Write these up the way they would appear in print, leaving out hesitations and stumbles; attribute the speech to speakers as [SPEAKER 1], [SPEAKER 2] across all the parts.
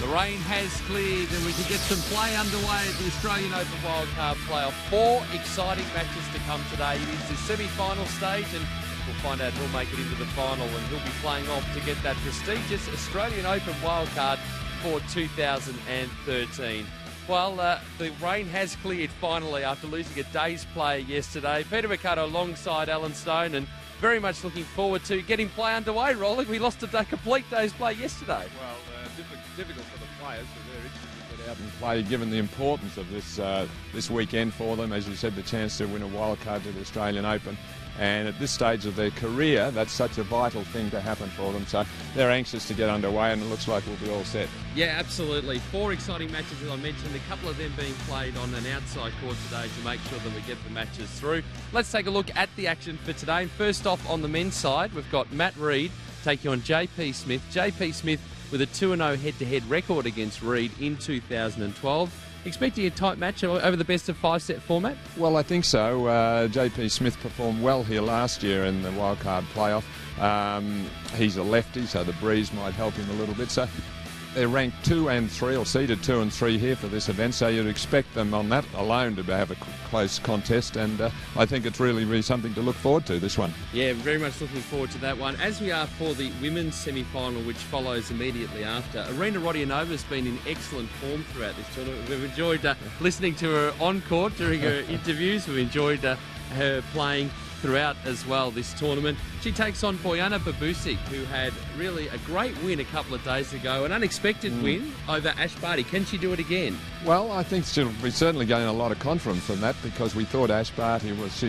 [SPEAKER 1] The rain has cleared and we can get some play underway at the Australian Open Wildcard Playoff. 4 exciting matches to come today. It is the semi-final stage and we'll find out who'll make it into the final and who'll be playing off to get that prestigious Australian Open Wildcard for 2013. Well, the rain has cleared finally after losing a day's play yesterday. Peter Mercado alongside Alan Stone and very much looking forward to getting play underway, Rolling. We lost a complete day's play yesterday.
[SPEAKER 2] Well, difficult for the players, but they're interested to get out and play, given the importance of this weekend for them. As you said, the chance to win a wild card to the Australian Open. And at this stage of their career, that's such a vital thing to happen for them. So they're anxious to get underway, and it looks like we'll be all set.
[SPEAKER 1] Yeah, absolutely. 4 exciting matches, as I mentioned, a couple of them being played on an outside court today to make sure that we get the matches through. Let's take a look at the action for today. First off, on the men's side, we've got Matt Reid taking on JP Smith. JP Smith with a 2-0 head-to-head record against Reid in 2012. Expecting a tight match over the best of 5-set format?
[SPEAKER 2] Well, I think so. JP Smith performed well here last year in the wildcard playoff. He's a lefty, so the breeze might help him a little bit. So they're ranked 2 and 3, or seeded 2 and 3 here for this event, so you'd expect them on that alone to have a close contest, and I think it's really something to look forward to, this one.
[SPEAKER 1] Yeah, very much looking forward to that one, as we are for the women's semi-final, which follows immediately after. Arena Rodionova's been in excellent form throughout this tournament. We've enjoyed listening to her on court during her interviews. We've enjoyed her playing throughout as well this tournament. She takes on Bojana Babusic, who had really a great win a couple of days ago, an unexpected win over Ash Barty. Can she do it again?
[SPEAKER 2] Well, I think she'll be certainly gaining a lot of confidence from that, because we thought Ash Barty was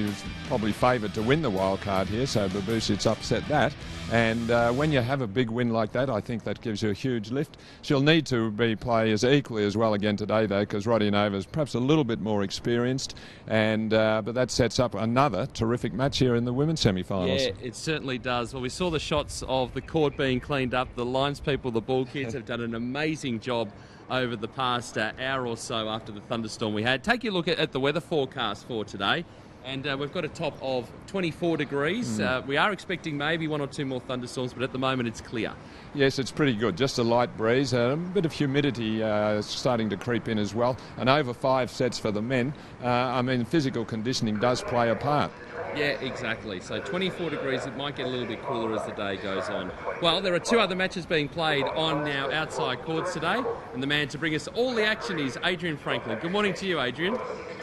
[SPEAKER 2] probably favoured to win the wild card here, so Babusic's upset that. And when you have a big win like that, I think that gives you a huge lift. She'll need to play as equally as well again today, though, because Rodionova's perhaps a little bit more experienced, and but that sets up another terrific match here in the women's semi-finals.
[SPEAKER 1] Yeah, it certainly does. Well, we saw the shots of the court being cleaned up. The lines people, the ball kids have done an amazing job over the past hour or so after the thunderstorm we had. Take a look at the weather forecast for today. And we've got a top of 24 degrees. We are expecting maybe 1 or 2 more thunderstorms, but at the moment it's clear.
[SPEAKER 2] Yes, it's pretty good. Just a light breeze. A bit of humidity starting to creep in as well. And over 5 sets for the men. I mean, physical conditioning does play a part.
[SPEAKER 1] Yeah, exactly. So 24 degrees, it might get a little bit cooler as the day goes on. Well, there are 2 other matches being played on our outside courts today. And the man to bring us all the action is Adrian Franklin. Good morning to you, Adrian.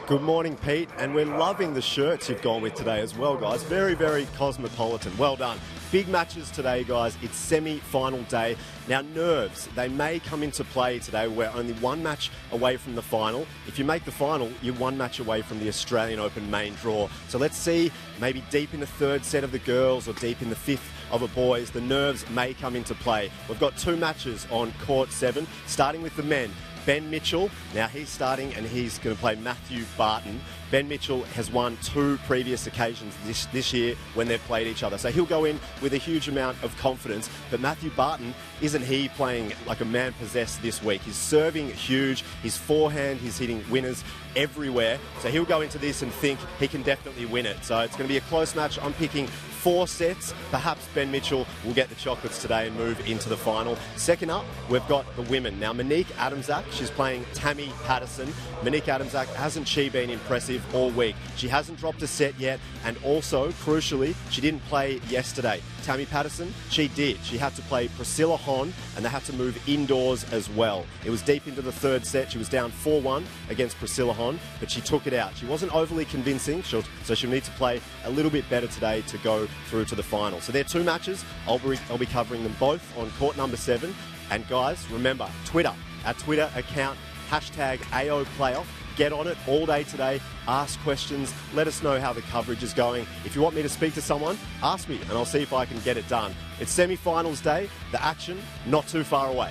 [SPEAKER 3] Good morning, Pete, and we're loving the shirts you've gone with today as well, guys. Very, very cosmopolitan. Well done. Big matches today, guys. It's semi-final day. Now, nerves, they may come into play today. We're only 1 match away from the final. If you make the final, you're 1 match away from the Australian Open main draw. So let's see, maybe deep in the 3rd set of the girls or deep in the 5th of the boys, the nerves may come into play. We've got 2 matches on court 7, starting with the men. Ben Mitchell, now he's starting and he's going to play Matthew Barton. Ben Mitchell has won 2 previous occasions this year when they've played each other. So he'll go in with a huge amount of confidence. But Matthew Barton, isn't he playing like a man possessed this week? He's serving huge. His forehand, he's hitting winners everywhere. So he'll go into this and think he can definitely win it. So it's going to be a close match. I'm picking 4 sets. Perhaps Ben Mitchell will get the chocolates today and move into the final. Second up, we've got the women. Now, Monique Adamczak, she's playing Tammy Patterson. Monique Adamczak, hasn't she been impressive all week? She hasn't dropped a set yet, and also, crucially, she didn't play yesterday. Tammy Patterson, she did. She had to play Priscilla Hon, and they had to move indoors as well. It was deep into the 3rd set. She was down 4-1 against Priscilla Hon, but she took it out. She wasn't overly convincing, so she'll need to play a little bit better today to go through to the final. So there are 2 matches. I'll be covering them both on court number 7. And guys, remember, Twitter, our Twitter account, #AOPlayoff. Get on it all day today. Ask questions. Let us know how the coverage is going. If you want me to speak to someone, ask me and I'll see if I can get it done. It's semi-finals day. The action not too far away.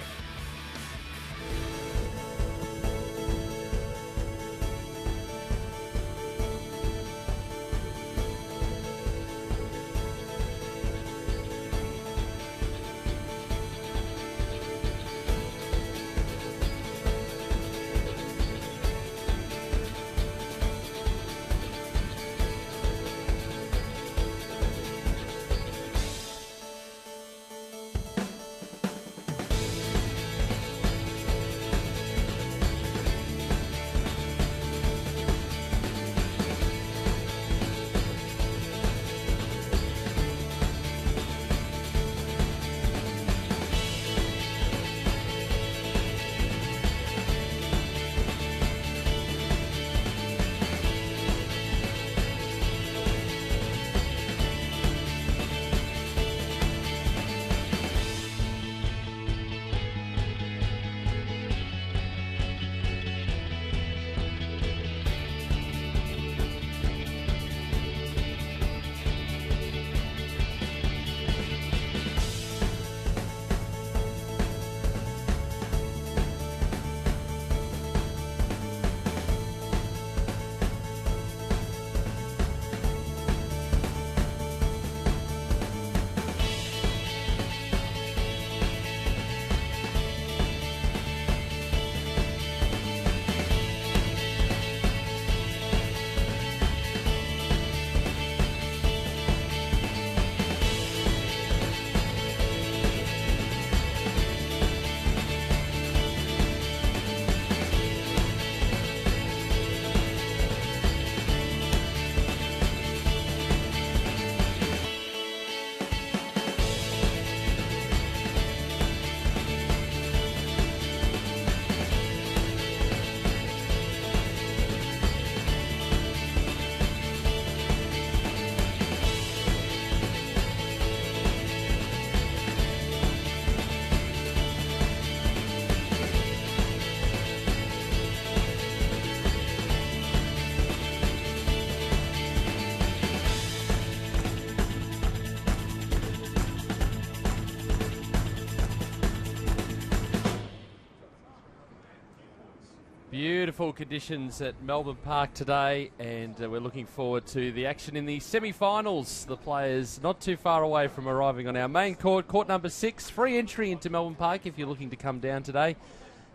[SPEAKER 1] Beautiful conditions at Melbourne Park today, and we're looking forward to the action in the semi-finals. The players not too far away from arriving on our main court, court number 6. Free entry into Melbourne Park if you're looking to come down today.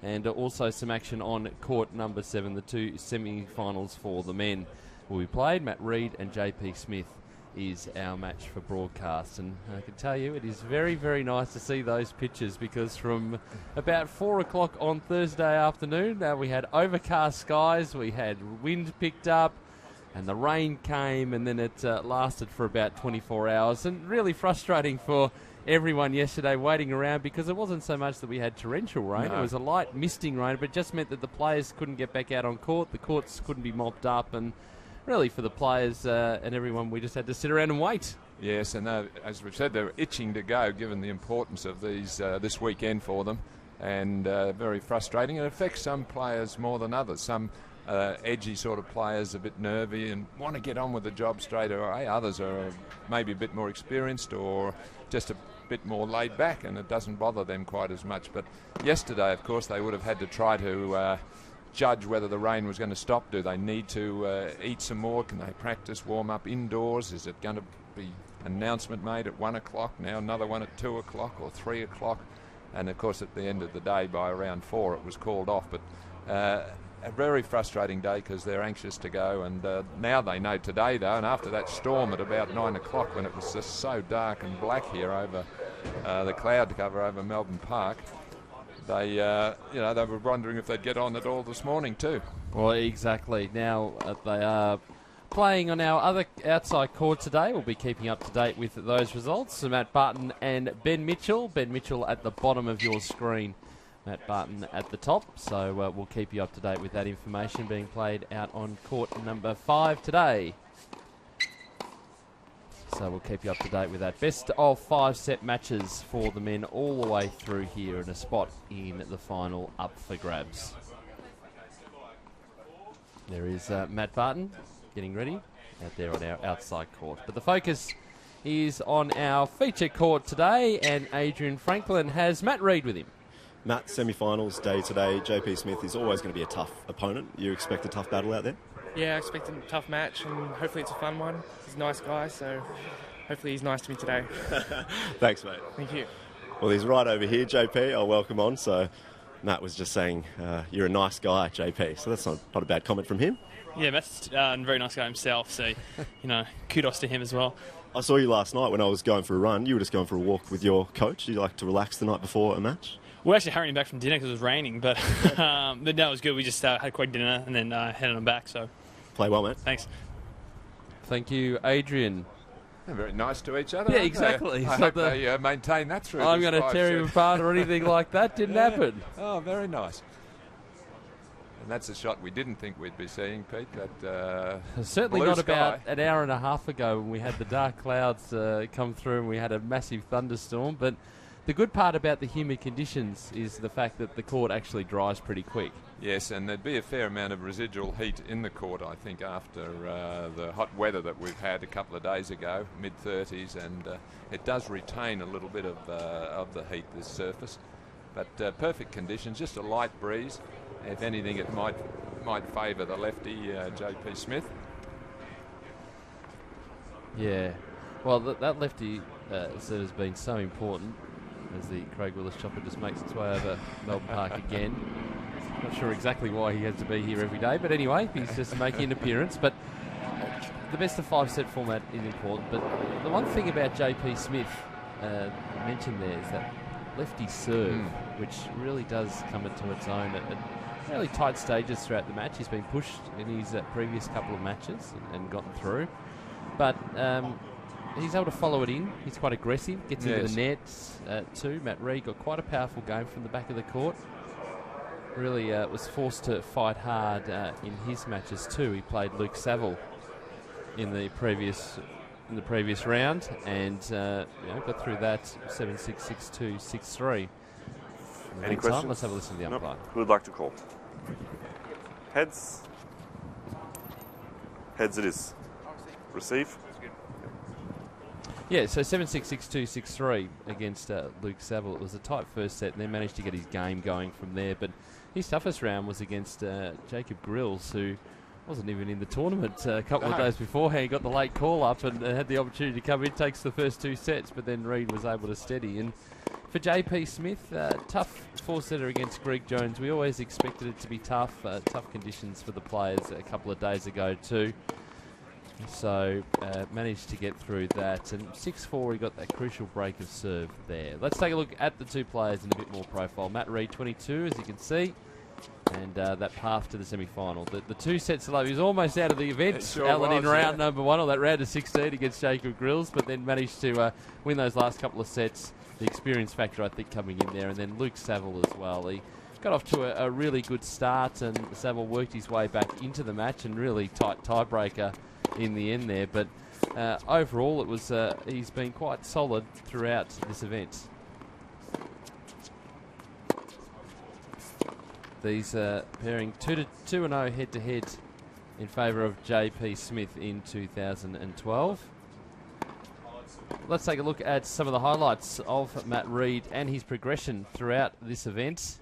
[SPEAKER 1] And also some action on court number 7, the 2 semi-finals for the men will be played. Matt Reid and JP Smith is our match for broadcast, and I can tell you it is very, very nice to see those pictures, because from about 4 o'clock on Thursday afternoon we had overcast skies, we had wind picked up and the rain came, and then it lasted for about 24 hours, and really frustrating for everyone yesterday waiting around, because it wasn't so much that we had torrential rain.
[SPEAKER 2] No.
[SPEAKER 1] It was a light misting rain, but it just meant that the players couldn't get back out on court, the courts couldn't be mopped up, and really for the players and everyone, we just had to sit around and wait.
[SPEAKER 2] Yes, and as we've said, they're itching to go, given the importance of these this weekend for them, and very frustrating. It affects some players more than others. Some edgy sort of players, a bit nervy and want to get on with the job straight away. Others are maybe a bit more experienced or just a bit more laid back, and it doesn't bother them quite as much. But yesterday, of course, they would have had to try to judge whether the rain was going to stop. Do they need to eat some more? Can they practice, warm up indoors? Is it going to be an announcement made at 1 o'clock, now another one at 2 o'clock or 3 o'clock? And of course at the end of the day, by around 4, it was called off. But a very frustrating day, because they're anxious to go, and now they know today though, and after that storm at about 9 o'clock, when it was just so dark and black here over the cloud cover over Melbourne Park, they they were wondering if they'd get on at all this morning too.
[SPEAKER 1] Well, exactly. Now they are playing on our other outside court today. We'll be keeping up to date with those results. So Matt Barton and Ben Mitchell. Ben Mitchell at the bottom of your screen, Matt Barton at the top. So we'll keep you up to date with that information being played out on court number 5 today. So we'll keep you up to date with that. Best of 5 set matches for the men all the way through here, and a spot in the final up for grabs. There is Matt Barton getting ready out there on our outside court. But the focus is on our feature court today, and Adrian Franklin has Matt Reid with him.
[SPEAKER 3] Matt, semi-finals day today. JP Smith is always going to be a tough opponent. You expect a tough battle out there?
[SPEAKER 4] Yeah, I expect a tough match, and hopefully it's a fun one. He's a nice guy, so hopefully he's nice to me today.
[SPEAKER 3] Thanks, mate.
[SPEAKER 4] Thank you.
[SPEAKER 3] Well, he's right over here, JP. I'll welcome on. So Matt was just saying you're a nice guy, JP. So that's not a bad comment from him.
[SPEAKER 5] Yeah, Matt's a very nice guy himself, so, kudos to him as well.
[SPEAKER 3] I saw you last night when I was going for a run. You were just going for a walk with your coach. Do you like to relax the night before a match?
[SPEAKER 5] We're actually hurrying back from dinner because it was raining, but no, it was good. We just had a quick dinner and then headed on back, so...
[SPEAKER 3] Play well, mate.
[SPEAKER 5] Thanks.
[SPEAKER 1] Thank you, Adrian.
[SPEAKER 2] They're very nice to each other.
[SPEAKER 1] Yeah,
[SPEAKER 2] aren't
[SPEAKER 1] exactly.
[SPEAKER 2] They? I
[SPEAKER 1] So
[SPEAKER 2] hope they maintain that through.
[SPEAKER 1] I'm going to tear him apart or anything like that. Didn't happen.
[SPEAKER 2] Oh, very nice. And that's a shot we didn't think we'd be seeing, Pete. That
[SPEAKER 1] certainly
[SPEAKER 2] blue
[SPEAKER 1] not
[SPEAKER 2] sky.
[SPEAKER 1] about an hour and a half ago when we had the dark clouds come through and we had a massive thunderstorm. But the good part about the humid conditions is the fact that the court actually dries pretty quick.
[SPEAKER 2] Yes, and there'd be a fair amount of residual heat in the court, I think, after the hot weather that we've had a couple of days ago, mid-30s, and it does retain a little bit of the heat, this surface. But perfect conditions, just a light breeze. If anything, it might favour the lefty, JP Smith.
[SPEAKER 1] Yeah, well, that lefty has been so important as the Craig Willis chopper just makes its way over Melbourne Park again. Not sure exactly why he has to be here every day, but anyway, he's just making an appearance. But the best of 5 set format is important. But the one thing about JP Smith mentioned there is that lefty serve, which really does come into its own at fairly tight stages throughout the match. He's been pushed in his previous couple of matches and gotten through. But he's able to follow it in. He's quite aggressive, gets into the nets too. Matt Reid got quite a powerful game from the back of the court. Really was forced to fight hard in his matches too. He played Luke Saville in the previous round and got through that 7-6, 6-2, 6-3.
[SPEAKER 6] Any questions?
[SPEAKER 1] Let's have a listen to the umpire.
[SPEAKER 6] Who would like to call? Heads? Heads it is. Receive.
[SPEAKER 1] Yeah, so 7-6, 6-2, 6-3 against Luke Saville. It was a tight first set, and then managed to get his game going from there. But his toughest round was against Jacob Grills, who wasn't even in the tournament a couple of days beforehand. He got the late call up and had the opportunity to come in, takes the first 2 sets, but then Reid was able to steady. And for JP Smith, tough 4-setter against Greg Jones. We always expected it to be tough conditions for the players a couple of days ago too. So managed to get through that, and 6-4 he got that crucial break of serve there. Let's take a look at the 2 players in a bit more profile. Matt Reid, 22, as you can see, and that path to the semi-final. The 2 sets alone, he was almost out of the event,
[SPEAKER 2] Sure
[SPEAKER 1] Alan,
[SPEAKER 2] was,
[SPEAKER 1] in round number 1, or that round of 16 against Jacob Grills, but then managed to win those last couple of sets. The experience factor, I think, coming in there, and then Luke Saville as well. He got off to a really good start, and Saville worked his way back into the match, and really tight tiebreaker in the end there, but overall it was he's been quite solid throughout this event. These pairing 2-0 head to head in favour of JP Smith in 2012. Let's take a look at some of the highlights of Matt Reid and his progression throughout this event.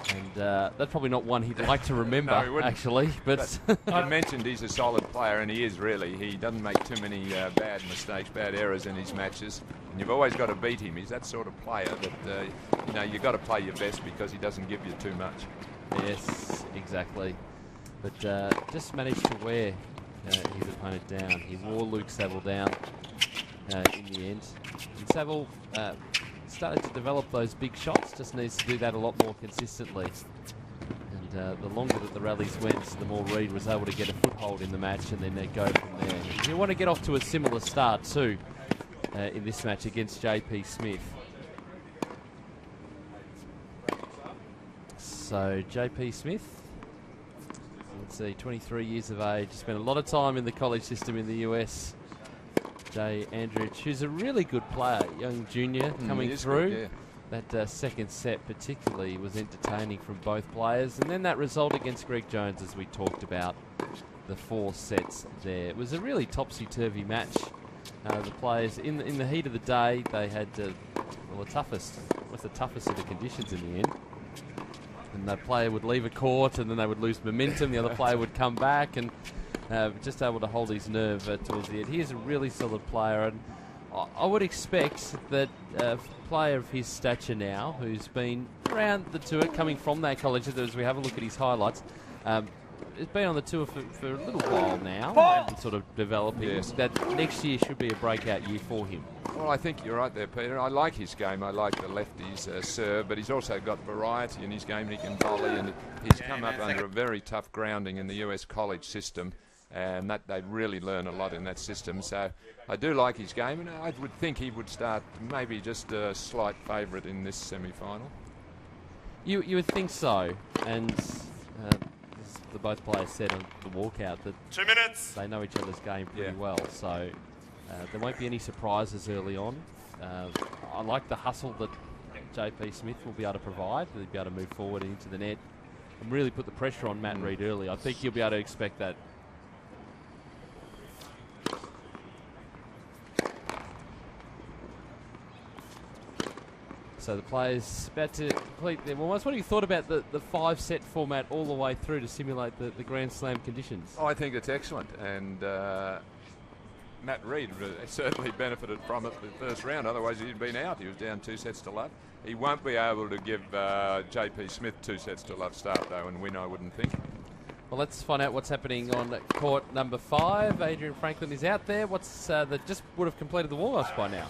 [SPEAKER 1] And that's probably not one he'd like to remember,
[SPEAKER 2] No, he wouldn't.
[SPEAKER 1] actually. But
[SPEAKER 2] I mentioned he's a solid player, and he is really. He doesn't make too many bad mistakes, bad errors in his matches. And you've always got to beat him. He's that sort of player that you've got to play your best because he doesn't give you too much.
[SPEAKER 1] yes, exactly. But just managed to wear his opponent down. He wore Luke Saville down in the end. And Saville started to develop those big shots, just needs to do that a lot more consistently. And the longer that the rallies went, the more Reid was able to get a foothold in the match, and then they go from there. You want to get off to a similar start too in this match against JP Smith. So JP Smith, let's see, 23 years of age, spent a lot of time in the college system in the US. Jay Andrich, who's a really good player, young junior coming through.
[SPEAKER 2] Good, yeah.
[SPEAKER 1] That second set particularly was entertaining from both players. And then that result against Greg Jones, as we talked about, the 4 sets there. It was a really topsy-turvy match. The players, in the heat of the day, they had the toughest set of conditions in the end. And the player would leave a court, and then they would lose momentum. The other player would come back, and just able to hold his nerve towards the end. He is a really solid player, and I would expect that a player of his stature now, who's been around the tour, coming from that college, as we have a look at his highlights, has been on the tour for a little while now, and sort of developing.
[SPEAKER 2] Yes.
[SPEAKER 1] That next year should be a breakout year for him.
[SPEAKER 2] Well, I think you're right there, Peter. I like his game. I like the lefties serve, but he's also got variety in his game. He can volley, and he's come up under a very tough grounding in the US college system, and that they really learn a lot in that system. So I do like his game, and I would think he would start maybe just a slight favourite in this semi-final.
[SPEAKER 1] You would think so, and as the both players said on the walkout, that
[SPEAKER 6] 2 minutes.
[SPEAKER 1] they know each other's game pretty
[SPEAKER 2] Yeah.
[SPEAKER 1] well, so there won't be any surprises early on. I like the hustle that JP Smith will be able to provide. He'll be able to move forward into the net and really put the pressure on Matt Reid early. I think you'll be able to expect that. So the players about to complete their warm-ups. What have you thought about the 5-set format all the way through to simulate the Grand Slam conditions?
[SPEAKER 2] Oh, I think it's excellent, and Matt Reid certainly benefited from it the first round. Otherwise, he'd been out. He was down 2 sets to love. He won't be able to give JP Smith 2 sets to love start, though, and win, I wouldn't think.
[SPEAKER 1] Well, let's find out what's happening on court number 5. Adrian Franklin is out there. What's that just would have completed the warm-ups by now?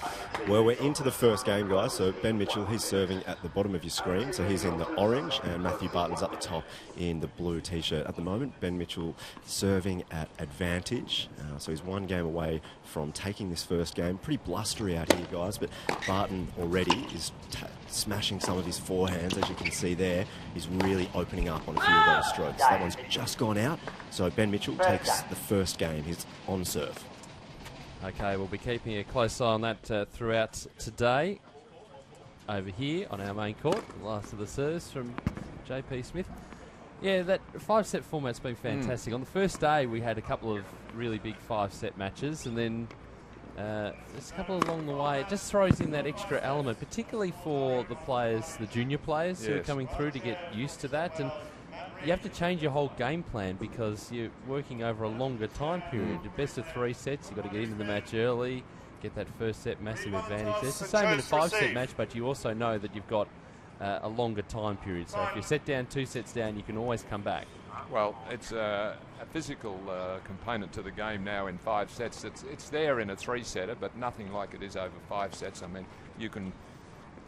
[SPEAKER 3] Well, we're into the first game, guys. So Ben Mitchell, he's serving at the bottom of your screen. So he's in the orange, and Matthew Barton's up the top in the blue T-shirt at the moment. Ben Mitchell serving at advantage. So he's 1 game away from taking this first game. Pretty blustery out here, guys. But Barton already is smashing some of his forehands, as you can see there. He's really opening up on a few of those strokes. That one's just gone out. So Ben Mitchell takes the first game. He's on serve.
[SPEAKER 1] Okay, we'll be keeping a close eye on that throughout today. Over here on our main court, the last of the serves from JP Smith. Yeah, that 5-set format's been fantastic. On the first day, we had a couple of really big 5-set matches, and then There's a couple along the way. It just throws in that extra element, particularly for the players, the junior players who are coming through to get used to that. And you have to change your whole game plan because you're working over a longer time period. The best of 3 sets, you've got to get into the match early, get that first set massive advantage. It's the same in a 5-set match, but you also know that you've got a longer time period. So if you're set down, 2 sets down, you can always come back.
[SPEAKER 2] Well, it's a physical component to the game now in 5 sets. It's there in a 3-setter, but nothing like it is over 5 sets. I mean, you can,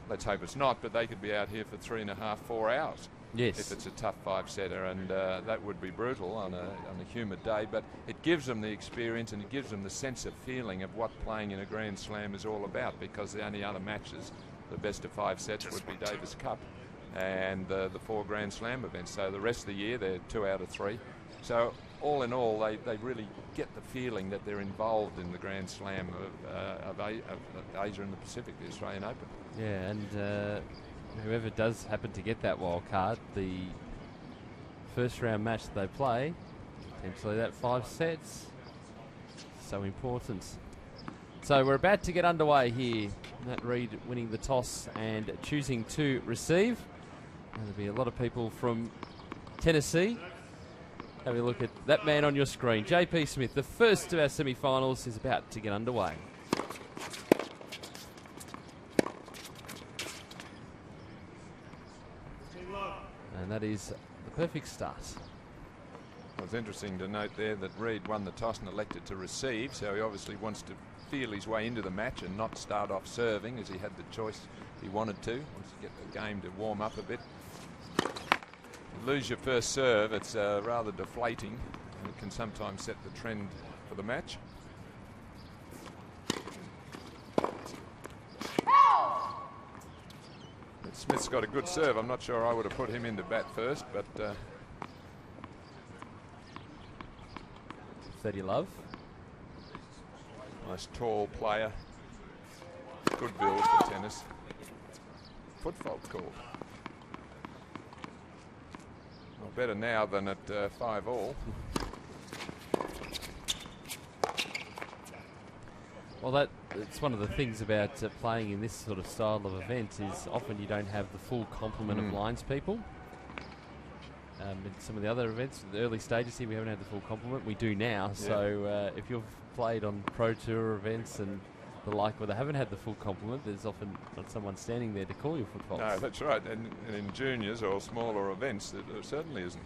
[SPEAKER 2] let's hope it's not, but they could be out here for 3.5, 4 hours.
[SPEAKER 1] Yes.
[SPEAKER 2] If it's a tough 5-setter, and that would be brutal on a humid day. But it gives them the experience and it gives them the sense of feeling of what playing in a Grand Slam is all about, because the only other matches, the best of 5 sets, would be Davis Cup and the 4 Grand Slam events. So the rest of the year, they're 2 out of 3. So all in all, they really get the feeling that they're involved in the Grand Slam of Asia and the Pacific, the Australian Open.
[SPEAKER 1] Yeah, and whoever does happen to get that wild card, the first round match that they play, potentially that 5 sets, so important. So we're about to get underway here. Matt Reid winning the toss and choosing to receive. There'll be a lot of people from Tennessee. Have a look at that man on your screen. JP Smith, the first of our semi-finals, is about to get underway. And that is the perfect start.
[SPEAKER 2] Well, it's interesting to note there that Reid won the toss and elected to receive, so he obviously wants to feel his way into the match and not start off serving, as he had the choice he wanted to. Wants to get the game to warm up a bit. You lose your first serve, it's rather deflating, and it can sometimes set the trend for the match. But Smith's got a good serve. I'm not sure I would have put him into bat first, but
[SPEAKER 1] Thaddy Love.
[SPEAKER 2] nice tall player. Good build for tennis. Foot fault called. Well, better now than at 5-all.
[SPEAKER 1] Well, it's one of the things about playing in this sort of style of event is often you don't have the full complement of lines people. In some of the other events, the early stages here, we haven't had the full complement. We do now. Yeah. So if you've played on Pro Tour events and the like where they haven't had the full complement, there's often not someone standing there to call your foot faults.
[SPEAKER 2] No, that's right. And in juniors or smaller events, there certainly isn't.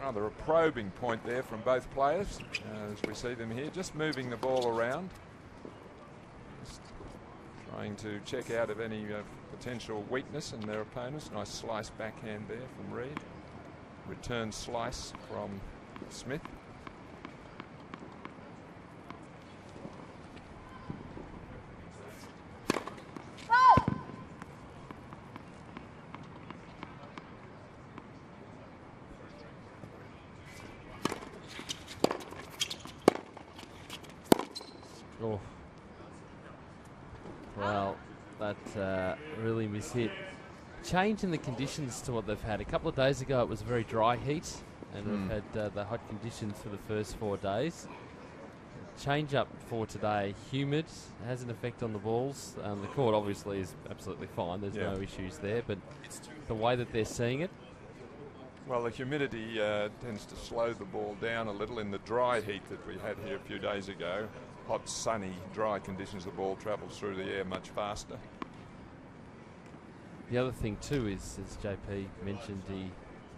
[SPEAKER 2] Rather a probing point there from both players as we see them here, just moving the ball around, just trying to check out of any potential weakness in their opponents. Nice slice backhand there from Reid. Return slice from Smith.
[SPEAKER 1] Oh. Well, that really mishit. Change in the conditions to what they've had. A couple of days ago it was a very dry heat, and we've had the hot conditions for the first 4 days. Change up for today, humid, has an effect on the balls. The court obviously is absolutely fine, there's no issues there, but the way that they're seeing it.
[SPEAKER 2] Well, the humidity tends to slow the ball down a little in the dry heat that we had here a few days ago. Hot, sunny, dry conditions, the ball travels through the air much faster.
[SPEAKER 1] The other thing too is, as JP mentioned, he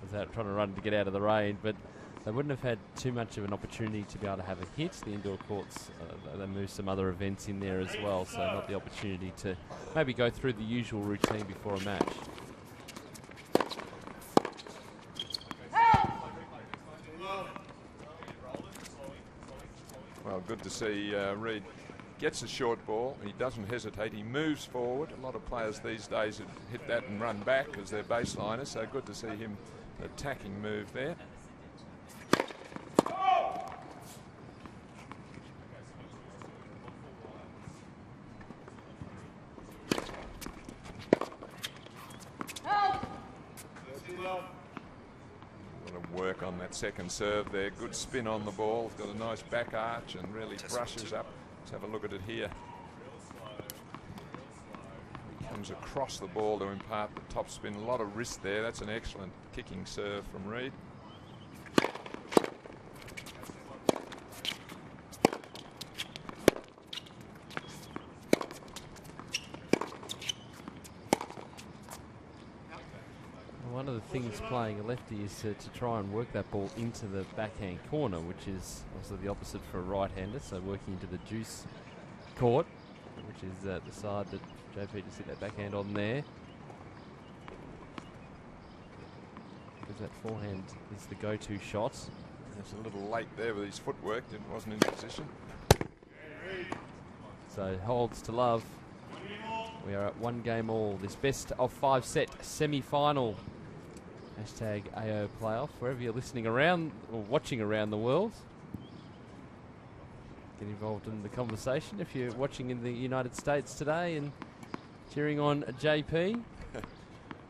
[SPEAKER 1] was out trying to run to get out of the rain, but they wouldn't have had too much of an opportunity to be able to have a hit. The indoor courts, they moved some other events in there as well, so not the opportunity to maybe go through the usual routine before a match.
[SPEAKER 2] Well, good to see Reid gets a short ball, he doesn't hesitate, he moves forward. A lot of players these days hit that and run back as their baseliners, so good to see him attacking move there. Work on that second serve there. Good spin on the ball. Got a nice back arch and really brushes up. Let's have a look at it here. He comes across the ball to impart the top spin. A lot of wrist there. That's an excellent kicking serve from Reid.
[SPEAKER 1] One of the things playing a lefty is to try and work that ball into the backhand corner, which is also the opposite for a right-hander, so working into the juice court, which is the side that JP just hit that backhand on there. Because that forehand is the go-to shot.
[SPEAKER 2] It's a little late there with his footwork, it wasn't in position.
[SPEAKER 1] So holds to love. We are at 1 game all. This best of 5 set semi-final. Hashtag AO Playoff. Wherever you're listening around or watching around the world, get involved in the conversation. If you're watching in the United States today and cheering on JP.
[SPEAKER 2] Well,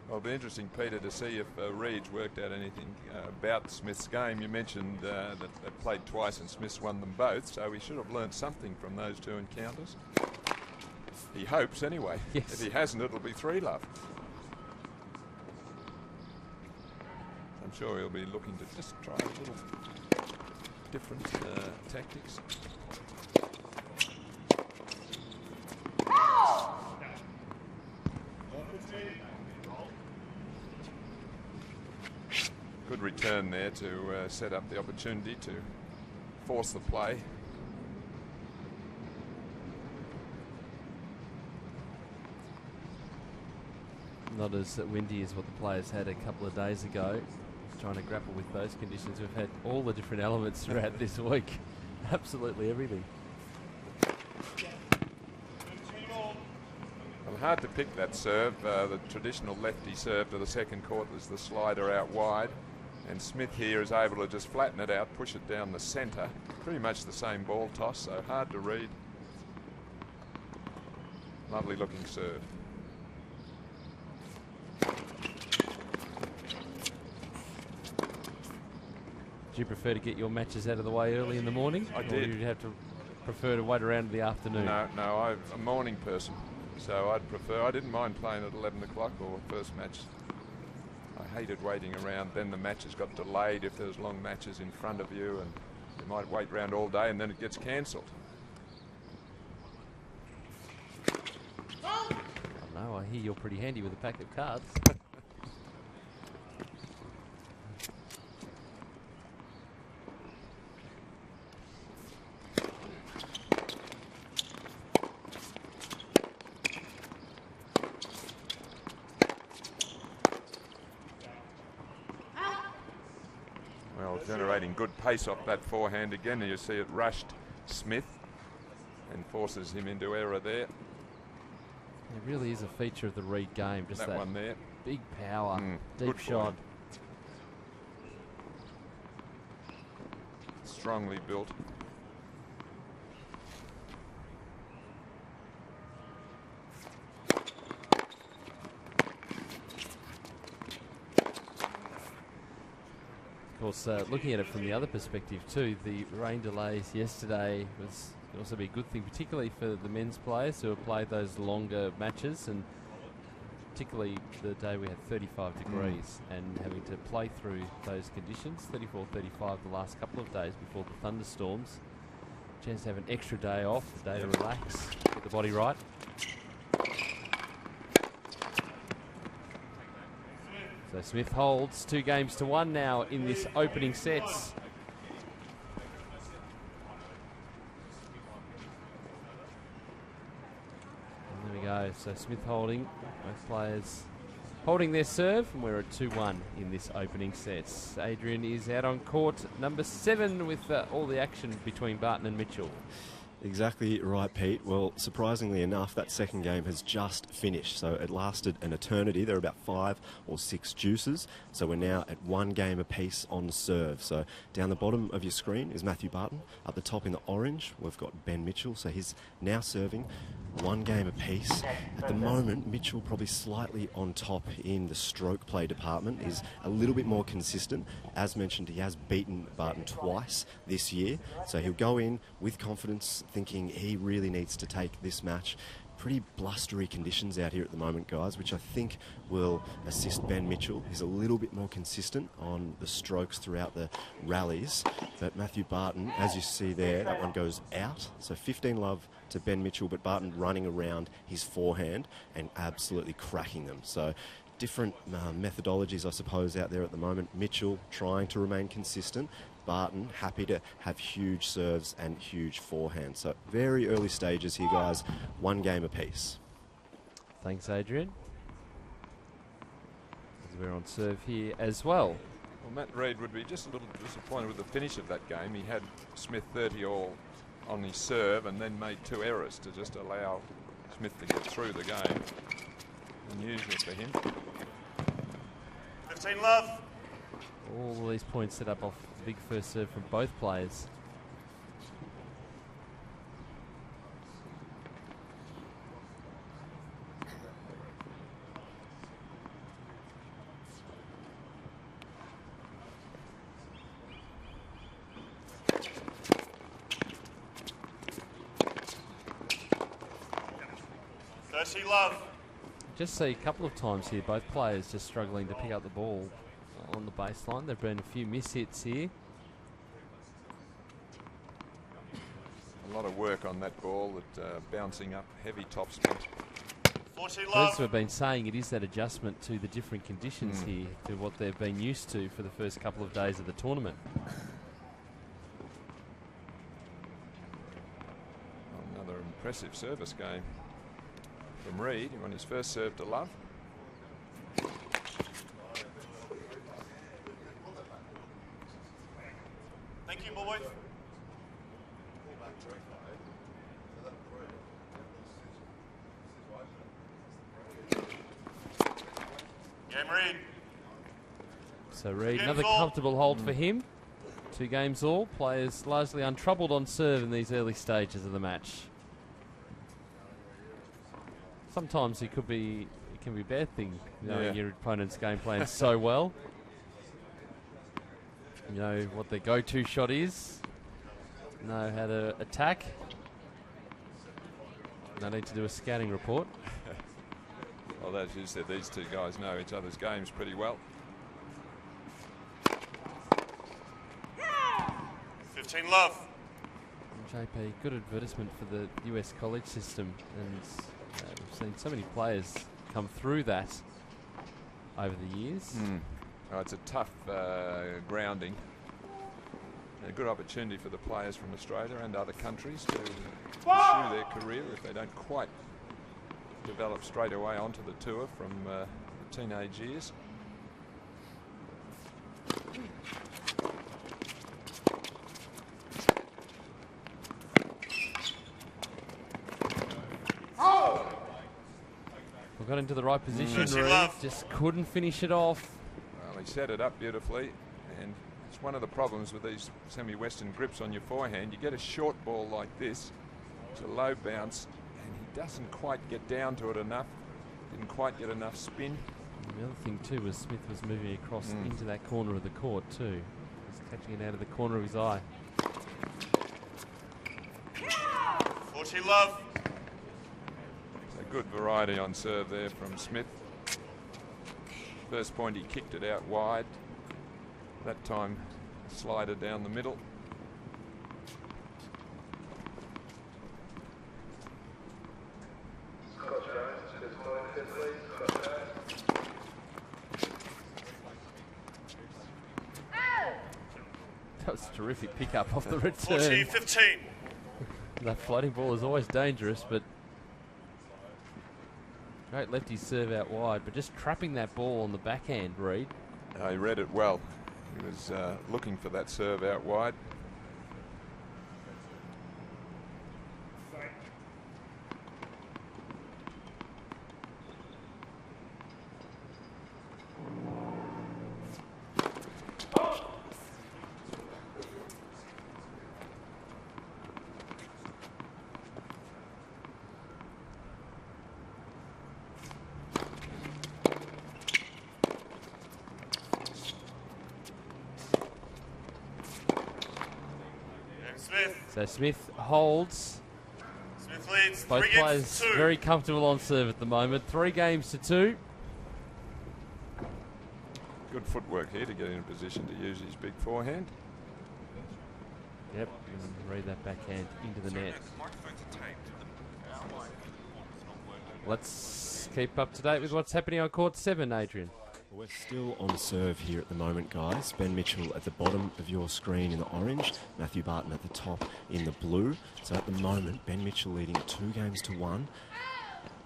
[SPEAKER 2] it'll be interesting, Peter, to see if Reid's worked out anything about Smith's game. You mentioned that they played twice and Smith's won them both, so he should have learned something from those 2 encounters. He hopes anyway.
[SPEAKER 1] Yes.
[SPEAKER 2] If he hasn't, it'll be 3-love. I'm sure he'll be looking to just try a little different tactics. Good return there to set up the opportunity to force the play.
[SPEAKER 1] Not as windy as what the players had a couple of days ago. Trying to grapple with those conditions. We've had all the different elements throughout this week. Absolutely everything.
[SPEAKER 2] Well, hard to pick that serve. The traditional lefty serve to the second court is the slider out wide. And Smith here is able to just flatten it out, push it down the centre. Pretty much the same ball toss, so hard to read. Lovely looking serve.
[SPEAKER 1] Do you prefer to get your matches out of the way early in the morning?
[SPEAKER 2] I
[SPEAKER 1] or
[SPEAKER 2] did.
[SPEAKER 1] do you have to prefer to wait around in the afternoon?
[SPEAKER 2] No, I'm a morning person, so I'd prefer. I didn't mind playing at 11 o'clock or first match. I hated waiting around. Then the matches got delayed if there was long matches in front of you, and you might wait around all day, and then it gets cancelled.
[SPEAKER 1] Oh, no, I hear you're pretty handy with a pack of cards.
[SPEAKER 2] Well, generating good pace off that forehand again, and you see it rushed Smith and forces him into error there.
[SPEAKER 1] It really is a feature of the Reid game. Just that
[SPEAKER 2] one there.
[SPEAKER 1] Big power, deep
[SPEAKER 2] good
[SPEAKER 1] shot.
[SPEAKER 2] Strongly built.
[SPEAKER 1] Of course, looking at it from the other perspective too, the rain delays yesterday was can also be a good thing, particularly for the men's players who have played those longer matches, and particularly the day we had 35 degrees and having to play through those conditions, 34, 35 the last couple of days before the thunderstorms. Chance to have an extra day off, a day to relax, get the body right. So Smith holds 2 games to 1 now in this opening sets. And there we go. So Smith holding, both players holding their serve, and we're at 2-1 in this opening sets. Adrian is out on court number 7 with all the action between Barton and Mitchell.
[SPEAKER 3] Exactly right, Pete. Well, surprisingly enough, that second game has just finished. So it lasted an eternity. There are about 5 or 6 juices. So we're now at 1 game apiece on serve. So down the bottom of your screen is Matthew Barton. Up the top in the orange, we've got Ben Mitchell. So he's now serving 1 game apiece. At the moment, Mitchell probably slightly on top in the stroke play department. Is a little bit more consistent. As mentioned, he has beaten Barton twice this year. So he'll go in with confidence, thinking he really needs to take this match. Pretty blustery conditions out here at the moment, guys, which I think will assist Ben Mitchell. He's a little bit more consistent on the strokes throughout the rallies. But Matthew Barton, as you see there, that one goes out. So 15 love to Ben Mitchell, but Barton running around his forehand and absolutely cracking them. So different methodologies, I suppose, out there at the moment. Mitchell trying to remain consistent. Barton happy to have huge serves and huge forehand. So very early stages here, guys. 1 game apiece.
[SPEAKER 1] Thanks, Adrian. As we're on serve here as well.
[SPEAKER 2] Well, Matt Reid would be just a little disappointed with the finish of that game. He had Smith 30 all on his serve and then made 2 errors to just allow Smith to get through the game. Unusual for him.
[SPEAKER 6] 15 love.
[SPEAKER 1] All these points set up off the big first serve from both players.
[SPEAKER 6] Love.
[SPEAKER 1] Just see a couple of times here, both players just struggling to pick up the ball on the baseline. There have been a few miss-hits here.
[SPEAKER 2] A lot of work on that ball, that bouncing up, heavy topspin.
[SPEAKER 6] 40
[SPEAKER 1] As
[SPEAKER 6] love.
[SPEAKER 1] we've been saying, it is that adjustment to the different conditions here, to what they've been used to for the first couple of days of the tournament.
[SPEAKER 2] Another impressive service game from Reid on his first serve to Love.
[SPEAKER 6] Thank you, boys. Game Reid.
[SPEAKER 1] So Reid, another comfortable hold for him. 2 games all. Players largely untroubled on serve in these early stages of the match. Sometimes it can be a bad thing, knowing your opponent's game plan so well. You know what their go-to shot is. Know how to attack. No need to do a scouting report.
[SPEAKER 2] Well, as you said, these 2 guys know each other's games pretty well.
[SPEAKER 6] 15 love.
[SPEAKER 1] JP, good advertisement for the US college system, and we've seen so many players come through that over the years.
[SPEAKER 2] Oh, it's a tough grounding. A good opportunity for the players from Australia and other countries to pursue their career if they don't quite develop straight away onto the tour from teenage years.
[SPEAKER 1] We got into the right position, Reid, just couldn't finish it off.
[SPEAKER 2] Well, he set it up beautifully, and it's one of the problems with these semi-western grips on your forehand. You get a short ball like this, it's a low bounce, and he doesn't quite get down to it enough, didn't quite get enough spin.
[SPEAKER 1] And the other thing too was Smith was moving across into that corner of the court too. He's catching it out of the corner of his eye.
[SPEAKER 6] 40 love.
[SPEAKER 2] A good variety on serve there from Smith. First point he kicked it out wide. That time slider down the middle.
[SPEAKER 1] That was a terrific pickup off the return.
[SPEAKER 6] 40-15.
[SPEAKER 1] That floating ball is always dangerous, but great lefty serve out wide, but just trapping that ball on the backhand, Reid.
[SPEAKER 2] He read it well. He was looking for that serve out wide.
[SPEAKER 6] Smith.
[SPEAKER 1] So Smith holds.
[SPEAKER 6] Smith leads.
[SPEAKER 1] Both
[SPEAKER 6] 3 games
[SPEAKER 1] players
[SPEAKER 6] to 2.
[SPEAKER 1] very comfortable on serve at the moment. 3 games to 2.
[SPEAKER 2] Good footwork here to get in a position to use his big forehand.
[SPEAKER 1] Yep, and read that backhand into the net. Let's keep up to date with what's happening on court 7, Adrian.
[SPEAKER 3] We're still on serve here at the moment, guys. Ben Mitchell at the bottom of your screen in the orange, Matthew Barton at the top in the blue. So at the moment, Ben Mitchell leading 2 games to 1,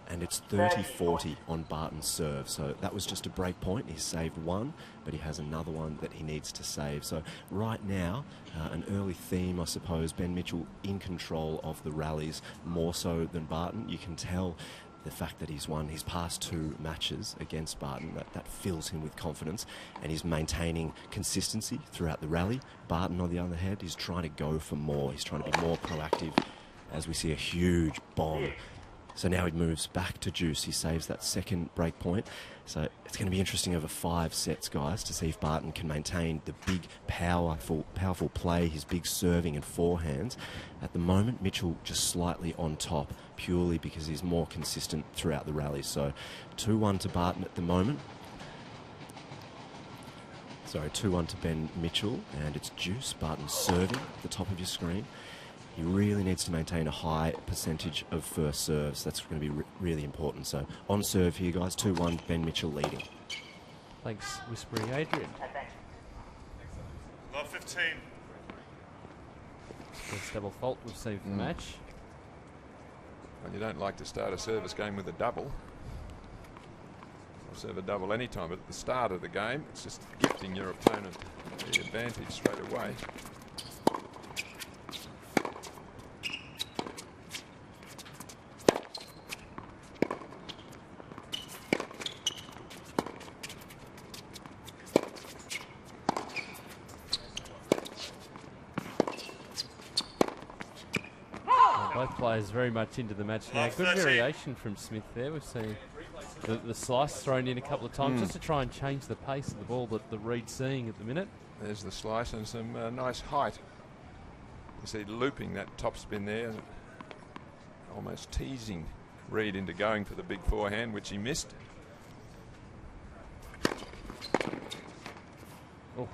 [SPEAKER 3] and it's 30-40 on Barton's serve. So that was just a break point. He saved 1, but he has another one that he needs to save. So right now, an early theme, I suppose, Ben Mitchell in control of the rallies more so than Barton. You can tell the fact that he's won his past 2 matches against Barton, that fills him with confidence, and he's maintaining consistency throughout the rally. Barton, on the other hand, is trying to go for more. He's trying to be more proactive, as we see a huge bomb. So now he moves back to Juice. He saves that second break point. So it's going to be interesting over 5 sets, guys, to see if Barton can maintain the big, powerful play, his big serving and forehands. At the moment, Mitchell just slightly on top, purely because he's more consistent throughout the rally. So 2-1 to Barton at the moment. Sorry, 2-1 to Ben Mitchell, and it's Juice. Barton serving at the top of your screen. He really needs to maintain a high percentage of first serves. That's going to be really important. So on serve here, guys, 2-1, Ben Mitchell leading.
[SPEAKER 1] Thanks, Whispering Adrian.
[SPEAKER 6] Love 15.
[SPEAKER 1] First double fault we've seen for the match.
[SPEAKER 2] Well, you don't like to start a service game with a double. Or serve a double any time, but at the start of the game, it's just gifting your opponent the advantage straight away.
[SPEAKER 1] Both players very much into the match now. Good variation from Smith there. We've seen the slice thrown in a couple of times just to try and change the pace of the ball that the Reed's seeing at the minute.
[SPEAKER 2] There's the slice and some nice height. You see looping that topspin there, almost teasing Reed into going for the big forehand, which he missed.
[SPEAKER 1] Oh.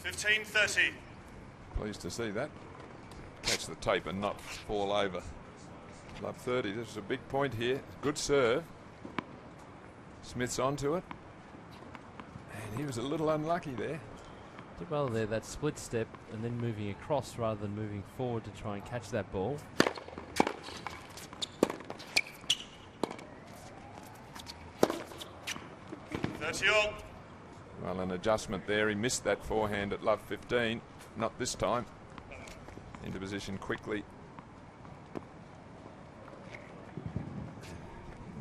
[SPEAKER 6] 15-30.
[SPEAKER 2] Pleased to see that. Catch the tape and not fall over. Love 30. This is a big point here. Good serve. Smith's onto it. And he was a little unlucky there.
[SPEAKER 1] Did well there, that split step and then moving across rather than moving forward to try and catch that ball.
[SPEAKER 2] Well, an adjustment there. He missed that forehand at love 15. Not this time. Into position quickly. A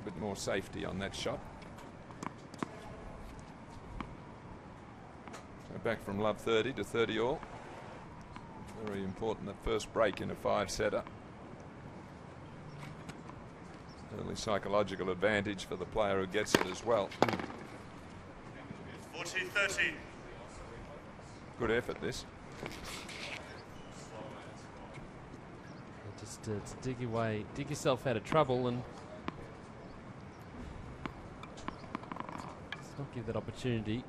[SPEAKER 2] bit more safety on that shot. So back from love 30 to 30 all. Very important, that first break in a 5-setter. Early psychological advantage for the player who gets it as well.
[SPEAKER 6] 40-30.
[SPEAKER 2] Good effort, this.
[SPEAKER 1] Just to dig yourself out of trouble and just not give that opportunity.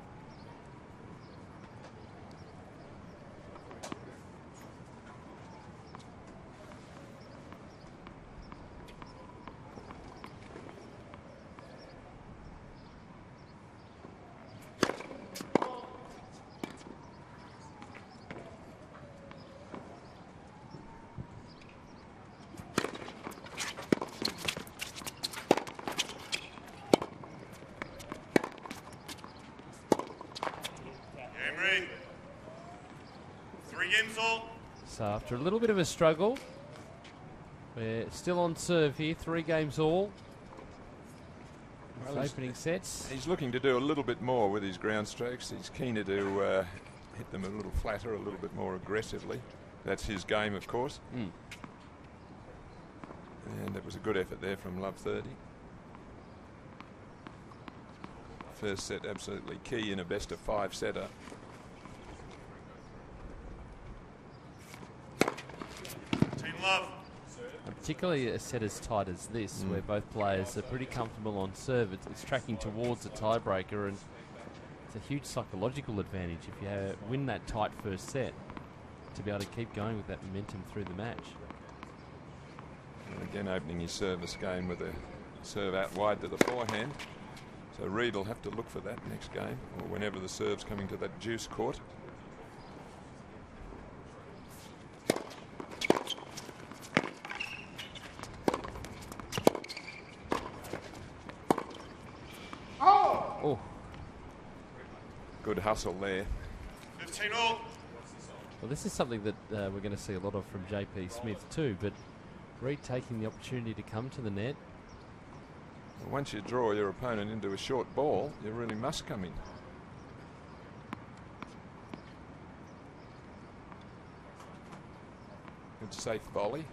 [SPEAKER 1] So after a little bit of a struggle, we're still on serve here, 3 games all. Well, opening sets.
[SPEAKER 2] He's looking to do a little bit more with his ground strokes. He's keener to hit them a little flatter, a little bit more aggressively. That's his game, of course. And it was a good effort there from love 30. First set absolutely key in a best of 5 setter.
[SPEAKER 6] love.
[SPEAKER 1] And particularly a set as tight as this, where both players are pretty comfortable on serve. It's tracking towards a tiebreaker, and it's a huge psychological advantage if you win that tight first set to be able to keep going with that momentum through the match.
[SPEAKER 2] And again, opening his service game with a serve out wide to the forehand. So Reed will have to look for that next game, or whenever the serve's coming to that juice court.
[SPEAKER 1] Oh,
[SPEAKER 2] Good hustle there.
[SPEAKER 6] 15 all.
[SPEAKER 1] well, this is something that we're going to see a lot of from JP Smith too, but Reed taking the opportunity to come to the net.
[SPEAKER 2] Well, once you draw your opponent into a short ball, you really must come in. Good safe volley.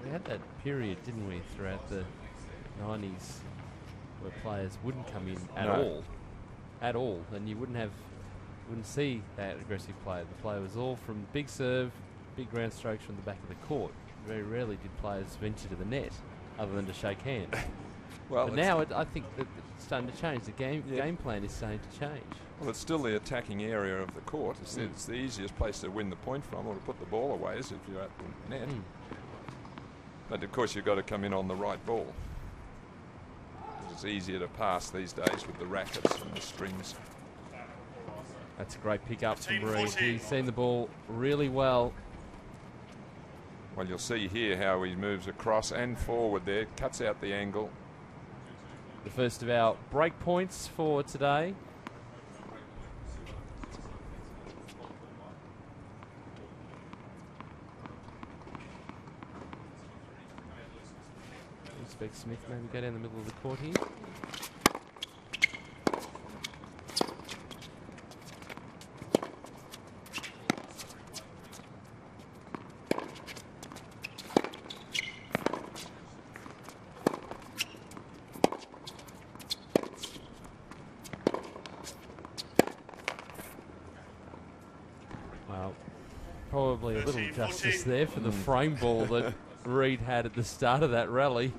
[SPEAKER 1] We had that period, didn't we, throughout the 90s where players wouldn't come in at all, and you wouldn't see that aggressive player. The player was all from big serve, big ground strokes from the back of the court. Very rarely did players venture to the net, other than to shake hands.
[SPEAKER 2] Well,
[SPEAKER 1] but now I think that it's starting to change. The game plan is starting to change.
[SPEAKER 2] well, it's still the attacking area of the court. It's the easiest place to win the point from, or to put the ball away, is if you're at the net. But of course you've got to come in on the right ball. It's easier to pass these days with the rackets and the strings.
[SPEAKER 1] That's a great pick up from
[SPEAKER 6] 15,
[SPEAKER 1] Reed.
[SPEAKER 6] 14.
[SPEAKER 1] He's seen the ball really well.
[SPEAKER 2] Well, you'll see here how he moves across and forward there, cuts out the angle.
[SPEAKER 1] The first of our break points for today. I expect Smith maybe go down the middle of the court here. Well, probably a little
[SPEAKER 6] 13,
[SPEAKER 1] justice
[SPEAKER 6] 14.
[SPEAKER 1] there for the frame ball that Reed had at the start of that rally.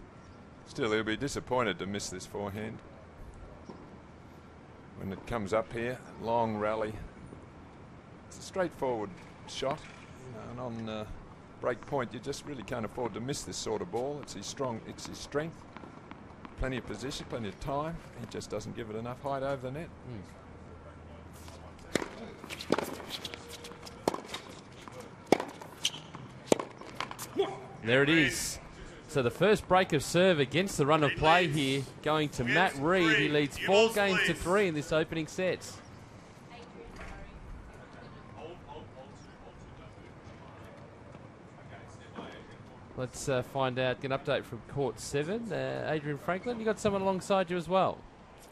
[SPEAKER 2] Still, he'll be disappointed to miss this forehand. When it comes up here, long rally. It's a straightforward shot. And on break point, you just really can't afford to miss this sort of ball. It's his strength. Plenty of position, plenty of time. He just doesn't give it enough height over the net.
[SPEAKER 1] There it is. So the first break of serve against the run of play here going to Matt Reed. He leads 4 games to 3 in this opening set. Let's find out, get an update from Court 7. Adrian Franklin, you got someone alongside you as well.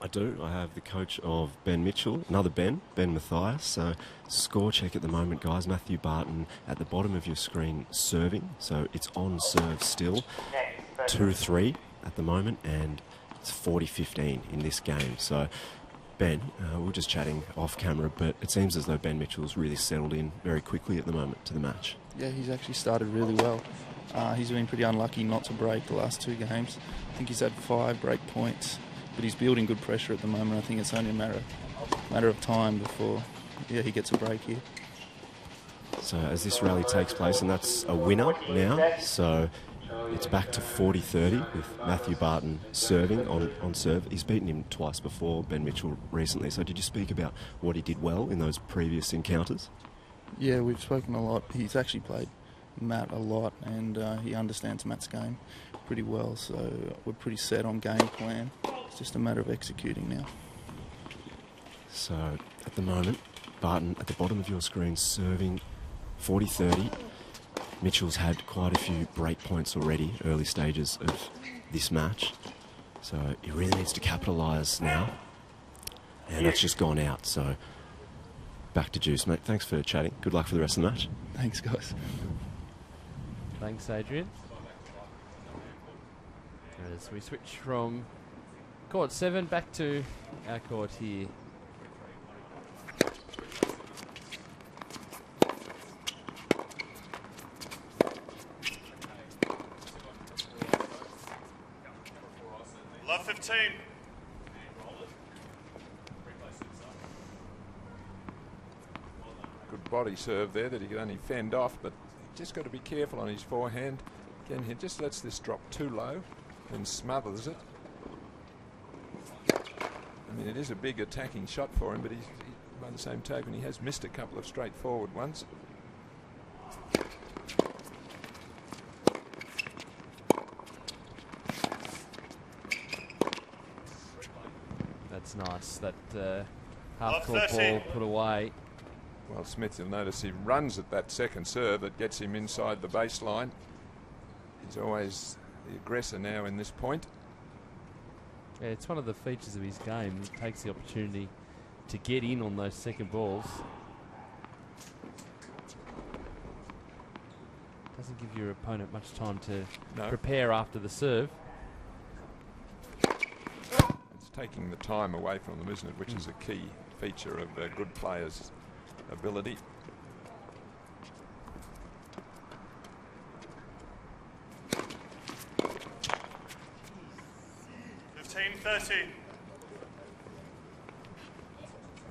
[SPEAKER 3] I do. I have the coach of Ben Mitchell, another Ben Mathias. So score check at the moment, guys. Matthew Barton at the bottom of your screen serving. So it's on serve still. 2-3 at the moment, and it's 40-15 in this game. So Ben, we were just chatting off camera, but it seems as though Ben Mitchell's really settled in very quickly at the moment to the match.
[SPEAKER 7] Yeah, he's actually started really well. He's been pretty unlucky not to break the last 2 games. I think he's had 5 break points, but he's building good pressure at the moment. I think it's only a matter of time before he gets a break here.
[SPEAKER 3] So as this rally takes place, and that's a winner now, so it's back to 40-30 with Matthew Barton serving on serve. He's beaten him twice before, Ben Mitchell, recently. So did you speak about what he did well in those previous encounters?
[SPEAKER 7] Yeah, we've spoken a lot. He's actually played Matt a lot, and he understands Matt's game pretty well, so we're pretty set on game plan. It's just a matter of executing now.
[SPEAKER 3] So at the moment, Barton at the bottom of your screen serving 40-30. Mitchell's had quite a few break points already, early stages of this match, so he really needs to capitalise now, and that's just gone out. So back to Juice, mate. Thanks for chatting. Good luck for the rest of the match.
[SPEAKER 7] Thanks, guys.
[SPEAKER 1] Thanks, Adrian. As we switch from court 7 back to our court here.
[SPEAKER 6] Love 15.
[SPEAKER 2] Good body serve there that he could only fend off, but just got to be careful on his forehand. Again, he just lets this drop too low and smothers it. I mean, it is a big attacking shot for him, but he's by the same token, he has missed a couple of straightforward ones.
[SPEAKER 1] That's nice. That half-court ball put away.
[SPEAKER 2] Well, Smith, you'll notice he runs at that second serve that gets him inside the baseline. He's always the aggressor now in this point.
[SPEAKER 1] Yeah, it's one of the features of his game. He takes the opportunity to get in on those second balls. Doesn't give your opponent much time to prepare after the serve.
[SPEAKER 2] It's taking the time away from them, isn't it? Which is a key feature of a good player's ability.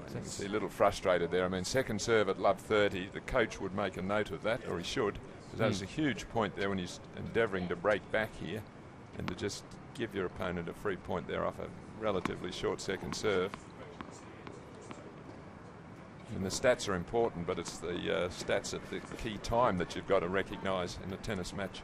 [SPEAKER 2] You can see a little frustrated there. I mean, second serve at love 30, the coach would make a note of that, or he should, because that was a huge point there when he's endeavouring to break back here, and to just give your opponent a free point there off a relatively short second serve. And the stats are important, but it's the stats at the key time that you've got to recognise in a tennis match.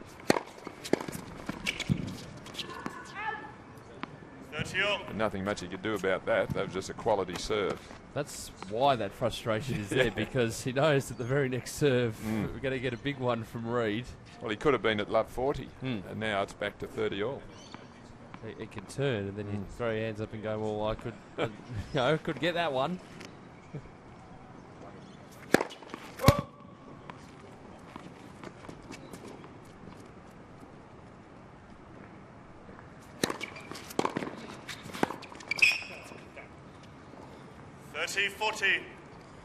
[SPEAKER 6] 30 all.
[SPEAKER 2] And nothing much you could do about that. That was just a quality serve.
[SPEAKER 1] That's why that frustration is there, because he knows that the very next serve, we're going to get a big one from Reed.
[SPEAKER 2] Well, he could have been at love 40, and now it's back to 30 all.
[SPEAKER 1] It can turn, and then you throw your hands up and go, well, I could, could get that one.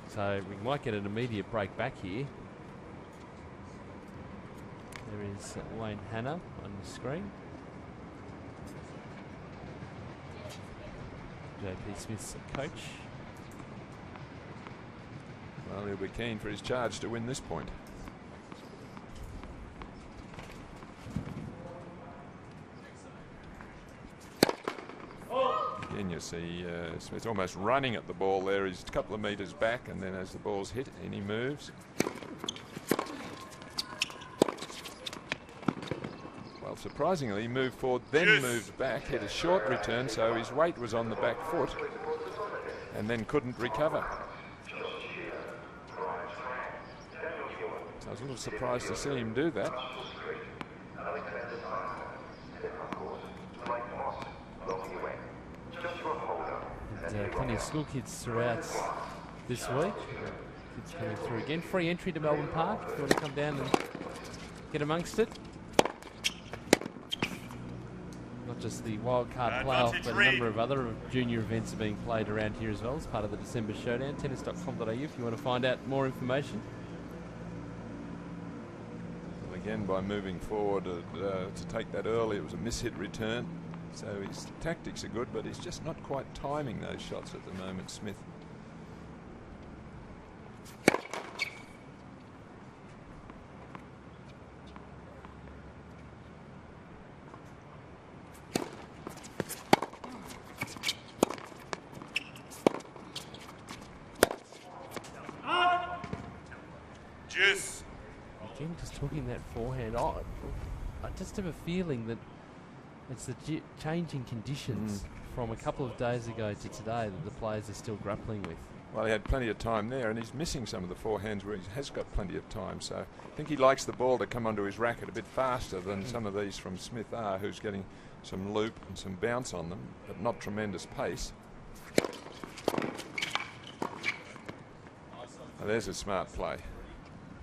[SPEAKER 1] So we might get an immediate break back here. There is Wayne Hanna on the screen. JP Smith's coach.
[SPEAKER 2] Well, he'll be keen for his charge to win this point. Again, you see Smith almost running at the ball there. He's a couple of metres back, and then as the ball's hit, and he moves. Well, surprisingly, he moved forward, then moved back, hit a short return, so his weight was on the back foot, and then couldn't recover. So I was a little surprised to see him do that.
[SPEAKER 1] Plenty of school kids throughout this week. Kids coming through again. Free entry to Melbourne Park if you want to come down and get amongst it. Not just the wildcard playoff, but a number of other junior events are being played around here as well as part of the December showdown. Tennis.com.au if you want to find out more information.
[SPEAKER 2] Well, again, by moving forward to take that early, it was a mishit return. So his tactics are good, but he's just not quite timing those shots at the moment, Smith.
[SPEAKER 6] Juice.
[SPEAKER 1] Again, just talking that forehand. I just have a feeling that it's the changing conditions from a couple of days ago to today that the players are still grappling with.
[SPEAKER 2] Well, he had plenty of time there, and he's missing some of the forehands where he has got plenty of time. So I think he likes the ball to come onto his racket a bit faster than some of these from Smith are, who's getting some loop and some bounce on them, but not tremendous pace. Now, there's a smart play.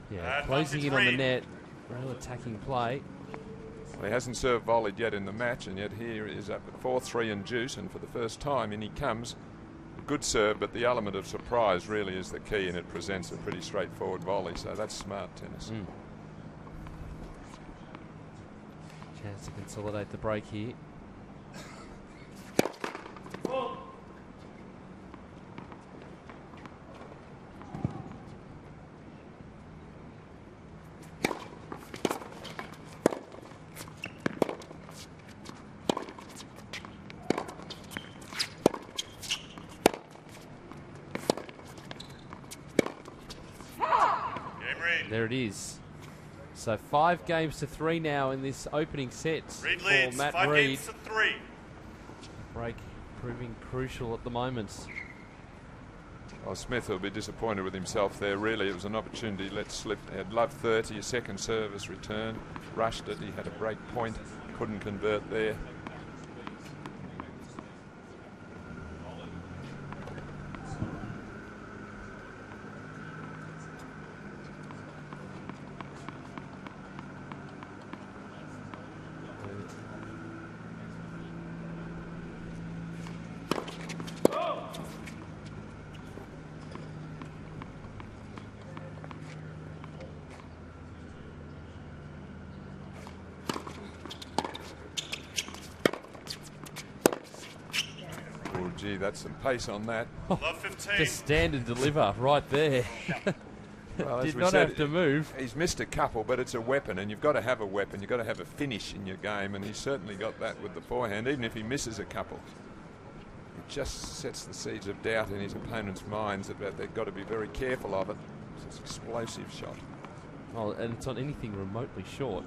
[SPEAKER 1] Yeah, closing in on the net, real attacking play.
[SPEAKER 2] Well, he hasn't served volleyed yet in the match, and yet here is up at 4-3 and juice, and for the first time in he comes. A good serve, but the element of surprise really is the key, and it presents a pretty straightforward volley, so that's smart tennis.
[SPEAKER 1] Chance to consolidate the break here. There it is. So 5 games to 3 now in this opening set
[SPEAKER 6] Reed
[SPEAKER 1] for
[SPEAKER 6] leads,
[SPEAKER 1] Matt
[SPEAKER 6] 5
[SPEAKER 1] Reed.
[SPEAKER 6] games to 3.
[SPEAKER 1] Break proving crucial at the moment.
[SPEAKER 2] Well, Smith will be disappointed with himself there, really. It was an opportunity let slip. He had love 30, a second service return, rushed it, he had a break point, couldn't convert there. Oh, gee, that's some pace on that.
[SPEAKER 6] Love 15.
[SPEAKER 1] Just stand and deliver right there.
[SPEAKER 2] Well, as
[SPEAKER 1] Did
[SPEAKER 2] we
[SPEAKER 1] not
[SPEAKER 2] said,
[SPEAKER 1] have to move.
[SPEAKER 2] He's missed a couple, but it's a weapon, and you've got to have a weapon. You've got to have a finish in your game, and he's certainly got that with the forehand, even if he misses a couple. It just sets the seeds of doubt in his opponent's minds about they've got to be very careful of it. It's an explosive shot.
[SPEAKER 1] Oh, and it's on anything remotely short.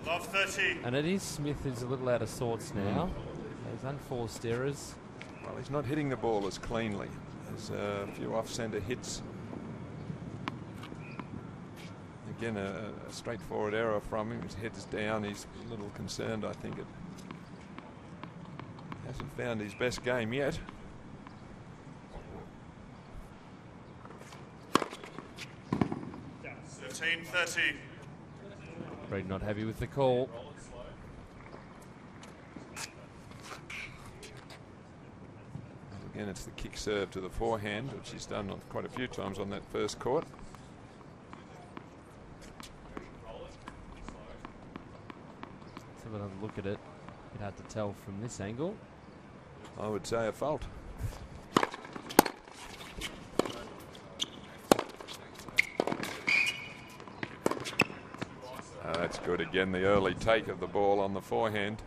[SPEAKER 6] Love 30.
[SPEAKER 1] And it is Smith who's a little out of sorts now. Those unforced errors.
[SPEAKER 2] Well, he's not hitting the ball as cleanly. There's a few off-centre hits. Again, a straightforward error from him. His head's down. He's a little concerned, I think. It hasn't found his best game yet.
[SPEAKER 6] Yeah. 13-30.
[SPEAKER 1] Reed not happy with the call.
[SPEAKER 2] Again, it's the kick serve to the forehand, which he's done on quite a few times on that first court.
[SPEAKER 1] Let's have another look at it. Bit hard to tell from this angle.
[SPEAKER 2] I would say a fault. That's good again, the early take of the ball on the forehand.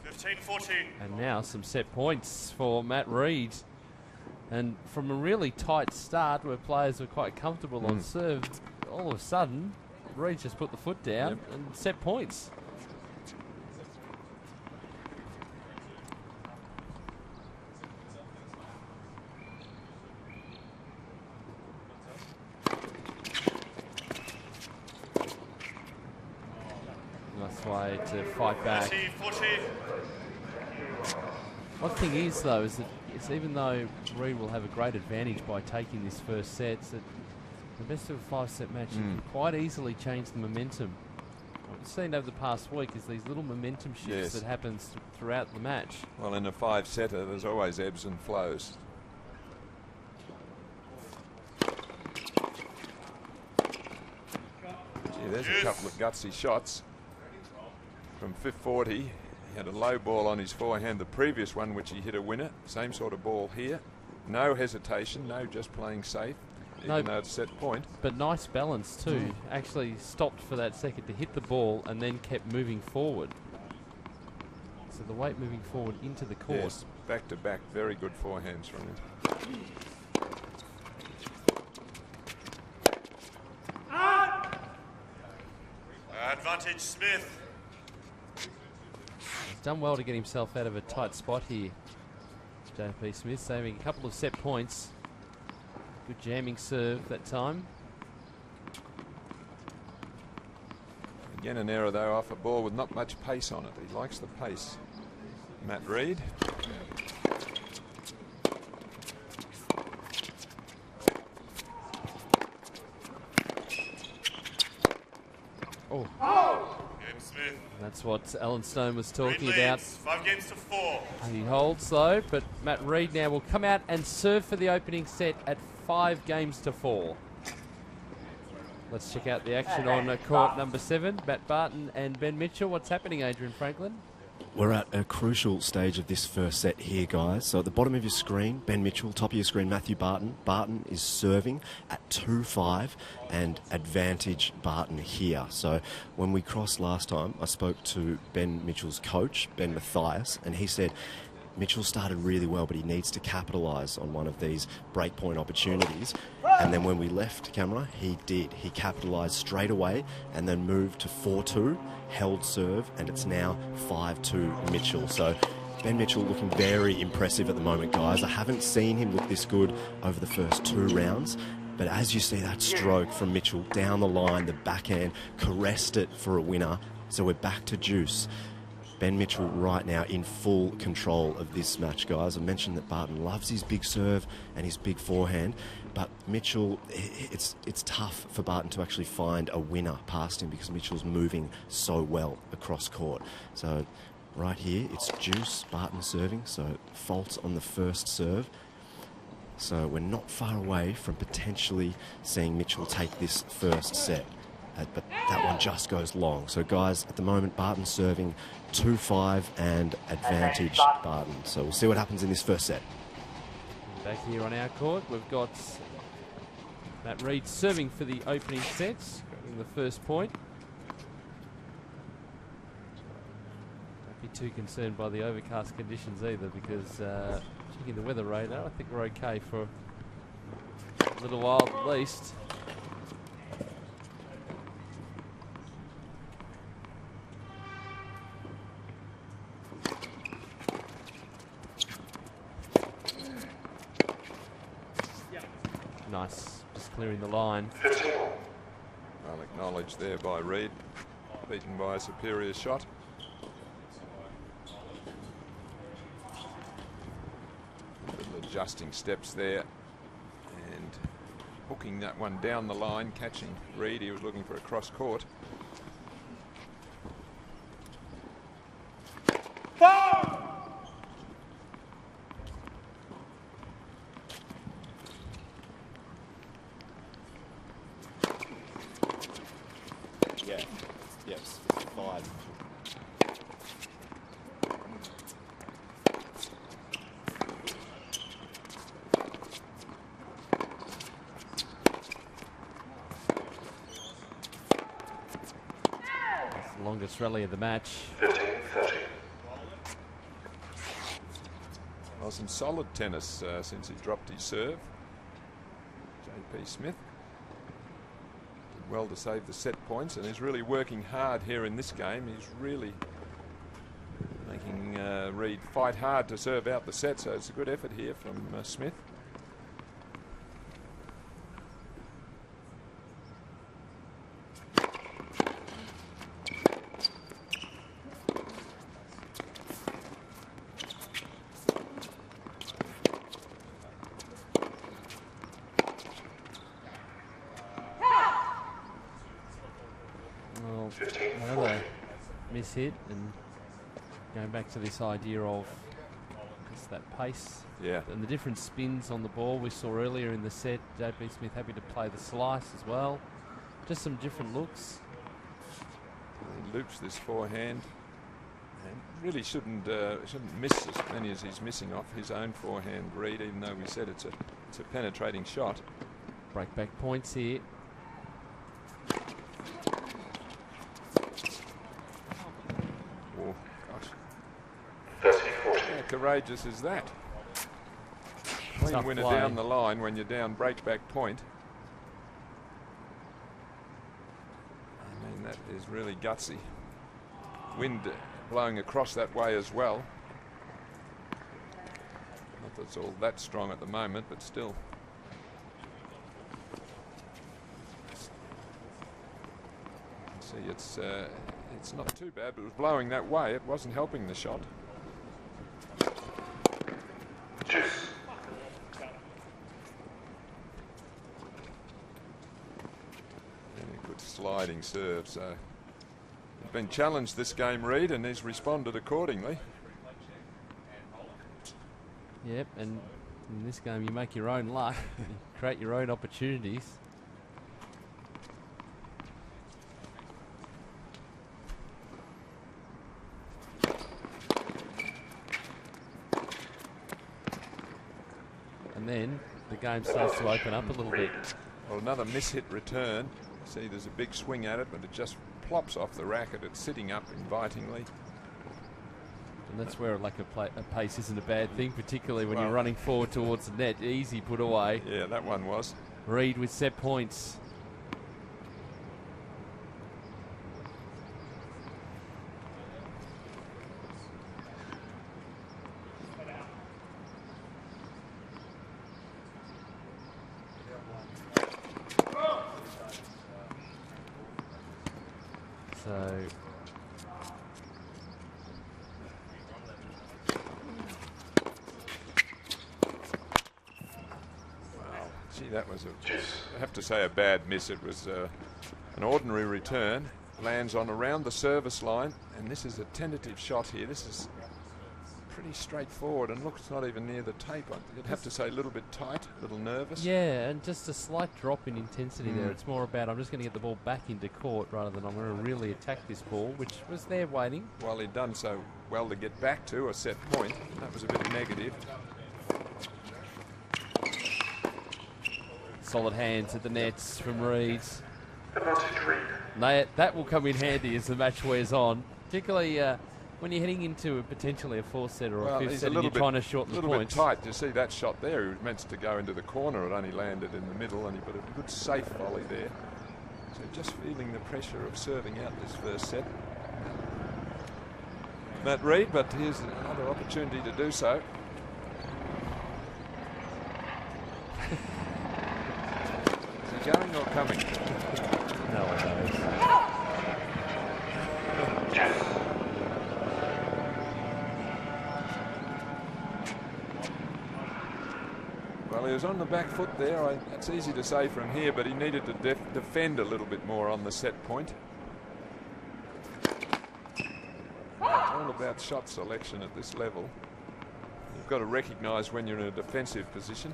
[SPEAKER 6] 15-14.
[SPEAKER 1] And now some set points for Matt Reed. And from a really tight start where players were quite comfortable on serve, all of a sudden, Reed just put the foot down and set points. Nice way to fight back.
[SPEAKER 6] 30-14.
[SPEAKER 1] One thing is, though, is that it's even though Reed will have a great advantage by taking this first set, it's that the best of a 5-set match you can quite easily change the momentum. What we've seen over the past week is these little momentum shifts that happens throughout the match.
[SPEAKER 2] Well, in a 5-setter, there's always ebbs and flows. Gee, there's a couple of gutsy shots. From 540, he had a low ball on his forehand, the previous one, which he hit a winner. Same sort of ball here. No hesitation, no just playing safe, even though it's set point.
[SPEAKER 1] But nice balance too. Actually stopped for that second to hit the ball and then kept moving forward. So the weight moving forward into the court.
[SPEAKER 2] Yes, back to back, very good forehands from him.
[SPEAKER 6] Advantage Smith.
[SPEAKER 1] He's done well to get himself out of a tight spot here. JP Smith saving a couple of set points. Good jamming serve that time.
[SPEAKER 2] Again, an error though off a ball with not much pace on it. He likes the pace. Matt Reid.
[SPEAKER 1] Oh,
[SPEAKER 6] Game Smith.
[SPEAKER 1] that's what Alan Stone was talking
[SPEAKER 6] Reid
[SPEAKER 1] about.
[SPEAKER 6] leads 5 games to 4.
[SPEAKER 1] He holds though, but Matt Reid now will come out and serve for the opening set at 5 games to 4. Let's check out the action on court number 7. Matt Barton and Ben Mitchell. What's happening, Adrian Franklin?
[SPEAKER 3] We're at a crucial stage of this first set here, guys. So at the bottom of your screen, Ben Mitchell, top of your screen, Matthew Barton. Barton is serving at 2-5 and advantage Barton here. So when we crossed last time, I spoke to Ben Mitchell's coach, Ben Mathias, and he said Mitchell started really well, but he needs to capitalise on one of these breakpoint opportunities. And then when we left camera, he did. He capitalised straight away and then moved to 4-2, held serve, and it's now 5-2 Mitchell. So Ben Mitchell looking very impressive at the moment, guys. I haven't seen him look this good over the first 2 rounds. But as you see that stroke from Mitchell down the line, the backhand caressed it for a winner. So we're back to juice. Ben Mitchell right now in full control of this match, guys. I mentioned that Barton loves his big serve and his big forehand, but Mitchell, it's tough for Barton to actually find a winner past him because Mitchell's moving so well across court. So right here, it's juice, Barton serving, so fault on the first serve. So we're not far away from potentially seeing Mitchell take this first set. But that one just goes long. So, guys, at the moment, Barton serving 2-5 and advantage Barton. So we'll see what happens in this first set.
[SPEAKER 1] Back here on our court, we've got Matt Reid serving for the opening sets, grabbing the first point. Don't be too concerned by the overcast conditions either, because checking the weather radar, I think we're okay for a little while at least. Nice, just clearing the line.
[SPEAKER 2] Well acknowledged there by Reid, beaten by a superior shot. Little adjusting steps there and hooking that one down the line, catching Reid. He was looking for a cross court.
[SPEAKER 3] Yeah, yes, 5.
[SPEAKER 1] That's the longest rally of the match.
[SPEAKER 6] 15-30.
[SPEAKER 2] Well, some solid tennis since he dropped his serve. J.P. Smith did well to save the set points and is really working hard here in this game. He's really making Reid fight hard to serve out the set, so it's a good effort here from Smith.
[SPEAKER 1] Well, another miss hit, and going back to this idea of just that pace,
[SPEAKER 2] Yeah.
[SPEAKER 1] and the different spins on the ball we saw earlier in the set. J.P. Smith happy to play the slice as well. Just some different looks.
[SPEAKER 2] He loops this forehand and really shouldn't miss as many as he's missing off his own forehand, Reid, even though we said it's a penetrating shot.
[SPEAKER 1] Break back points here.
[SPEAKER 2] Oh, gosh.
[SPEAKER 6] 30-40.
[SPEAKER 2] How courageous is that? Clean
[SPEAKER 1] Tough
[SPEAKER 2] winner
[SPEAKER 1] play.
[SPEAKER 2] down the line when you're down break back point. I mean, that is really gutsy. Wind blowing across that way as well. Not that it's all that strong at the moment, but still. See, it's not too bad, but it was blowing that way. It wasn't helping the shot. And a good sliding serve, so he's been challenged this game, Reid, and he's responded accordingly.
[SPEAKER 1] Yep, and in this game you make your own luck, you create your own opportunities. And then the game starts to open up a little bit.
[SPEAKER 2] Well, another mishit return. See, there's a big swing at it, but it just plops off the racket. It's sitting up invitingly.
[SPEAKER 1] And that's where like a pace isn't a bad thing, particularly when you're running forward towards the net. Easy put away.
[SPEAKER 2] Yeah, that one was.
[SPEAKER 1] Reid with set points. So
[SPEAKER 2] Gee, that was I have to say a bad miss. It was an ordinary return. Lands on around the service line, and this is a tentative shot here. This is pretty straightforward, and look, it's not even near the tape. I'd have to say a little bit tight, a little nervous.
[SPEAKER 1] yeah, and just a slight drop in intensity there. It's more about I'm just going to get the ball back into court rather than I'm going to really attack this ball, which was there waiting.
[SPEAKER 2] While he'd done so well to get back to a set point, that was a bit negative.
[SPEAKER 1] Solid hands at the nets from Reeds.
[SPEAKER 6] Advantage Reid.
[SPEAKER 1] That will come in handy as the match wears on, particularly when you're heading into potentially a fourth set or a fifth set and you're trying to shorten the points.
[SPEAKER 2] A little bit tight. You see that shot there? He was meant to go into the corner. It only landed in the middle, and he put a good safe volley there. So just feeling the pressure of serving out this first set. Matt Reid, but here's another opportunity to do so. Is he going or coming?
[SPEAKER 1] No one knows.
[SPEAKER 2] Well, he was on the back foot there. It's easy to say from here, but he needed to defend a little bit more on the set point. It's all about shot selection at this level. You've got to recognise when you're in a defensive position.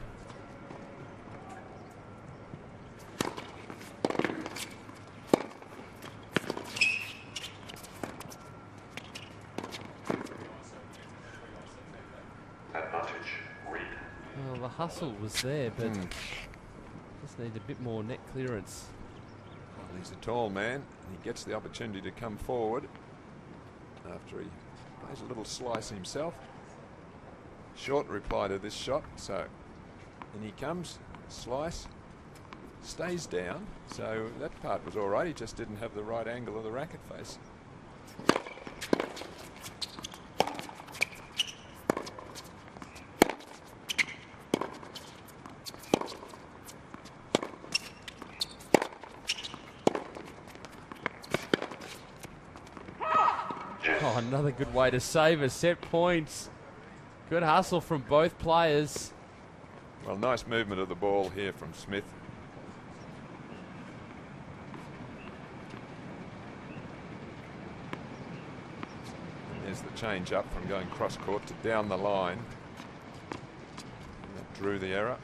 [SPEAKER 1] Hustle was there, but just need a bit more net clearance.
[SPEAKER 2] Well, he's a tall man, and he gets the opportunity to come forward after he plays a little slice himself. Short reply to this shot, so in he comes, slice, stays down, so that part was all right. He just didn't have the right angle of the racket face.
[SPEAKER 1] Oh, another good way to save a set points. Good hustle from both players.
[SPEAKER 2] Well, nice movement of the ball here from Smith. And there's the change up from going cross court to down the line. And that drew the error.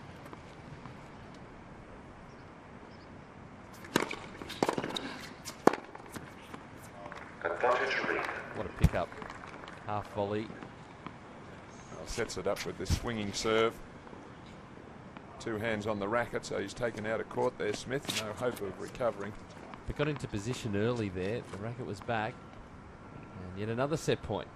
[SPEAKER 1] What a pickup. Half volley.
[SPEAKER 2] Well, sets it up with this swinging serve. Two hands on the racket, so he's taken out of court there, Smith. No hope of recovering.
[SPEAKER 1] But got into position early there. The racket was back. And yet another set point.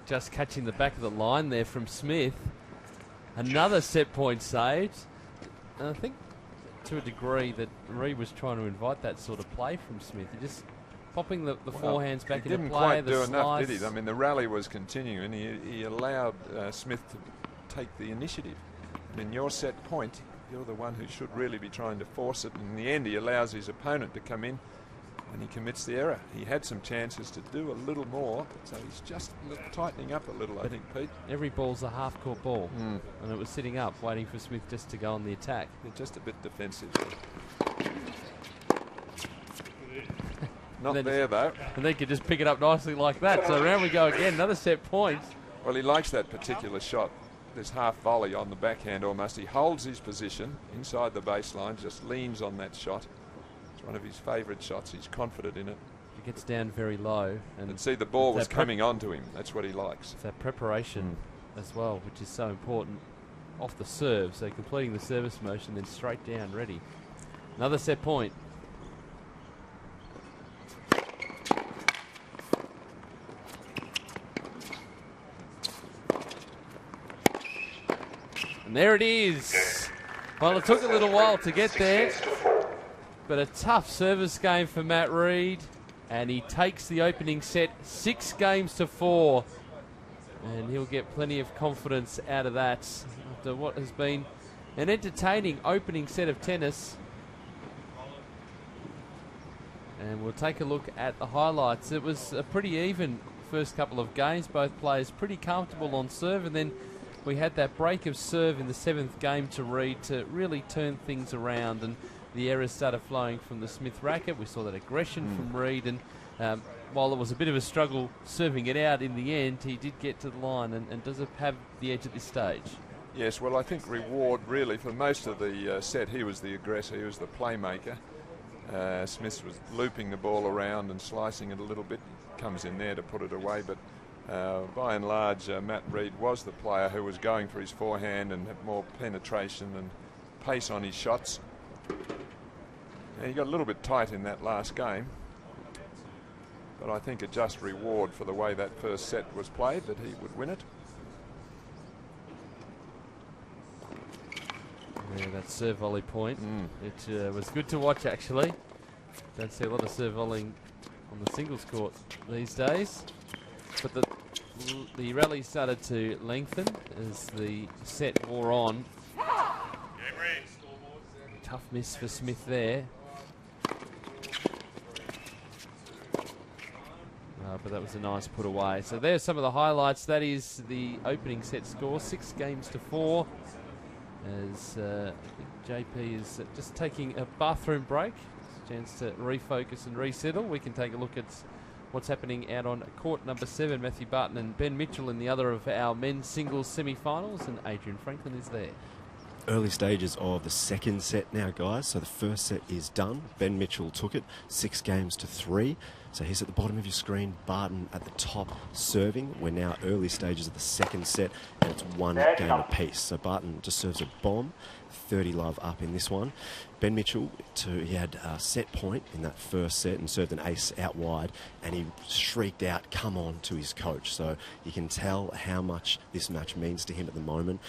[SPEAKER 1] just catching the back of the line there from Smith. Another set point saved. And I think to a degree that Reed was trying to invite that sort of play from Smith. He just popping the forehands back into play.
[SPEAKER 2] Didn't quite
[SPEAKER 1] the
[SPEAKER 2] do
[SPEAKER 1] slice.
[SPEAKER 2] enough, did he? I mean, the rally was continuing. He allowed Smith to take the initiative. And in your set point, you're the one who should really be trying to force it. In the end, he allows his opponent to come in and he commits the error. He had some chances to do a little more, so he's just tightening up a little, I think, Pete.
[SPEAKER 1] Every ball's a half-court ball, and it was sitting up, waiting for Smith just to go on the attack.
[SPEAKER 2] They're just a bit defensive. Not there, though.
[SPEAKER 1] And they could just pick it up nicely like that. So around we go again, another set point.
[SPEAKER 2] Well, he likes that particular shot. This half volley on the backhand almost. He holds his position inside the baseline, just leans on that shot. It's one of his favourite shots. He's confident in it.
[SPEAKER 1] He gets down very low.
[SPEAKER 2] And see, the ball was coming onto him. That's what he likes.
[SPEAKER 1] It's that preparation as well, which is so important off the serve. So completing the service motion, then straight down, ready. Another set point. And there it is. Well, it took a little while to get there, but a tough service game for Matt Reed, and he takes the opening set 6-4, and he'll get plenty of confidence out of that after what has been an entertaining opening set of tennis. And we'll take a look at the highlights. It was a pretty even first couple of games, both players pretty comfortable on serve, and then we had that break of serve in the 7th game to Reed to really turn things around, and the errors started flowing from the Smith racket. We saw that aggression from Reed, and while it was a bit of a struggle serving it out in the end, he did get to the line and does have the edge at this stage.
[SPEAKER 2] Yes, well, I think reward really for most of the set, he was the aggressor, he was the playmaker. Smith was looping the ball around and slicing it a little bit. Comes in there to put it away, but by and large, Matt Reed was the player who was going for his forehand and had more penetration and pace on his shots. He got a little bit tight in that last game, but I think a just reward for the way that first set was played, that he would win it.
[SPEAKER 1] Yeah, that serve volley point. It was good to watch, actually. Don't see a lot of serve volleying on the singles court these days. But the rally started to lengthen as the set wore on. Tough miss for Smith there. But that was a nice put away. So there's some of the highlights. That is the opening set score, 6-4. As I think JP is just taking a bathroom break. Chance to refocus and resettle. We can take a look at what's happening out on court number 7. Matthew Barton and Ben Mitchell in the other of our men's singles semi-finals, and Adrian Franklin is there.
[SPEAKER 3] Early stages of the second set now, guys. So the first set is done. Ben Mitchell took it 6-3. So he's at the bottom of your screen. Barton at the top serving. We're now early stages of the second set, and it's 1 game apiece. So Barton just serves a bomb. 30-love up in this one. Ben Mitchell, he had a set point in that first set and served an ace out wide, and he shrieked out, "Come on," to his coach. So you can tell how much this match means to him at the moment.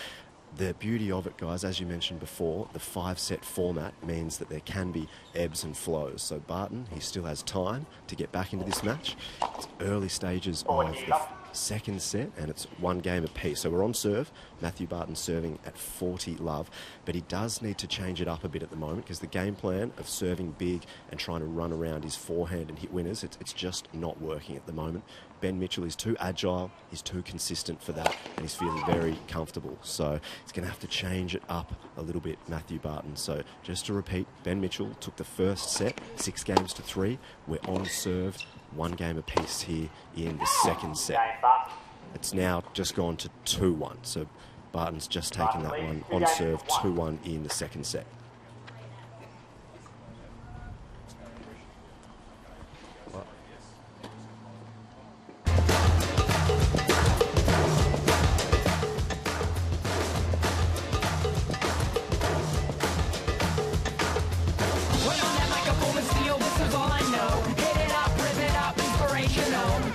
[SPEAKER 3] The beauty of it, guys, as you mentioned before, the 5-set format means that there can be ebbs and flows. So Barton, he still has time to get back into this match. It's early stages of the second set, and it's 1 game apiece. So we're on serve. Matthew Barton serving at 40-love, but he does need to change it up a bit at the moment, because the game plan of serving big and trying to run around his forehand and hit winners, it's just not working at the moment. Ben Mitchell is too agile, he's too consistent for that, and he's feeling very comfortable. So he's going to have to change it up a little bit, Matthew Barton. So just to repeat, Ben Mitchell took the first set, 6-3. We're on serve, 1 game apiece here in the second set. It's now just gone to 2-1. So Barton's just taken that one on serve, 2-1 in the second set.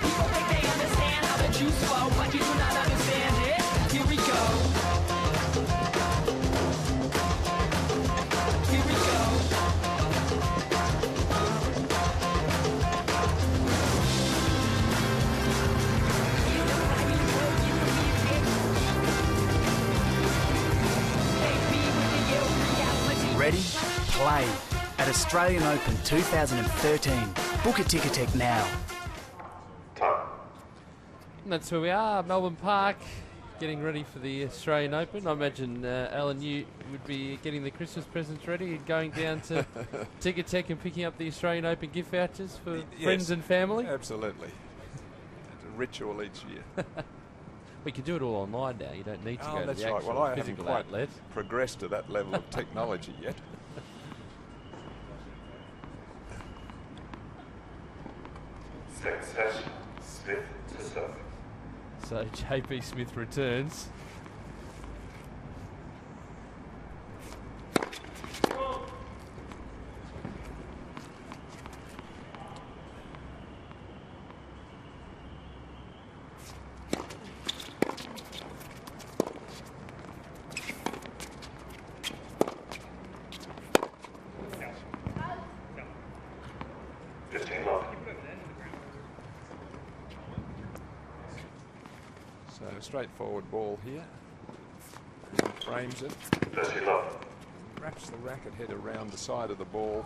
[SPEAKER 8] People think they understand how the juice flow, but you still not understand it. Here we go. Here we go.
[SPEAKER 9] Ready? Play at Australian Open 2013. Book a Ticketek now.
[SPEAKER 1] And that's where we are, Melbourne Park, getting ready for the Australian Open. I imagine, Alan, you would be getting the Christmas presents ready and going down to Ticketek and picking up the Australian Open gift vouchers for friends and family.
[SPEAKER 2] Absolutely. It's a ritual each year.
[SPEAKER 1] We can do it all online now. You don't need to go to
[SPEAKER 2] that's
[SPEAKER 1] the
[SPEAKER 2] right.
[SPEAKER 1] actual
[SPEAKER 2] Well, I haven't
[SPEAKER 1] physical
[SPEAKER 2] quite
[SPEAKER 1] outlet.
[SPEAKER 2] progressed to that level of technology yet.
[SPEAKER 6] Second set, Smith to serve.
[SPEAKER 1] So JP Smith returns.
[SPEAKER 2] So straightforward ball here. He frames it.
[SPEAKER 6] 30 love.
[SPEAKER 2] Wraps the racket head around the side of the ball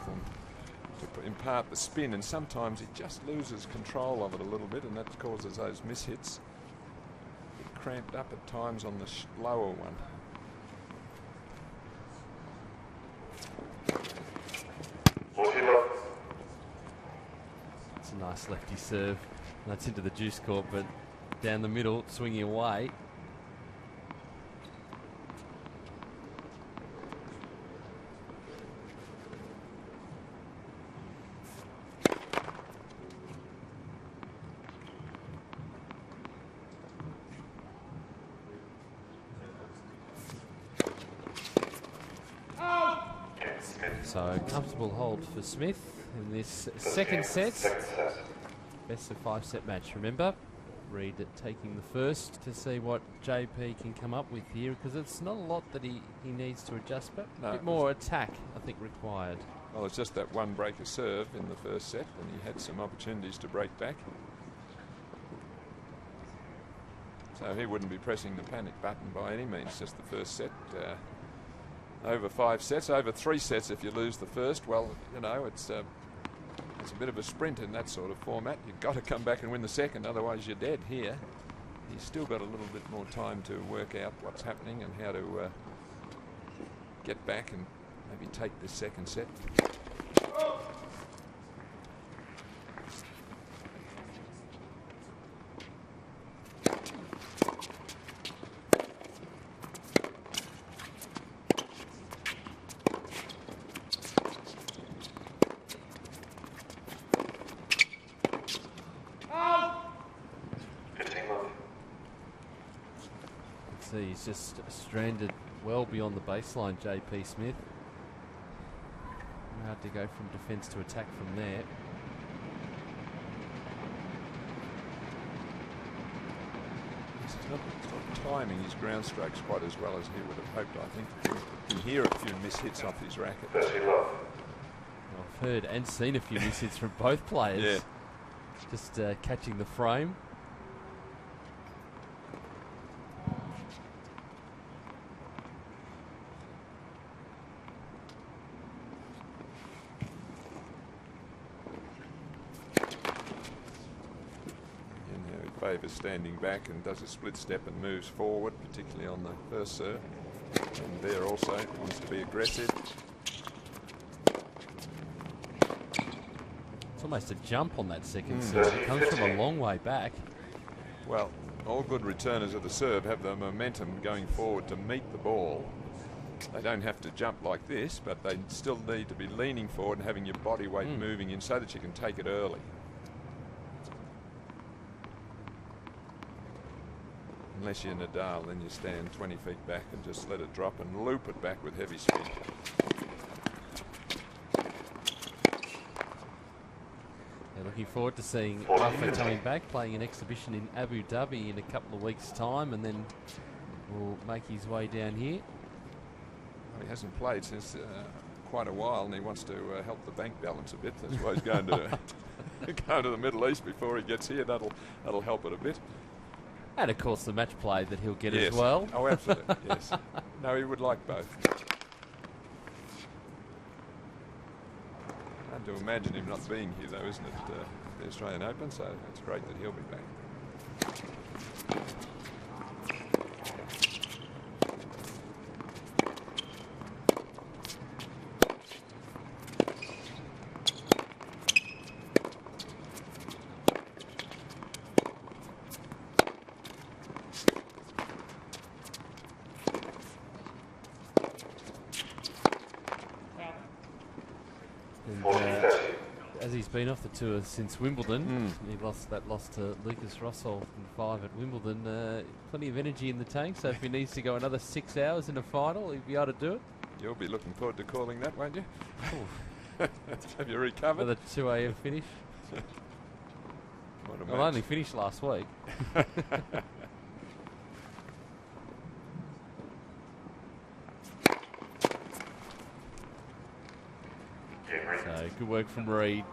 [SPEAKER 2] to impart the spin, and sometimes he just loses control of it a little bit, and that causes those mishits. Get cramped up at times on the lower one.
[SPEAKER 1] It's a nice lefty serve. That's into the juice court, but down the middle, swinging away. So comfortable hold for Smith in this second set. Best of 5 set match, remember. Reed taking the first to see what JP can come up with here, because it's not a lot that he needs to adjust, but a bit more attack, I think, required.
[SPEAKER 2] Well, it's just that one breaker serve in the first set, and he had some opportunities to break back. So he wouldn't be pressing the panic button by any means, just the first set. Over 5 sets, over 3 sets if you lose the first, well, you know, it's a bit of a sprint in that sort of format. You've got to come back and win the second, otherwise you're dead here. He's still got a little bit more time to work out what's happening and how to get back and maybe take this second set.
[SPEAKER 1] He's just stranded well beyond the baseline, JP Smith. Hard to go from defence to attack from there.
[SPEAKER 2] He's not timing his ground strokes quite as well as he would have hoped, I think. You can hear a few mishits off his racket.
[SPEAKER 1] I've heard and seen a few mishits from both players.
[SPEAKER 2] Yeah.
[SPEAKER 1] Just catching the frame.
[SPEAKER 2] Favours standing back and does a split step and moves forward, particularly on the first serve. And there also wants to be aggressive.
[SPEAKER 1] It's almost a jump on that second serve. It comes from a long way back.
[SPEAKER 2] Well, all good returners of the serve have the momentum going forward to meet the ball. They don't have to jump like this, but they still need to be leaning forward and having your body weight moving in so that you can take it early. Unless you're Nadal, then you stand 20 feet back and just let it drop and loop it back with heavy spin.
[SPEAKER 1] Yeah, look, looking forward to seeing Rafa coming back, playing an exhibition in Abu Dhabi in a couple of weeks' time, and then will make his way down here.
[SPEAKER 2] Well, he hasn't played since quite a while, and he wants to help the bank balance a bit. That's why he's going to go to the Middle East before he gets here. That'll help it a bit.
[SPEAKER 1] And of course the match play that he'll get
[SPEAKER 2] Yes.
[SPEAKER 1] as well.
[SPEAKER 2] Oh, absolutely. Yes. No, he would like both. Hard to imagine him not being here, though, isn't it? The Australian Open, so it's great that he'll be back.
[SPEAKER 1] As he's been off the tour since Wimbledon, he lost to Lucas Rosol in 5 at Wimbledon. Plenty of energy in the tank, so if he needs to go another 6 hours in a final, he'll be able to do it.
[SPEAKER 2] You'll be looking forward to calling that, won't you? Have you recovered?
[SPEAKER 1] Another 2 a.m. finish.
[SPEAKER 2] What a
[SPEAKER 1] Well,
[SPEAKER 2] match.
[SPEAKER 1] only finished last week. So good work from Reed.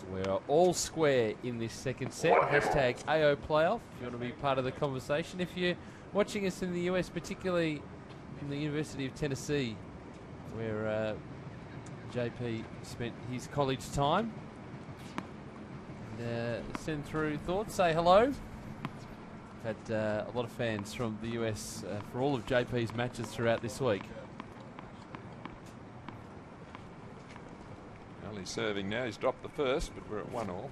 [SPEAKER 1] We're all square in this second set. Hashtag AO Playoff if you want to be part of the conversation. If you're watching us in the US, particularly from the University of Tennessee, where JP spent his college time, and, send through thoughts, say hello. We've had a lot of fans from the US for all of JP's matches throughout this week.
[SPEAKER 2] Well, he's serving now. He's dropped the first, but we're at 1-1.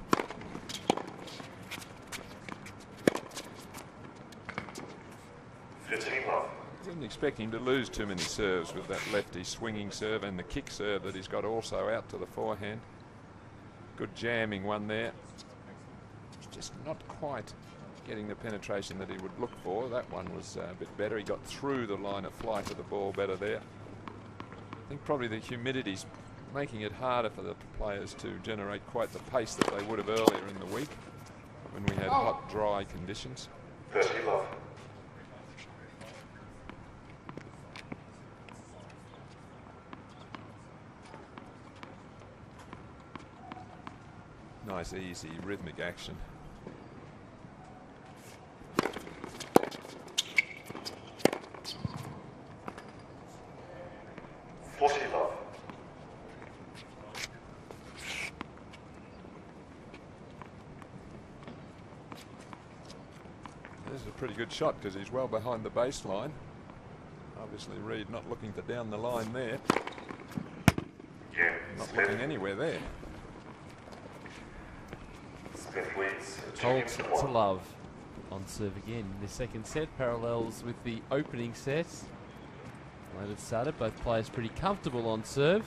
[SPEAKER 2] Didn't expect him to lose too many serves with that lefty swinging serve and the kick serve that he's got also out to the forehand. Good jamming one there. Just not quite getting the penetration that he would look for. That one was a bit better. He got through the line of flight of the ball better there. I think probably the humidity's making it harder for the players to generate quite the pace that they would have earlier in the week when we had hot, dry conditions.
[SPEAKER 6] 30 love.
[SPEAKER 2] Nice, easy, rhythmic action. This is a pretty good shot because he's well behind the baseline. Obviously Reed not looking to down the line there. Not looking anywhere there.
[SPEAKER 1] Told to love on serve again. The second set parallels with the opening set. When it started, both players pretty comfortable on serve.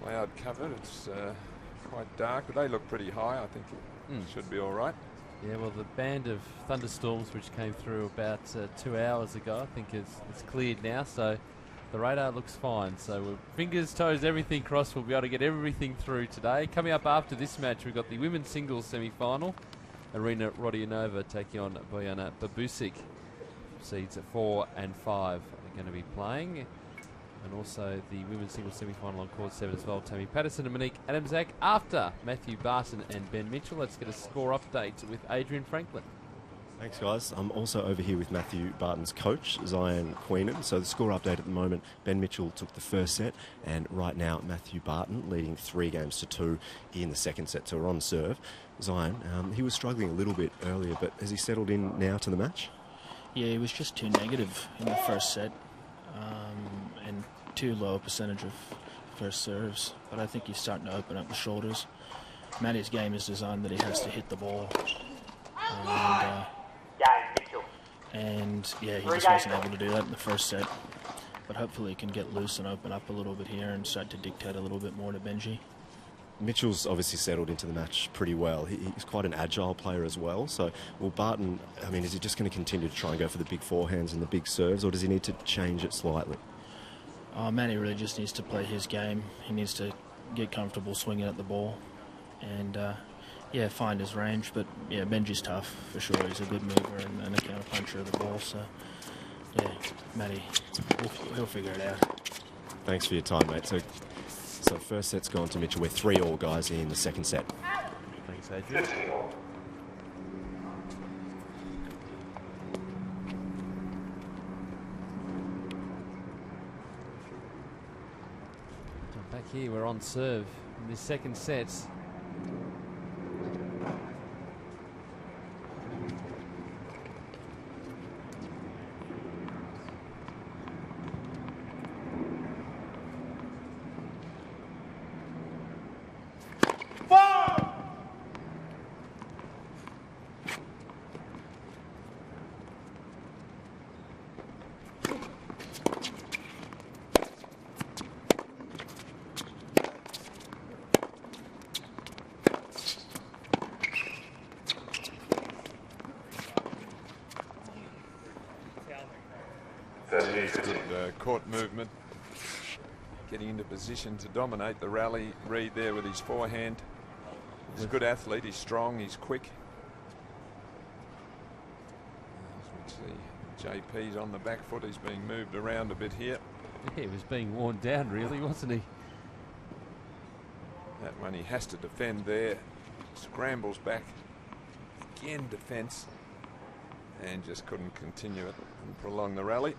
[SPEAKER 2] Cloud cover, it's quite dark, but they look pretty high. I think it should be all right.
[SPEAKER 1] Yeah, well, the band of thunderstorms which came through about 2 hours ago, I think it's cleared now, so the radar looks fine. So we're fingers, toes, everything crossed. We'll be able to get everything through today. Coming up after this match, we've got the women's singles semi-final. Arina Rodionova taking on Bojana Babusic. Seeds at 4 and 5 are going to be playing. And also the women's singles semi-final on court 7 as well. Tammy Patterson and Monique Adamczak after Matthew Barton and Ben Mitchell. Let's get a score update with Adrian Franklin.
[SPEAKER 3] Thanks, guys. I'm also over here with Matthew Barton's coach, Zion Queenan. So the score update at the moment, Ben Mitchell took the first set, and right now Matthew Barton leading 3-2 in the second set. So we're on serve. Zion, he was struggling a little bit earlier, but has he settled in now to the match?
[SPEAKER 10] Yeah, he was just too negative in the first set and too low a percentage of first serves. But I think he's starting to open up the shoulders. Matty's game is designed that he has to hit the ball. And yeah, he just wasn't able to do that in the first set. But hopefully he can get loose and open up a little bit here and start to dictate a little bit more to Benji.
[SPEAKER 3] Mitchell's obviously settled into the match pretty well. He's quite an agile player as well. So, will Barton, I mean, is he just going to continue to try and go for the big forehands and the big serves, or does he need to change it slightly?
[SPEAKER 10] Matty really just needs to play his game. He needs to get comfortable swinging at the ball, and yeah, find his range. But yeah, Benji's tough for sure. He's a good mover and a counter puncher of the ball. So yeah, Matty, he'll figure it out.
[SPEAKER 3] Thanks for your time, mate. So first set's gone to Mitchell. We're 3-all, guys, in the second set.
[SPEAKER 1] Thanks, Adrian. Back here, we're on serve in this second set.
[SPEAKER 2] Good court movement, getting into position to dominate the rally. Reid there with his forehand. He's a good athlete, he's strong, he's quick. As we see, JP's on the back foot, he's being moved around a bit here.
[SPEAKER 1] Yeah, he was being worn down really, wasn't he?
[SPEAKER 2] That one he has to defend there. Scrambles back, again defence, and just couldn't continue it and prolong the rally.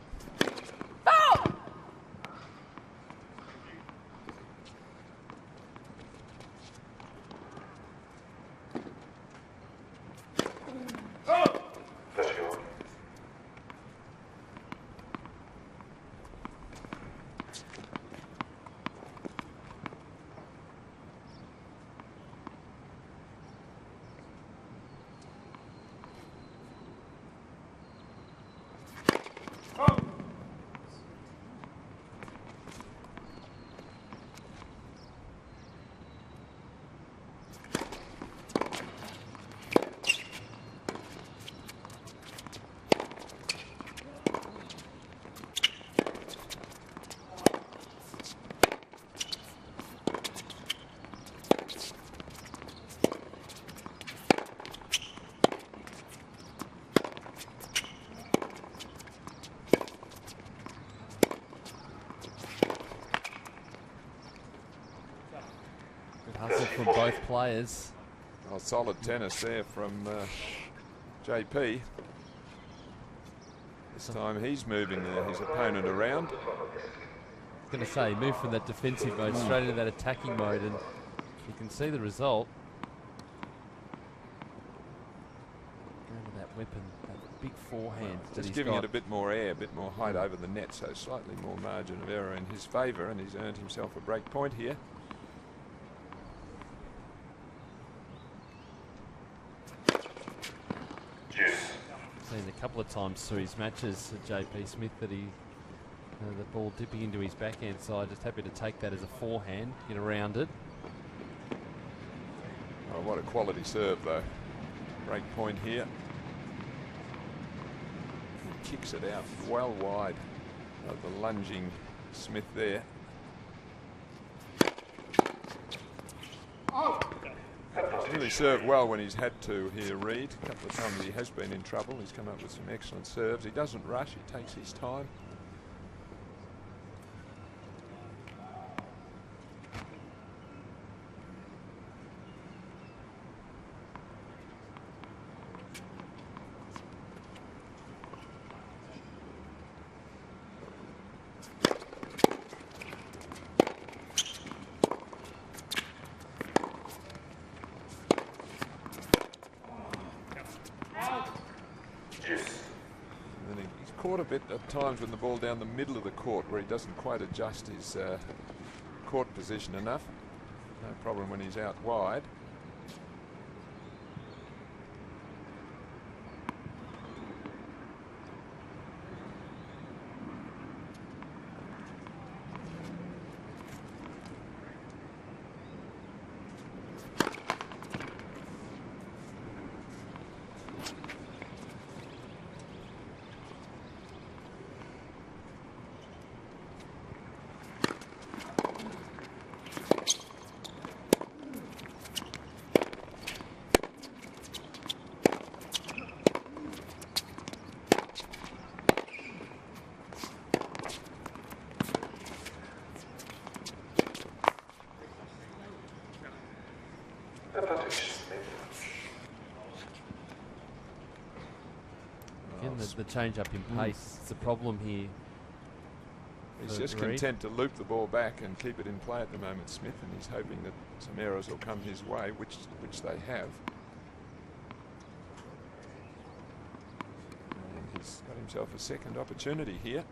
[SPEAKER 1] Hustle from both players.
[SPEAKER 2] Oh, solid tennis there from JP. This time he's moving his opponent around.
[SPEAKER 1] I was going to say, he moved from that defensive mode straight into that attacking mode, and you can see the result. Going to that weapon, that big forehand.
[SPEAKER 2] Just giving it a bit more air, a bit more height over the net, so slightly more margin of error in his favour, and he's earned himself a break point here.
[SPEAKER 1] Seen a couple of times through his matches at JP Smith that he, the ball dipping into his backhand side, just happy to take that as a forehand, get around it.
[SPEAKER 2] Oh, what a quality serve though. Break point here. He kicks it out well wide of the lunging Smith there. He's really served well when he's had to here, Reid. A couple of times he has been in trouble. He's come up with some excellent serves. He doesn't rush, he takes his time. Caught a bit at times when the ball down the middle of the court where he doesn't quite adjust his court position enough. No problem when he's out wide.
[SPEAKER 1] Again, the change up in pace is the problem here.
[SPEAKER 2] He's just content to loop the ball back and keep it in play at the moment, Smith, and he's hoping that some errors will come his way, which they have. And he's got himself a second opportunity here.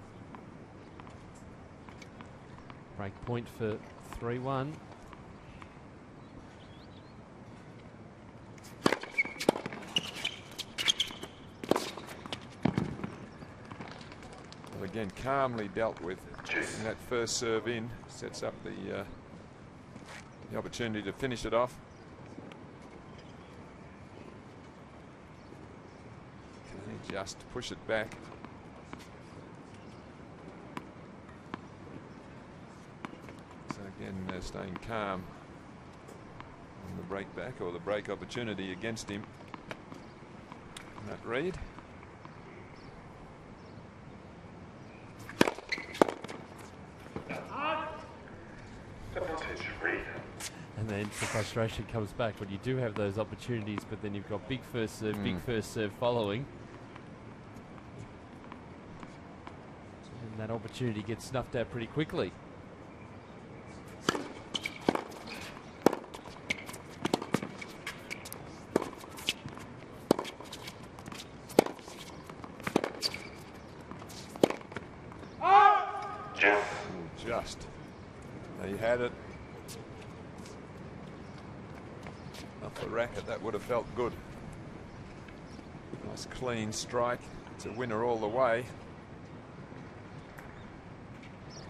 [SPEAKER 1] Break point for 3-1.
[SPEAKER 2] Well, again, calmly dealt with. And that first serve in sets up the opportunity to finish it off. Can he just push it back? So again, staying calm on the break back, or the break opportunity against him. Matt Reid.
[SPEAKER 1] And then the frustration comes back when you do have those opportunities, but then you've got big first serve following. And that opportunity gets snuffed out pretty quickly.
[SPEAKER 2] Just. He had it. Off the racket, that would have felt good. Nice clean strike. It's a winner all the way.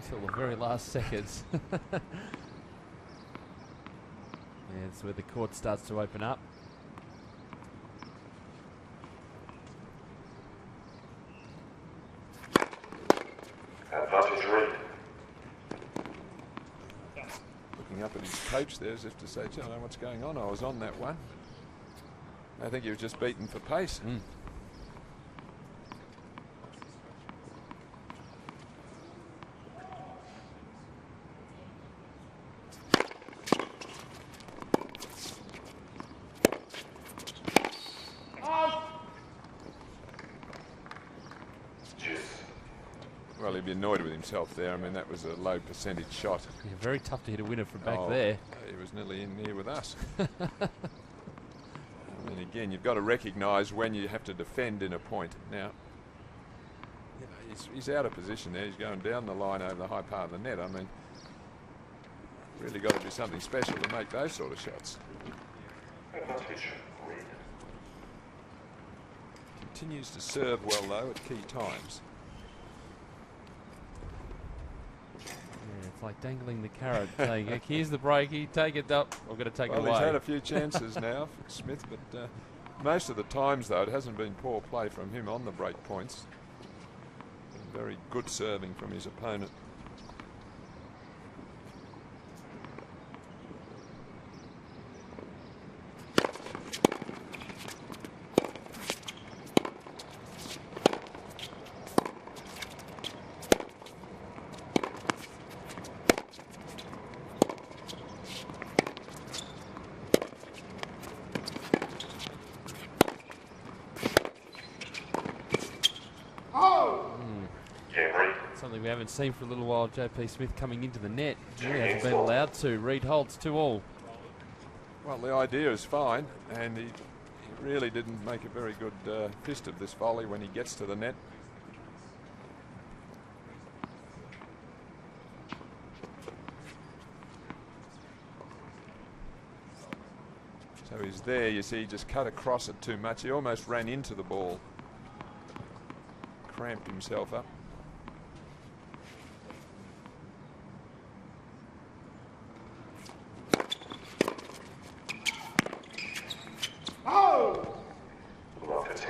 [SPEAKER 1] Until the very last seconds. Yeah, it's where the court starts to open up.
[SPEAKER 6] Advantage Reid.
[SPEAKER 2] Looking up at his coach there as if to say, I don't know what's going on. I was on that one. I think he was just beaten for pace. Well, he'd be annoyed with himself there. I mean, that was a low percentage shot.
[SPEAKER 1] Yeah, very tough to hit a winner from back there.
[SPEAKER 2] He was nearly in here with us. I mean, again, you've got to recognise when you have to defend in a point. Now, you know, he's out of position there. He's going down the line over the high part of the net. I mean, really got to do something special to make those sort of shots.
[SPEAKER 6] Advantage Reid.
[SPEAKER 2] Continues to serve well, though, at key times.
[SPEAKER 1] Yeah, it's like dangling the carrot, saying, here's the breaky, take it up, I'm going to take it away.
[SPEAKER 2] Well, he's had a few chances now, Smith, but most of the times, though, it hasn't been poor play from him on the break points. Been very good serving from his opponent.
[SPEAKER 1] Something we haven't seen for a little while. JP Smith coming into the net. He hasn't been allowed to. Reid holds 2-all.
[SPEAKER 2] Well, the idea is fine, and he really didn't make a very good fist of this volley when he gets to the net. So he's there, you see, he just cut across it too much. He almost ran into the ball. Cramped himself up.
[SPEAKER 6] Love 15.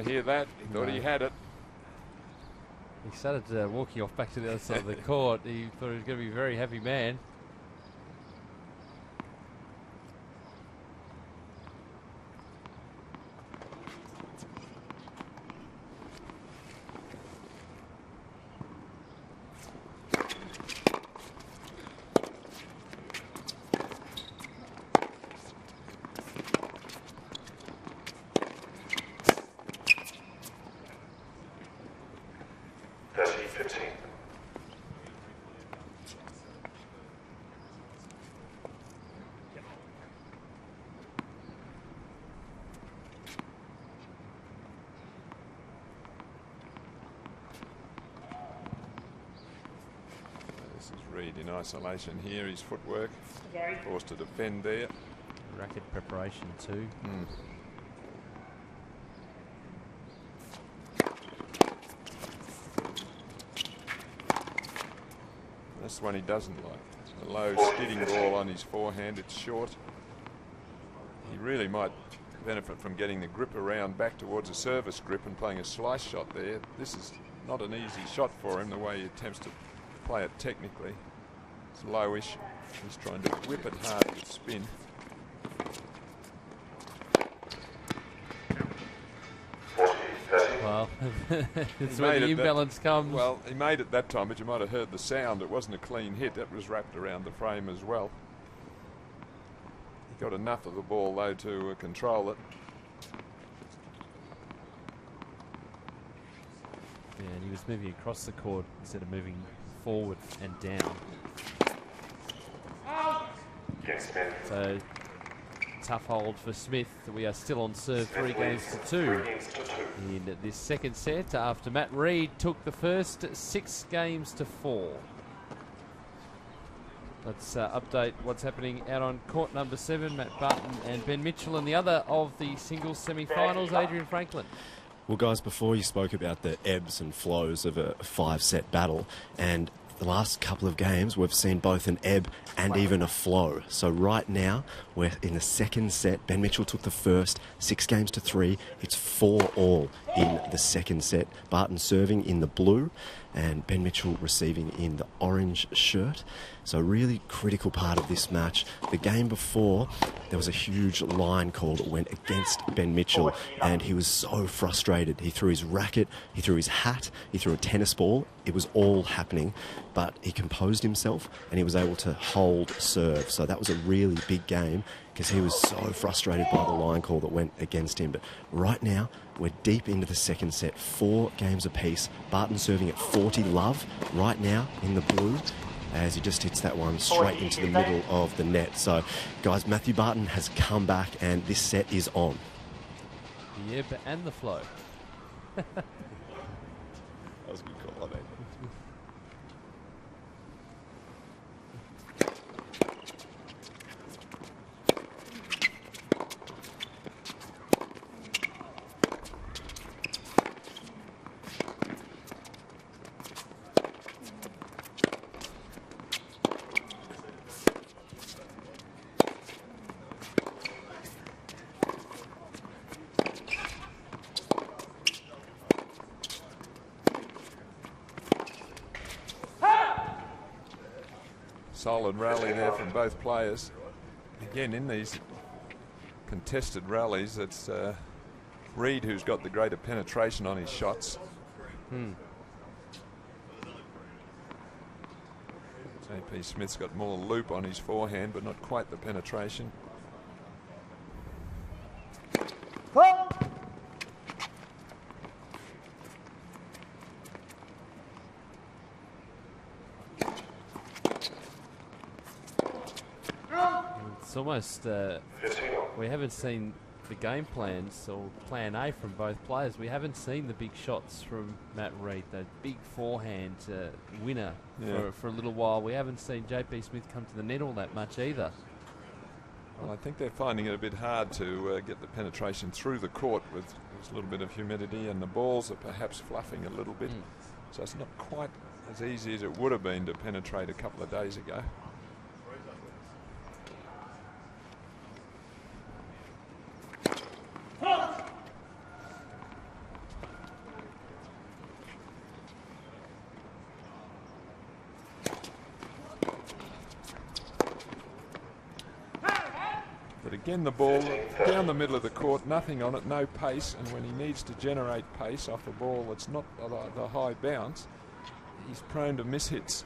[SPEAKER 2] hear that. He thought he had it.
[SPEAKER 1] He started walking off back to the other side of the court. He thought he was going to be a very happy man.
[SPEAKER 2] Reed in isolation here, his footwork, forced to defend there.
[SPEAKER 1] Racket preparation too.
[SPEAKER 2] That's the one he doesn't like. A low skidding ball on his forehand, it's short. He really might benefit from getting the grip around back towards a service grip and playing a slice shot there. This is not an easy shot for him, the way he attempts to play it technically. It's lowish. He's trying to whip it hard with spin.
[SPEAKER 1] Well, that's where the imbalance comes.
[SPEAKER 2] Well, he made it that time, but you might have heard the sound. It wasn't a clean hit. That was wrapped around the frame as well. He got enough of the ball, though, to control it.
[SPEAKER 1] Yeah, and he was moving across the court instead of moving forward and down. So, tough hold for Smith. We are still on serve 3 games to 2 in this second set after Matt Reed took the first 6 games to 4. Let's update what's happening out on court number 7. Matt Barton and Ben Mitchell, and the other of the singles semi-finals, Adrian Franklin.
[SPEAKER 3] Well, guys, before you spoke about the ebbs and flows of a 5-set battle, and the last couple of games we've seen both an ebb and even a flow. So right now we're in the second set. Ben Mitchell took the first, 6 games to 3. It's 4-all in the second set. Barton serving in the blue and Ben Mitchell receiving in the orange shirt. So really critical part of this match. The game before, there was a huge line call that went against Ben Mitchell, and he was so frustrated. He threw his racket, he threw his hat, he threw a tennis ball. It was all happening, but he composed himself and he was able to hold serve. So that was a really big game because he was so frustrated by the line call that went against him. But right now, we're deep into the second set, 4 games apiece. Barton serving at 40 love right now in the blue, as he just hits that one straight into the middle of the net. So, guys, Matthew Barton has come back and this set is on.
[SPEAKER 1] The ebb and the flow.
[SPEAKER 3] That was a good call, I think.
[SPEAKER 2] Solid rally there from both players. Again, in these contested rallies, it's Reed who's got the greater penetration on his shots. JP Smith's got more loop on his forehand, but not quite the penetration.
[SPEAKER 1] It's almost, we haven't seen the game plans or plan A from both players. We haven't seen the big shots from Matt Reed, that big forehand winner for a little while. We haven't seen JP Smith come to the net all that much either.
[SPEAKER 2] Well, I think they're finding it a bit hard to get the penetration through the court with a little bit of humidity, and the balls are perhaps fluffing a little bit. So it's not quite as easy as it would have been to penetrate a couple of days ago. Again, the ball down the middle of the court, nothing on it, no pace, and when he needs to generate pace off a ball that's not the high bounce, he's prone to mishits.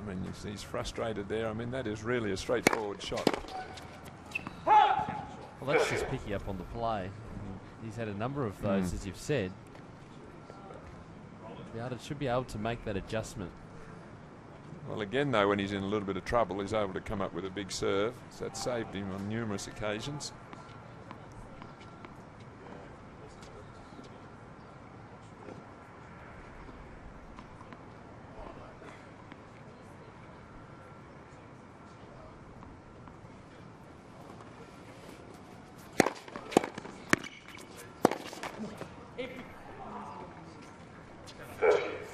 [SPEAKER 2] I mean, he's frustrated there. I mean, that is really a straightforward shot.
[SPEAKER 1] Well, that's just picking up on the play. I mean, he's had a number of those, as you've said. Should be able to make that adjustment.
[SPEAKER 2] Well, again, though, when he's in a little bit of trouble, he's able to come up with a big serve. So that saved him on numerous occasions.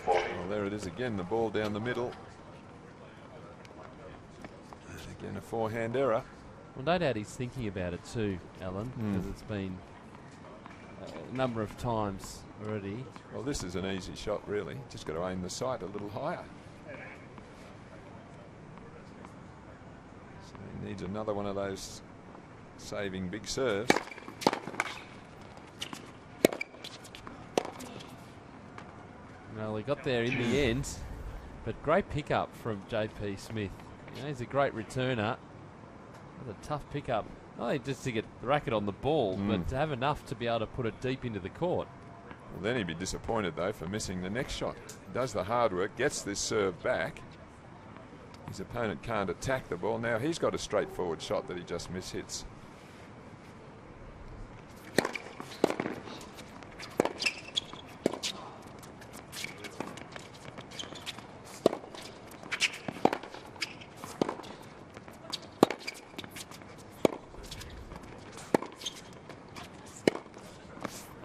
[SPEAKER 2] Well, there it is again, the ball down the middle. And again, a forehand error.
[SPEAKER 1] Well, no doubt he's thinking about it too, Alan, because it's been a number of times already.
[SPEAKER 2] Well, this is an easy shot, really. Just got to aim the sight a little higher. So he needs another one of those saving big serves.
[SPEAKER 1] Well, he got there in the end, but great pickup from JP Smith. You know, he's a great returner. That's a tough pickup. Not only just to get the racket on the ball, but to have enough to be able to put it deep into the court.
[SPEAKER 2] Well, then he'd be disappointed, though, for missing the next shot. He does the hard work, gets this serve back. His opponent can't attack the ball. Now he's got a straightforward shot that he just mishits.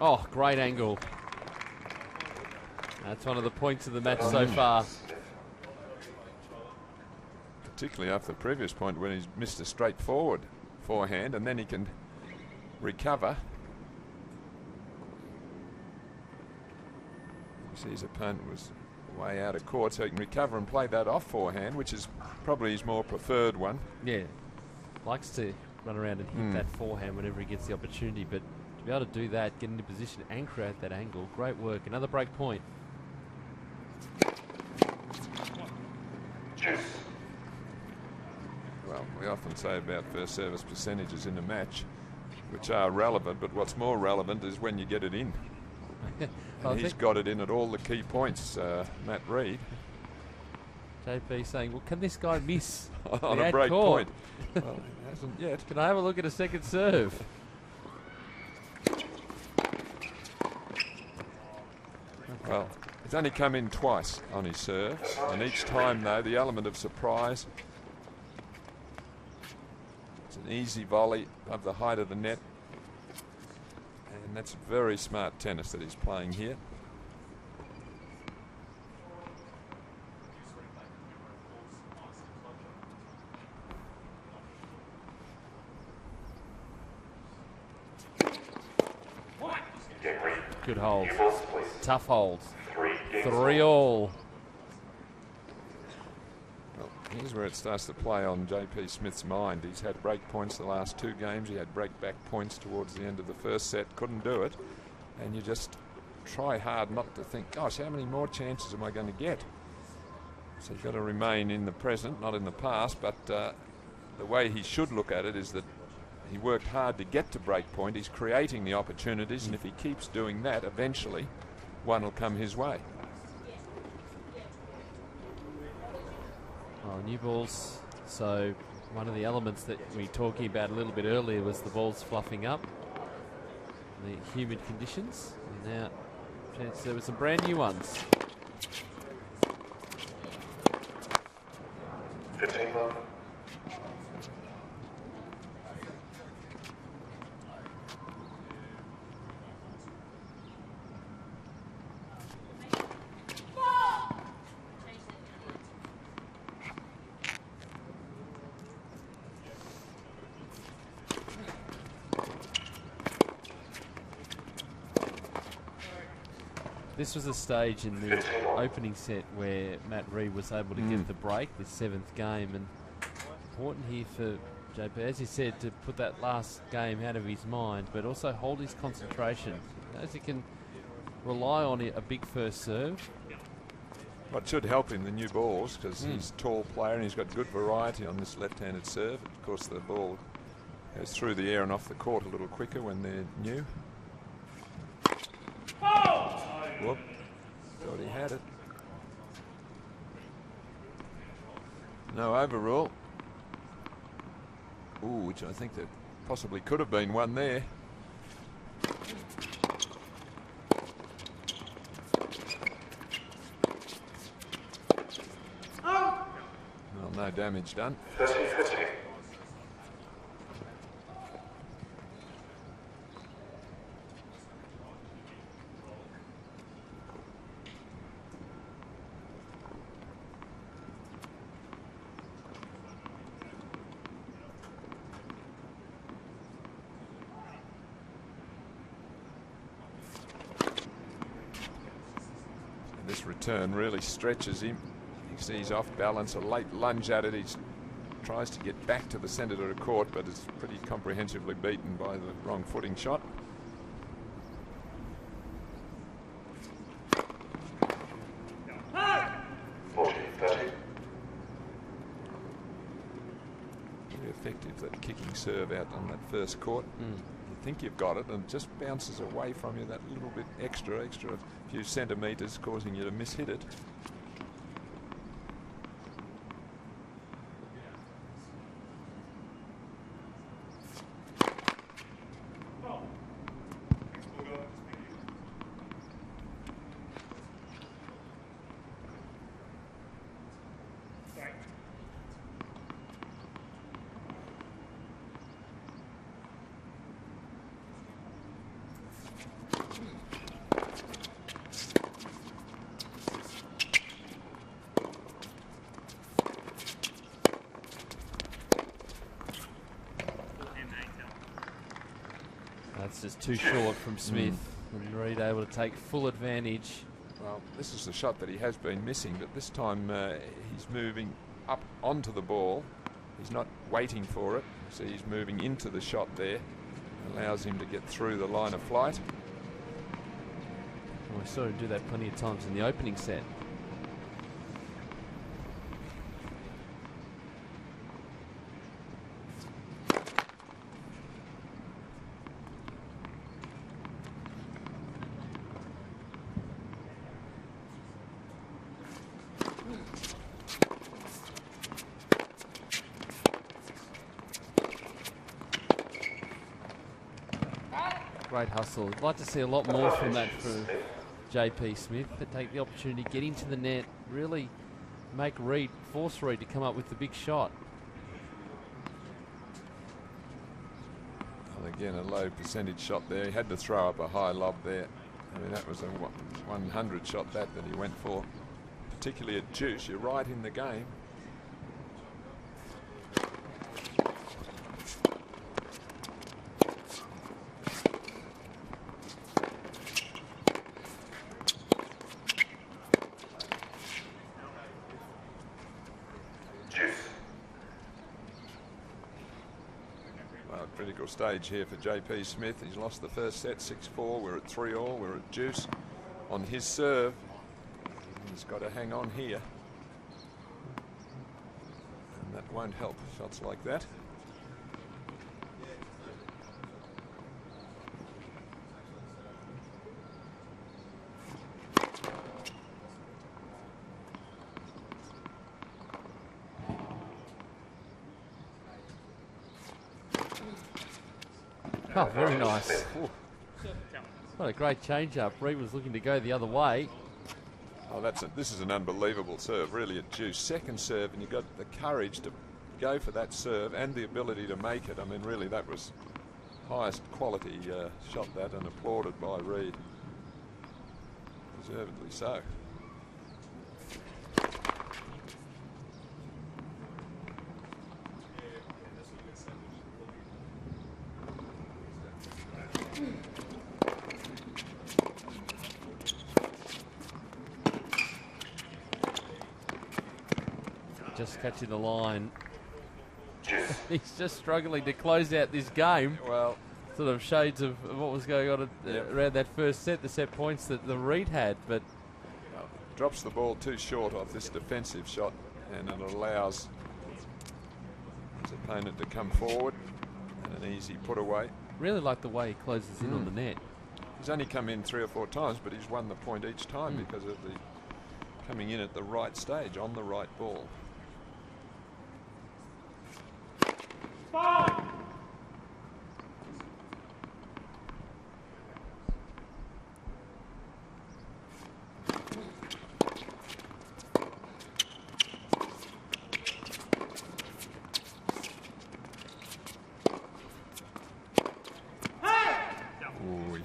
[SPEAKER 1] Oh, great angle. That's one of the points of the match so far.
[SPEAKER 2] Particularly after the previous point when he's missed a straightforward forehand and then he can recover. You see his opponent was way out of court, so he can recover and play that off forehand, which is probably his more preferred one.
[SPEAKER 1] Yeah, likes to run around and hit that forehand whenever he gets the opportunity, but to be able to do that, get into position, and create that angle, great work. Another break point.
[SPEAKER 2] Well, we often say about first service percentages in a match, which are relevant, but what's more relevant is when you get it in. And he's got it in at all the key points, Matt Reid.
[SPEAKER 1] JP saying, well, can this guy miss
[SPEAKER 2] on a break point?
[SPEAKER 1] Well, he hasn't yet. Can I have a look at a second serve?
[SPEAKER 2] Well, he's only come in twice on his serve, and each time, though, the element of surprise. It's an easy volley above the height of the net, and that's very smart tennis that he's playing here.
[SPEAKER 1] Good hold. Tough hold. 3-all.
[SPEAKER 2] Well, here's where it starts to play on JP Smith's mind. He's had break points the last two games. He had break back points towards the end of the first set. Couldn't do it. And you just try hard not to think, gosh, how many more chances am I going to get? So you've got to remain in the present, not in the past. But the way he should look at it is that he worked hard to get to break point. He's creating the opportunities, and if he keeps doing that, eventually one will come his way.
[SPEAKER 1] Oh, new balls. So one of the elements that we were talking about a little bit earlier was the balls fluffing up, the humid conditions. And now chance there were some brand new ones.
[SPEAKER 6] 15 love.
[SPEAKER 1] This was a stage in the opening set where Matt Reid was able to get the break, this 7th game, and important here for JP, as he said, to put that last game out of his mind, but also hold his concentration. As he can rely on a big first serve.
[SPEAKER 2] What should help him, the new balls, because he's a tall player and he's got good variety on this left-handed serve. Of course, the ball goes through the air and off the court a little quicker when they're new. Whoop. Thought he had it. No overrule. Ooh, which I think there possibly could have been one there. Well, no damage done.
[SPEAKER 6] 30-30.
[SPEAKER 2] This return really stretches him. You see he's off balance, a late lunge at it. He tries to get back to the centre of the court, but is pretty comprehensively beaten by the wrong footing shot.
[SPEAKER 6] Very
[SPEAKER 2] effective, that kicking serve out on that first court. You think you've got it and it just bounces away from you that little bit extra a few centimetres, causing you to miss-hit it.
[SPEAKER 1] That's just too short from Smith. And Reid able to take full advantage.
[SPEAKER 2] Well, this is the shot that he has been missing, but this time he's moving up onto the ball. He's not waiting for it. So he's moving into the shot there. Allows him to get through the line of flight.
[SPEAKER 1] Well, we saw him do that plenty of times in the opening set. Great hustle. I'd like to see a lot more from that for JP Smith, to take the opportunity, get into the net, really make Reid, force Reid to come up with the big shot.
[SPEAKER 2] Well, again, a low percentage shot there. He had to throw up a high lob there. I mean, that was a 100 shot that he went for. Particularly at deuce, you're right in the game. Critical stage here for JP Smith. He's lost the first set 6-4. We're at 3-all. We're at deuce on his serve. He's got to hang on here, and that won't help shots like that.
[SPEAKER 1] Oh, very nice. Ooh. What a great change-up. Reid was looking to go the other way.
[SPEAKER 2] Oh, this is an unbelievable serve, really, at deuce. Second serve, and you've got the courage to go for that serve and the ability to make it. I mean, really, that was highest quality shot, that, and applauded by Reid. Deservedly so.
[SPEAKER 1] just catching the line. He's just struggling to close out this game.
[SPEAKER 2] Well,
[SPEAKER 1] sort of shades of what was going on around that first set, the set points that the Reed had, but
[SPEAKER 2] drops the ball too short off this defensive shot, and it allows his opponent to come forward and an easy put away.
[SPEAKER 1] Really like the way he closes in on the net.
[SPEAKER 2] He's only come in 3 or 4 times, but he's won the point each time because of the coming in at the right stage on the right ball.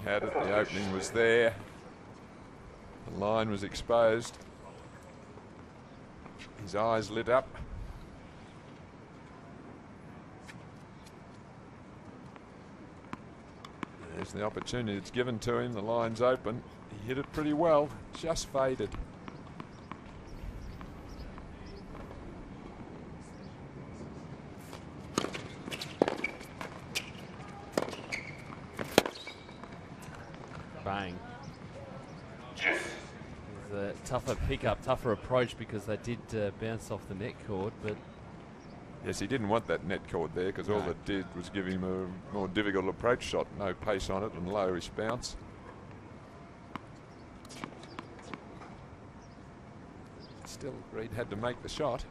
[SPEAKER 2] Had it, the opening was there, the line was exposed, his eyes lit up. There's the opportunity that's given to him, the line's open, he hit it pretty well, just faded.
[SPEAKER 1] Bang. It was a tougher pickup, tougher approach because they did bounce off the net cord, but
[SPEAKER 2] yes, he didn't want that net cord there because all it did was give him a more difficult approach shot, no pace on it and lowish bounce. Still, Reed had to make the shot.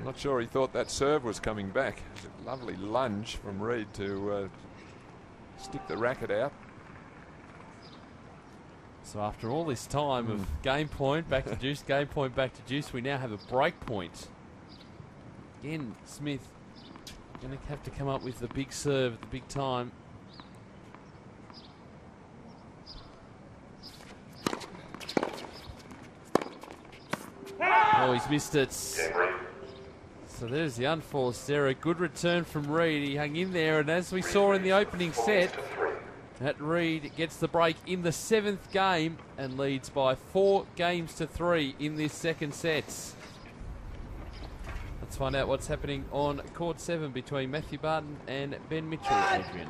[SPEAKER 2] Not sure he thought that serve was coming back. It was a lovely lunge from Reed to stick the racket out.
[SPEAKER 1] So after all this time of game point back to deuce, game point back to deuce, we now have a break point. Again, Smith going to have to come up with the big serve at the big time. Oh, he's missed it. So there's the unforced error. Good return from Reed. He hung in there, and as we saw in the opening set, that Reed gets the break in the 7th game and leads by 4 games to 3 in this second set. Let's find out what's happening on court 7 between Matthew Barton and Ben Mitchell, Adrian.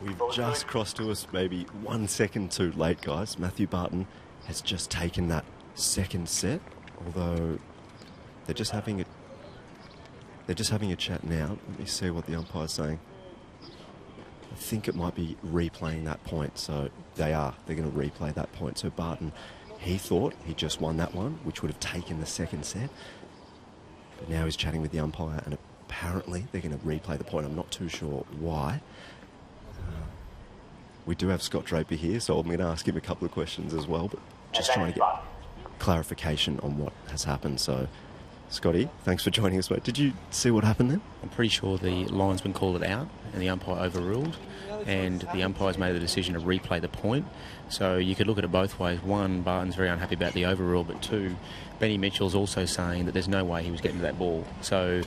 [SPEAKER 3] We've just crossed to us maybe 1 second too late, guys. Matthew Barton has just taken that second set, although they're just having a chat now. Let me see what the umpire's saying. I think it might be replaying that point. So they're going to replay that point. So Barton, he thought he just won that one, which would have taken the second set. But now he's chatting with the umpire, and apparently they're going to replay the point. I'm not too sure why. We do have Scott Draper here, so I'm going to ask him a couple of questions as well, but just trying to get clarification on what has happened. So Scotty, thanks for joining us, mate. Did you see what happened then?
[SPEAKER 11] I'm pretty sure the linesman called it out and the umpire overruled, and the umpire's made the decision to replay the point. So you could look at it both ways. One, Barton's very unhappy about the overrule, but two, Benny Mitchell's also saying that there's no way he was getting to that ball. So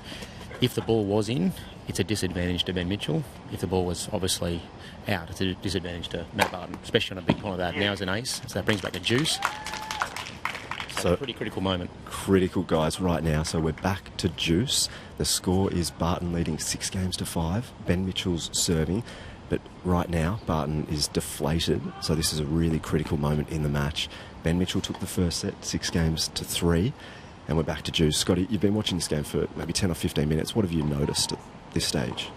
[SPEAKER 11] if the ball was in, it's a disadvantage to Ben Mitchell. If the ball was obviously out, it's a disadvantage to Matt Barton, especially on a big point like that. Now he's an ace, so that brings back a deuce. So pretty critical moment.
[SPEAKER 3] Critical, guys, right now. So we're back to deuce. The score is Barton leading 6 games to 5. Ben Mitchell's serving. But right now, Barton is deflated. So this is a really critical moment in the match. Ben Mitchell took the first set, 6 games to 3. And we're back to deuce. Scotty, you've been watching this game for maybe 10 or 15 minutes. What have you noticed at this stage?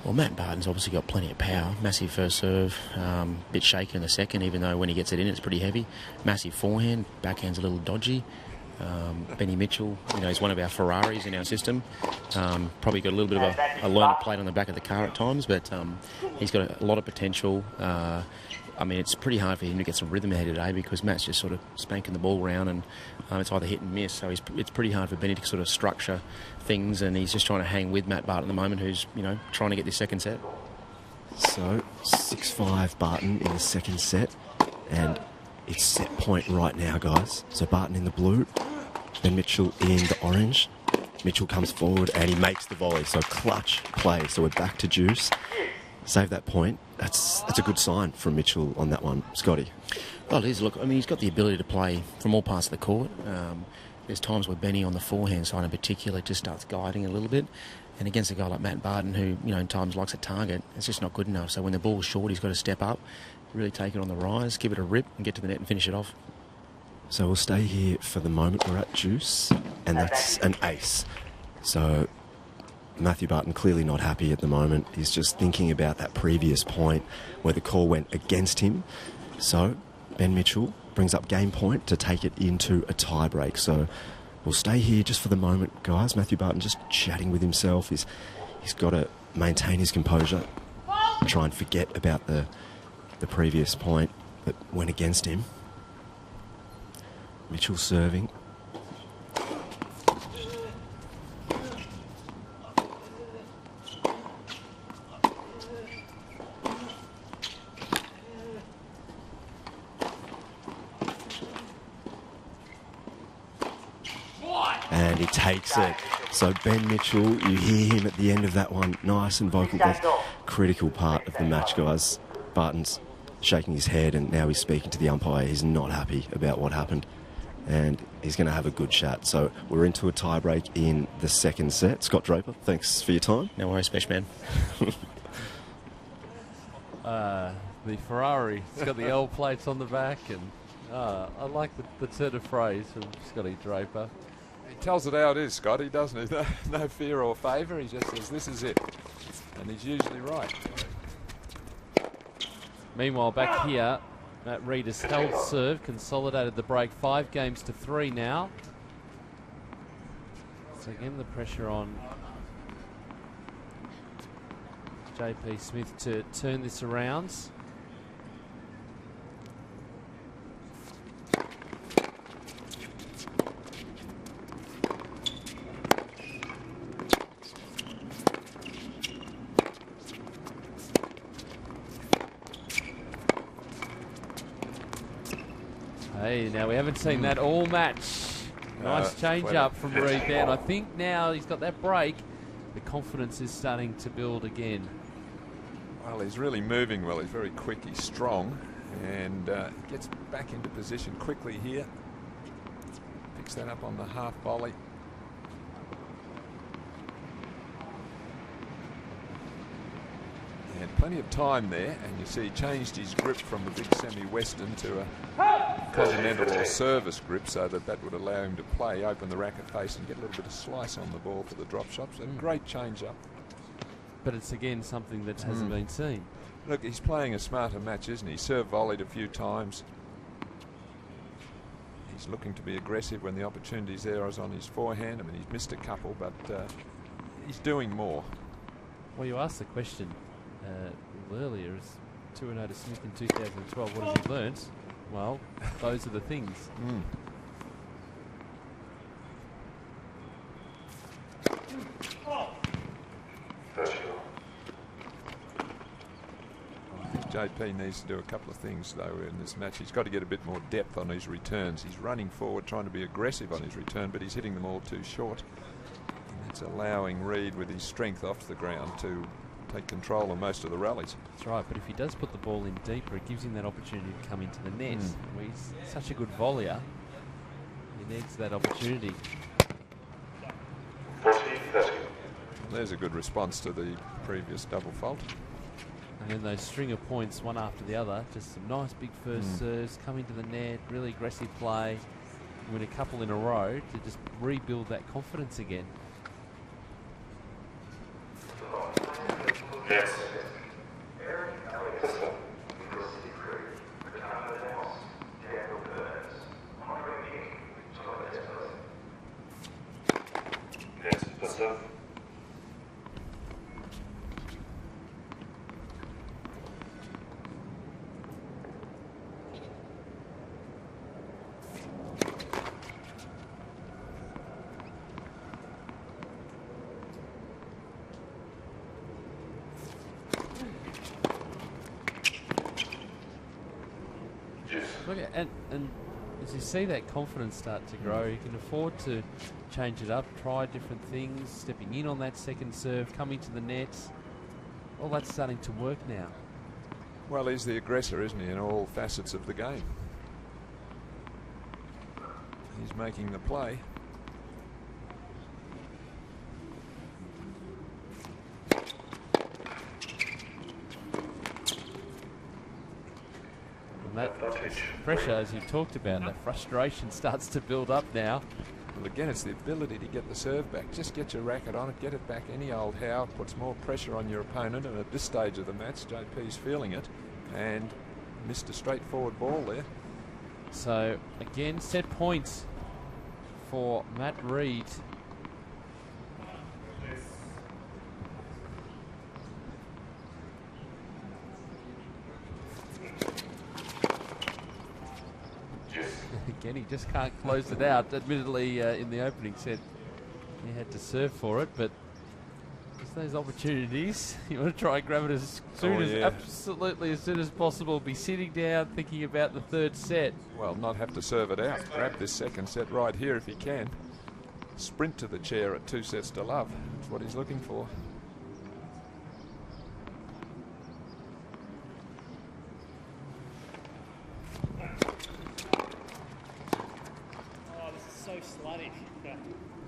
[SPEAKER 11] Well, Matt Barton's obviously got plenty of power. Massive first serve, bit shaky in the second, even though when he gets it in, it's pretty heavy. Massive forehand, backhand's a little dodgy. Benny Mitchell, he's one of our Ferraris in our system. Probably got a little bit of a learner plate on the back of the car at times, but he's got a lot of potential. It's pretty hard for him to get some rhythm ahead today because Matt's just sort of spanking the ball around, and it's either hit and miss. So it's pretty hard for Benny to sort of structure things, and he's just trying to hang with Matt Barton at the moment, who's trying to get this second set.
[SPEAKER 3] So 6-5 Barton in the second set, and it's set point right now, guys. So Barton in the blue, Ben Mitchell in the orange. Mitchell comes forward and he makes the volley. So clutch play. So we're back to Juice. Save that point. That's a good sign from Mitchell on that one. Scotty.
[SPEAKER 11] Well, it is. Look, I mean, he's got the ability to play from all parts of the court. There's times where Benny on the forehand side in particular just starts guiding a little bit. And against a guy like Matt Barton, who, you know, in times likes a target, it's just not good enough. So when the ball's short, he's got to step up, really take it on the rise, give it a rip and get to the net and finish it off.
[SPEAKER 3] So we'll stay here for the moment. We're at Juice, and that's an ace. So Matthew Barton clearly not happy at the moment. He's just thinking about that previous point where the call went against him. So Ben Mitchell brings up game point to take it into a tie break. So we'll stay here just for the moment, guys. Matthew Barton just chatting with himself. He's got to maintain his composure, try and forget about the previous point that went against him. Mitchell serving. And he takes it. So Ben Mitchell, you hear him at the end of that one, nice and vocal. That's a critical part of the match, guys. Barton's shaking his head and now he's speaking to the umpire. He's not happy about what happened. And he's going to have a good chat. So we're into a tie break in the second set. Scott Draper, thanks for your time.
[SPEAKER 11] No worries, Special Man.
[SPEAKER 1] The Ferrari, it's got the L plates on the back, and I like the turn of phrase from Scotty Draper.
[SPEAKER 2] He tells it how it is, Scotty, doesn't he? No fear or favour. He just says, this is it. And he's usually right.
[SPEAKER 1] Meanwhile, back here, Matt Reid has held serve, consolidated the break 5-3 now. So again, the pressure on JP Smith to turn this around. Hey, now we haven't seen that all match. Nice change up from Reid there. And I think now he's got that break, the confidence is starting to build again.
[SPEAKER 2] Well, he's really moving well. He's very quick, he's strong, and gets back into position quickly here. Picks that up on the half volley. And plenty of time there, and you see he changed his grip from the big semi-western to a continental or service grip, so that would allow him to play, open the racket face and get a little bit of slice on the ball for the drop shots. A great change up.
[SPEAKER 1] But it's again something that hasn't been seen.
[SPEAKER 2] Look, he's playing a smarter match, isn't he? Serve volleyed a few times. He's looking to be aggressive when the opportunity's there. I was on his forehand. I mean, he's missed a couple, but he's doing more.
[SPEAKER 1] Well, you asked the question earlier, is 2-0 to Smith in 2012. What has he learnt? Well, those are the things.
[SPEAKER 2] I think JP needs to do a couple of things, though, in this match. He's got to get a bit more depth on his returns. He's running forward, trying to be aggressive on his return, but he's hitting them all too short. And that's allowing Reid, with his strength off the ground, to take control of most of the rallies.
[SPEAKER 1] That's right, but if he does put the ball in deeper, it gives him that opportunity to come into the net. He's such a good volleyer. He needs that opportunity.
[SPEAKER 6] 40-30.
[SPEAKER 2] There's a good response to the previous double fault.
[SPEAKER 1] And then those string of points, one after the other, just some nice big first serves, come into the net, really aggressive play, win a couple in a row to just rebuild that confidence again.
[SPEAKER 6] Yes. Yes, what's up?
[SPEAKER 1] Look, and as you see that confidence start to grow, you can afford to change it up, try different things, stepping in on that second serve, coming to the nets. All that's starting to work now.
[SPEAKER 2] Well, he's the aggressor, isn't he, in all facets of the game. He's making the play.
[SPEAKER 1] And that pressure, as you talked about, that frustration starts to build up now.
[SPEAKER 2] Well, again, it's the ability to get the serve back. Just get your racket on it, get it back any old how. Puts more pressure on your opponent, and at this stage of the match, JP's feeling it and missed a straightforward ball there.
[SPEAKER 1] So, again, set points for Matt Reid. Again, he just can't close it out. Admittedly, in the opening set, he had to serve for it, but just those opportunities, you want to try and grab it as soon absolutely as soon as possible. Be sitting down, thinking about the third set.
[SPEAKER 2] Well, not have to serve it out. Grab this second set right here if he can. Sprint to the chair at 2 sets to love. That's what he's looking for.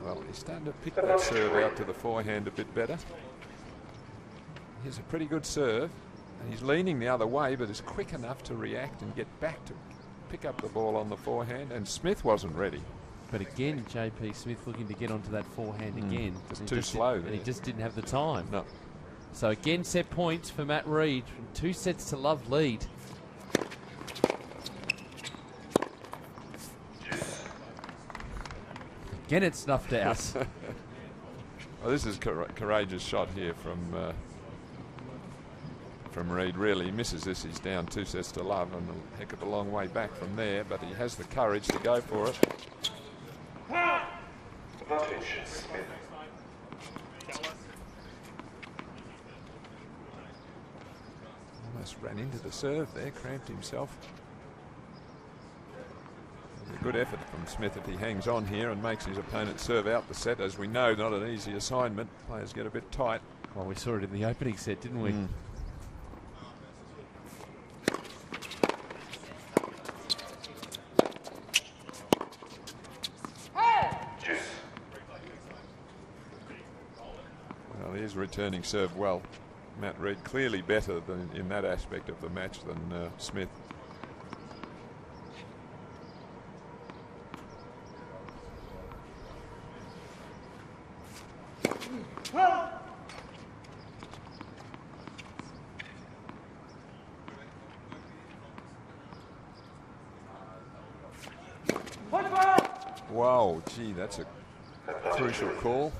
[SPEAKER 2] Well, he's starting to pick that serve out to the forehand a bit better. Here's a pretty good serve, and he's leaning the other way, but is quick enough to react and get back to pick up the ball on the forehand, and Smith wasn't ready.
[SPEAKER 1] But again, JP Smith looking to get onto that forehand again.
[SPEAKER 2] Just too slow there.
[SPEAKER 1] And he just didn't have the time.
[SPEAKER 2] No.
[SPEAKER 1] So again, set points for Matt Reid. 2 sets to love lead. Again, it's snuffed out.
[SPEAKER 2] Well, this is a courageous shot here from Reid. Really, he misses this. He's down 2 sets to love, and a heck of a long way back from there. But he has the courage to go for it. Almost ran into the serve there, cramped himself. A good effort from Smith if he hangs on here and makes his opponent serve out the set. As we know, not an easy assignment. Players get a bit tight.
[SPEAKER 1] Well, we saw it in the opening set, didn't we?
[SPEAKER 2] Well, he is returning serve well. Matt Reid clearly better than in that aspect of the match than Smith. Wow, gee, that's a crucial call.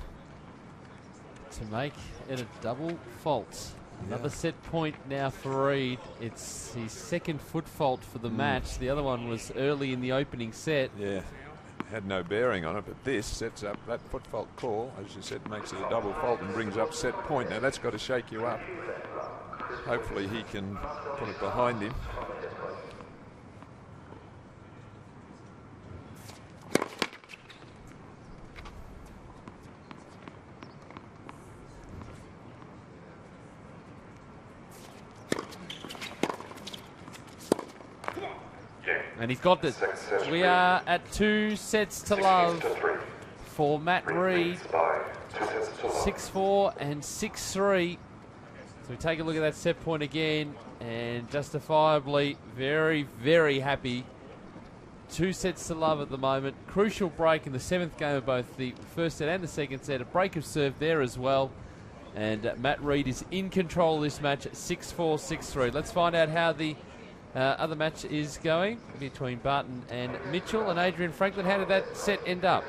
[SPEAKER 1] To make it a double fault. Another set point now for Reid. It's his second foot fault for the match. The other one was early in the opening set.
[SPEAKER 2] Yeah, had no bearing on it, but this sets up that foot fault call. As you said, makes it a double fault and brings up set point. Now that's got to shake you up. Hopefully he can put it behind him.
[SPEAKER 1] And he's got this. We are at 2 sets to love for Matt Reid. 6-4 and 6-3. So we take a look at that set point again, and justifiably very, very happy. 2 sets to love at the moment. Crucial break in the 7th game of both the first set and the second set. A break of serve there as well. And Matt Reid is in control of this match at 6-4, 6-3. Let's find out how the other match is going between Barton and Mitchell. And Adrian Franklin, how did that set end up?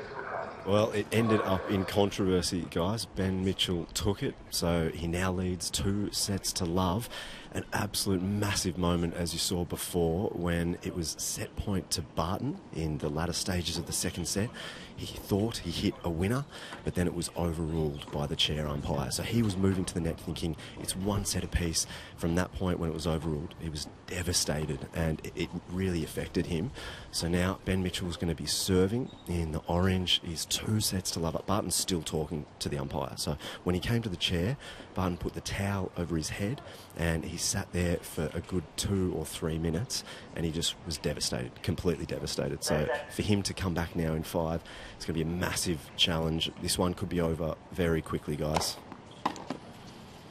[SPEAKER 3] Well, it ended up in controversy, guys. Ben Mitchell took it, so he now leads 2 sets to love. an absolute massive moment, as you saw before, when it was set point to Barton in the latter stages of the second set. He thought he hit a winner, but then it was overruled by the chair umpire. So he was moving to the net thinking it's one set apiece. From that point when it was overruled, he was devastated, and it really affected him. So now Ben Mitchell's going to be serving in the orange. He's 2 sets to love. Barton's still talking to the umpire. So when he came to the chair, Barton put the towel over his head, and he sat there for a good 2 or 3 minutes, and he just was devastated, completely devastated. So for him to come back now in 5, it's going to be a massive challenge. This one could be over very quickly, guys.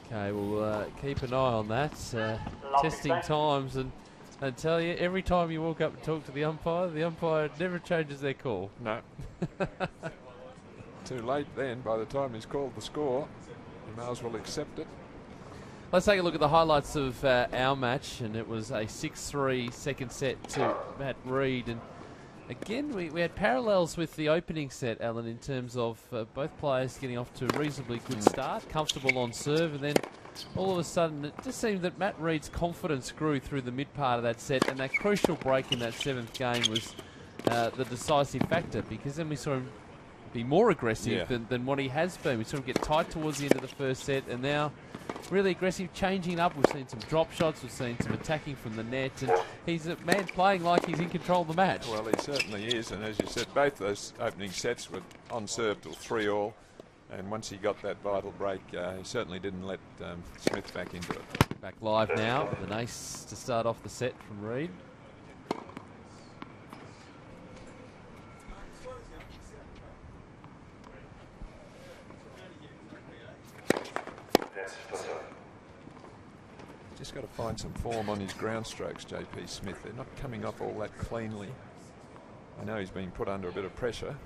[SPEAKER 1] Okay, we'll keep an eye on that. Testing times, and I tell you, every time you walk up and talk to the umpire never changes their call.
[SPEAKER 2] No. Too late then. By the time he's called the score, you may as well accept it.
[SPEAKER 1] Let's take a look at the highlights of our match, and it was a 6-3 second set to Matt Reid. And again, we had parallels with the opening set, Alan, in terms of both players getting off to a reasonably good start, comfortable on serve, and then all of a sudden it just seemed that Matt Reid's confidence grew through the mid part of that set, and that crucial break in that 7th game was the decisive factor, because then we saw him be more aggressive than what he has been. We saw him get tight towards the end of the first set, and now really aggressive, changing up. We've seen some drop shots, we've seen some attacking from the net, and he's a man playing like he's in control of the match.
[SPEAKER 2] Well, he certainly is, and as you said, both those opening sets were on serve till 3-all, and once he got that vital break, he certainly didn't let Smith back into it.
[SPEAKER 1] Back live now with an ace to start off the set from Reid.
[SPEAKER 2] Just got to find some form on his ground strokes, JP Smith. They're not coming off all that cleanly. I know he's being put under a bit of pressure.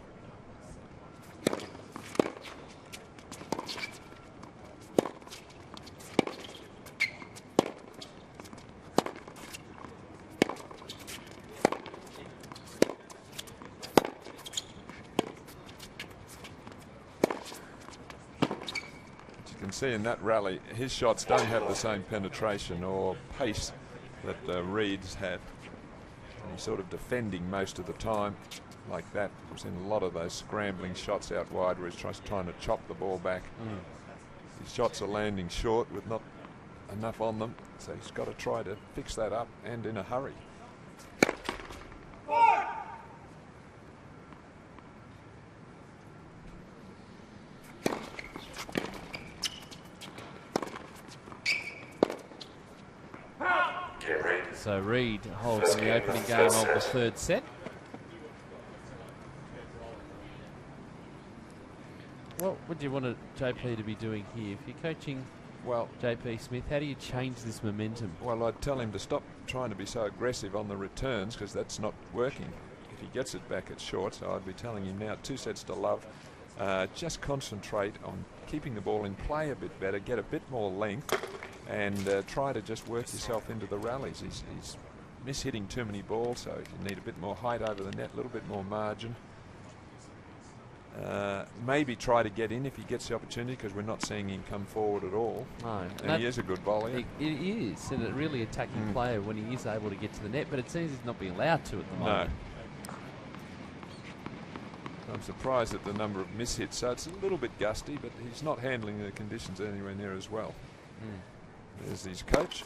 [SPEAKER 2] See in that rally, his shots don't have the same penetration or pace that Reid's had. And he's sort of defending most of the time like that. We've seen a lot of those scrambling shots out wide where he's trying to chop the ball back. His shots are landing short with not enough on them, so he's got to try to fix that up, and in a hurry.
[SPEAKER 1] So Reid holds the opening game of the 3rd set. What would you want JP to be doing here? If you're coaching JP Smith, how do you change this momentum?
[SPEAKER 2] Well, I'd tell him to stop trying to be so aggressive on the returns, because that's not working. If he gets it back at short, so I'd be telling him now 2 sets to love. Just concentrate on keeping the ball in play a bit better, get a bit more length, and try to just work yourself into the rallies. He's mishitting too many balls, so you need a bit more height over the net, a little bit more margin. Maybe try to get in if he gets the opportunity, because we're not seeing him come forward at all.
[SPEAKER 1] No,
[SPEAKER 2] and he is a good bowler.
[SPEAKER 1] It is, and a really attacking player when he is able to get to the net, but it seems he's not being allowed to at the moment.
[SPEAKER 2] No. I'm surprised at the number of mishits, so it's a little bit gusty, but he's not handling the conditions anywhere near as well. There's his coach.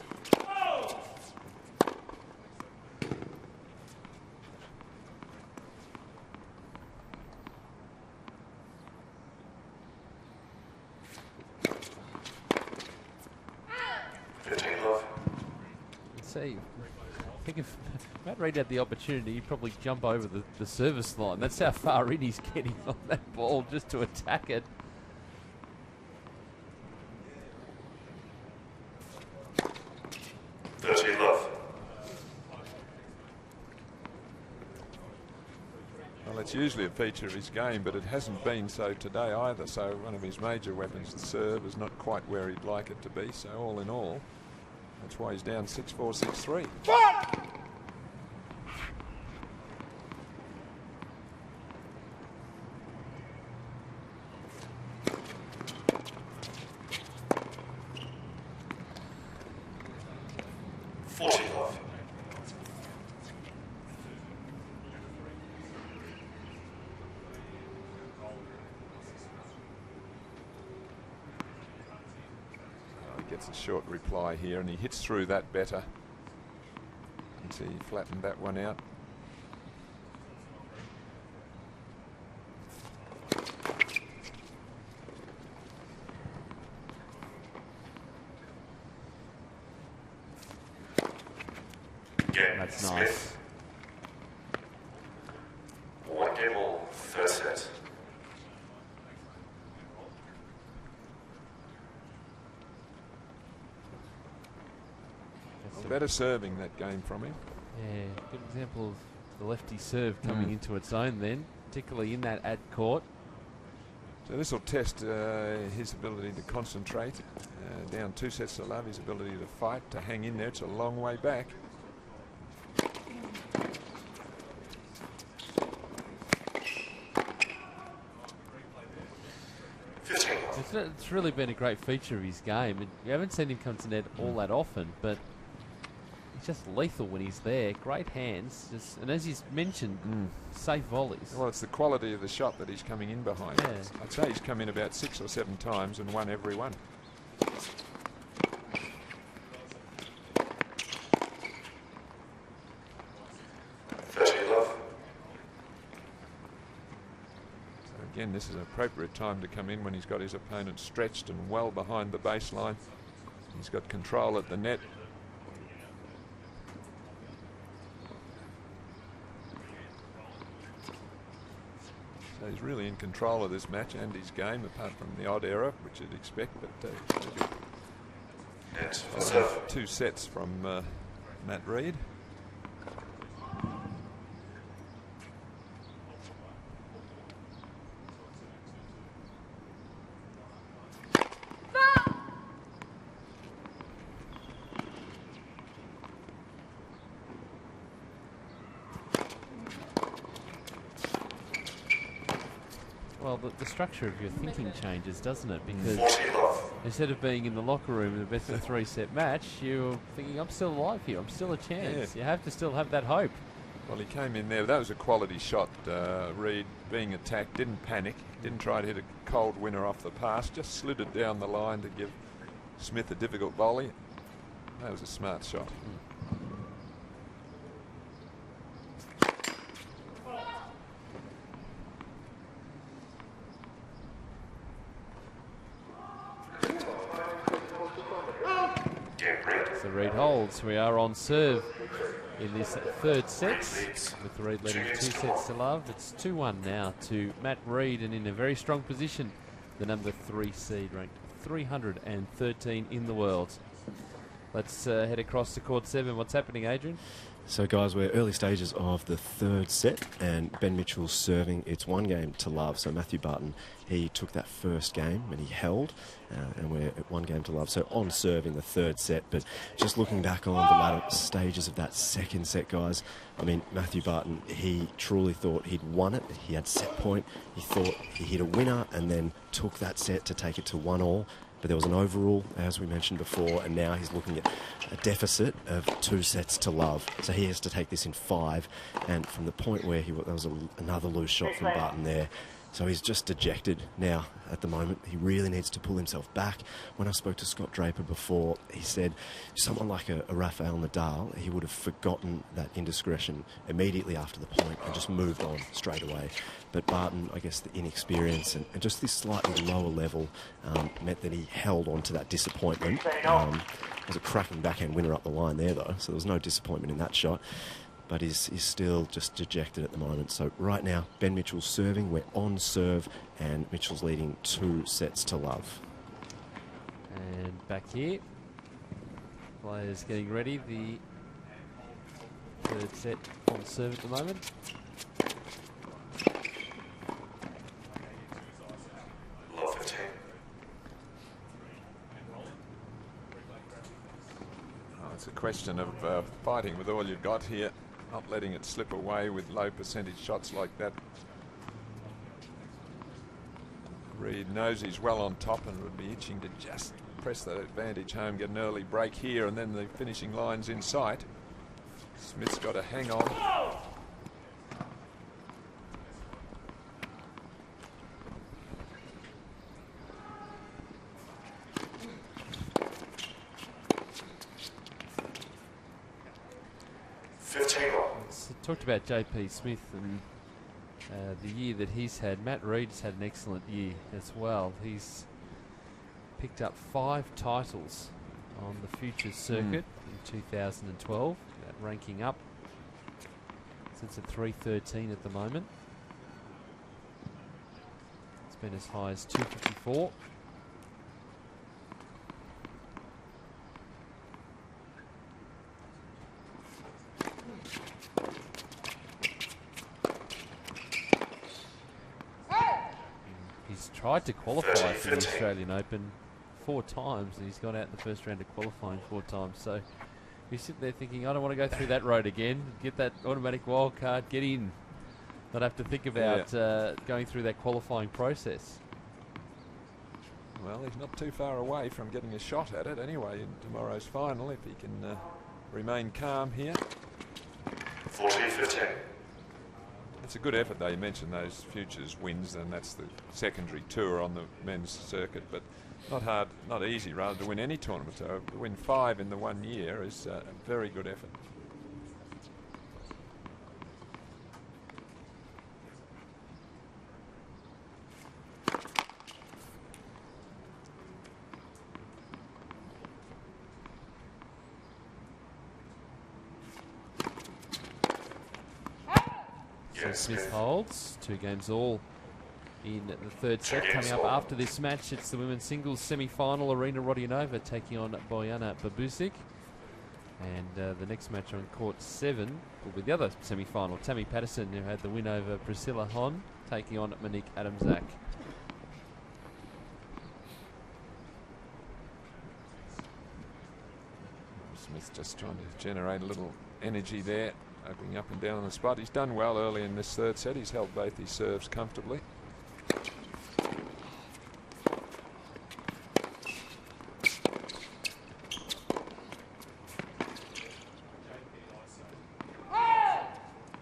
[SPEAKER 1] See, I think if Matt Reid had the opportunity, he'd probably jump over the service line. That's how far in he's getting on that ball just to attack it.
[SPEAKER 2] Well, it's usually a feature of his game, but it hasn't been so today either. So one of his major weapons, the serve, is not quite where he'd like it to be. So all in all, that's why he's down 6-4, 6-3. Gets a short reply here, and he hits through that better. You can see he flattened that one out.
[SPEAKER 1] That's nice.
[SPEAKER 6] 1 game all, third set.
[SPEAKER 2] Better serving that game from him.
[SPEAKER 1] Yeah, good example of the lefty serve coming into its own then, particularly in that ad court.
[SPEAKER 2] So this will test his ability to concentrate. Down 2 sets to love, his ability to fight, to hang in there. It's a long way back.
[SPEAKER 1] It's really been a great feature of his game. And you haven't seen him come to net all that often, but he's just lethal when he's there. Great hands, and as he's mentioned, safe volleys.
[SPEAKER 2] Well, it's the quality of the shot that he's coming in behind.
[SPEAKER 1] Yeah.
[SPEAKER 2] I'd say he's come in about 6 or 7 times and won every one. Again, this is an appropriate time to come in when he's got his opponent stretched and well behind the baseline. He's got control at the net. So he's really in control of this match and his game, apart from the odd error, which you'd expect. But 2 sets from Matt Reid.
[SPEAKER 1] Well, the structure of your thinking changes, doesn't it? Because instead of being in the locker room in a best of 3 set match, you're thinking, I'm still alive here, I'm still a chance.
[SPEAKER 2] Yeah.
[SPEAKER 1] You have to still have that hope.
[SPEAKER 2] Well, he came in there. That was a quality shot. Reid, being attacked, didn't panic, didn't try to hit a cold winner off the pass, just slid it down the line to give Smith a difficult volley. That was a smart shot.
[SPEAKER 1] So Reid holds. We are on serve in this 3rd set, with Reid leading 2 sets to love. It's 2-1 now to Matt Reid, and in a very strong position, the number 3 seed, ranked 313 in the world. Let's head across to court 7. What's happening, Adrian?
[SPEAKER 3] So, guys, we're early stages of the 3rd set, and Ben Mitchell's serving. It's 1 game to love. So Matthew Barton, he took that first game and he held, and we're at 1 game to love. So on serve in the 3rd set. But just looking back on the latter stages of that 2nd set, guys, I mean, Matthew Barton, he truly thought he'd won it. He had set point. He thought he hit a winner and then took that set to take it to 1-1. But there was an overrule, as we mentioned before, and now he's looking at a deficit of 2 sets to love. So he has to take this in 5, and from the point where there was another loose shot from Barton there. So he's just dejected now at the moment. He really needs to pull himself back. When I spoke to Scott Draper before, he said someone like a Rafael Nadal, he would have forgotten that indiscretion immediately after the point and just moved on straight away. But Barton, I guess the inexperience and just this slightly lower level meant that he held on to that disappointment. It was a cracking backhand winner up the line there, though, so there was no disappointment in that shot. But he's still just dejected at the moment. So right now, Ben Mitchell's serving. We're on serve, and Mitchell's leading 2 sets to love.
[SPEAKER 1] And back here, players getting ready. The 3rd set on serve at the moment.
[SPEAKER 6] Love 15.
[SPEAKER 2] It's a question of fighting with all you've got here, not letting it slip away with low percentage shots like that. Reid knows he's well on top and would be itching to just press that advantage home, get an early break here, and then the finishing line's in sight. Smith's got to hang on.
[SPEAKER 1] talked about JP Smith and the year that he's had. Matt Reid's had an excellent year as well. He's picked up 5 titles on the Futures circuit in 2012, ranking up. It's at 313 at the moment. It's been as high as 254. He's tried to qualify for the Australian Open 4 times, and he's got out in the first round of qualifying 4 times. So you sit there thinking, I don't want to go through that road again. Get that automatic wild card, get in. Not have to think about going through that qualifying process.
[SPEAKER 2] Well, he's not too far away from getting a shot at it anyway in tomorrow's final if he can remain calm here.
[SPEAKER 6] 14-15.
[SPEAKER 2] It's a good effort though. You mentioned those Futures wins, and that's the secondary tour on the men's circuit, but not hard, not easy rather to win any tournament. So to win 5 in the 1 year is a very good effort.
[SPEAKER 1] So Smith holds 2 games all in the third set. Coming up after this match, it's the women's singles semi-final. Arina Rodionova taking on Bojana Babusic. And the next match on court 7 will be the other semi-final. Tammy Patterson, who had the win over Priscilla Hon, taking on Monique Adamczak.
[SPEAKER 2] Smith just trying to generate a little energy there, opening up and down on the spot. He's done well early in this third set. He's held both his serves comfortably.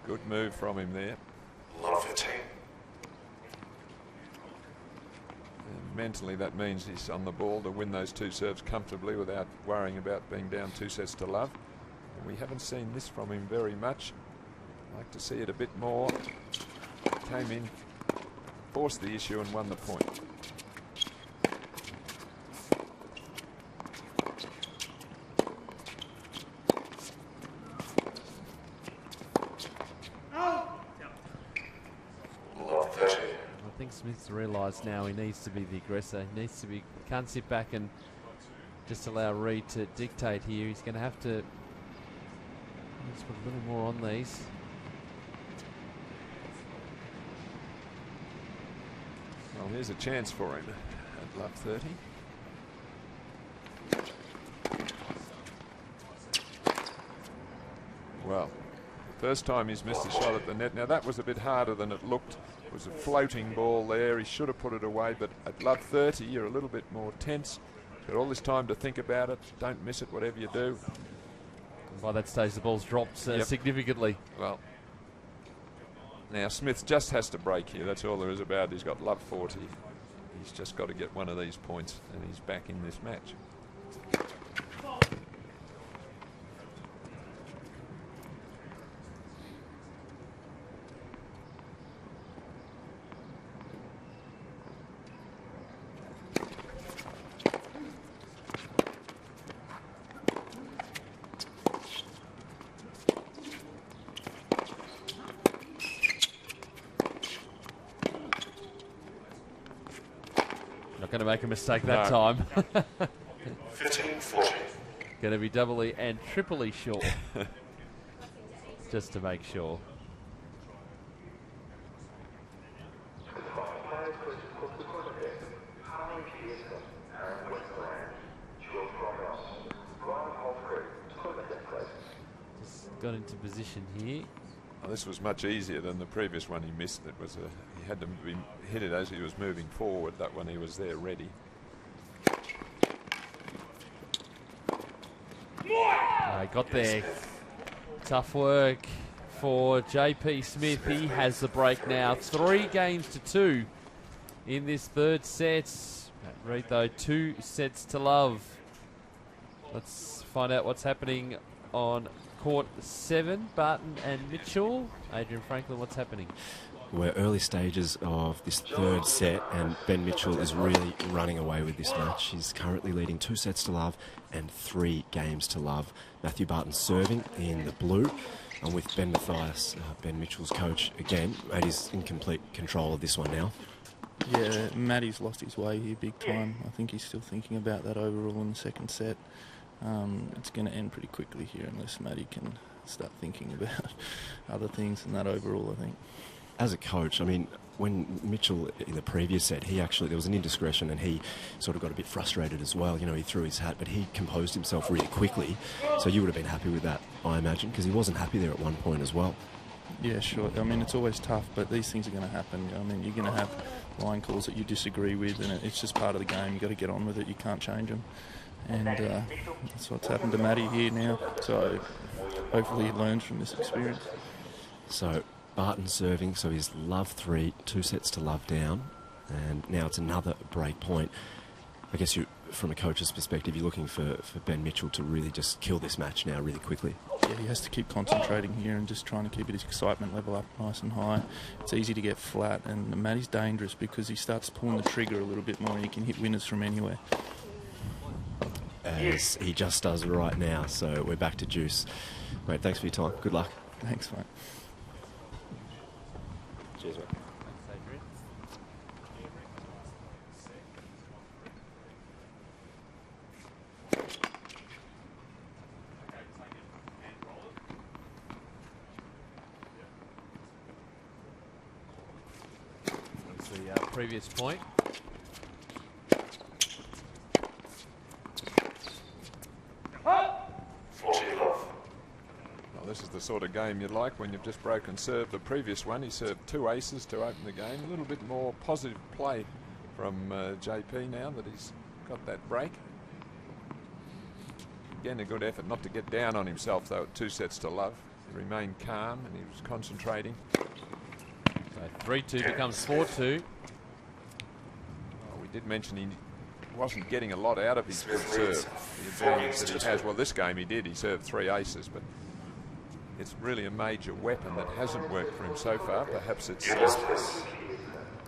[SPEAKER 2] Good move from him there.
[SPEAKER 6] Love 15.
[SPEAKER 2] And mentally that means he's on the ball to win those 2 serves comfortably without worrying about being down 2 sets to love. And we haven't seen this from him very much. I'd like to see it a bit more. Came in, forced the issue and won the point.
[SPEAKER 1] I think Smith's realised now he needs to be the aggressor. He needs to be, can't sit back and just allow Reid to dictate here. He's going to have to just put a little more on these.
[SPEAKER 2] Well, here's a chance for him at love 30. Well, the first time he's missed a shot at the net. Now that was a bit harder than it looked. It was a floating ball there. He should have put it away, but at love 30 you're a little bit more tense. Got all this time to think about it. Don't miss it, whatever you do.
[SPEAKER 1] And by that stage the ball's dropped significantly.
[SPEAKER 2] Well, now Smith just has to break here. That's all there is about it. He's got love 40. He's just got to get one of these points and he's back in this match.
[SPEAKER 1] Not going to make a mistake that time.
[SPEAKER 6] 15-14.
[SPEAKER 1] Going to be doubly and triply short. Just to make sure. Just got into position here.
[SPEAKER 2] Well, this was much easier than the previous one he missed. It was he had to hit it as he was moving forward. That one he was there ready.
[SPEAKER 1] Got there. Tough work for JP Smith. He has the break now. 3-2 in this third set. Matt Reid though 2 sets to love. Let's find out what's happening on court 7, Barton and Mitchell. Adrian Franklin, what's happening?
[SPEAKER 3] We're early stages of this third set, and Ben Mitchell is really running away with this match. He's currently leading 2 sets to love and 3 games to love. Matthew Barton serving in the blue. And with Ben Mathias, Ben Mitchell's coach, again, Matty's in complete control of this one now.
[SPEAKER 7] Yeah, Matty's lost his way here big time. I think he's still thinking about that overall in the second set. It's going to end pretty quickly here unless Matty can start thinking about other things than that overall, I think.
[SPEAKER 3] As a coach, I mean, when Mitchell in the previous set, there was an indiscretion and he sort of got a bit frustrated as well. You know, he threw his hat, but he composed himself really quickly. So you would have been happy with that, I imagine, because he wasn't happy there at one point as well.
[SPEAKER 7] Yeah, sure. I mean, it's always tough, but these things are going to happen. I mean, you're going to have line calls that you disagree with, and it's just part of the game. You've got to get on with it. You can't change them. And that's what's happened to Matty here now. So hopefully he learns from this experience.
[SPEAKER 3] So Barton serving, so he's love 3, 2 sets to love down, and now it's another break point. I guess from a coach's perspective, you're looking for Ben Mitchell to really just kill this match now really quickly.
[SPEAKER 7] Yeah, he has to keep concentrating here and just trying to keep his excitement level up nice and high. It's easy to get flat, and Matty's dangerous because he starts pulling the trigger a little bit more and he can hit winners from anywhere.
[SPEAKER 3] As he just does right now, so we're back to deuce. Mate, thanks for your time. Good luck.
[SPEAKER 7] Thanks, mate.
[SPEAKER 3] Cheers, mate.
[SPEAKER 1] The previous point.
[SPEAKER 2] Well, this is the sort of game you like when you've just broken serve. The previous one, he served 2 aces to open the game. A little bit more positive play from JP now that he's got that break. Again, a good effort not to get down on himself, though, at 2 sets to love. He remained calm and he was concentrating.
[SPEAKER 1] So 3-2 becomes 4-2.
[SPEAKER 2] We did mention he wasn't getting a lot out of his good serve. The advantage that he has, well, this game he did. He served 3 aces, but it's really a major weapon that hasn't worked for him so far. Perhaps it's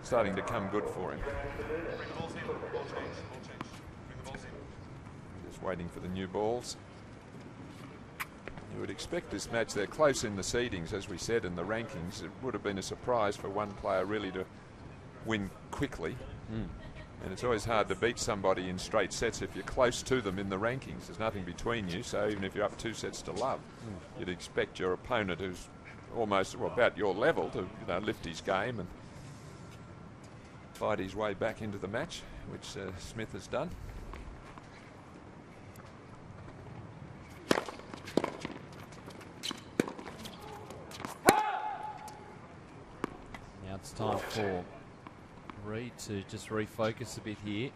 [SPEAKER 2] starting to come good for him. Just waiting for the new balls. You would expect this match, they're close in the seedings, as we said, in the rankings. It would have been a surprise for one player really to win quickly. And it's always hard to beat somebody in straight sets if you're close to them in the rankings. There's nothing between you, so even if you're up 2 sets to love, you'd expect your opponent, who's almost about your level, to lift his game and fight his way back into the match, which Smith has done.
[SPEAKER 1] Now it's time for Reid to just refocus a bit here.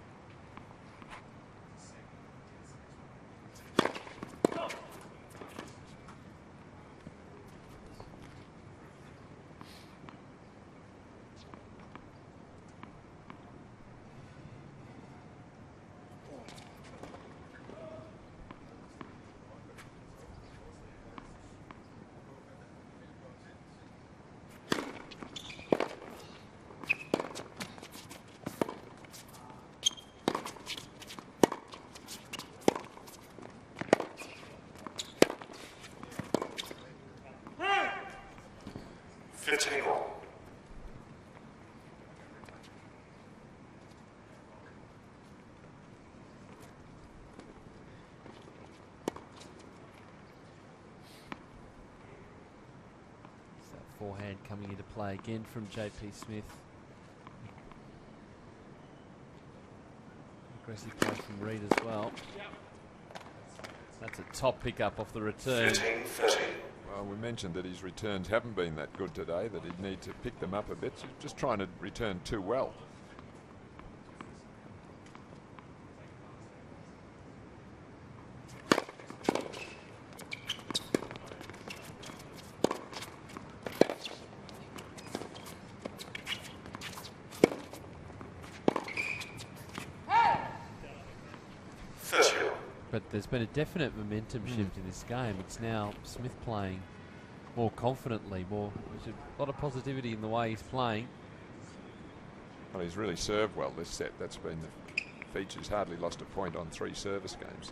[SPEAKER 1] Forehand coming into play again from JP Smith. Aggressive play from Reid as well. That's a top pickup off the return.
[SPEAKER 6] 15-30.
[SPEAKER 2] Well, we mentioned that his returns haven't been that good today, that he'd need to pick them up a bit. Just trying to return too well.
[SPEAKER 1] But there's been a definite momentum shift in this game. It's now Smith playing more confidently, there's a lot of positivity in the way he's playing.
[SPEAKER 2] Well, he's really served well this set. That's been the feature. He's hardly lost a point on 3 service games.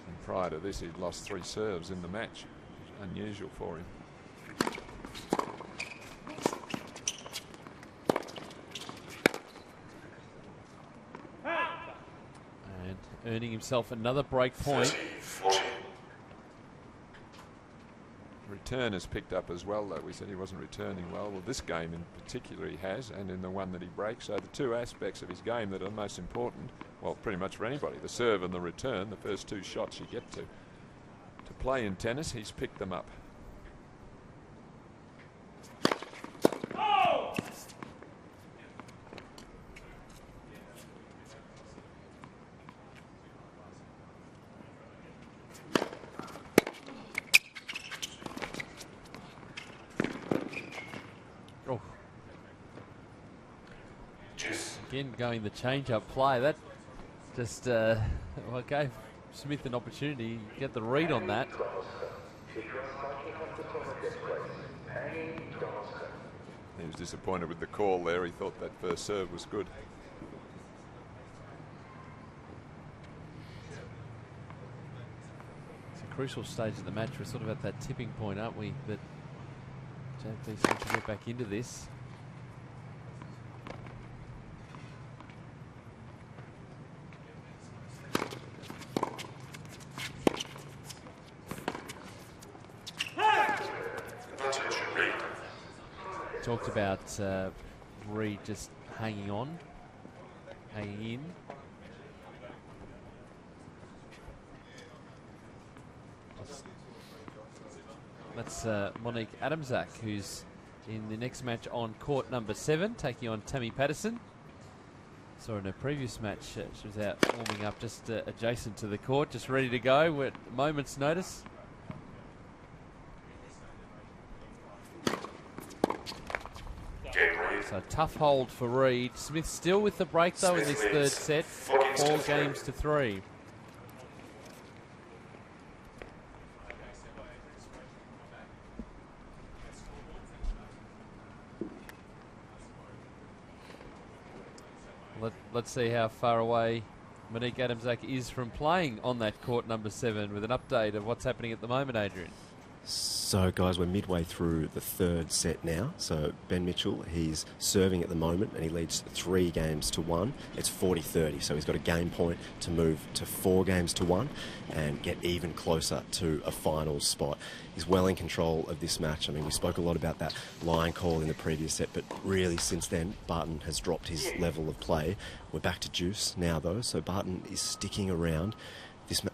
[SPEAKER 2] And prior to this, he'd lost 3 serves in the match. Unusual for him.
[SPEAKER 1] And earning himself another break point.
[SPEAKER 6] 30-40.
[SPEAKER 2] Return has picked up as well, though. We said he wasn't returning well. Well, this game in particular he has, and in the one that he breaks. So the 2 aspects of his game that are most important, well, pretty much for anybody, the serve and the return, the first 2 shots you get to play in tennis, he's picked them up.
[SPEAKER 1] Again, going the change-up play. That just gave Smith an opportunity to get the read on that.
[SPEAKER 2] He was disappointed with the call there. He thought that first serve was good.
[SPEAKER 1] It's a crucial stage of the match. We're sort of at that tipping point, aren't we? That JP seems to get back into this. Talked about Reed just hanging on, hanging in. That's Monique Adamczak, who's in the next match on court number 7, taking on Tammy Patterson. Saw in her previous match, she was out warming up just adjacent to the court, just ready to go. We're at a moment's notice. So tough hold for Reed. Smith still with the break though in this third set. 4 games to 3. Let's see how far away Monique Adamczak is from playing on that court number 7 with an update of what's happening at the moment, Adrian.
[SPEAKER 3] So, guys, we're midway through the third set now. So, Ben Mitchell, he's serving at the moment and he leads 3 games to 1. It's 40-30, so he's got a game point to move to 4 games to 1 and get even closer to a finals spot. He's well in control of this match. I mean, we spoke a lot about that line call in the previous set, but really since then, Barton has dropped his level of play. We're back to juice now, though, so Barton is sticking around.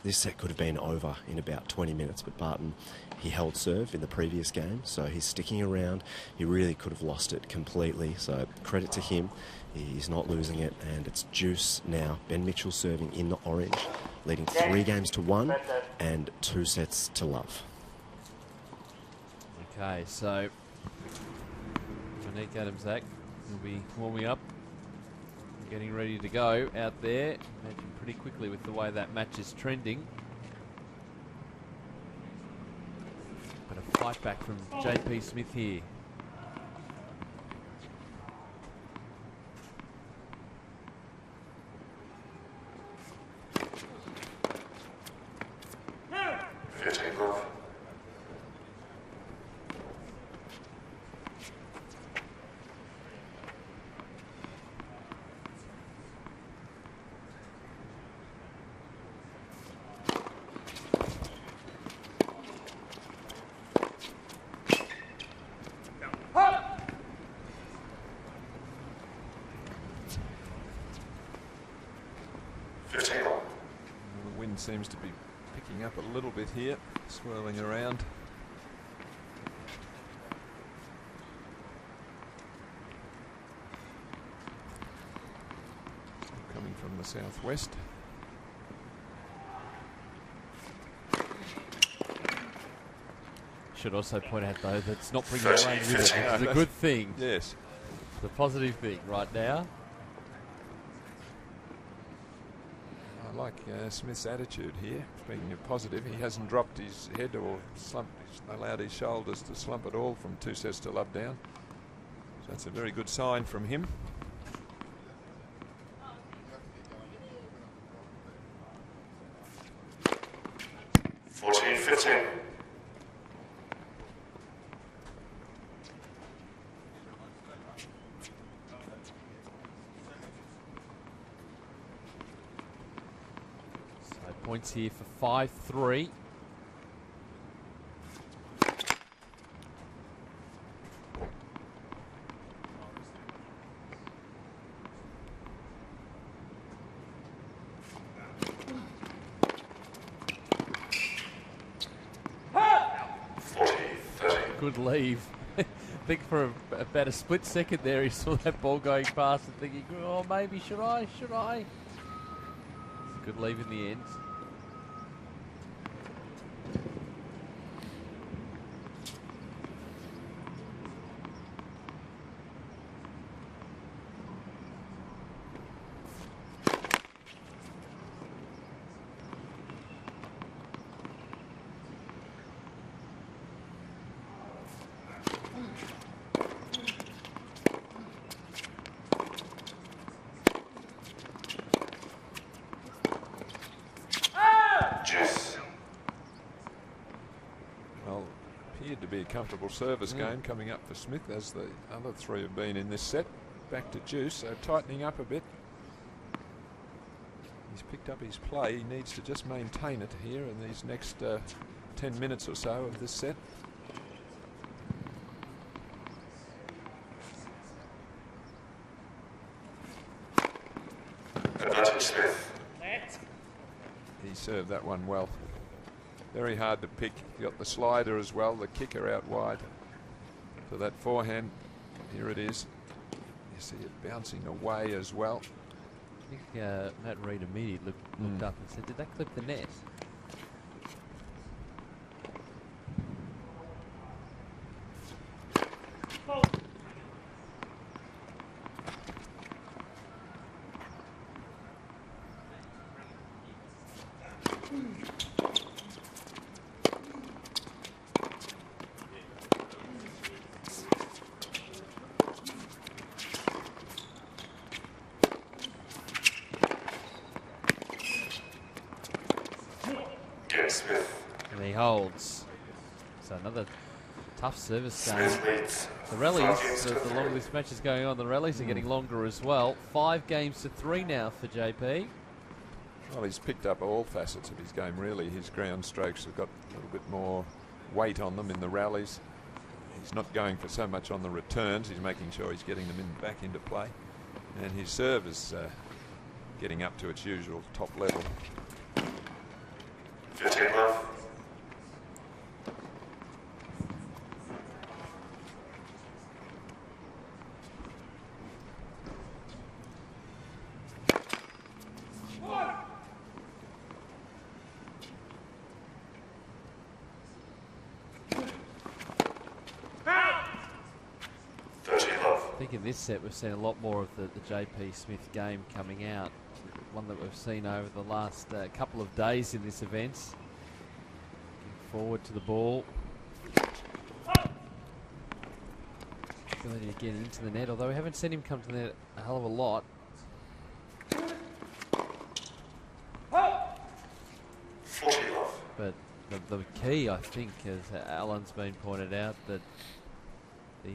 [SPEAKER 3] This set could have been over in about 20 minutes, but Barton, he held serve in the previous game, so he's sticking around. He really could have lost it completely, so credit to him. He's not losing it, and it's juice now. Ben Mitchell serving in the orange, leading 3 games to 1 and 2 sets to love.
[SPEAKER 1] Okay, so Monique Adamczak will be warming up, getting ready to go out there. Imagine pretty quickly with the way that match is trending. But a fight back from JP Smith here.
[SPEAKER 2] Seems to be picking up a little bit here, swirling around. Coming from the southwest.
[SPEAKER 1] Should also point out though that's not bringing the rain with it, which is a good thing.
[SPEAKER 2] Yes.
[SPEAKER 1] The positive thing right now.
[SPEAKER 2] I like Smith's attitude here, being positive. He hasn't dropped his head or slumped, he's allowed his shoulders to slump at all from 2 sets to love down. So that's a very good sign from him.
[SPEAKER 1] Points here for 5-3. Good leave. I think for about a split second there he saw that ball going past and thinking, oh, maybe should I? Good leave in the end. Well, appeared to be a comfortable service game coming up for Smith, as the other three have been in this set. Back to Juice, so tightening up a bit. He's picked up his play. He needs to just maintain it here in these next 10 minutes or so of this set.
[SPEAKER 6] Advantage Smith.
[SPEAKER 2] He served that one well. Very hard to pick. You got the slider as well, the kicker out wide. So that forehand, here it is. You see it bouncing away as well.
[SPEAKER 1] I think Matt Reid immediately looked up and said, did that clip the net? And he holds. So another tough service game. The rallies, the longer this match is going on, the rallies are getting longer as well. 5 games to 3 now for JP.
[SPEAKER 2] Well, he's picked up all facets of his game, really. His ground strokes have got a little bit more weight on them in the rallies. He's not going for so much on the returns. He's making sure he's getting them back into play. And his serve is getting up to its usual top level.
[SPEAKER 6] 15 love.
[SPEAKER 1] I think in this set we've seen a lot more of the JP Smith game coming out. One that we've seen over the last couple of days in this event. Looking forward to the ball. Ability to get into the net, although we haven't seen him come to the net a hell of a lot. But the key, I think, as Alan's been pointed out, that the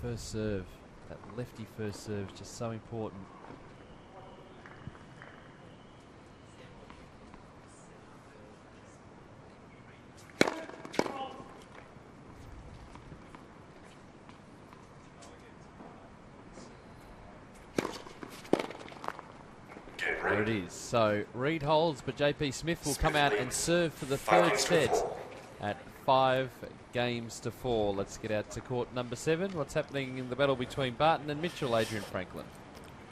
[SPEAKER 1] first serve, that lefty first serve, is just so important. There it is. So Reid holds, but JP Smith will come out and serve for the third set at 5 games to 4. Let's get out to court number 7. What's happening in the battle between Barton and Mitchell, Adrian Franklin?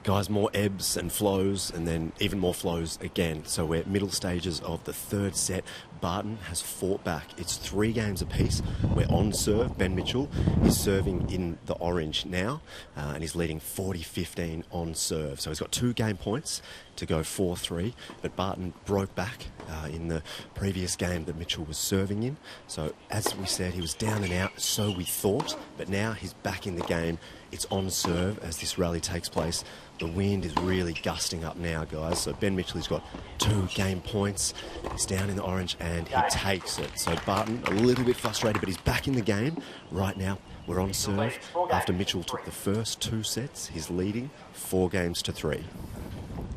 [SPEAKER 3] Guys, more ebbs and flows, and then even more flows again. So we're middle stages of the third set. Barton has fought back. It's 3 games apiece. We're on serve. Ben Mitchell is serving in the orange now, and he's leading 40-15 on serve. So he's got 2 game points to go 4-3, but Barton broke back in the previous game that Mitchell was serving in. So as we said, he was down and out, so we thought, but now he's back in the game. It's on serve as this rally takes place. The wind is really gusting up now, guys. So Ben Mitchell has got 2 game points. He's down in the orange and he takes it. So Barton, a little bit frustrated, but he's back in the game. Right now, we're on serve. After Mitchell took the first 2 sets, he's leading 4-3.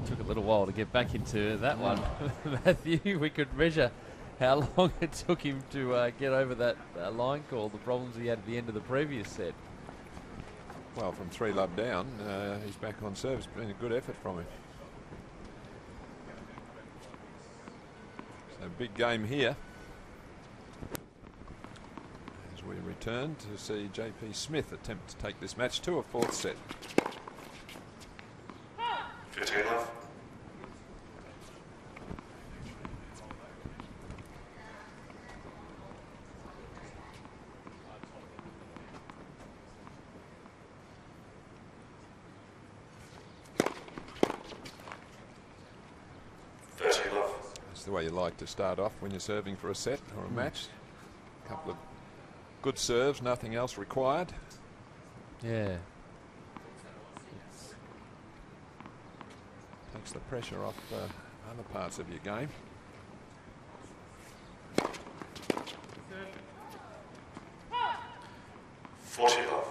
[SPEAKER 1] Took a little while to get back into that one. Matthew, we could measure how long it took him to get over that line call, the problems he had at the end of the previous set.
[SPEAKER 2] Well, from 3-love down, he's back on serve. It's been a good effort from him. So big game here as we return to see JP Smith attempt to take this match to a 4th set.
[SPEAKER 6] 15-love.
[SPEAKER 2] That's the way you like to start off when you're serving for a set or a match. A couple of good serves, nothing else required.
[SPEAKER 1] Yeah.
[SPEAKER 2] Takes the pressure off other parts of your game.
[SPEAKER 6] $40.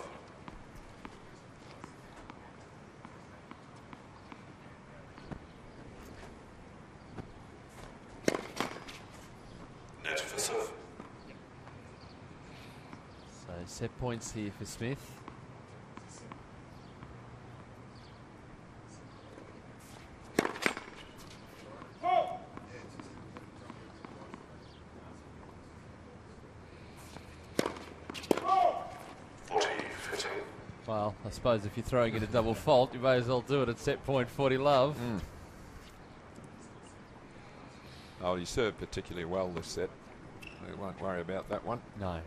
[SPEAKER 6] Net for serve.
[SPEAKER 1] So set points here for Smith. Well, I suppose if you're throwing in a double fault, you may as well do it at set point 40-love.
[SPEAKER 2] Oh, he served particularly well this set. We won't worry about that one.
[SPEAKER 1] No.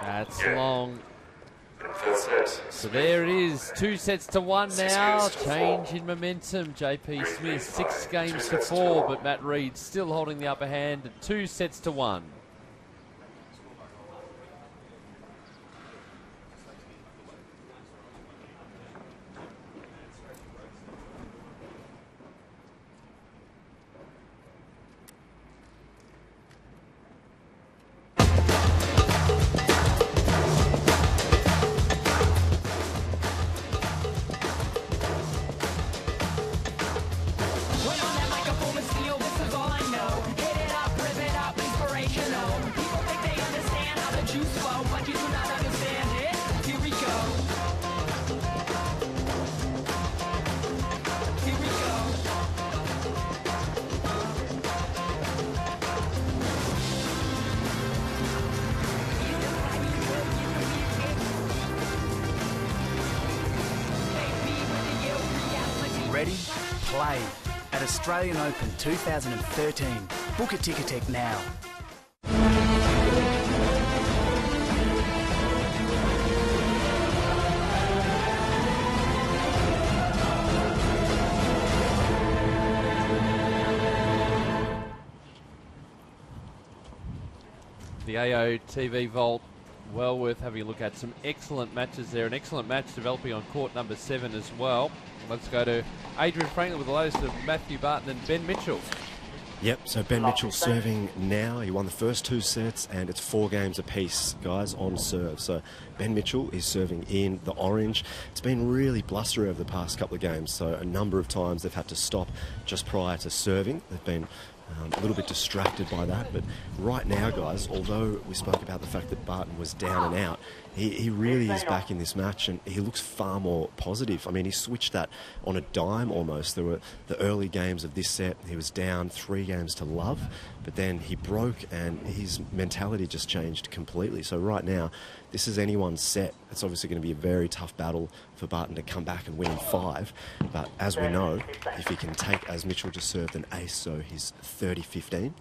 [SPEAKER 1] That's long. So there it is, 2 sets to 1 now. Change in momentum. JP Smith 6 games to 4, but Matt Reid still holding the upper hand at 2 sets to 1.
[SPEAKER 9] Ready? Play at Australian Open 2013. Book a Ticketek now.
[SPEAKER 1] The AO TV Vault, well worth having a look at. Some excellent matches there. An excellent match developing on court number 7 as well. Let's go to Adrian Franklin with the latest of Matthew Barton and Ben Mitchell.
[SPEAKER 3] Yep, so Ben Mitchell serving now. He won the first 2 sets and it's 4 games apiece, guys, on serve. So Ben Mitchell is serving in the orange. It's been really blustery over the past couple of games, so a number of times they've had to stop just prior to serving. They've been A little bit distracted by that, but right now, guys, although we spoke about the fact that Barton was down and out, he really is back in this match, and he looks far more positive. I mean, he switched that on a dime almost. There were the early games of this set, he was down 3 games to love, but then he broke, and his mentality just changed completely. So right now, this is anyone's set. It's obviously going to be a very tough battle for Barton to come back and win in 5, but as we know, if he can take, as Mitchell just served an ace, so he's 30-15.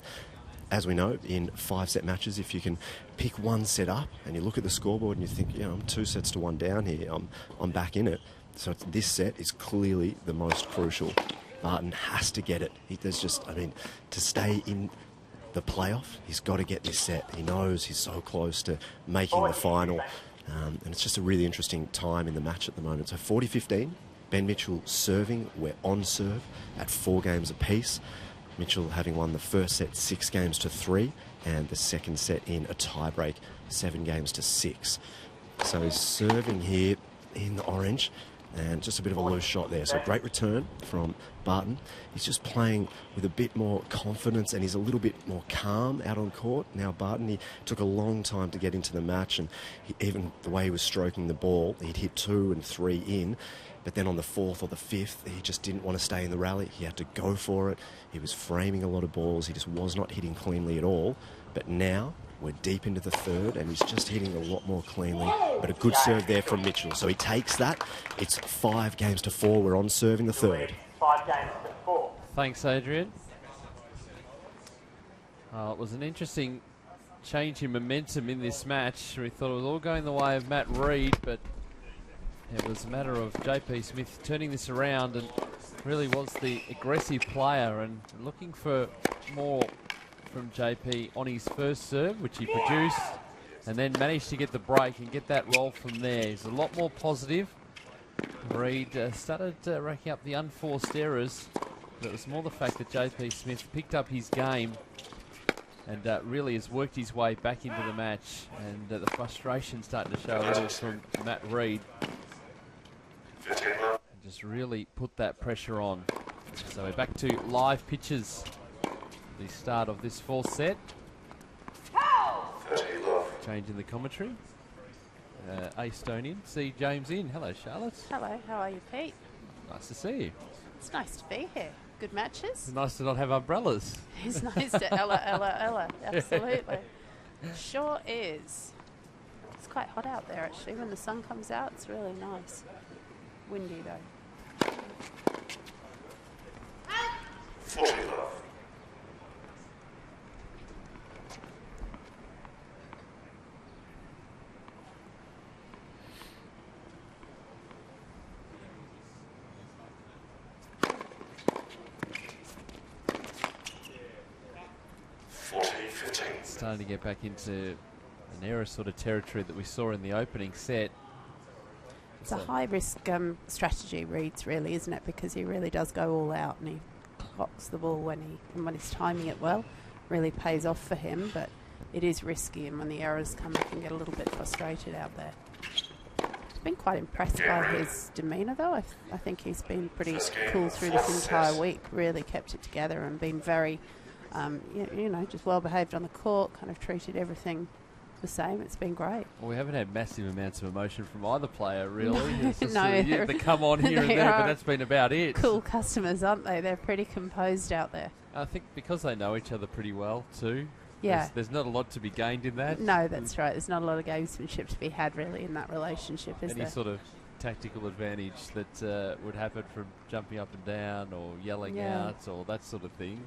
[SPEAKER 3] As we know, in 5-set matches, if you can pick one set up and you look at the scoreboard and you think, I'm 2 sets to 1 down here, I'm back in it. So this set is clearly the most crucial. Barton has to get it. To stay in the playoff, he's got to get this set. He knows he's so close to making the final. And it's just a really interesting time in the match at the moment. So 40-15, Ben Mitchell serving. We're on serve at 4 games apiece. Mitchell having won the first set 6 games to 3, and the second set in a tiebreak 7 games to 6. So he's serving here in the orange, and just a bit of a loose shot there. So great return from Barton. He's just playing with a bit more confidence, and he's a little bit more calm out on court. Now Barton, he took a long time to get into the match, and even the way he was stroking the ball, he'd hit 2 and 3 in. But then on the 4th or the 5th, he just didn't want to stay in the rally. He had to go for it. He was framing a lot of balls. He just was not hitting cleanly at all. But now we're deep into the 3rd, and he's just hitting a lot more cleanly. But a good serve there from Mitchell. So he takes that. It's 5 games to 4. We're on serve in the 3rd.
[SPEAKER 12] 5 games to 4.
[SPEAKER 1] Thanks, Adrian. It was an interesting change in momentum in this match. We thought it was all going the way of Matt Reid, but it was a matter of JP Smith turning this around, and really was the aggressive player and looking for more from JP on his first serve, which he produced, and then managed to get the break and get that roll from there. He's a lot more positive. Reid started racking up the unforced errors, but it was more the fact that JP Smith picked up his game and really has worked his way back into the match, and the frustration starting to show a little from Matt Reid. And just really put that pressure on. So we're back to live pitches. The start of this 4th set. Changing the commentary. A Stone in. See James in. Hello, Charlotte.
[SPEAKER 13] Hello, how are you, Pete?
[SPEAKER 1] Nice to see you.
[SPEAKER 13] It's nice to be here. Good matches.
[SPEAKER 1] It's nice to not have umbrellas.
[SPEAKER 13] It's nice to Ella. Absolutely. Sure is. It's quite hot out there, actually. When the sun comes out, it's really nice. Windy, though.
[SPEAKER 6] 40 love.
[SPEAKER 1] Starting to get back into an error sort of territory that we saw in the opening set.
[SPEAKER 13] It's a high-risk strategy, Reid's, really, isn't it? Because he really does go all out, and he clocks the ball when he's timing it well. Really pays off for him, but it is risky, and when the errors come, he can get a little bit frustrated out there. I've been quite impressed by his demeanour, though. I think he's been pretty cool through this entire week. Really kept it together and been very, just well behaved on the court. Kind of treated everything the same. It's been great.
[SPEAKER 1] Well, we haven't had massive amounts of emotion from either player, really.
[SPEAKER 13] No,
[SPEAKER 1] it's just
[SPEAKER 13] no,
[SPEAKER 1] they come on here and there, but that's been about it.
[SPEAKER 13] Cool customers, aren't they? They're pretty composed out there.
[SPEAKER 1] I think because they know each other pretty well too.
[SPEAKER 13] Yeah.
[SPEAKER 1] There's not a lot to be gained in that.
[SPEAKER 13] No, that's right. There's not a lot of gamesmanship to be had really in that relationship, is there?
[SPEAKER 1] Any sort of tactical advantage that would happen from jumping up and down or yelling out or that sort of thing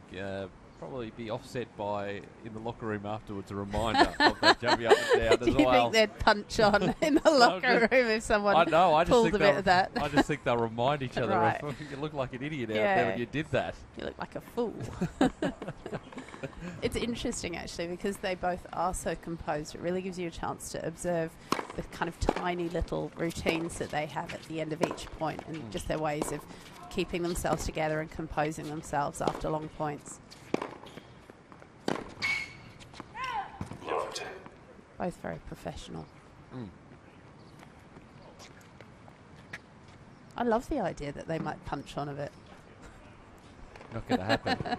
[SPEAKER 1] probably be offset by, in the locker room afterwards, a reminder of that jumping up and down as well.
[SPEAKER 13] Do you think they'd punch on in the locker room if someone pulled a bit of that?
[SPEAKER 1] I just think they'll remind each other
[SPEAKER 13] Right.
[SPEAKER 1] of, you look like an idiot out there when you did that.
[SPEAKER 13] You look like a fool. It's interesting, actually, because they both are so composed. It really gives you a chance to observe the kind of tiny little routines that they have at the end of each point, and just their ways of keeping themselves together and composing themselves after long points. Both very professional. I love the idea that they might punch on a bit.
[SPEAKER 1] Not going to happen.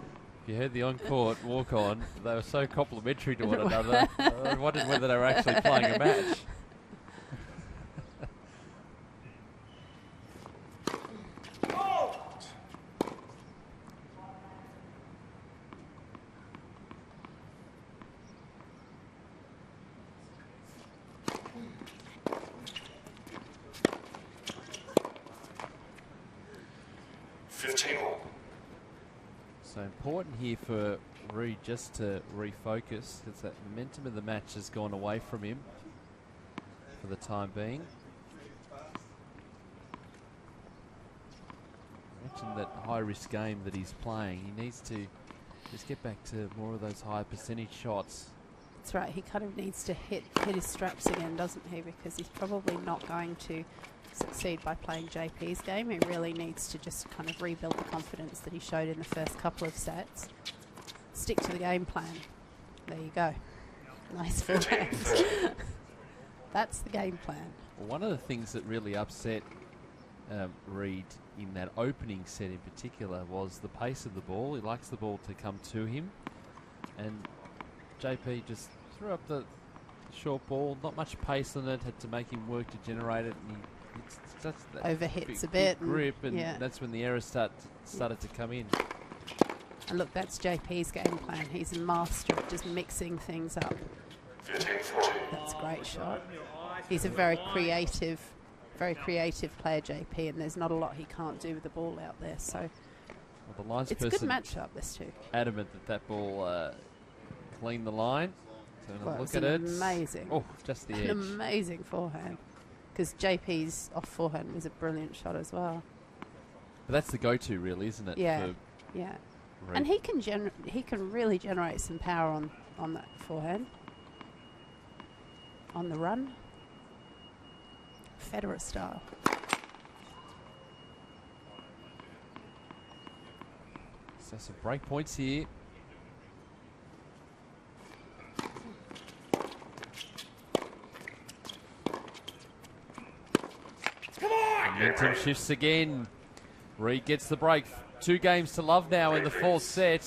[SPEAKER 1] If you heard the on-court walk-on, they were so complimentary to one another. I wondered whether they were actually playing a match. So important here for Reed just to refocus, because that momentum of the match has gone away from him for the time being. Mentioned that high-risk game that he's playing. He needs to just get back to more of those high percentage shots.
[SPEAKER 13] That's right. He kind of needs to hit his straps again, doesn't he? Because he's probably not going to succeed by playing JP's game. He really needs to just kind of rebuild the confidence that he showed in the first couple of sets. Stick to the game plan. There you go. Nice forehand. That's the game plan.
[SPEAKER 1] Well, one of the things that really upset Reed in that opening set in particular was the pace of the ball. He likes the ball to come to him, and JP just threw up the short ball, not much pace on it, had to make him work to generate it, and
[SPEAKER 13] overhits a bit,
[SPEAKER 1] grip, and that's when the errors started to come in.
[SPEAKER 13] And look, that's JP's game plan. He's a master of just mixing things up. That's a great shot. He's a very creative player, JP, and there's not a lot he can't do with the ball out there. So
[SPEAKER 1] well, the lines
[SPEAKER 13] it's a good matchup, this two.
[SPEAKER 1] Adamant that ball cleaned the line. So
[SPEAKER 13] Well,
[SPEAKER 1] look at it.
[SPEAKER 13] Amazing.
[SPEAKER 1] Oh, just the edge.
[SPEAKER 13] An amazing forehand. Because JP's off forehand was a brilliant shot as well.
[SPEAKER 1] But that's the go-to, really, isn't it?
[SPEAKER 13] Yeah, yeah.
[SPEAKER 1] Reed.
[SPEAKER 13] And he can really generate some power on that forehand. On the run. Federer style.
[SPEAKER 1] So some break points here. Momentum shifts again. Reed gets the break. 2 games to love now in the fourth set.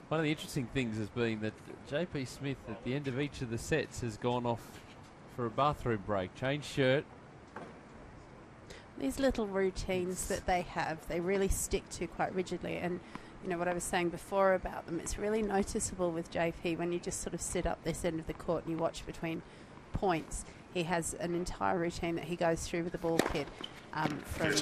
[SPEAKER 1] One of the interesting things has been that JP Smith at the end of each of the sets has gone off for a bathroom break, changed shirt.
[SPEAKER 13] These little routines that they have, they really stick to quite rigidly. And you know what I was saying before about them, it's really noticeable with JP when you just sort of sit up this end of the court and you watch between points. He has an entire routine that he goes through with the ball kit, from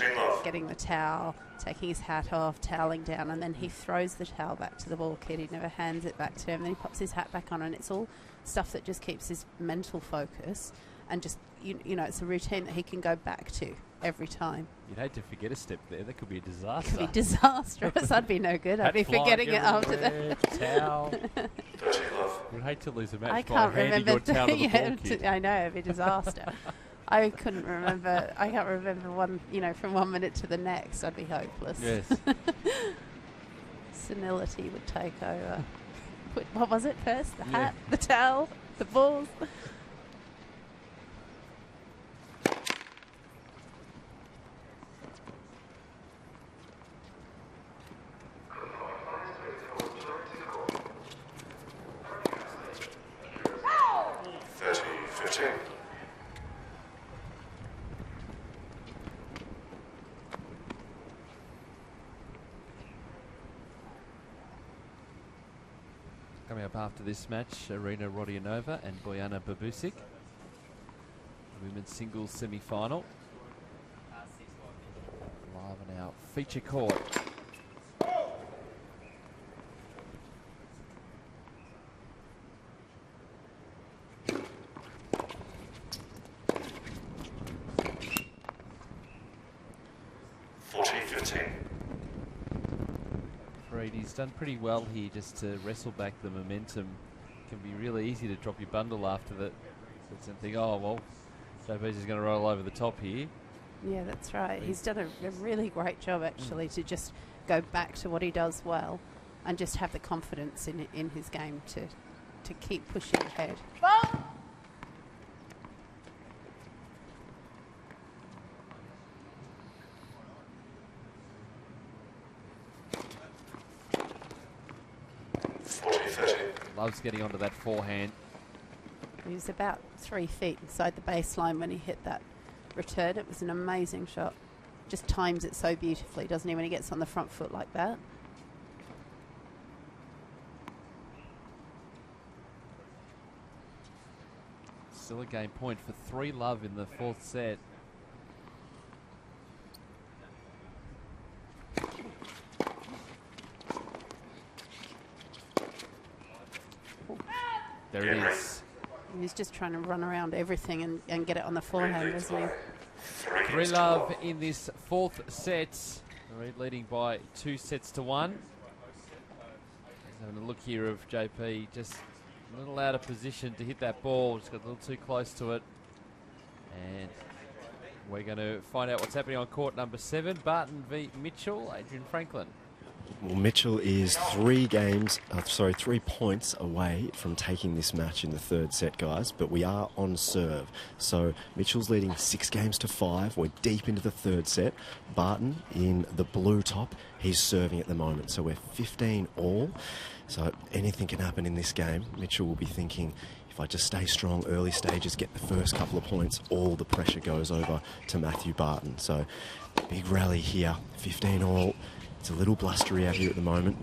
[SPEAKER 13] getting the towel, taking his hat off, toweling down, and then he throws the towel back to the ball kit. He never hands it back to him. Then he pops his hat back on, and it's all stuff that just keeps his mental focus, and just you know, it's a routine that he can go back to every time.
[SPEAKER 1] You'd hate to forget a step there. That could be a disaster.
[SPEAKER 13] Could be disastrous. I'd be no good. I'd be forgetting it after that.
[SPEAKER 1] Towel. You'd hate to lose a match
[SPEAKER 13] I
[SPEAKER 1] by
[SPEAKER 13] can't
[SPEAKER 1] handing
[SPEAKER 13] remember
[SPEAKER 1] your towel to the ball kit.
[SPEAKER 13] I know, it'd be a disaster. I couldn't remember. I can't remember one. You know, from 1 minute to the next, I'd be hopeless.
[SPEAKER 1] Yes.
[SPEAKER 13] Senility would take over. What was it first? The hat, the towel, the balls.
[SPEAKER 1] Coming up after this match, Arina Rodionova and Bojana Babusic. Women's singles semi-final. Live on our feature court. He's done pretty well here just to wrestle back the momentum. It can be really easy to drop your bundle after that and think, oh, well, JP's is going to roll over the top here.
[SPEAKER 13] Yeah, that's right. He's done a really great job, actually, to just go back to what he does well and just have the confidence in his game to keep pushing ahead.
[SPEAKER 1] Loves getting onto that forehand.
[SPEAKER 13] He was about 3 feet inside the baseline when he hit that return. It was an amazing shot. Just times it so beautifully, doesn't he, when he gets on the front foot like that?
[SPEAKER 1] Still a game point for 3-love in the fourth set. There it is.
[SPEAKER 13] He was just trying to run around everything and get it on the forehand, wasn't he?
[SPEAKER 1] 3-love in this fourth set. Reed leading by 2 sets to 1. Having a look here of JP, just a little out of position to hit that ball. Just got a little too close to it. And we're going to find out what's happening on court number 7. Barton v Mitchell. Adrian Franklin.
[SPEAKER 3] Well, Mitchell is 3 points away from taking this match in the third set, guys, but we are on serve. So Mitchell's leading 6 games to 5. We're deep into the third set. Barton in the blue top, he's serving at the moment. So we're 15 all. So anything can happen in this game. Mitchell will be thinking, if I just stay strong early stages, get the first couple of points, all the pressure goes over to Matthew Barton. So big rally here, 15 all. It's a little blustery out here at the moment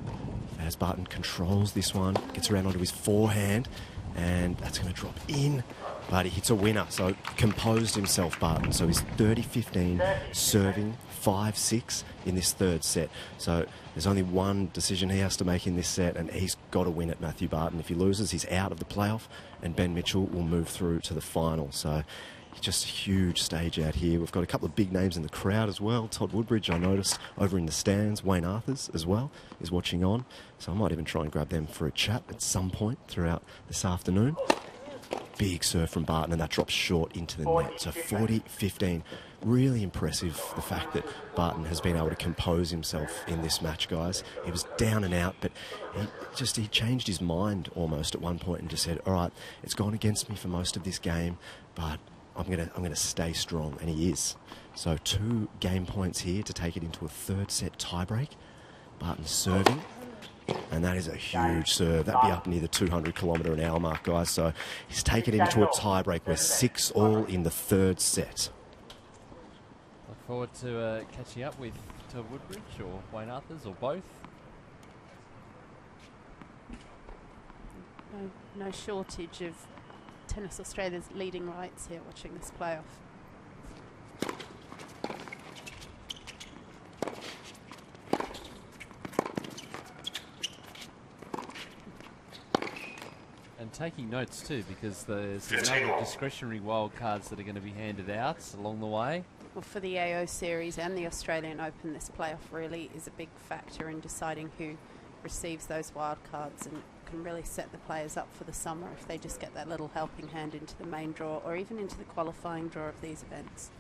[SPEAKER 3] as Barton controls this one, gets around onto his forehand, and that's going to drop in. But he hits a winner, so composed himself, Barton. So he's 30-15, serving 5-6 in this third set. So there's only one decision he has to make in this set, and he's got to win it, Matthew Barton. If he loses, he's out of the playoff, and Ben Mitchell will move through to the final. So just a huge stage out here. We've got a couple of big names in the crowd as well. Todd Woodbridge, I noticed, over in the stands. Wayne Arthurs as well is watching on. So I might even try and grab them for a chat at some point throughout this afternoon. Big serve from Barton, and that drops short into the net. So 40-15. Really impressive, the fact that Barton has been able to compose himself in this match, guys. He was down and out, but he changed his mind almost at one point and just said, all right, it's gone against me for most of this game, but I'm gonna stay strong, and he is. So 2 game points here to take it into a third set tiebreak. Barton serving, and that is a huge serve. That'd be up near the 200-kilometre-an-hour mark, guys. So he's taken it into a tiebreak. We're 6 all in the third set.
[SPEAKER 1] Look forward to catching up with Todd Woodbridge or Wayne Arthurs or both.
[SPEAKER 13] No shortage of Tennis Australia's leading lights here watching this playoff.
[SPEAKER 1] And taking notes too, because there's a number of discretionary wildcards that are going to be handed out along the way.
[SPEAKER 13] Well, for the AO Series and the Australian Open, this playoff really is a big factor in deciding who receives those wildcards, and can really set the players up for the summer if they just get that little helping hand into the main draw or even into the qualifying draw of these events.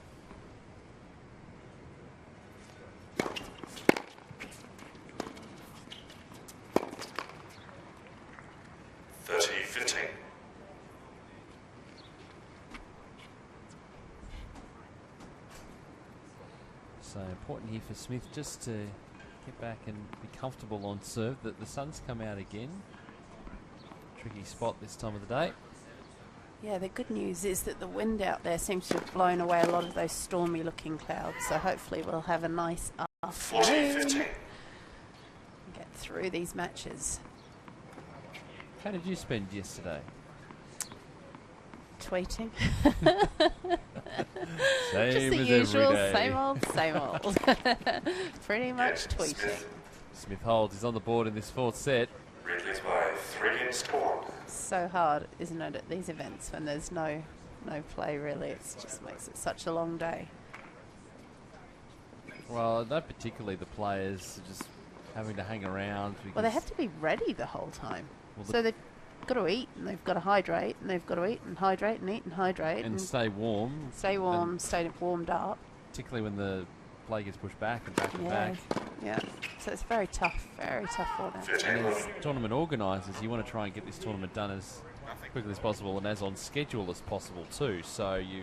[SPEAKER 1] So important here for Smith just to get back and be comfortable on serve. That the sun's come out again. Tricky spot this time of the day.
[SPEAKER 13] Yeah, the good news is that the wind out there seems to have blown away a lot of those stormy looking clouds, so hopefully we'll have a nice afternoon. Get through these matches.
[SPEAKER 1] How did you spend yesterday?
[SPEAKER 13] Tweeting.
[SPEAKER 1] Same
[SPEAKER 13] Just the
[SPEAKER 1] as
[SPEAKER 13] usual,
[SPEAKER 1] every day.
[SPEAKER 13] same old. Pretty much tweeting.
[SPEAKER 1] Smith holds, he's on the board in this fourth set.
[SPEAKER 6] Reed leads by 3 games to 1.
[SPEAKER 13] So hard, isn't it, at these events when there's no play really. It just makes it such a long day.
[SPEAKER 1] Well, not particularly the players just having to hang around.
[SPEAKER 13] Well, they have to be ready the whole time.
[SPEAKER 1] Well,
[SPEAKER 13] so they've got to eat, and they've got to hydrate, and they've got to eat and hydrate and eat and hydrate.
[SPEAKER 1] And stay warm.
[SPEAKER 13] Stay warm, stay warmed up.
[SPEAKER 1] Particularly when the play gets pushed back and back and back.
[SPEAKER 13] Yeah, so it's very tough for them.
[SPEAKER 1] And as tournament organisers, you want to try and get this tournament done as quickly as possible and as on schedule as possible too. So you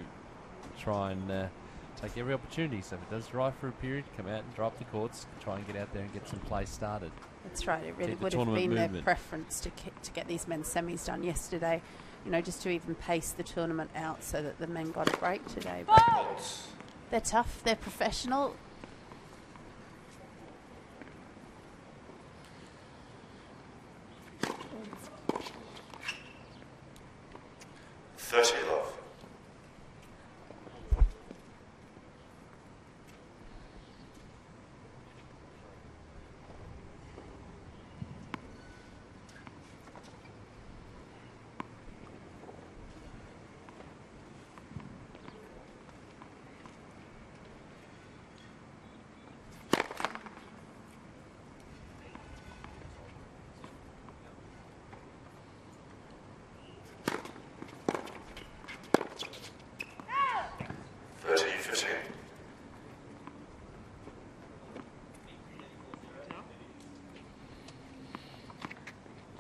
[SPEAKER 1] try and take every opportunity. So if it does dry for a period, come out and dry up the courts, try and get out there and get some play started.
[SPEAKER 13] That's right. It really
[SPEAKER 1] Keep the
[SPEAKER 13] would have
[SPEAKER 1] tournament
[SPEAKER 13] been their
[SPEAKER 1] movement.
[SPEAKER 13] preference to get these men's semis done yesterday. You know, just to even pace the tournament out so that the men got a break today. But they're tough. They're professional.
[SPEAKER 6] Love.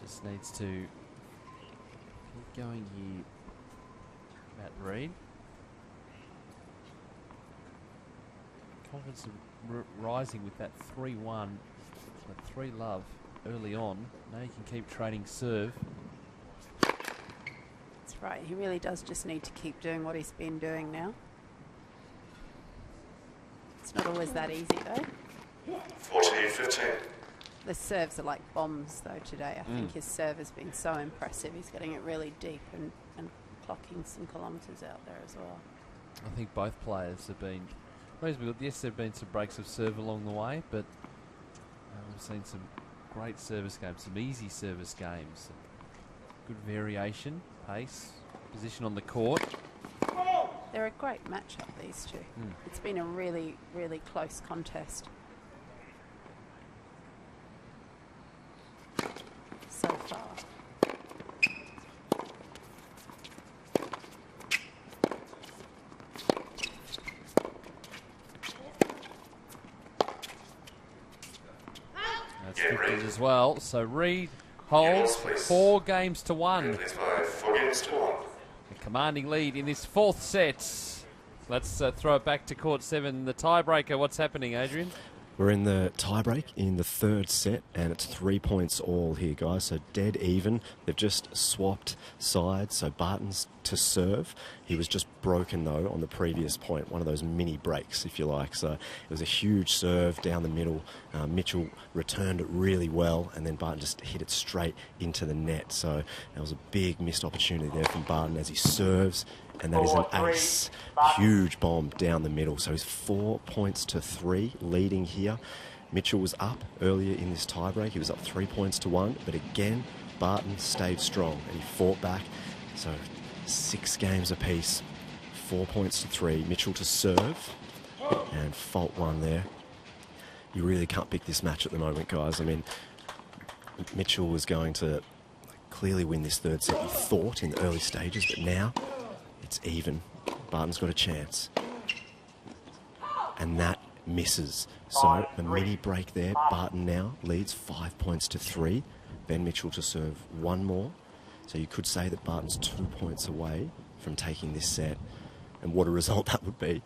[SPEAKER 1] Just needs to keep going here, Matt Reid. Confidence rising with that 3-1, that 3-love early on. Now you can keep trading serve.
[SPEAKER 13] That's right. He really does just need to keep doing what he's been doing now. It's not always that easy, though.
[SPEAKER 6] 14-15.
[SPEAKER 13] The serves are like bombs, though, today. I think his serve has been so impressive. He's getting it really deep and clocking some kilometres out there as well.
[SPEAKER 1] I think both players have been reasonably good. Yes, there have been some breaks of serve along the way, but we've seen some great service games, some easy service games. Good variation, pace, position on the court.
[SPEAKER 13] They're a great matchup, these two. It's been a really, really close contest so far.
[SPEAKER 1] That's 50 as well. So Reid holds 4 games to 1. A commanding lead in this 4th set. Let's throw it back to court 7. The tiebreaker. What's happening, Adrian?
[SPEAKER 3] We're in the tiebreak in the 3rd set, and it's 3 points all here, guys. So dead even. They've just swapped sides. So Barton's to serve. He was just broken, though, on the previous point. One of those mini breaks, if you like. So it was a huge serve down the middle. Mitchell returned it really well, and then Barton just hit it straight into the net. So that was a big missed opportunity there from Barton as he serves. And that is an ace. Huge bomb down the middle. So he's 4 points to 3, leading here. Mitchell was up earlier in this tiebreak. He was up 3 points to 1. But again, Barton stayed strong and he fought back. So 6 games apiece. 4 points to 3. Mitchell to serve. And fault 1 there. You really can't pick this match at the moment, guys. I mean, Mitchell was going to clearly win this 3rd set, you thought, in the early stages. But now it's even. Barton's got a chance. And that misses. So the mini break there. Barton now leads 5 points to 3. Ben Mitchell to serve 1 more. So you could say that Barton's 2 points away from taking this set. And what a result that would be.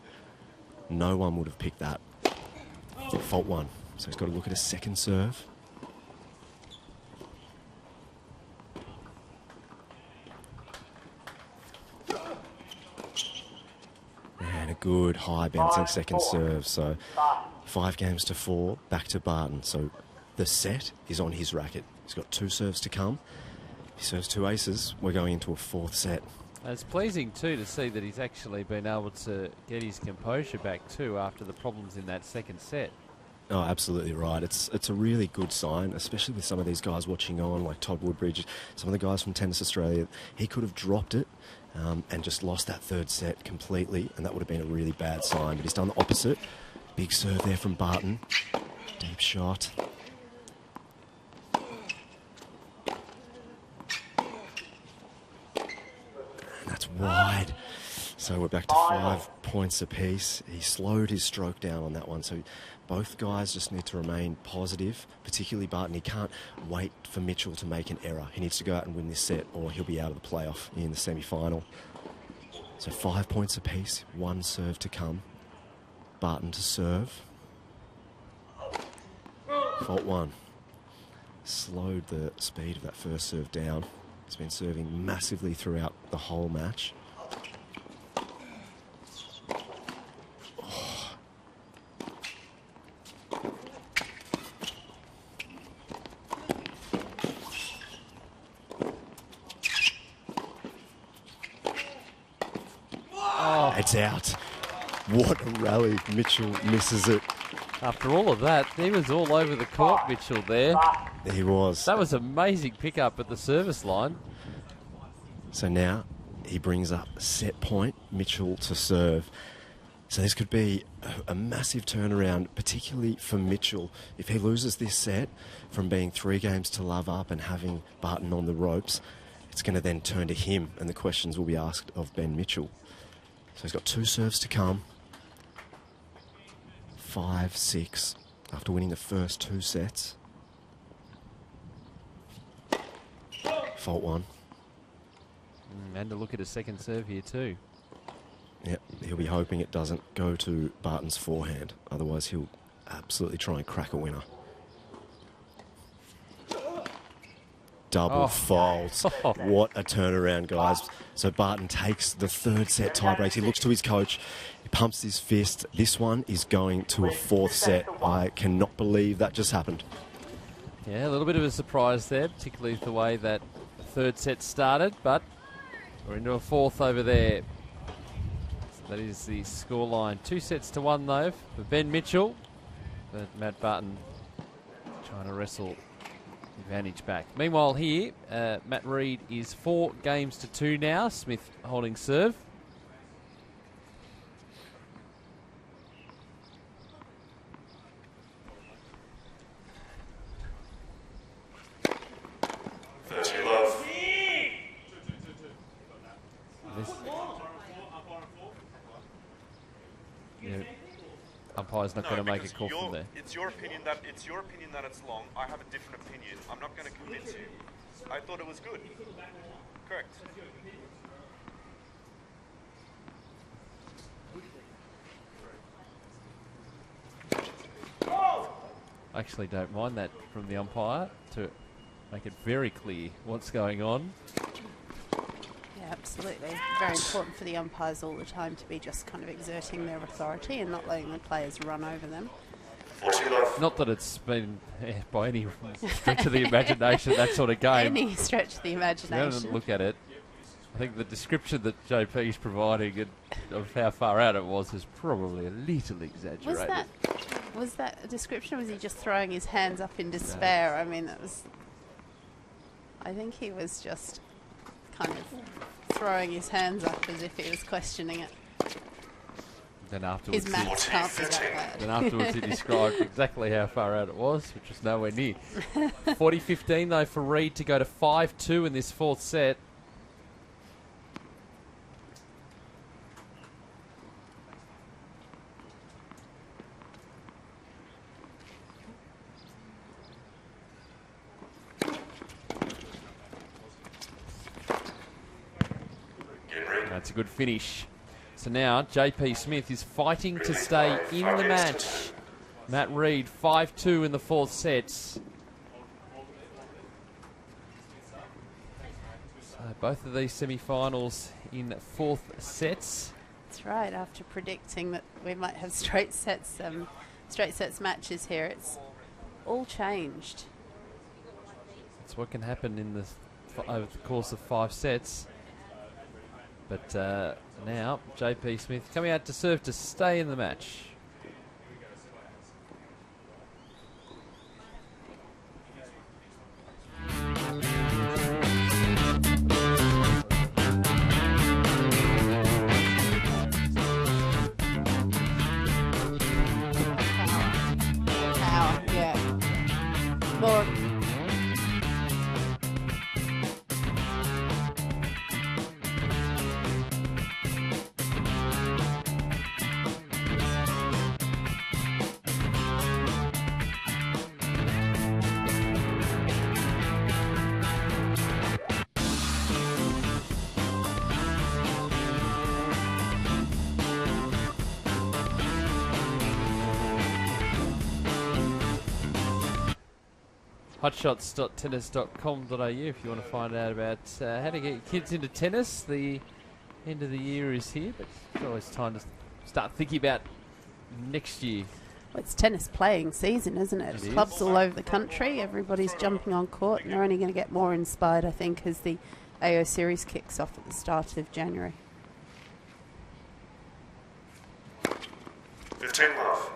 [SPEAKER 3] No one would have picked that. Fault 1. So he's got to look at a second serve. And a good high bouncing second serve. So 5 games to 4, back to Barton. So the set is on his racket. He's got 2 serves to come. He serves 2 aces. We're going into a 4th set.
[SPEAKER 1] And it's pleasing too to see that he's actually been able to get his composure back too after the problems in that second set.
[SPEAKER 3] Oh, absolutely right. It's a really good sign, especially with some of these guys watching on, like Todd Woodbridge, some of the guys from Tennis Australia. He could have dropped it and just lost that 3rd set completely, and that would have been a really bad sign. But he's done the opposite. Big serve there from Barton. Deep shot. That's wide. So we're back to 5 points apiece. He slowed his stroke down on that one. So both guys just need to remain positive, particularly Barton. He can't wait for Mitchell to make an error. He needs to go out and win this set or he'll be out of the playoff in the semi-final. So 5 points apiece, 1 serve to come. Barton to serve. Fault 1. slowed the speed of that first serve down. He's been serving massively throughout the whole match.
[SPEAKER 1] Oh.
[SPEAKER 3] It's out. What a rally. Mitchell misses it.
[SPEAKER 1] After all of that, he was all over the court, Mitchell, there.
[SPEAKER 3] He was.
[SPEAKER 1] That was amazing pickup at the service line.
[SPEAKER 3] So now he brings up set point, Mitchell to serve. So this could be a massive turnaround, particularly for Mitchell. If he loses this set from being 3 games to love up and having Barton on the ropes, it's going to then turn to him and the questions will be asked of Ben Mitchell. So he's got 2 serves to come. 5-6 after winning the first 2 sets. Fault 1.
[SPEAKER 1] And to look at a second serve here too.
[SPEAKER 3] Yep, he'll be hoping it doesn't go to Barton's forehand. Otherwise, he'll absolutely try and crack a winner. Double fault. What a turnaround, guys. So Barton takes the 3rd set tie breaks. He looks to his coach. He pumps his fist. This one is going to a 4th set. I cannot believe that just happened.
[SPEAKER 1] Yeah, a little bit of a surprise there, particularly the way that 3rd set started, but we're into a 4th over there. So that is the scoreline. 2-1 though for Ben Mitchell, but Matt Barton trying to wrestle advantage back. Meanwhile here, Matt Reid is 4 games to 2 now. Smith holding serve. Umpire's not going to make a call from there.
[SPEAKER 6] It's your opinion that it's long. I have a different opinion. I'm not going to convince you. I thought it was good. Correct.
[SPEAKER 1] I actually don't mind that from the umpire to make it very clear what's going on.
[SPEAKER 13] Yeah, absolutely. Very important for the umpires all the time to be just kind of exerting their authority and not letting the players run over them.
[SPEAKER 1] Not that it's been by any stretch of the imagination that sort of game.
[SPEAKER 13] Any stretch of the imagination.
[SPEAKER 1] You look at it. I think the description that JP's providing of how far out it was is probably a little exaggerated.
[SPEAKER 13] Was that a description, or was he just throwing his hands up in despair? I mean, that was... I think he was just kind of throwing his hands up as if he was questioning it.
[SPEAKER 1] Then afterwards,
[SPEAKER 13] his maths can't be that bad.
[SPEAKER 1] Then afterwards he described exactly how far out it was, which was nowhere near. 40-15 though for Reid to go to 5-2 in this 4th set. That's a good finish. So now JP Smith is fighting to stay in the match. Matt Reid 5-2 in the 4th set. So both of these semi-finals in 4th sets.
[SPEAKER 13] That's right. After predicting that we might have straight sets matches here, it's all changed.
[SPEAKER 1] That's what can happen in over the course of 5 sets. But now JP Smith coming out to serve to stay in the match.
[SPEAKER 13] Power, yeah. More.
[SPEAKER 1] hotshots.tennis.com.au if you want to find out about how to get kids into tennis. The end of the year is here, but it's always time to start thinking about next year.
[SPEAKER 13] Well, it's tennis playing season, isn't it?
[SPEAKER 1] It
[SPEAKER 13] Clubs
[SPEAKER 1] is.
[SPEAKER 13] all over the country, everybody's jumping on court, and they're only going to get more inspired, I think, as the AO Series kicks off at the start of January.
[SPEAKER 6] 15 love.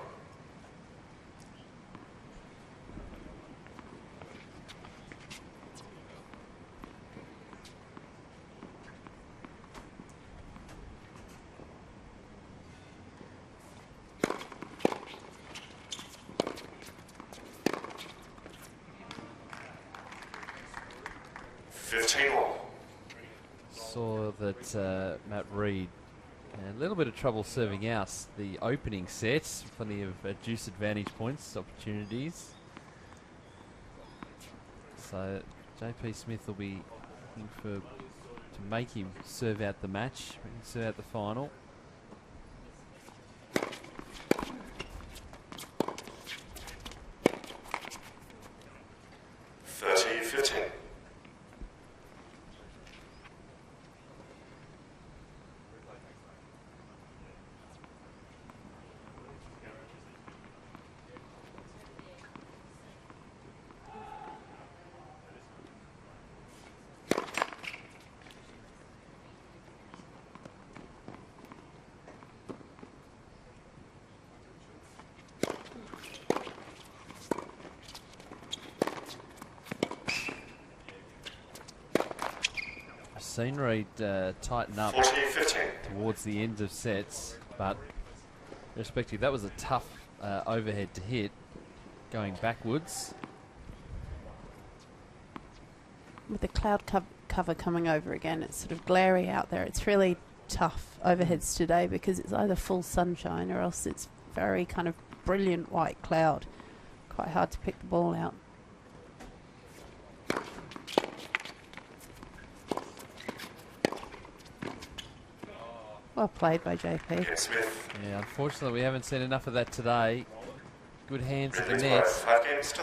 [SPEAKER 1] Saw that Matt Reid had a little bit of trouble serving out the opening set. Plenty of juice advantage points, opportunities. So JP Smith will be looking to make him serve out the match, serve out the final. Seen Reid tighten up
[SPEAKER 6] 14-15.
[SPEAKER 1] towards the end of sets, but respectively, that was a tough overhead to hit, going backwards.
[SPEAKER 13] With the cloud cover coming over again, it's sort of glary out there. It's really tough overheads today because it's either full sunshine or else it's very kind of brilliant white cloud. Quite hard to pick the ball out. Well played by JP.
[SPEAKER 1] Yeah, unfortunately, we haven't seen enough of that today. Good hands at the net.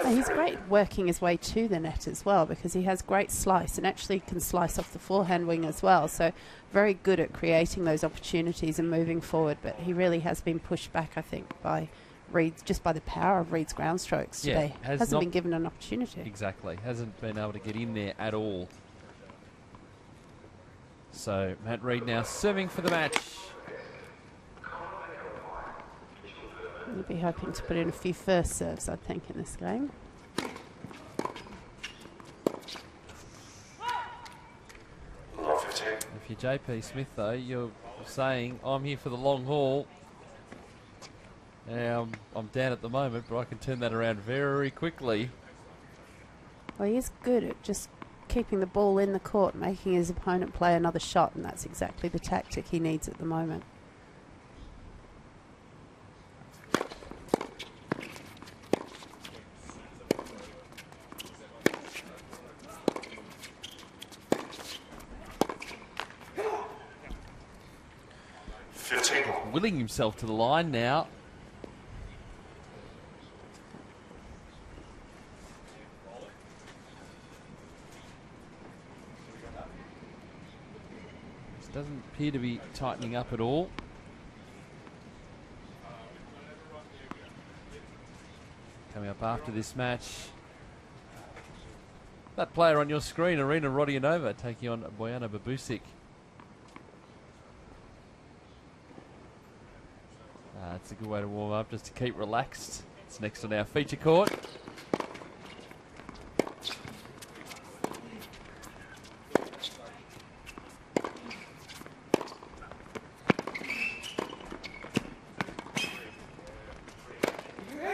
[SPEAKER 13] Oh, he's great working his way to the net as well because he has great slice and actually can slice off the forehand wing as well. So very good at creating those opportunities and moving forward. But he really has been pushed back, I think, by Reid, just by the power of Reid's ground strokes today. Hasn't been given an opportunity.
[SPEAKER 1] Exactly. Hasn't been able to get in there at all. So Matt Reid now serving for the match.
[SPEAKER 13] He'll be hoping to put in a few first serves, I think, in this game.
[SPEAKER 1] If you're JP Smith, though, you're saying, I'm here for the long haul. I'm down at the moment, but I can turn that around very quickly.
[SPEAKER 13] Well, he is good at just keeping the ball in the court, making his opponent play another shot, and that's exactly the tactic he needs at the moment.
[SPEAKER 1] Willing himself to the line now. Doesn't appear to be tightening up at all. Coming up after this match, that player on your screen, Arina Rodionova, taking on Bojana Babusic. It's a good way to warm up, just to keep relaxed. It's next on our feature court.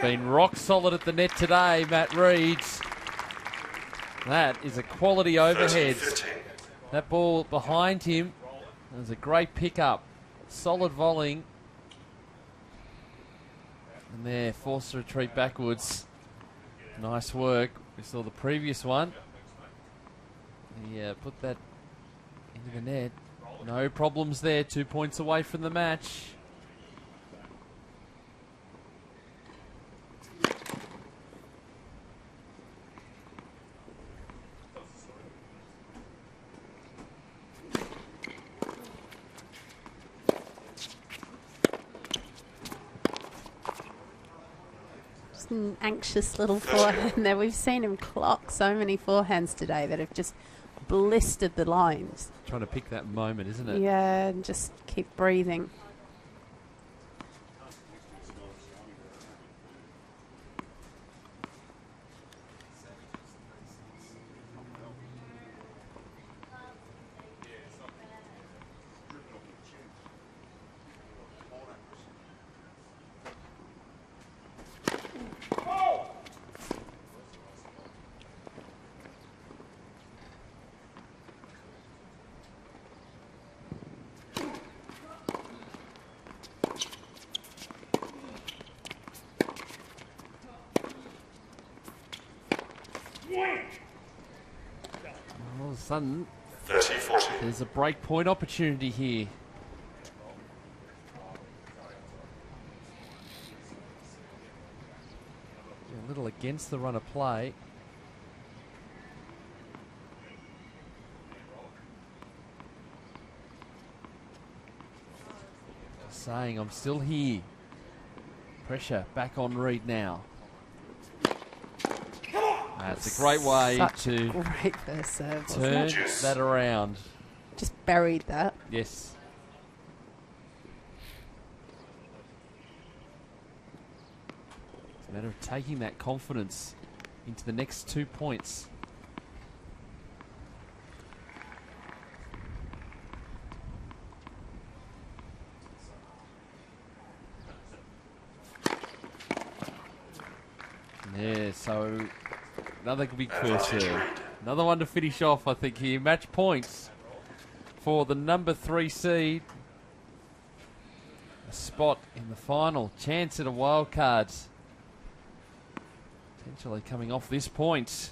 [SPEAKER 1] Been rock solid at the net today, Matt Reid. That is a quality overhead. That ball behind him was a great pickup. Solid volleying. And there, forced to retreat backwards. Nice work. We saw the previous one. He put that into the net. No problems there. 2 points away from the match.
[SPEAKER 13] just an anxious little forehand there. We've seen him clock so many forehands today that have just blistered the lines.
[SPEAKER 1] Trying to pick that moment, isn't it?
[SPEAKER 13] Yeah, and just keep breathing.
[SPEAKER 1] All of a sudden,
[SPEAKER 6] 30-40.
[SPEAKER 1] there's a break point opportunity here. A little against the run of play. Just saying, I'm still here. Pressure back on Reed now. That's a great way
[SPEAKER 13] Such
[SPEAKER 1] to
[SPEAKER 13] a great first serve,
[SPEAKER 1] turn
[SPEAKER 13] wasn't it?
[SPEAKER 1] that around.
[SPEAKER 13] Just buried that.
[SPEAKER 1] Yes. It's a matter of taking that confidence into the next 2 points. Yeah, so another big first serve. Another one to finish off, I think, here. Match points for the number 3 seed. A spot in the final. Chance at a wild card. Potentially coming off this point.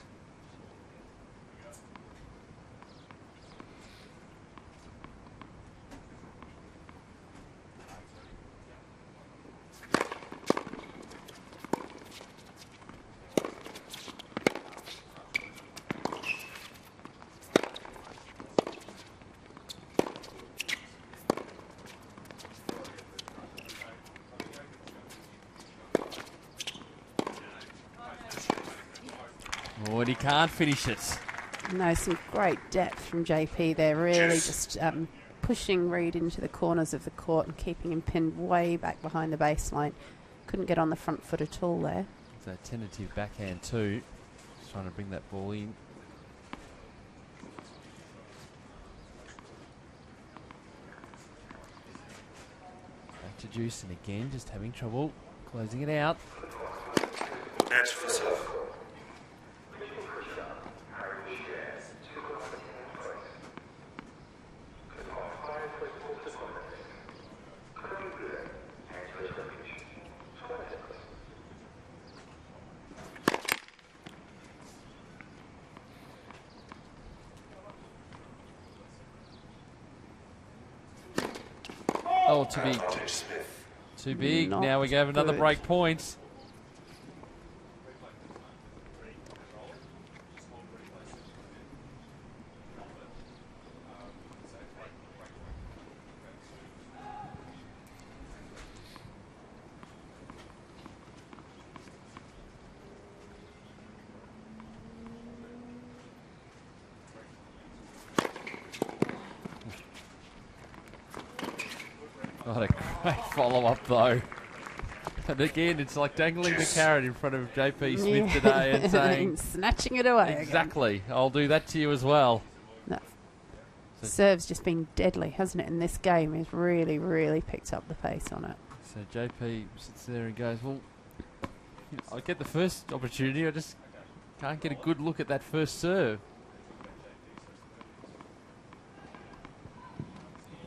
[SPEAKER 1] Oh, and he can't finish it.
[SPEAKER 13] No, some great depth from JP there. Really just pushing Reed into the corners of the court and keeping him pinned way back behind the baseline. Couldn't get on the front foot at all there.
[SPEAKER 1] It's a tentative backhand too. Just trying to bring that ball in. Back to Juice, and again just having trouble closing it out.
[SPEAKER 6] Match for serve.
[SPEAKER 1] Oh, too big. Too big.
[SPEAKER 13] Not
[SPEAKER 1] now we have another
[SPEAKER 13] good.
[SPEAKER 1] break point. What a great follow-up, though. And again, it's like dangling the carrot in front of JP Smith today and saying...
[SPEAKER 13] snatching it away
[SPEAKER 1] Exactly. I'll do that to you as well.
[SPEAKER 13] No. Serve's just been deadly, hasn't it, in this game? He's really, really picked up the pace on it.
[SPEAKER 1] So JP sits there and goes, well, you know, I get the first opportunity, I just can't get a good look at that first serve.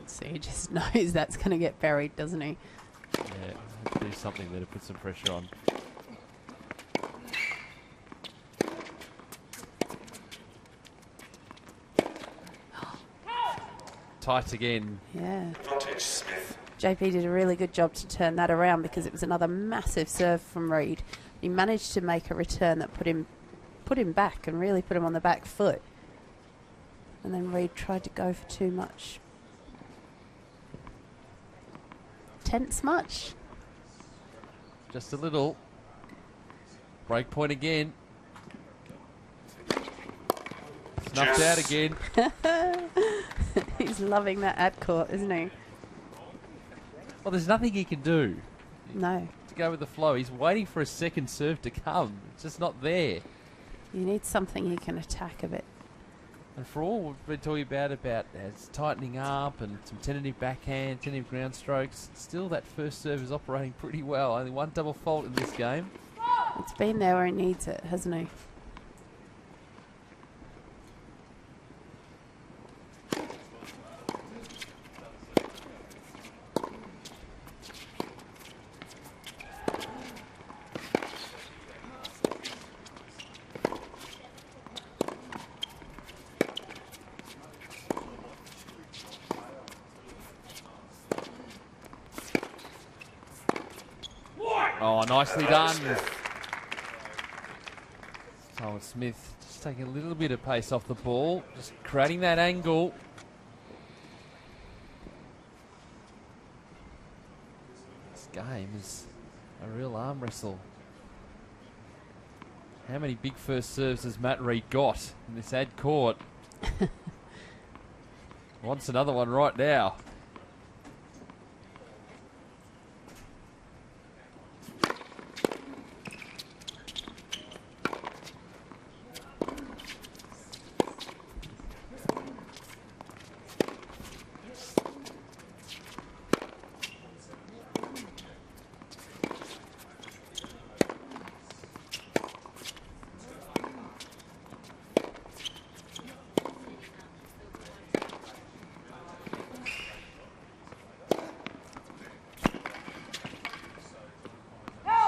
[SPEAKER 13] So he just knows that's going to get buried, doesn't he?
[SPEAKER 1] Yeah, have to do something there to put some pressure on. Tight again.
[SPEAKER 13] Yeah.
[SPEAKER 6] Advantage Smith.
[SPEAKER 13] JP did a really good job to turn that around because it was another massive serve from Reed. He managed to make a return that put him back and really put him on the back foot. And then Reed tried to go for too much. Tense much?
[SPEAKER 1] Just a little. Break point again. Snuffed out again.
[SPEAKER 13] He's loving that ad court, isn't he?
[SPEAKER 1] Well, there's nothing he can do.
[SPEAKER 13] No.
[SPEAKER 1] To go with the flow. He's waiting for a second serve to come. It's just not there.
[SPEAKER 13] You need something he can attack a bit.
[SPEAKER 1] And for all we've been talking about it's tightening up and some tentative backhand, tentative ground strokes, still that first serve is operating pretty well. Only one double fault in this game.
[SPEAKER 13] It's been there where he needs it, hasn't he?
[SPEAKER 1] Oh, nicely done. Thomas Smith just taking a little bit of pace off the ball, just creating that angle. This game is a real arm wrestle. How many big first serves has Matt Reid got in this ad court? Wants another one right now.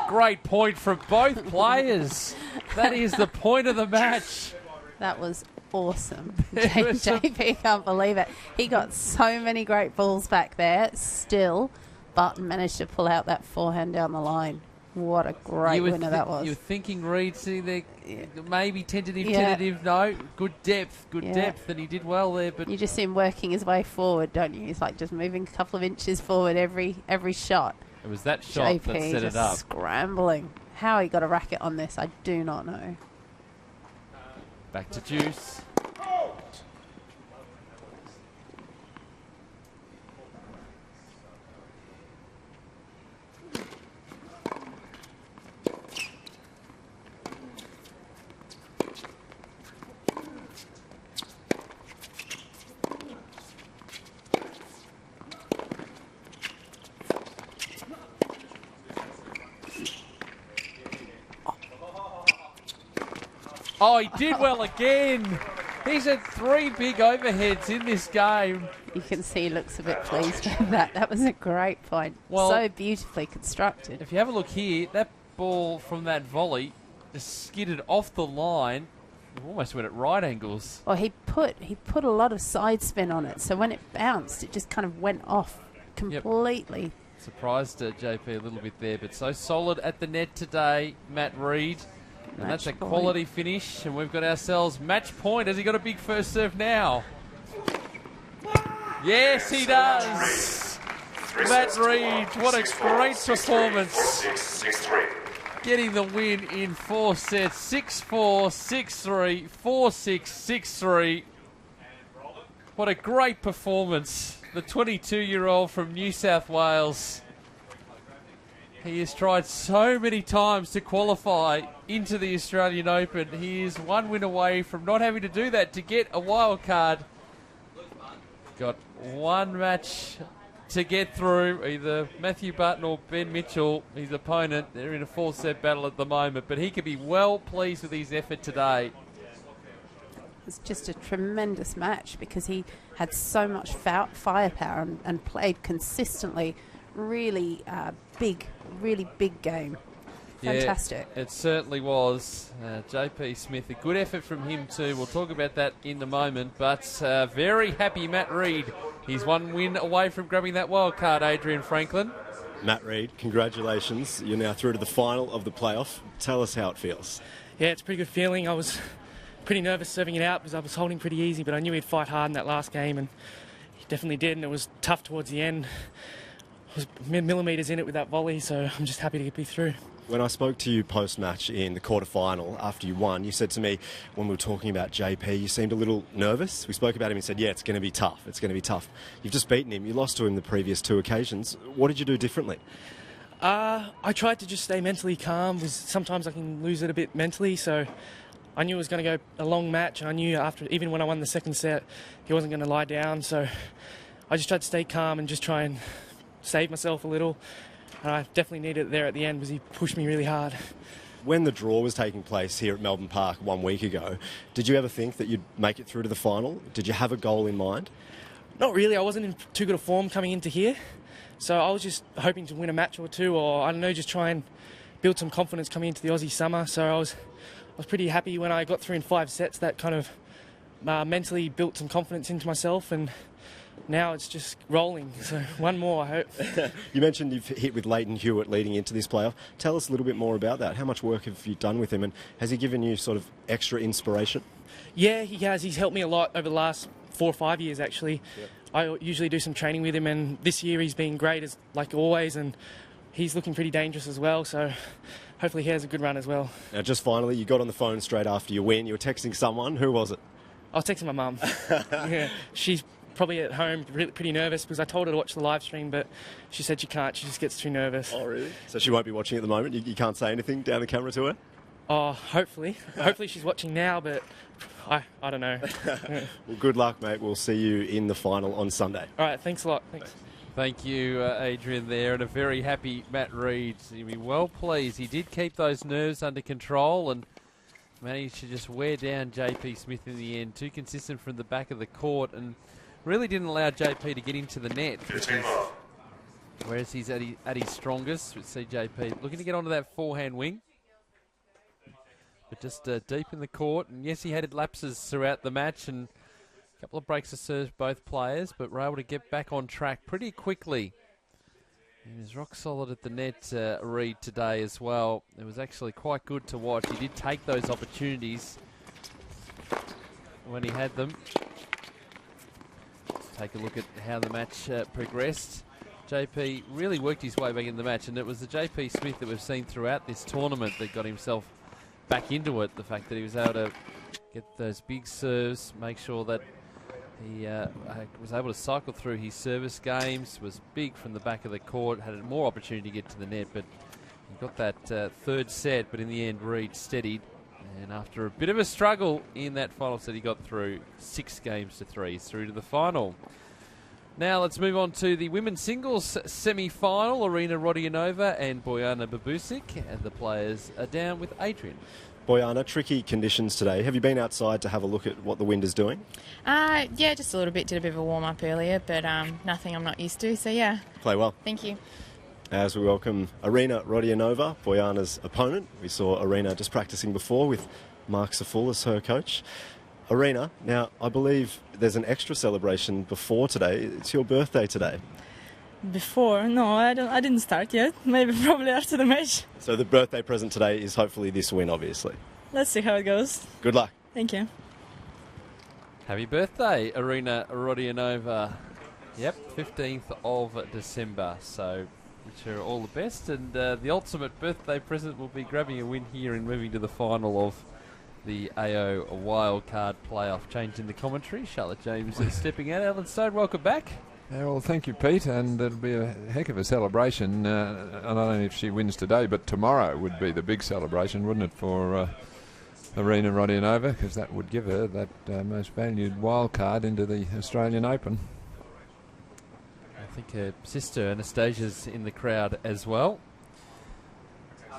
[SPEAKER 1] Great point from both players. That is the point of the match.
[SPEAKER 13] That was awesome. JP can't believe it. He got so many great balls back there still, but managed to pull out that forehand down the line. What a great winner that was.
[SPEAKER 1] You were thinking, Reid, see there, maybe tentative, no. Good depth, and he did well there. But
[SPEAKER 13] you just see him working his way forward, don't you? He's like just moving a couple of inches forward every shot.
[SPEAKER 1] It was that shot
[SPEAKER 13] JP
[SPEAKER 1] that set it
[SPEAKER 13] just
[SPEAKER 1] up.
[SPEAKER 13] Scrambling. How he got a racket on this, I do not know.
[SPEAKER 1] Back to Juice. Oh, he did well again. He's had 3 big overheads in this game.
[SPEAKER 13] You can see he looks a bit pleased with that. That was a great point.
[SPEAKER 1] Well,
[SPEAKER 13] so beautifully constructed.
[SPEAKER 1] If you have a look here, that ball from that volley just skidded off the line. It almost went at right angles.
[SPEAKER 13] Well, he put a lot of side spin on it, so when it bounced, it just kind of went off completely.
[SPEAKER 1] Yep. Surprised JP a little bit there, but so solid at the net today, Matt Reid. And that's a quality finish, and we've got ourselves match point. Has he got a big first serve now? Yes, he does. Matt Reid, what a great performance. Getting the win in 4 sets, 6-4, 6-3, 4-6, 6-3. What a great performance. The 22-year-old from New South Wales. He has tried so many times to qualify into the Australian Open. He is 1 win away from not having to do that to get a wild card. Got 1 match to get through. Either Matthew Button or Ben Mitchell, his opponent. They're in a 4-set battle at the moment, but he can be well pleased with his effort today.
[SPEAKER 13] It's just a tremendous match because he had so much firepower and played consistently. Really big game. Fantastic.
[SPEAKER 1] Yeah, it certainly was. JP Smith, a good effort from him too. We'll talk about that in a moment, but very happy Matt Reid. He's 1 win away from grabbing that wild card, Adrian Franklin.
[SPEAKER 3] Matt Reid, congratulations. You're now through to the final of the playoff. Tell us how it feels.
[SPEAKER 4] Yeah, it's a pretty good feeling. I was pretty nervous serving it out because I was holding pretty easy, but I knew he'd fight hard in that last game, and he definitely did, and it was tough towards the end. was millimetres in it with that volley, so I'm just happy to be through.
[SPEAKER 3] When I spoke to you post-match in the quarter-final after you won, you said to me, when we were talking about JP, you seemed a little nervous. We spoke about him and said, yeah, it's going to be tough. It's going to be tough. You've just beaten him. You lost to him the previous 2 occasions. What did you do differently?
[SPEAKER 4] I tried to just stay mentally calm. Sometimes I can lose it a bit mentally, so I knew it was going to go a long match. I knew even when I won the second set, he wasn't going to lie down, so I just tried to stay calm and just try and save myself a little. And I definitely needed it there at the end because he pushed me really hard.
[SPEAKER 3] When the draw was taking place here at Melbourne Park 1 week ago, did you ever think that you'd make it through to the final? Did you have a goal in mind?
[SPEAKER 4] Not really. I wasn't in too good a form coming into here. So I was just hoping to win a match or two, or I don't know, just try and build some confidence coming into the Aussie summer. So I was pretty happy when I got through in 5 sets. That kind of mentally built some confidence into myself, and now it's just rolling. So one more, I hope.
[SPEAKER 3] You mentioned you've hit with Leighton Hewitt leading into this playoff. Tell us a little bit more about that. How much work have you done with him, and has he given you sort of extra inspiration?
[SPEAKER 4] Yeah, he has. He's helped me a lot over the last 4 or 5 years, actually.
[SPEAKER 3] Yep.
[SPEAKER 4] I usually do some training with him, and this year he's been great, as like always, and he's looking pretty dangerous as well, so hopefully he has a good run as well.
[SPEAKER 3] Now, just finally, you got on the phone straight after your win. You were texting someone. Who was it?
[SPEAKER 4] I was texting my mum. Yeah, she's probably at home pretty nervous because I told her to watch the live stream, but she said she can't. She just gets too nervous.
[SPEAKER 3] Oh, really? So she won't be watching at the moment? You can't say anything down the camera to her?
[SPEAKER 4] Oh, hopefully. Hopefully she's watching now, but I don't know.
[SPEAKER 3] Well, good luck, mate. We'll see you in the final on Sunday.
[SPEAKER 4] All right, thanks a lot. Thanks.
[SPEAKER 1] Thank you, Adrian, there, and a very happy Matt Reid. He'll be well pleased. He did keep those nerves under control and managed to just wear down JP Smith in the end. Too consistent from the back of the court and really didn't allow JP to get into the net. Whereas he's at his strongest. We see JP looking to get onto that forehand wing. But just deep in the court. And yes, he had lapses throughout the match and a couple of breaks to serve both players, but were able to get back on track pretty quickly. He was rock solid at the net, Reid, today as well. It was actually quite good to watch. He did take those opportunities when he had them. Let's take a look at how the match progressed. JP really worked his way back in the match, and it was the JP Smith that we've seen throughout this tournament that got himself back into it. The fact that he was able to get those big serves, make sure that he was able to cycle through his service games, was big from the back of the court, had more opportunity to get to the net, but he got that third set, but in the end Reid steadied, and after a bit of a struggle in that final set, he got through 6 games to 3, through to the final. Now let's move on to the women's singles semi-final. Arina Rodionova and Bojana Babusic, and the players are down with Adrian.
[SPEAKER 3] Bojana, tricky conditions today. Have you been outside to have a look at what the wind is doing?
[SPEAKER 12] Yeah, just a little bit. Did a bit of a warm-up earlier, but nothing I'm not used to, so yeah.
[SPEAKER 3] Play well.
[SPEAKER 12] Thank you.
[SPEAKER 3] As we welcome Arina Rodionova, Bojana's opponent. We saw Arina just practicing before with Mark Safoulis, her coach. Arina, now I believe there's an extra celebration before today. It's your birthday today.
[SPEAKER 14] Before? No, I didn't start yet. Maybe probably after the match.
[SPEAKER 3] So the birthday present today is hopefully this win, obviously.
[SPEAKER 14] Let's see how it goes.
[SPEAKER 3] Good luck.
[SPEAKER 14] Thank you.
[SPEAKER 1] Happy birthday, Arina Rodionova. Yep, 15th of December. So wish her all the best. And the ultimate birthday present will be grabbing a win here and moving to the final of the AO wildcard playoff. Change in the commentary. Charlotte James is stepping out. Alan Stone, welcome back.
[SPEAKER 2] Yeah, well, thank you, Pete, and it'll be a heck of a celebration, not only if she wins today, but tomorrow would be the big celebration, wouldn't it, for Arina Rodionova, because that would give her that most valued wild card into the Australian Open.
[SPEAKER 1] I think her sister Anastasia's in the crowd as well.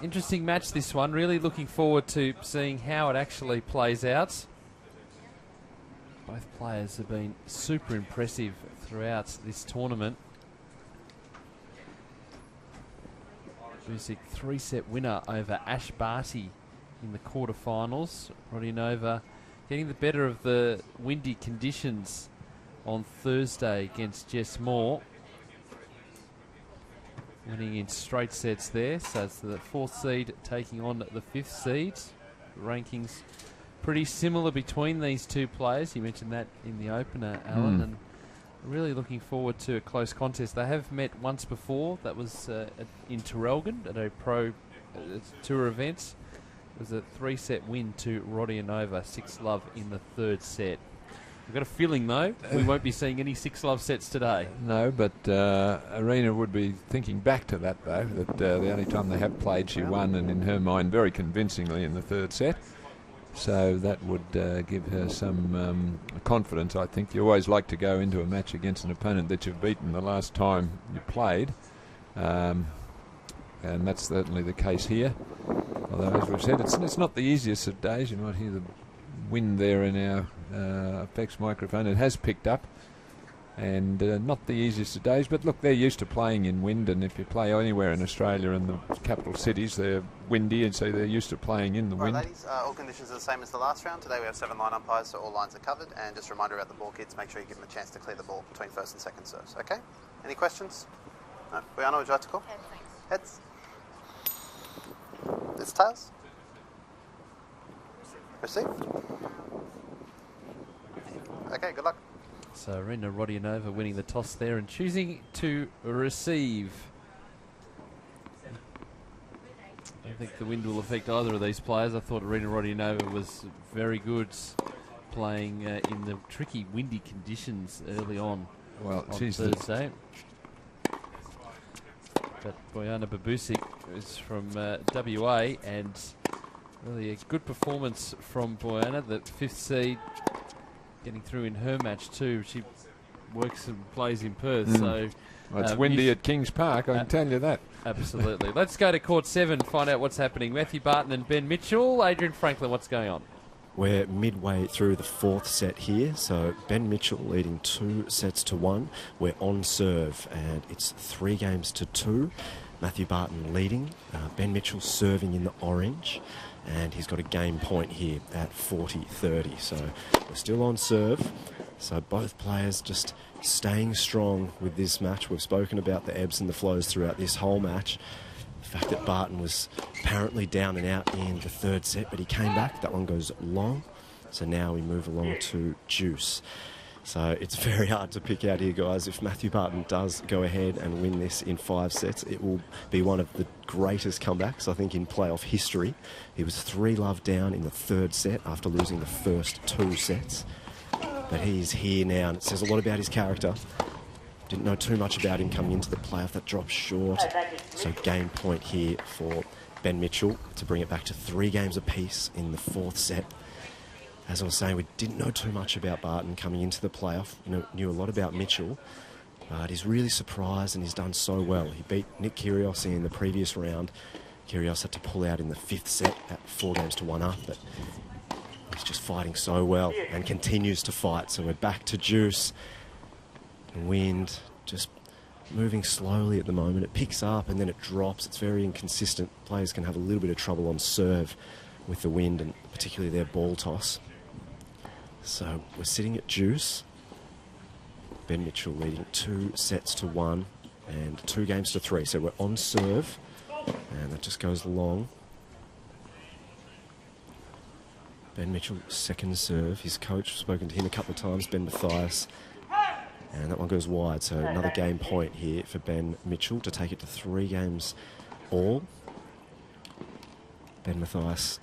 [SPEAKER 1] Interesting match, this one. Really looking forward to seeing how it actually plays out. Both players have been super impressive throughout this tournament. Busick 3-set winner over Ash Barty in the quarterfinals. Rodionova getting the better of the windy conditions on Thursday against Jess Moore. Winning in straight sets there, so it's the 4th seed taking on the 5th seed. Rankings pretty similar between these two players. You mentioned that in the opener, Alan, and Really looking forward to a close contest. They have met once before. That was in Terrelgan at a pro tour event. It was a 3-set win to Rodianova, 6-love in the third set. I've got a feeling, though, we won't be seeing any 6-love sets today.
[SPEAKER 2] No, but Arena would be thinking back to that, though, that the only time they have played, she won, and in her mind, very convincingly in the third set. So that would give her some confidence, I think. You always like to go into a match against an opponent that you've beaten the last time you played. And that's certainly the case here. Although, as we've said, it's not the easiest of days. You might hear the wind there in our effects microphone. It has picked up, and not the easiest of days. But look, they're used to playing in wind, and if you play anywhere in Australia in the capital cities, they're windy, and so they're used to playing in the wind.
[SPEAKER 15] Right, ladies, all conditions are the same as the last round. Today we have 7 line umpires, so all lines are covered. And just a reminder about the ball kids, make sure you give them a chance to clear the ball between first and second serves. Okay? Any questions? No? Brianna, would you like to call? Heads. It's tails. Receive. Okay, good luck.
[SPEAKER 1] So Arena Rodianova winning the toss there and choosing to receive. I don't think the wind will affect either of these players. I thought Arena Rodianova was very good playing in the tricky windy conditions early on.
[SPEAKER 2] Well,
[SPEAKER 1] on
[SPEAKER 2] she's
[SPEAKER 1] Thursday. But Bojana Babusic is from WA, and really a good performance from Bojana, the 5th seed, getting through in her match too. She works and plays in Perth, so
[SPEAKER 2] well, it's windy at Kings Park, I can tell you that.
[SPEAKER 1] Absolutely. Let's go to court 7, find out what's happening. Matthew Barton and Ben Mitchell. Adrian Franklin, what's going on?
[SPEAKER 3] We're midway through the 4th set here, so Ben Mitchell leading 2-1. We're on serve, and it's 3-2. Matthew Barton leading. Ben Mitchell serving in the orange, and he's got a game point here at 40-30. So we're still on serve. So both players just staying strong with this match. We've spoken about the ebbs and the flows throughout this whole match. The fact that Barton was apparently down and out in the 3rd set, but he came back. That one goes long. So now we move along to deuce. So it's very hard to pick out here, guys. If Matthew Barton does go ahead and win this in 5 sets, it will be one of the greatest comebacks, I think, in playoff history. He was 3-love down in the 3rd set after losing the first 2 sets. But he's here now, and it says a lot about his character. Didn't know too much about him coming into the playoff. That dropped short. So game point here for Ben Mitchell to bring it back to 3 games apiece in the 4th set. As I was saying, we didn't know too much about Barton coming into the playoff. Knew a lot about Mitchell, but he's really surprised and he's done so well. He beat Nick Kyrgios in the previous round. Kyrgios had to pull out in the 5th set at 4-1 up, but he's just fighting so well and continues to fight. So we're back to deuce. Wind just moving slowly at the moment. It picks up and then it drops. It's very inconsistent. Players can have a little bit of trouble on serve with the wind, and particularly their ball toss. So we're sitting at deuce. Ben Mitchell leading 2-1 and 2-3. So we're on serve, and that just goes long. Ben Mitchell, 2nd serve. His coach, spoken to him a couple of times, Ben Mathias. And that one goes wide, so another game point here for Ben Mitchell to take it to 3 games all. Ben Mathias,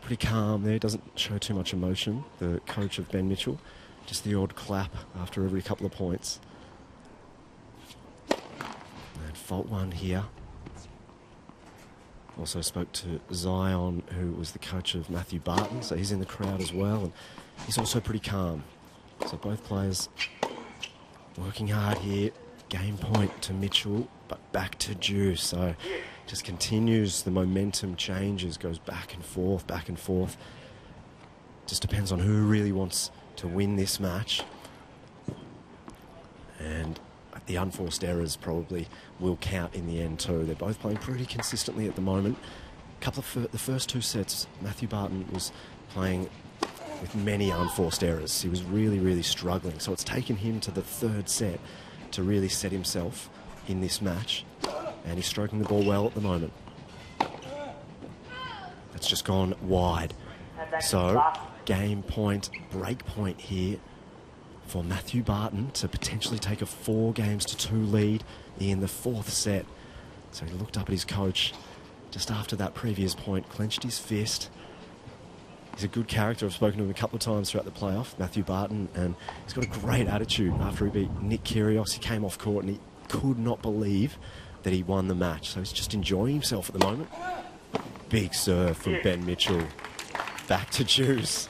[SPEAKER 3] pretty calm there, doesn't show too much emotion, the coach of Ben Mitchell. Just the odd clap after every couple of points. And fault one here. Also spoke to Zion, who was the coach of Matthew Barton, so he's in the crowd as well, and he's also pretty calm. So both players working hard here. Game point to Mitchell, but back to deuce. So just continues, the momentum changes, goes back and forth, back and forth. Just depends on who really wants to win this match. And the unforced errors probably will count in the end too. They're both playing pretty consistently at the moment. The first 2 sets, Matthew Barton was playing with many unforced errors. He was really, really struggling. So it's taken him to the 3rd set to really set himself in this match. And he's stroking the ball well at the moment. That's just gone wide. So game point, break point here
[SPEAKER 16] for Matthew Barton to potentially take a 4-2 lead in the 4th set. So he looked up at his coach just after that previous point, clenched his fist. He's a good character. I've spoken to him a couple of times throughout the playoff, Matthew Barton, and he's got a great attitude. After he beat Nick Kyrgios, he came off court and he could not believe that he won the match. So he's just enjoying himself at the moment. Big serve from Ben Mitchell. Back to juice.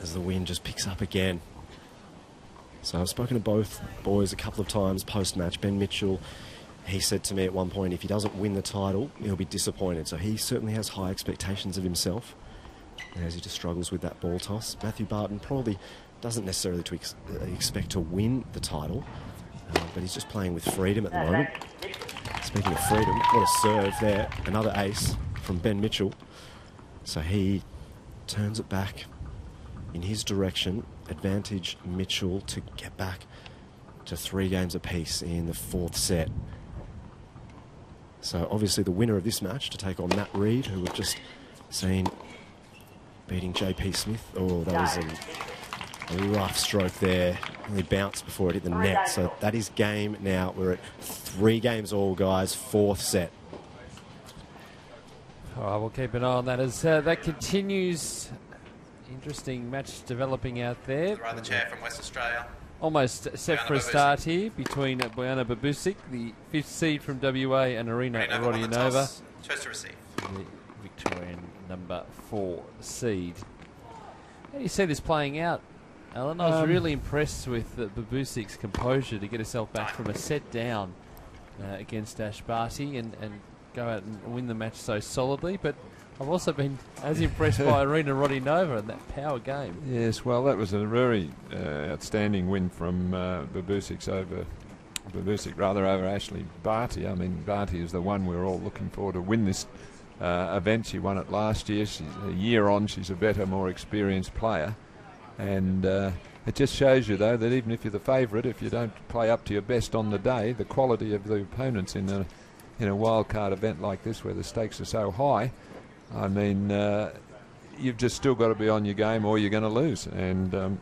[SPEAKER 16] As the wind just picks up again. So I've spoken to both boys a couple of times post-match. Ben Mitchell, he said to me at one point, if he doesn't win the title, he'll be disappointed. So he certainly has high expectations of himself as he just struggles with that ball toss. Matthew Barton probably doesn't necessarily expect to win the title, but he's just playing with freedom at the moment. Speaking of freedom, what a serve there. Another ace from Ben Mitchell. So he turns it back in his direction. Advantage Mitchell to get back to 3 games apiece in the 4th set. So obviously the winner of this match to take on Matt Reed, who we've just seen beating JP Smith. Oh, that was a rough stroke there. Only bounced before it hit the net. So that is game now. We're at 3 games all, guys. 4th set.
[SPEAKER 1] All right, we'll keep an eye on that as that continues. Interesting match developing out there.
[SPEAKER 15] Right, the chair from West Australia.
[SPEAKER 1] Almost set for a start here between Bojana Babusic, the 5th seed from WA, and Arina Rodionova,
[SPEAKER 15] chose to receive.
[SPEAKER 1] the Victorian number 4 seed. How do you see this playing out, Alan? I was really impressed with Babusic's composure to get herself back from a set down against Ash Barty and go out and win the match so solidly, but I've also been as impressed by Arina Rodionova and that power game.
[SPEAKER 2] Yes, well, that was a very outstanding win from Babusic over Ashley Barty. I mean, Barty is the one we're all looking for to win this event. She won it last year. She's a year on. She's a better, more experienced player. And it just shows you, though, that even if you're the favourite, if you don't play up to your best on the day, the quality of the opponents in a wild-card event like this where the stakes are so high, I mean, you've just still got to be on your game or you're going to lose. And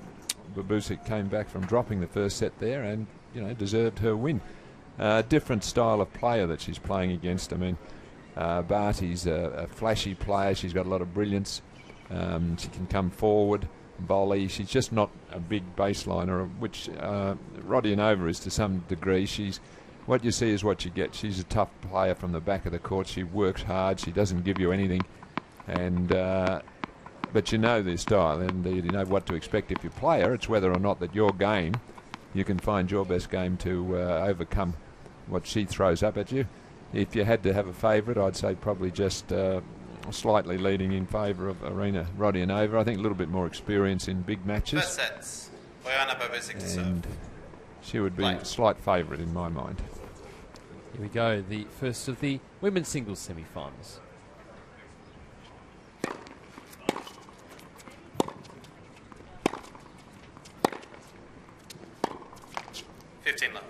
[SPEAKER 2] Babusic came back from dropping the first set there and, deserved her win. Different style of player that she's playing against. I mean, Barty's a flashy player. She's got a lot of brilliance. She can come forward, volley. She's just not a big baseliner, which Rodionova is to some degree. What you see is what you get. She's a tough player from the back of the court. She works hard. She doesn't give you anything. And but you know their style, and you know what to expect if you play her. It's whether or not that your game, you can find your best game to overcome what she throws up at you. If you had to have a favourite, I'd say probably just slightly leading in favour of Arina Rodionova. I think a little bit more experience in big matches.
[SPEAKER 15] First sets. Bojana Babusic to serve.
[SPEAKER 2] She would be a slight favourite in my mind.
[SPEAKER 1] Here we go, the first of the women's singles semi-finals.
[SPEAKER 15] $15 love.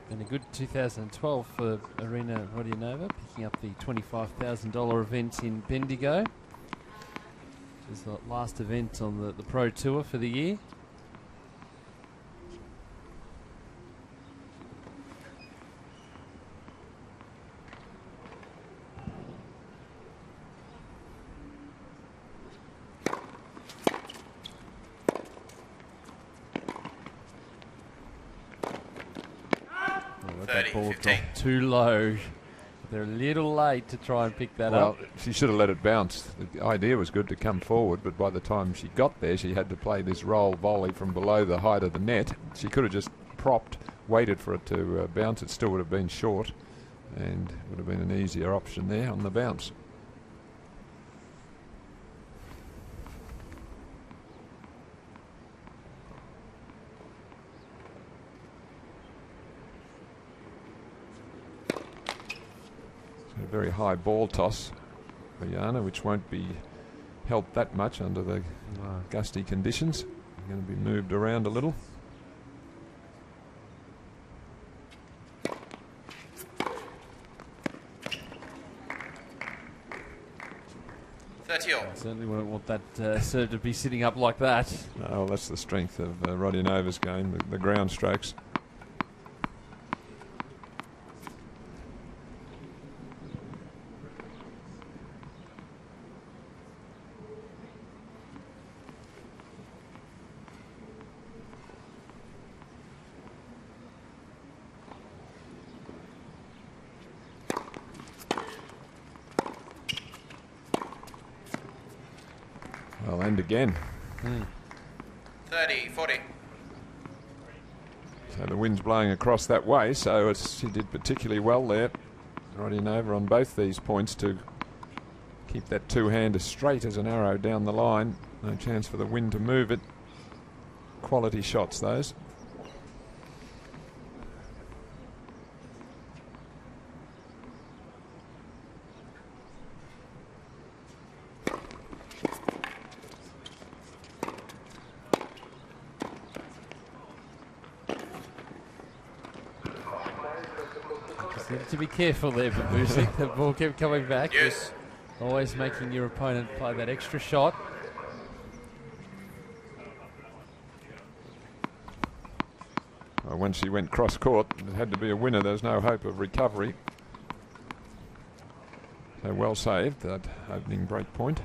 [SPEAKER 1] Been a good 2012 for Arina Rodionova, picking up the $25,000 event in Bendigo. This is the last event on the Pro Tour for the year. That ball dropped too low. They're a little late to try and pick that
[SPEAKER 2] Well,
[SPEAKER 1] up.
[SPEAKER 2] she should have let it bounce. The idea was good to come forward, but by the time she got there, she had to play this roll volley from below the height of the net. She could have just propped, waited for it to bounce. It still would have been short and would have been an easier option there on the bounce. A very high ball toss for Jana, which won't be helped that much under the gusty conditions. Going to be moved around a little.
[SPEAKER 1] Certainly wouldn't want that serve to be sitting up like that.
[SPEAKER 2] No, that's the strength of Rodionova's game, the ground strokes. Well, and again.
[SPEAKER 15] 30, 40.
[SPEAKER 2] So the wind's blowing across that way, so she did particularly well there. Rodionova on both these points to keep that two-hander straight as an arrow down the line. No chance for the wind to move it. Quality shots, those.
[SPEAKER 1] Need to be careful there, Babusi. The ball kept coming back.
[SPEAKER 15] Yes.
[SPEAKER 1] Always making your opponent play that extra shot.
[SPEAKER 2] Well, when she went cross-court, it had to be a winner. There was no hope of recovery. So well saved, that opening break point.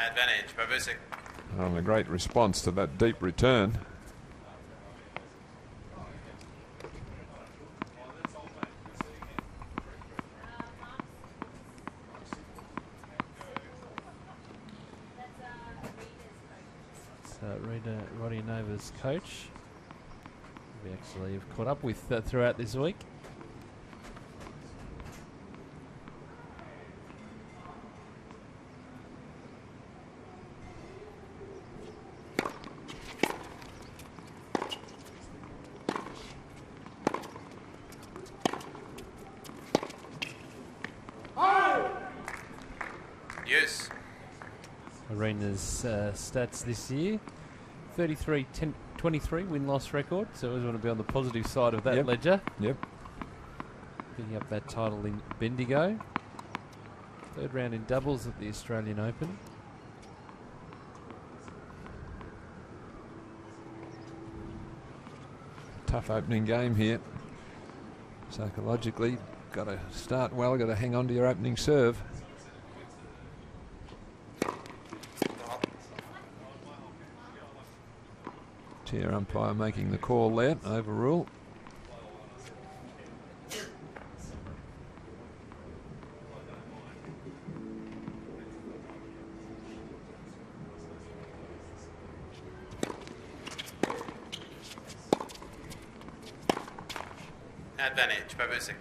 [SPEAKER 15] Advantage, Babusic.
[SPEAKER 2] And a great response to that deep return.
[SPEAKER 1] So Rodionova's coach, we actually have caught up with throughout this week.
[SPEAKER 15] Yes.
[SPEAKER 1] Arena's stats this year: 33-23 win-loss record. So always want to be on the positive side of that ledger.
[SPEAKER 2] Yep.
[SPEAKER 1] Picking up that title in Bendigo. Third round in doubles at the Australian Open.
[SPEAKER 2] Tough opening game here. Psychologically, got to start well, got to hang on to your opening serve. Chair umpire making the call there, overrule.
[SPEAKER 15] Advantage, Babusic.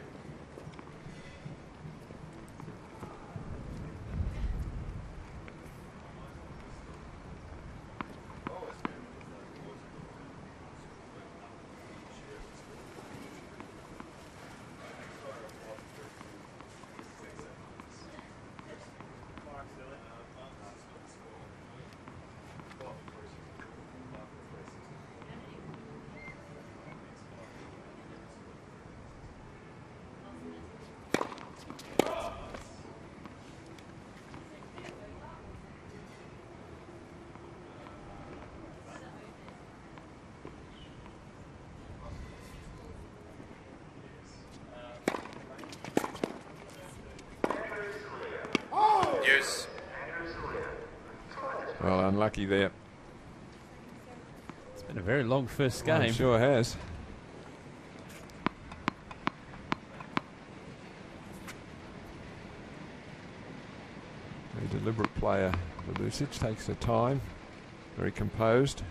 [SPEAKER 15] Use.
[SPEAKER 2] Well, unlucky there.
[SPEAKER 1] It's been a very long first
[SPEAKER 2] Well,
[SPEAKER 1] game.
[SPEAKER 2] it sure has. Very deliberate player. Babusic takes her time. Very composed.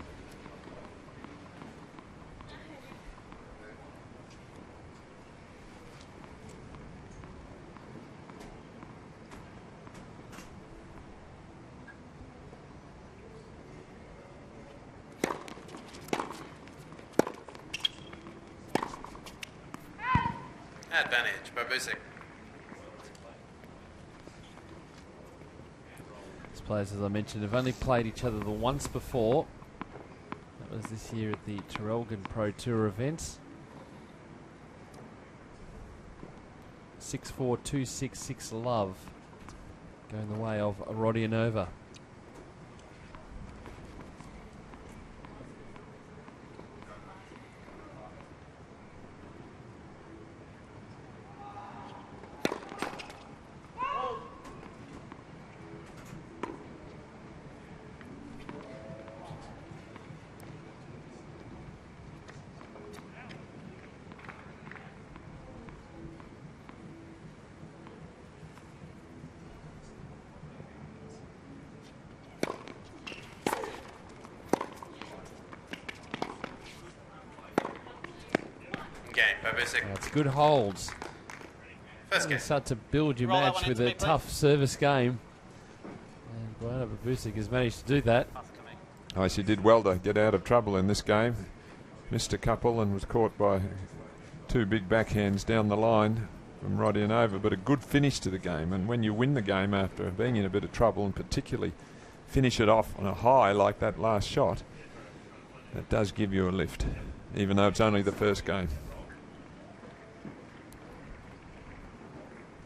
[SPEAKER 15] Advantage, Babusic.
[SPEAKER 1] These players, as I mentioned, have only played each other the once before. That was this year at the Traralgon Pro Tour events. 6-4, 2-6, 6-love. Going the way of Rodianova.
[SPEAKER 15] Game, Babusic.
[SPEAKER 1] That's good holds.
[SPEAKER 15] First game.
[SPEAKER 1] Start to build your
[SPEAKER 15] Roll that
[SPEAKER 1] match
[SPEAKER 15] one
[SPEAKER 1] with
[SPEAKER 15] into
[SPEAKER 1] a
[SPEAKER 15] me, please.
[SPEAKER 1] tough service game. And Brianna Babusic has managed to do that.
[SPEAKER 2] Oh, she did well to get out of trouble in this game. Missed a couple and was caught by two big backhands down the line from Rodianova, but a good finish to the game. And when you win the game after being in a bit of trouble, and particularly finish it off on a high like that last shot, that does give you a lift, even though it's only the first game.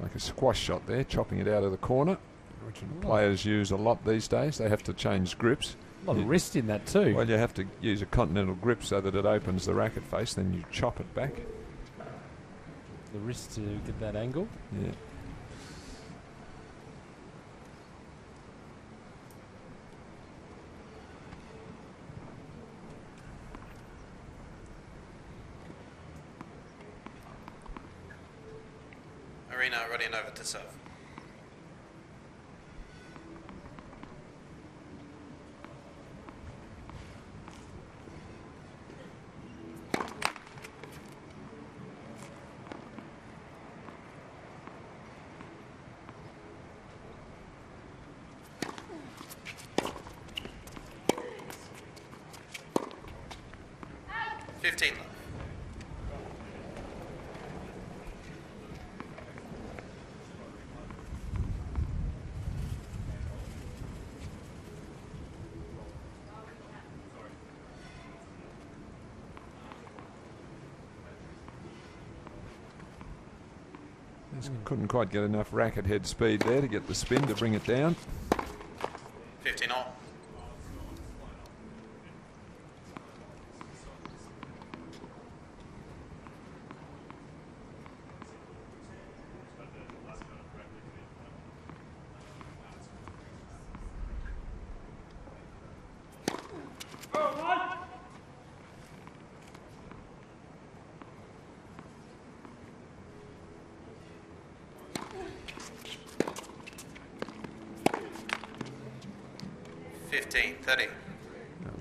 [SPEAKER 2] Like a squash shot there, chopping it out of the corner, which players use a lot these days. They have to change grips.
[SPEAKER 1] A lot of wrist in that too.
[SPEAKER 2] Well, you have to use a continental grip so that it opens the racket face, then you chop it back.
[SPEAKER 1] The wrist to get that angle.
[SPEAKER 2] Yeah.
[SPEAKER 15] Arena, Rodianova to serve. $15 love.
[SPEAKER 2] Just couldn't quite get enough racket head speed there to get the spin to bring it down.
[SPEAKER 15] 15 all.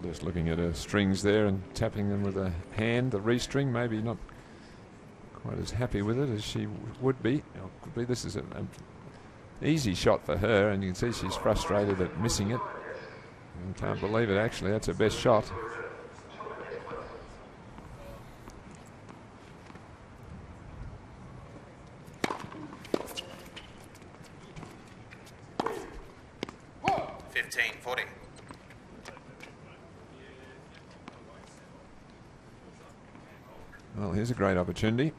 [SPEAKER 2] Just looking at her strings there and tapping them with a hand, the restring, maybe not quite as happy with it as she would be. Or could be. This is an easy shot for her, and you can see she's frustrated at missing it. And can't believe it, actually. That's her best shot.
[SPEAKER 15] $15.40.
[SPEAKER 2] Well, here's a great opportunity.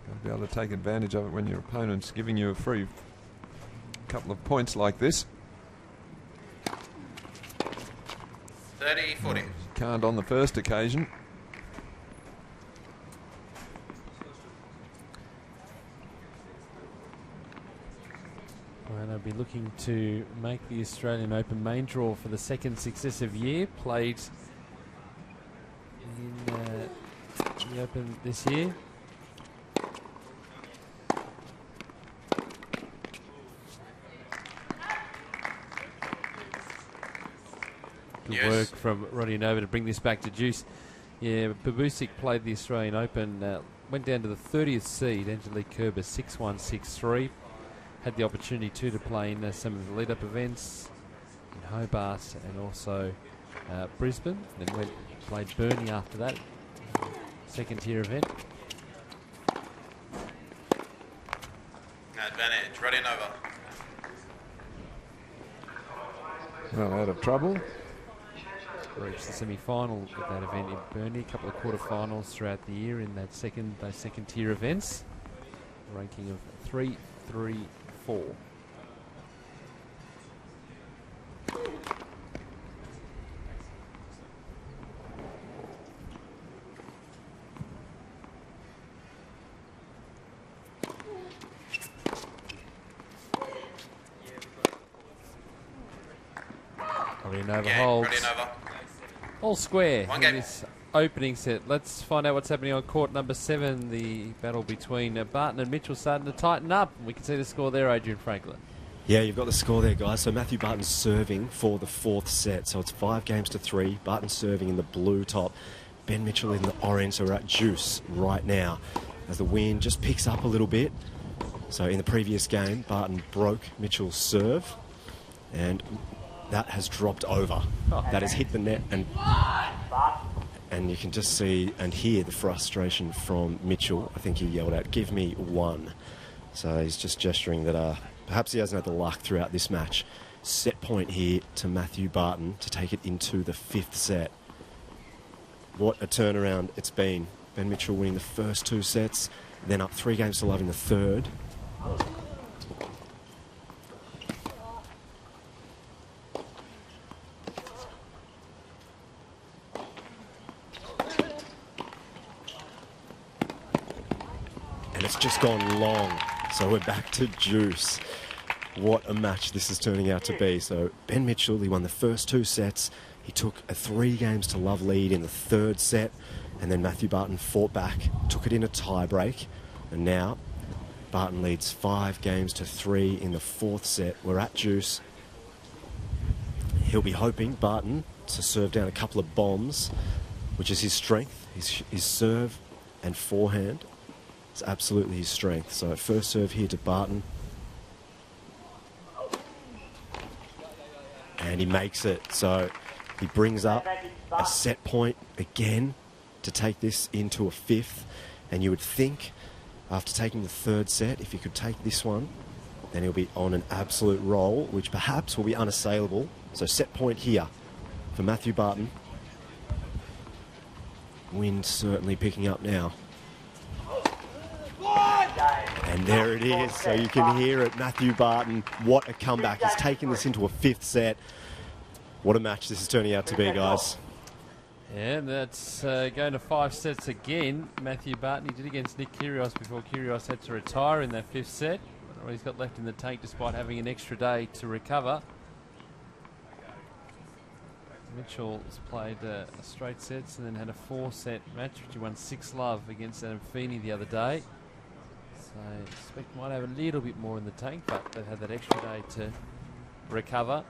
[SPEAKER 2] Got to be able to take advantage of it when your opponent's giving you a free couple of points like this.
[SPEAKER 15] 30-40.
[SPEAKER 2] Can't on the first occasion.
[SPEAKER 1] And they'll be looking to make the Australian Open main draw for the second successive year. Played in the Open this year. Good work from Roddy Nova to bring this back to juice. Yeah, Babusic played the Australian Open, went down to the 30th seed, Angelique Kerber 6-1, 6-3. Had the opportunity too to play in some of the lead-up events in Hobart and also Brisbane. Then played Burnie after that, second-tier event.
[SPEAKER 15] Advantage, Roddy Nova.
[SPEAKER 2] Well, out of trouble.
[SPEAKER 1] Reached the semi-final of that event in Burnie. A couple of quarter-finals throughout the year in those second-tier events. A ranking of 3-3-4. Nova holds. All square in this opening set. Let's find out what's happening on court number 7. The battle between Barton and Mitchell starting to tighten up. We can see the score there, Adrian Franklin.
[SPEAKER 16] Yeah, you've got the score there, guys. So Matthew Barton's serving for the 4th set. So it's 5-3. Barton serving in the blue top. Ben Mitchell in the orange. So we're at juice right now as the wind just picks up a little bit. So in the previous game, Barton broke Mitchell's serve and that has dropped over. That has hit the net, and you can just see and hear the frustration from Mitchell. I think he yelled out, "Give me one." So he's just gesturing that perhaps he hasn't had the luck throughout this match. Set point here to Matthew Barton to take it into the 5th set. What a turnaround it's been. Ben Mitchell winning the first 2 sets, then up 3-0 in the 3rd. It's just gone long, so we're back to juice. What a match this is turning out to be. So Ben Mitchell, he won the first 2 sets. He took a 3-0 lead in the 3rd set, and then Matthew Barton fought back, took it in a tie-break, and now Barton leads 5-3 in the 4th set. We're at juice. He'll be hoping, Barton, to serve down a couple of bombs, which is his strength, his serve and forehand. It's absolutely his strength. So first serve here to Barton. And he makes it. So he brings up a set point again to take this into a 5th. And you would think after taking the 3rd set, if he could take this one, then he'll be on an absolute roll, which perhaps will be unassailable. So set point here for Matthew Barton. Wind certainly picking up now. And there it is, so you can hear it. Matthew Barton, what a comeback. He's taken this into a 5th set. What a match this is turning out to be, guys.
[SPEAKER 1] Yeah, that's going to 5 sets again. Matthew Barton, he did against Nick Kyrgios before Kyrgios had to retire in that 5th set. What he's got left in the tank despite having an extra day to recover. Mitchell's played straight sets and then had a 4-set match, which he won 6-love against Adam Feeney the other day. So I expect might have a little bit more in the tank, but they've had that extra day to recover.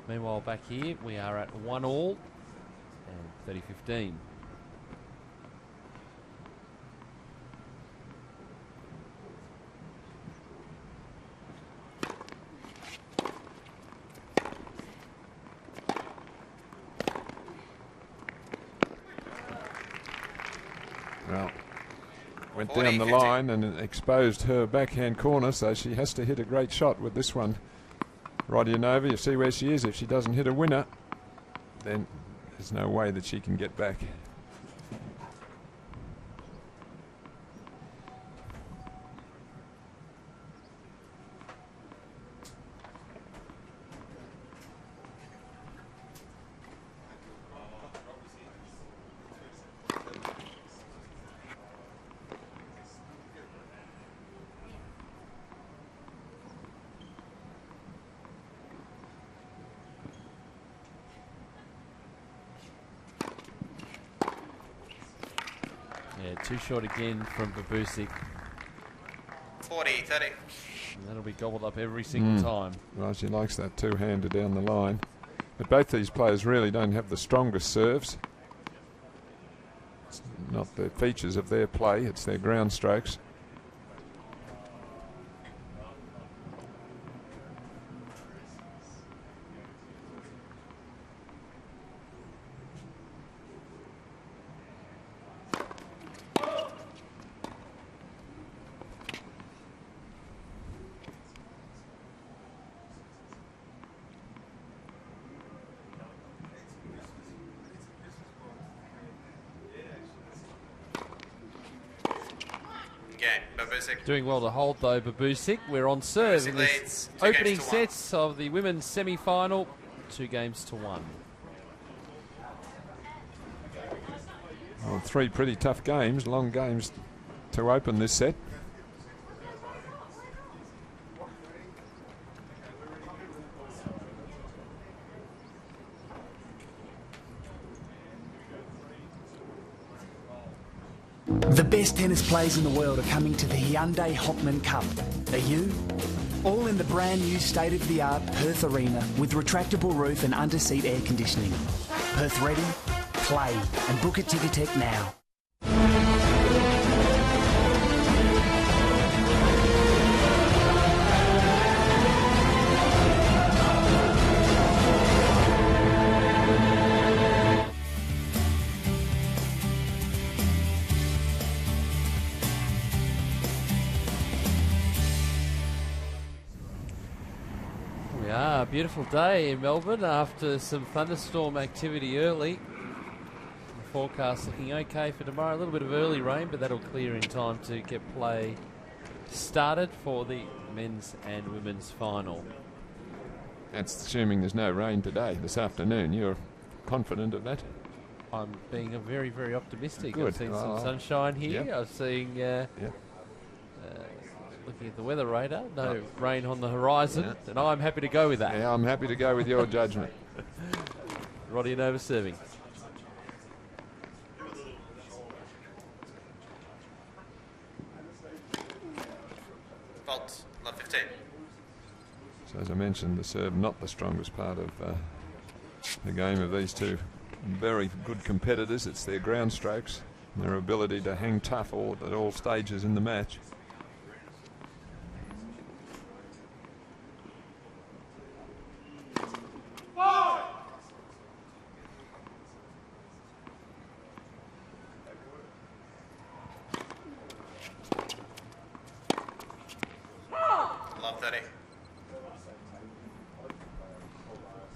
[SPEAKER 1] Meanwhile, back here, we are at 1-all and 30-15.
[SPEAKER 2] Well, went down the line and exposed her backhand corner, so she has to hit a great shot with this one. Rodionova, you see where she is. If she doesn't hit a winner, then there's no way that she can get back.
[SPEAKER 1] too short again from Babusic.
[SPEAKER 15] 40-30.
[SPEAKER 1] And that'll be gobbled up every single time.
[SPEAKER 2] Well, she likes that two-hander down the line. But both these players really don't have the strongest serves. It's not the features of their play, it's their ground strokes.
[SPEAKER 1] Doing well to hold though, Babusic. We're on serve in this opening sets of the women's semi-final. 2-1.
[SPEAKER 2] Well, 3 pretty tough games, long games to open this set.
[SPEAKER 9] The best tennis players in the world are coming to the Hyundai Hockman Cup. Are you? All in the brand new state-of-the-art Perth Arena with retractable roof and under-seat air conditioning. Perth ready? Play and book at Ticketek now.
[SPEAKER 1] Beautiful day in Melbourne after some thunderstorm activity early. The forecast looking okay for tomorrow. A little bit of early rain, but that'll clear in time to get play started for the men's and women's final.
[SPEAKER 2] That's assuming there's no rain today, this afternoon. You're confident of that?
[SPEAKER 1] I'm being very, very optimistic.
[SPEAKER 2] Good.
[SPEAKER 1] I've seen some sunshine here.
[SPEAKER 2] Yep.
[SPEAKER 1] I've seen... looking at the weather radar, no rain on the horizon, and I'm happy to go with that.
[SPEAKER 2] Yeah, I'm happy to go with your judgment.
[SPEAKER 1] Roddy Nova serving.
[SPEAKER 15] Fault, love 15.
[SPEAKER 2] So as I mentioned, the serve not the strongest part of the game of these two very good competitors. It's their ground strokes and their ability to hang tough at all stages in the match.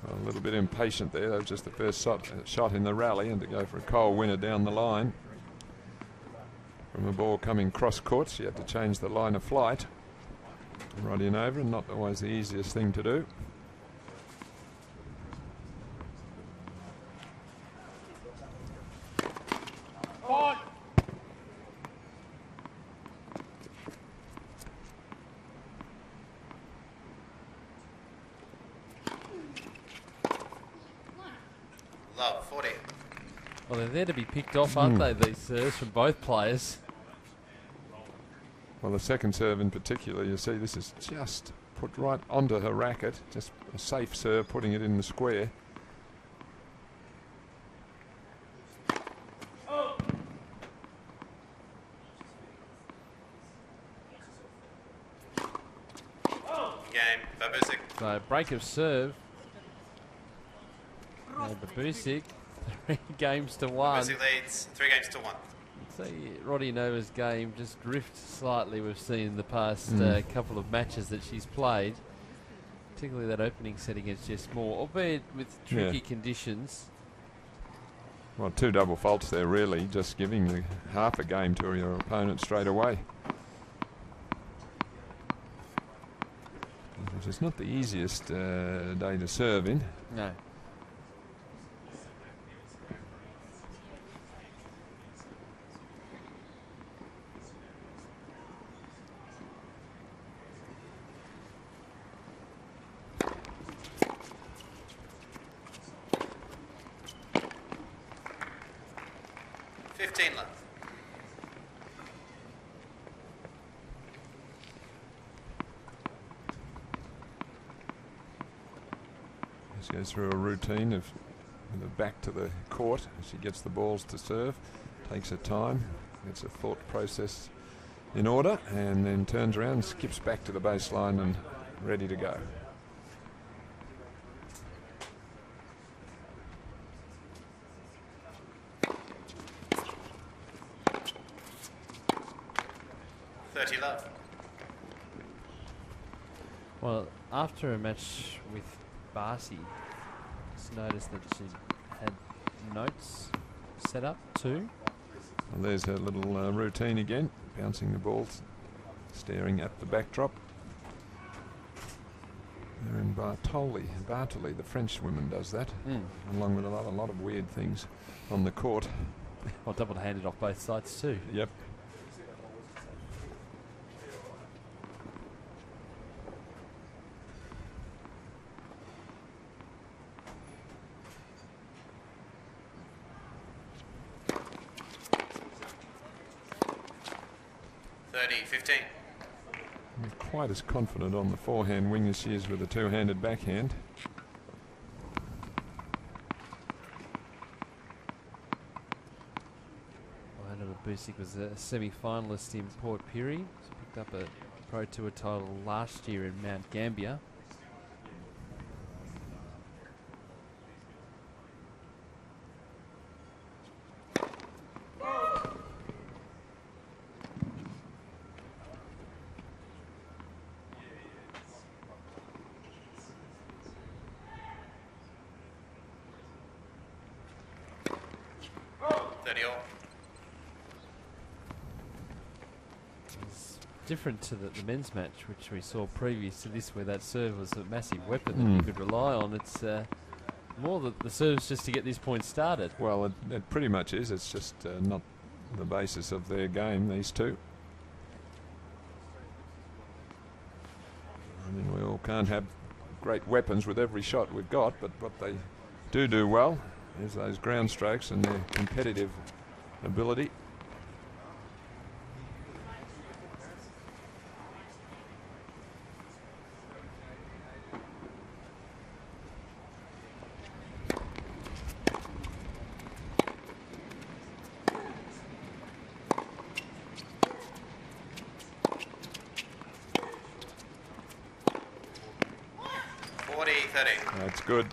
[SPEAKER 2] A little bit impatient there. That was just the first shot in the rally, and to go for a cold winner down the line. From a ball coming cross court, she had to change the line of flight. Roddy and over, and not always the easiest thing to do.
[SPEAKER 15] Love 40.
[SPEAKER 1] Well, they're there to be picked off, aren't they, these serves from both players?
[SPEAKER 2] Well, the second serve in particular, you see this is just put right onto her racket. Just a safe serve, putting it in the square.
[SPEAKER 15] Game, Babusic.
[SPEAKER 1] So, break of serve. And Babusic, 3-1.
[SPEAKER 15] Babusic leads 3-1.
[SPEAKER 1] See Roddy Nova's game just drift slightly. We've seen in the past couple of matches that she's played, particularly that opening set against Jess Moore, albeit with tricky conditions.
[SPEAKER 2] Well, 2 double faults there, really, just giving half a game to your opponent straight away. It's not the easiest day to serve in.
[SPEAKER 1] No.
[SPEAKER 2] She goes through a routine of with her back to the court as she gets the balls to serve, takes her time, gets her thought process in order, and then turns around, skips back to the baseline and ready to go.
[SPEAKER 15] Love.
[SPEAKER 1] Well, after a match with Barty, just noticed that she had notes set up too.
[SPEAKER 2] Well, there's her little routine again, bouncing the balls, staring at the backdrop. They're in Bartoli, the French woman does that, along with a lot of weird things on the court.
[SPEAKER 1] Well, double-handed off both sides too.
[SPEAKER 2] Yep. Not quite as confident on the forehand wing as she is with a two-handed backhand.
[SPEAKER 1] Joanna Babusic was a semi-finalist in Port Pirie. She picked up a Pro Tour title last year in Mount Gambier. Different to the men's match, which we saw previous to this, where that serve was a massive weapon that you could rely on. It's more the serves just to get this point started.
[SPEAKER 2] Well, it pretty much is. It's just not the basis of their game, these two. I mean, we all can't have great weapons with every shot we've got, but what they do well is those ground strokes and their competitive ability. That's good.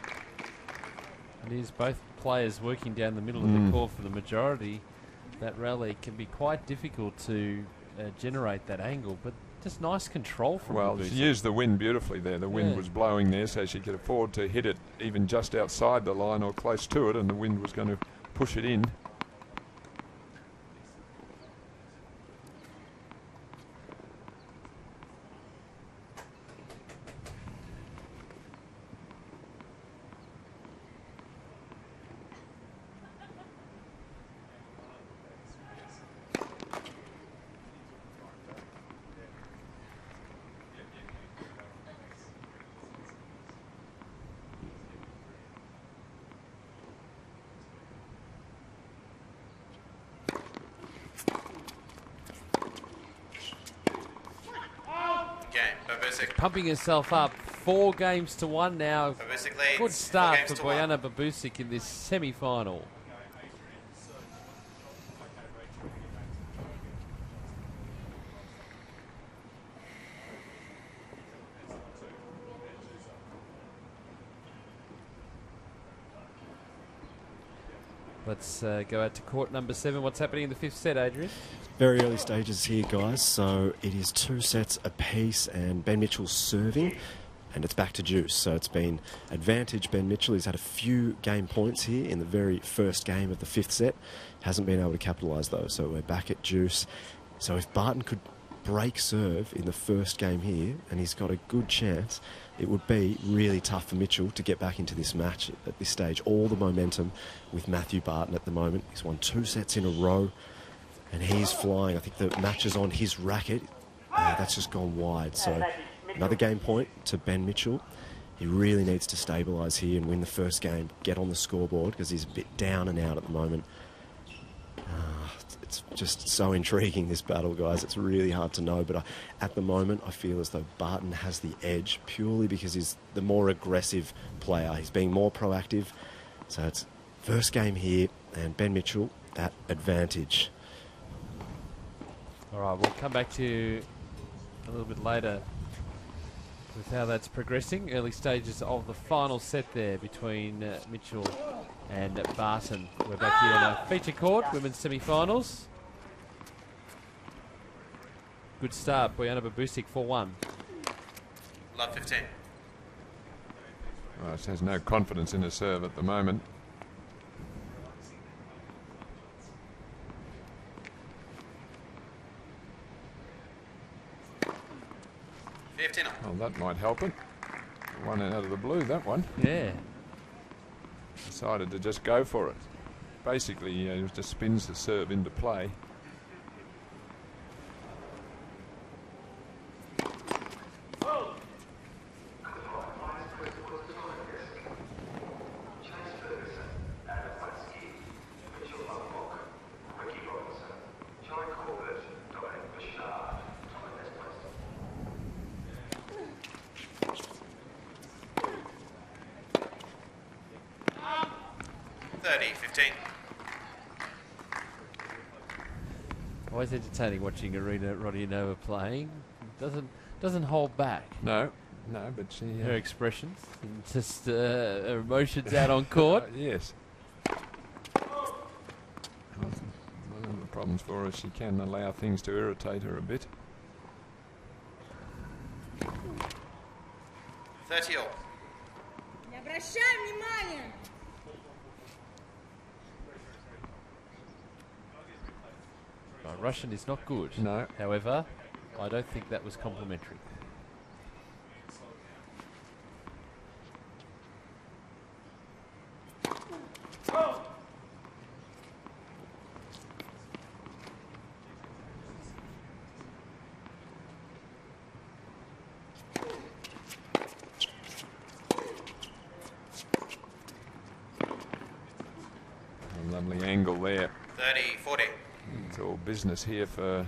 [SPEAKER 1] It is both players working down the middle of the court for the majority. That rally can be quite difficult to generate that angle, but just nice control from
[SPEAKER 2] Well,
[SPEAKER 1] Babusic.
[SPEAKER 2] she used the wind beautifully there. The wind was blowing there, so she could afford to hit it even just outside the line or close to it, and the wind was going to push it in.
[SPEAKER 1] Pumping herself up, 4 games to 1 now. Good start for Bojana Babusic in this semi-final. Let's go out to court number 7. What's happening in the 5th set, Adrian?
[SPEAKER 16] Very early stages here, guys. So it is 2 sets apiece, and Ben Mitchell's serving, and it's back to Juice. So it's been advantage Ben Mitchell. He's had a few game points here in the very first game of the 5th set. Hasn't been able to capitalise though. So we're back at Juice. So if Barton could break serve in the first game here, and he's got a good chance, it would be really tough for Mitchell to get back into this match at this stage. All the momentum with Matthew Barton at the moment. He's won 2 sets in a row, and he's flying. I think the match is on his racket. That's just gone wide. So another game point to Ben Mitchell. He really needs to stabilise here and win the first game, get on the scoreboard, because he's a bit down and out at the moment. It's just so intriguing, this battle, guys. It's really hard to know, but at the moment I feel as though Barton has the edge purely because he's the more aggressive player. He's being more proactive. So it's first game here, and Ben Mitchell at advantage.
[SPEAKER 1] All right, we'll come back to you a little bit later with how that's progressing. Early stages of the final set there between Mitchell and Barton. We're back here on a feature court, women's semi-finals. Good start, Bojana Babusic 4-1.
[SPEAKER 15] Love 15.
[SPEAKER 2] Well, she has no confidence in her serve at the moment. Well, that might help it. One out of the blue, that one.
[SPEAKER 1] Yeah.
[SPEAKER 2] Decided to just go for it. Basically, he just spins the serve into play.
[SPEAKER 1] Always entertaining watching Arena Rodionova playing. Doesn't hold back.
[SPEAKER 2] No, but she...
[SPEAKER 1] her expressions and just her emotions out on court.
[SPEAKER 2] Yes. One of the problems for her is she can allow things to irritate her a bit.
[SPEAKER 15] 30 all.
[SPEAKER 8] Не обращай внимания!
[SPEAKER 1] Russian is not good.
[SPEAKER 2] No.
[SPEAKER 1] However, I don't think that was complimentary.
[SPEAKER 2] A lovely angle there.
[SPEAKER 15] 30-40.
[SPEAKER 2] It's all business here for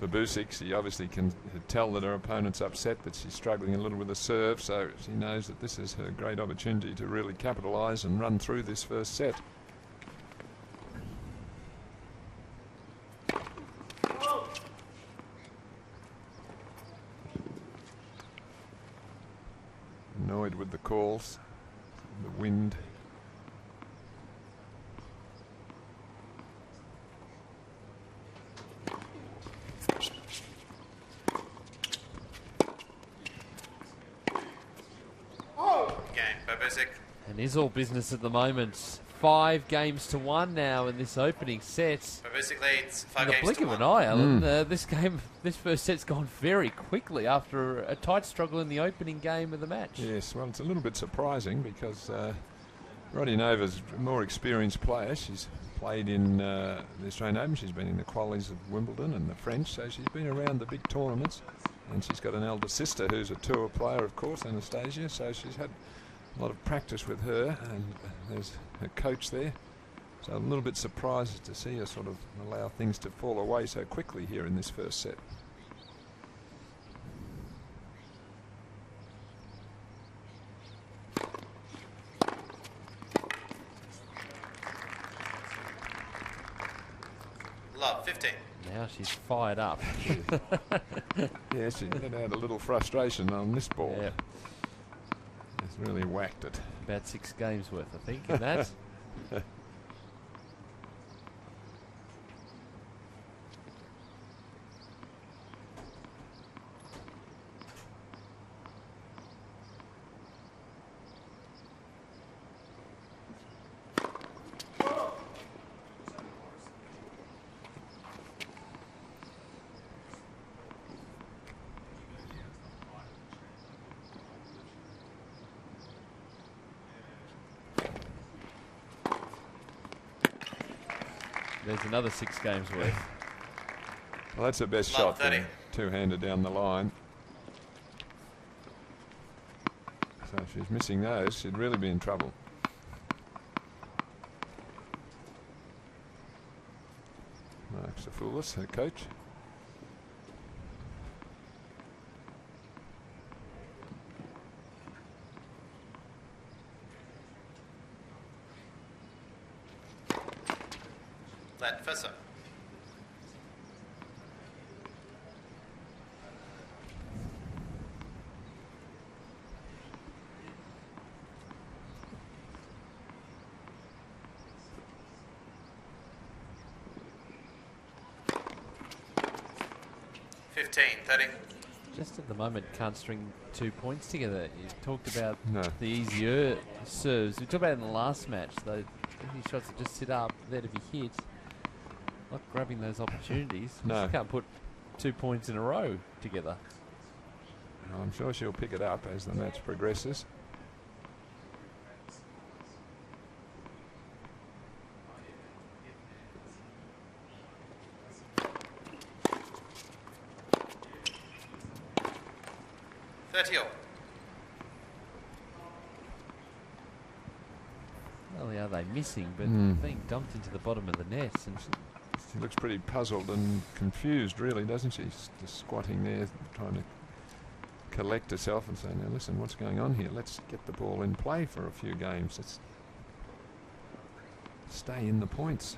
[SPEAKER 2] Babusic. She obviously can tell that her opponent's upset, but she's struggling a little with the serve, so she knows that this is her great opportunity to really capitalise and run through this first set. Annoyed with the calls, the wind.
[SPEAKER 1] And is all business at the moment. 5 games to 1 now in this opening set.
[SPEAKER 15] Babusic leads 5
[SPEAKER 1] In the
[SPEAKER 15] games
[SPEAKER 1] blink
[SPEAKER 15] to
[SPEAKER 1] of
[SPEAKER 15] 1.
[SPEAKER 1] an eye, Alan. This first set's gone very quickly after a tight struggle in the opening game of the match.
[SPEAKER 2] Yes, well, it's a little bit surprising because Rodionova's a more experienced player. She's played in the Australian Open. She's been in the qualies of Wimbledon and the French, so she's been around the big tournaments. And she's got an elder sister who's a tour player, of course, Anastasia, so she's had a lot of practice with her, and there's her coach there. So I'm a little bit surprised to see her sort of allow things to fall away so quickly here in this first set.
[SPEAKER 15] Love 15.
[SPEAKER 1] Now she's fired up.
[SPEAKER 2] Yeah, she let out a little frustration on this ball.
[SPEAKER 1] Yeah.
[SPEAKER 2] It's really whacked it.
[SPEAKER 1] About 6 games worth, I think, in that. There's another 6 games worth.
[SPEAKER 2] Well, that's her best shot. Then, two-hander down the line. So if she's missing those, she'd really be in trouble. Mark Safoulis, her coach.
[SPEAKER 15] Flat first serve.
[SPEAKER 1] Just at the moment, can't string 2 points together. You talked about the easier serves. We talked about it in the last match. Those shots that just sit up there to be hit. Not grabbing those opportunities.
[SPEAKER 2] No.
[SPEAKER 1] Just can't put 2 points in a row together.
[SPEAKER 2] I'm sure she'll pick it up as the match progresses.
[SPEAKER 1] Not only are they missing, but being dumped into the bottom of the net. And
[SPEAKER 2] she looks pretty puzzled and confused, really, doesn't she? She's just squatting there, trying to collect herself and say, now listen, what's going on here? Let's get the ball in play for a few games. Let's stay in the points.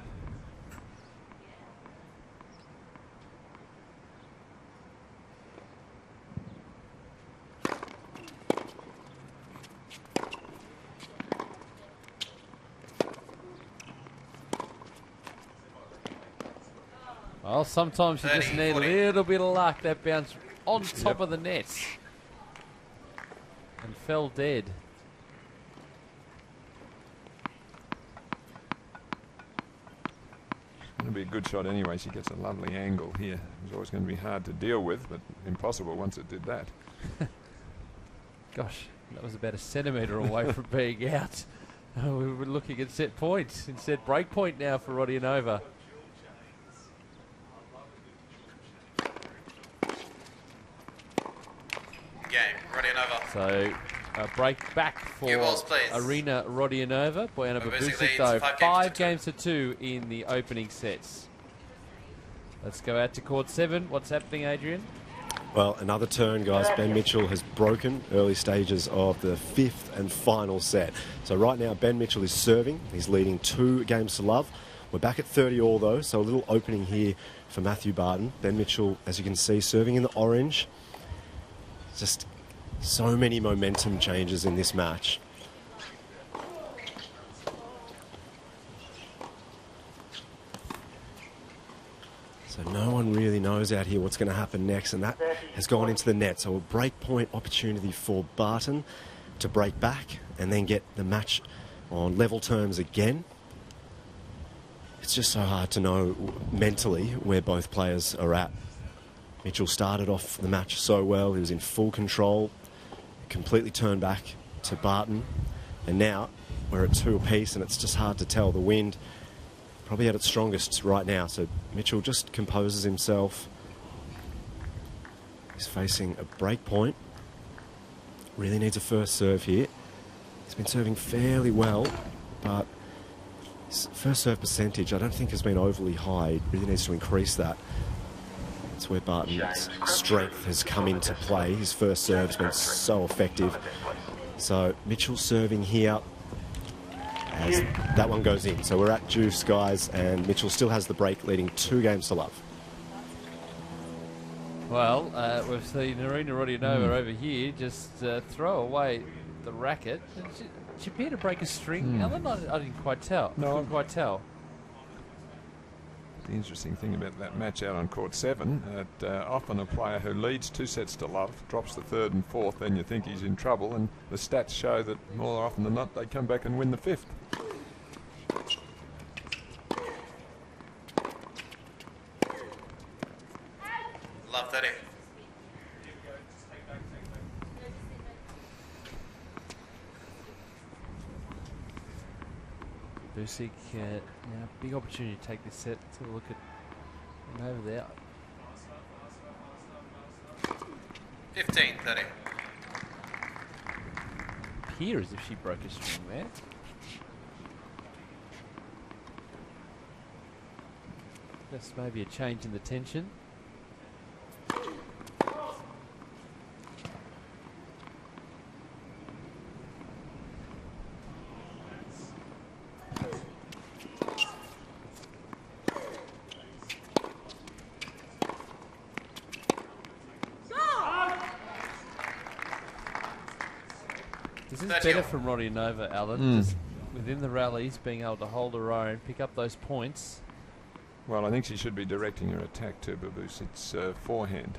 [SPEAKER 1] Well, sometimes you just need a little bit of luck. That bounce on top of the net and fell dead.
[SPEAKER 2] It's going to be a good shot anyway. She gets a lovely angle here. It's always going to be hard to deal with, but impossible once it did that.
[SPEAKER 1] Gosh, that was about a centimetre away from being out. We were looking at set points. Instead, break point now for Rodionova. So a break back for Arena Rodionova. Bojana Babusic, though, 5 games to 2 in the opening sets. Let's go out to court 7. What's happening, Adrian?
[SPEAKER 16] Well, another turn, guys. Ben Mitchell has broken early stages of the 5th and final set. So right now, Ben Mitchell is serving. He's leading 2 games to love. We're back at 30 all, though, so a little opening here for Matthew Barton. Ben Mitchell, as you can see, serving in the orange. Just so many momentum changes in this match. So no one really knows out here what's going to happen next, and that has gone into the net. So a break point opportunity for Barton to break back and then get the match on level terms again. It's just so hard to know mentally where both players are at. Mitchell started off the match so well. He was in full control, completely turned back to Barton, and now we're at 2 apiece, and it's just hard to tell. The wind probably at its strongest right now, so Mitchell just composes himself. He's facing a break point. Really needs a first serve here. He's been serving fairly well, but his first serve percentage I don't think has been overly high. He really needs to increase that. That's where Barton's strength has come into play. His first serve has been so effective. So Mitchell serving here as that one goes in. So we're at juice, guys, and Mitchell still has the break, leading 2 games to love.
[SPEAKER 1] Well, we've seen Arena Rodionova over here just throw away the racket. Did she appear to break a string, Alan? I didn't quite tell.
[SPEAKER 2] No.
[SPEAKER 1] I couldn't quite tell.
[SPEAKER 2] The interesting thing about that match out on court 7, that often a player who leads 2 sets to love drops the 3rd and 4th, then you think he's in trouble, and the stats show that more often than not they come back and win the 5th.
[SPEAKER 15] Love 30.
[SPEAKER 1] Busic, now big opportunity to take this set. Let's have a look at him over there.
[SPEAKER 15] 15-30.
[SPEAKER 1] Appear as if she broke a string there. Just maybe a change in the tension. This is better from Roddy Nova, Alan. Just within the rallies, being able to hold her own, pick up those points.
[SPEAKER 2] Well, I think she should be directing her attack to Babusic's forehand.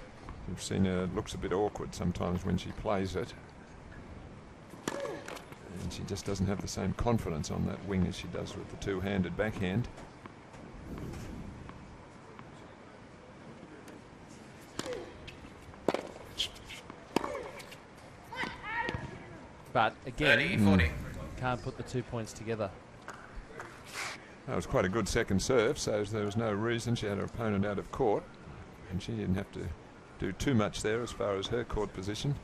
[SPEAKER 2] You've seen her, it looks a bit awkward sometimes when she plays it. And she just doesn't have the same confidence on that wing as she does with the two-handed backhand.
[SPEAKER 1] But again, can't put the 2 points together.
[SPEAKER 2] That was quite a good second serve, so there was no reason. She had her opponent out of court, and she didn't have to do too much there as far as her court position.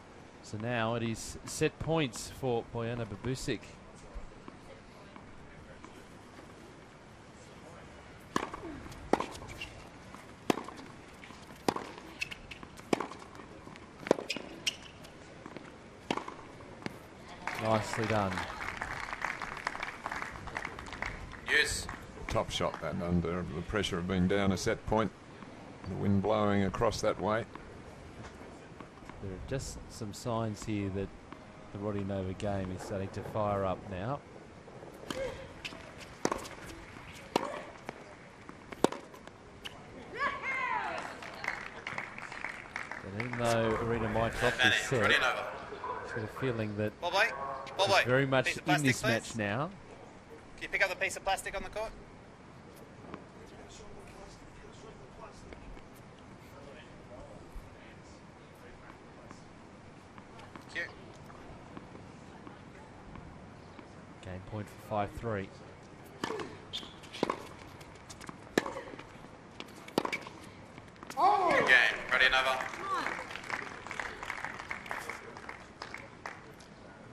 [SPEAKER 1] So now it is set points for Bojana Babusic. Nicely done.
[SPEAKER 6] Yes.
[SPEAKER 2] Top shot that under the pressure of being down a set point. The wind blowing across that way.
[SPEAKER 1] There are just some signs here that the Roddy Nova game is starting to fire up now. And even though Arena might drop this set, I've got a feeling that she's very much in this match now.
[SPEAKER 15] Can you pick up the piece of plastic on the court? Thank you.
[SPEAKER 1] Game point for 5-3.
[SPEAKER 15] Good game. Ready, Nova?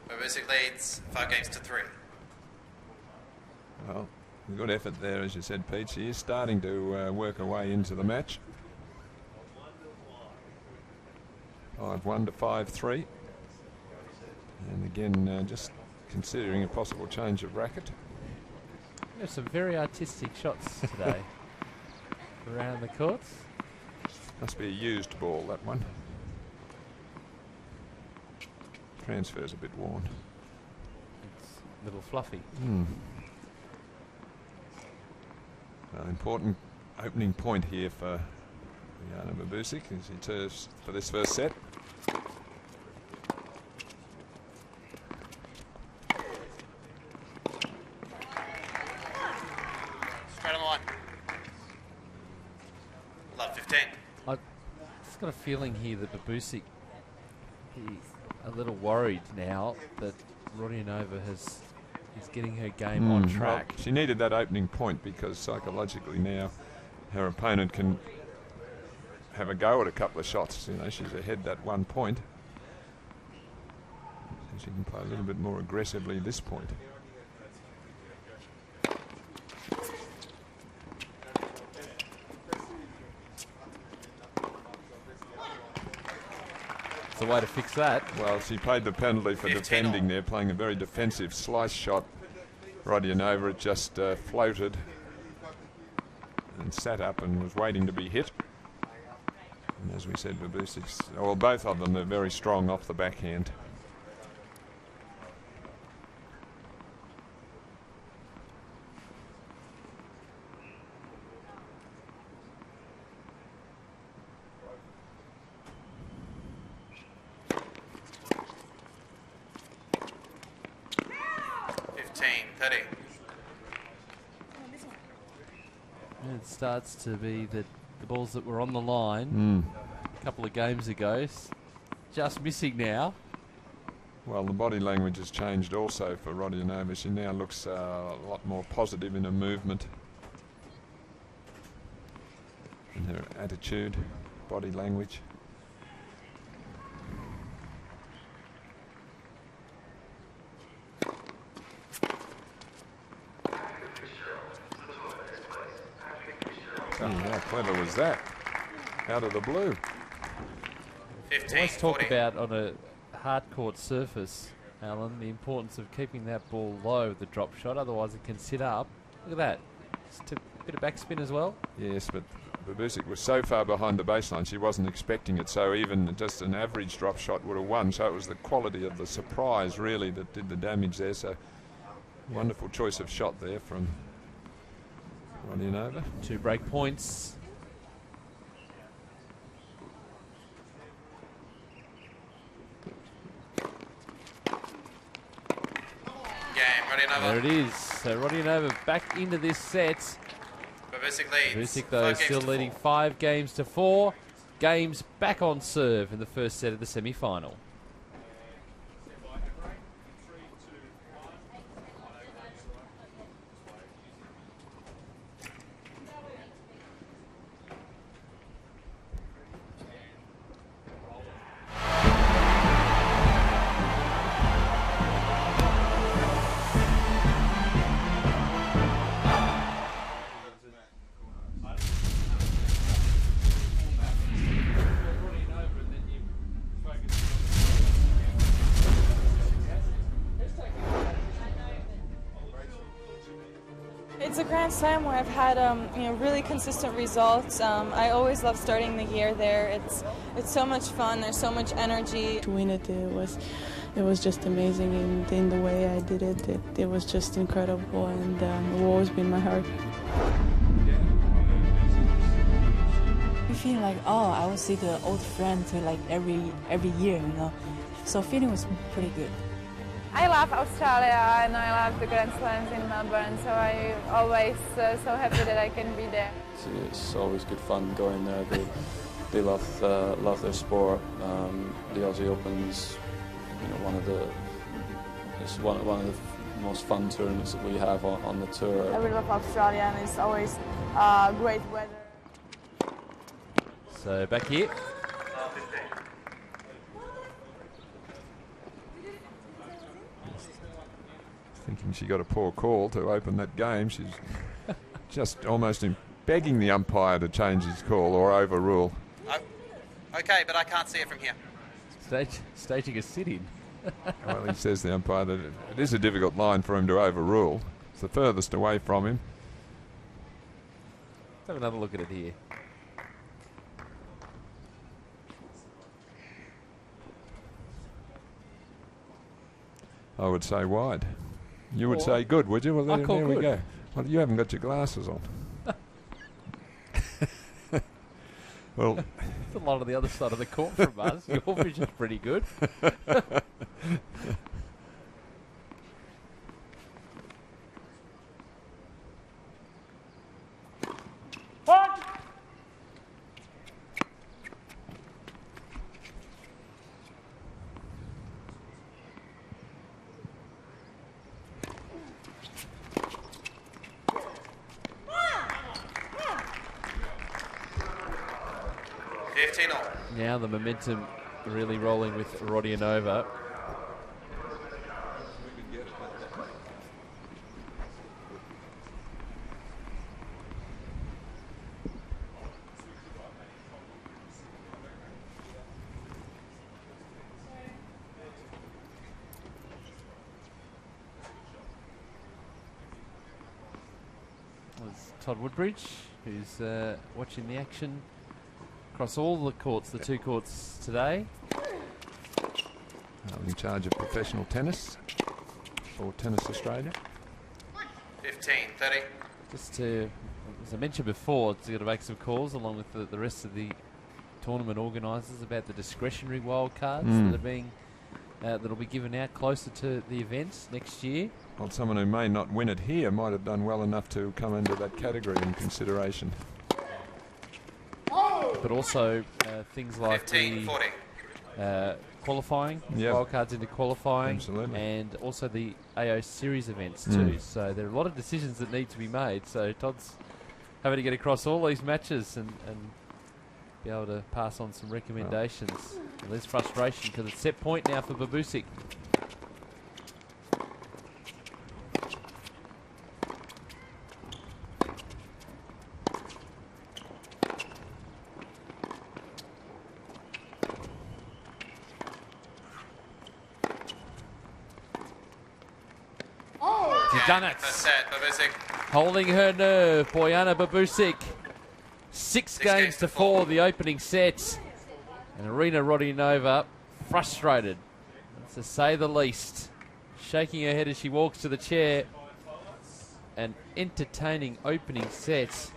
[SPEAKER 15] Babusic leads 5-3.
[SPEAKER 2] Well, good effort there, as you said, Pete. She is starting to work her way into the match. 5-1 to 5-3. And again, just considering a possible change of racket.
[SPEAKER 1] There's some very artistic shots today around the courts.
[SPEAKER 2] Must be a used ball, that one. Transfer's a bit worn.
[SPEAKER 1] It's a little fluffy.
[SPEAKER 2] Important opening point here for Bojana Babusic as he turns for this first set.
[SPEAKER 15] Straight on the line. Love 15.
[SPEAKER 1] I've just got a feeling here that Babusic is a little worried now that Roddy Nova is getting her game on track.
[SPEAKER 2] Well, she needed that opening point because psychologically now her opponent can have a go at a couple of shots. You know, she's ahead that 1 point. So she can play a little bit more aggressively at this point.
[SPEAKER 1] It's a way to fix that.
[SPEAKER 2] Well, she paid the penalty for defending there, playing a very defensive slice shot. Roddy Nova just floated and sat up and was waiting to be hit. And as we said, Babusic's, well, both of them are very strong off the backhand.
[SPEAKER 1] And it starts to be that the balls that were on the line a couple of games ago, just missing now.
[SPEAKER 2] Well, the body language has changed also for Roddy Nova. She now looks a lot more positive in her movement and her attitude, body language. was that? Out of the blue.
[SPEAKER 15] 15,
[SPEAKER 1] Let's talk
[SPEAKER 15] 40.
[SPEAKER 1] about on a hard court surface, Alan, the importance of keeping that ball low with the drop shot, otherwise it can sit up. Look at that. Just a bit of backspin as well.
[SPEAKER 2] Yes, but Babusic was so far behind the baseline, she wasn't expecting it, so even just an average drop shot would have won. So it was the quality of the surprise, really, that did the damage there. So wonderful choice of shot there from Rodionova.
[SPEAKER 1] 2 break points. There it is. So Rodionova back into this set.
[SPEAKER 15] Babusic leads.
[SPEAKER 1] Babusic, though, still leading 5 games to 4. Games back on serve in the first set of the semi-final.
[SPEAKER 14] It's a Grand Slam where I've had really consistent results. I always love starting the year there. It's so much fun. There's so much energy.
[SPEAKER 17] To win it was just amazing, and in the way I did it, it was just incredible, and it will always be in my heart.
[SPEAKER 18] You feel like, oh, I will see the old friends like every year, you know. So feeling was pretty good.
[SPEAKER 19] I love Australia and I love the Grand Slams in Melbourne, so I'm always so happy that I can be there.
[SPEAKER 20] It's always good fun going there. They love their sport. The Aussie Open's, it's one of the most fun tournaments that we have on the tour.
[SPEAKER 14] I really love Australia, and it's always great weather.
[SPEAKER 1] So back here.
[SPEAKER 2] Thinking she got a poor call to open that game. She's just almost begging the umpire to change his call or overrule.
[SPEAKER 15] Okay, but I can't see it from here.
[SPEAKER 1] Staging a sit-in.
[SPEAKER 2] Well, he says, the umpire, that it is a difficult line for him to overrule. It's the furthest away from him.
[SPEAKER 1] Let's have another look at it here.
[SPEAKER 2] I would say wide. You would say good, would you? Well,
[SPEAKER 1] I call
[SPEAKER 2] there we
[SPEAKER 1] good.
[SPEAKER 2] go. Well, you haven't got your glasses on. Well,
[SPEAKER 1] There's a lot on the other side of the court from us. Your vision's pretty good. Now the momentum really rolling with Rodionova. There's Todd Woodbridge, who's watching the action across all the courts, the 2 courts today.
[SPEAKER 2] In charge of professional tennis for Tennis Australia.
[SPEAKER 15] 15, 30.
[SPEAKER 1] Just to, as I mentioned before, it's going to make some calls along with the rest of the tournament organisers about the discretionary wildcards that are being that'll be given out closer to the events next year.
[SPEAKER 2] Well, someone who may not win it here might have done well enough to come into that category in consideration.
[SPEAKER 1] But also things like
[SPEAKER 15] 15, 40.
[SPEAKER 1] Qualifying, wildcards into qualifying, and also the AO Series events too. So there are a lot of decisions that need to be made. So Todd's having to get across all these matches and be able to pass on some recommendations. Well, there's frustration because it's set point now for Babusic. done it.
[SPEAKER 15] First set, Babusic.
[SPEAKER 1] Holding her nerve, Bojana Babusic. 6 games to 4, the opening set. And Arina Rodionova frustrated, to say the least. Shaking her head as she walks to the chair. An entertaining opening set.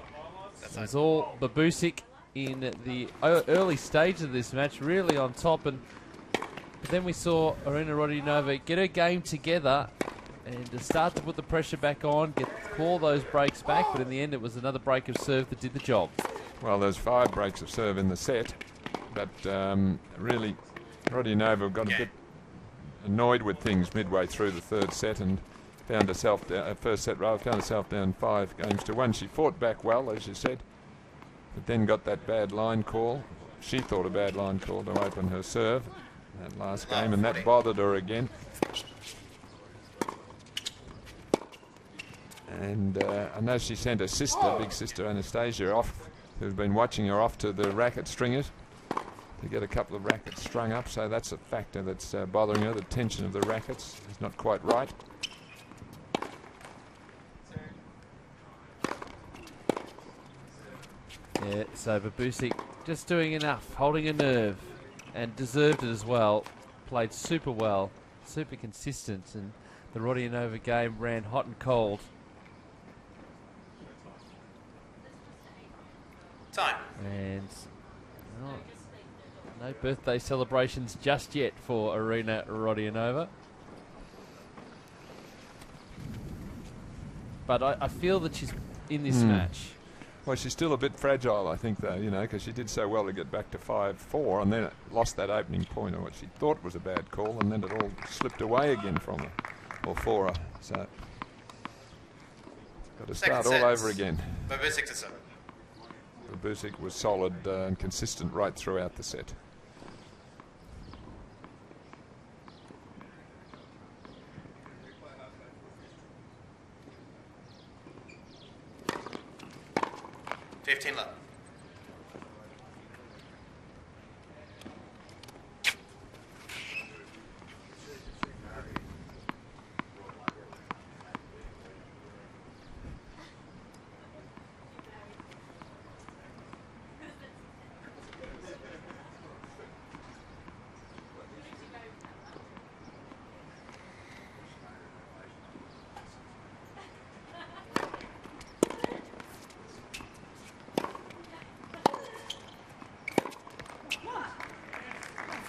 [SPEAKER 1] It was all Babusic in the early stage of this match, really on top. But then we saw Arina Rodionova get her game together and to start to put the pressure back on, claw those breaks back, but in the end it was another break of serve that did the job.
[SPEAKER 2] Well, there's 5 breaks of serve in the set, but really Rodionova got a bit annoyed with things midway through the third set and found herself down, first set rather, found herself down 5 games to 1. She fought back well, as you said, but then got that bad line call. She thought a bad line call to open her serve that last game, and that bothered her again. And I know she sent her sister, big sister Anastasia, off, who's been watching her, off to the racket stringers to get a couple of rackets strung up. So that's a factor that's bothering her. The tension of the rackets is not quite right.
[SPEAKER 1] Yeah, so Babusic just doing enough, holding a nerve, and deserved it as well. Played super well, super consistent, and the Rodionova game ran hot and cold.
[SPEAKER 15] Time.
[SPEAKER 1] And no birthday celebrations just yet for Arina Rodionova. But I feel that she's in this match.
[SPEAKER 2] Well, she's still a bit fragile, I think, though, you know, because she did so well to get back to 5-4 and then it lost that opening point of what she thought was a bad call, and then it all slipped away again from her, or for her. So, got to start all over again.
[SPEAKER 15] Babusic to serve.
[SPEAKER 2] Babusic was solid and consistent right throughout the set.
[SPEAKER 15] Love.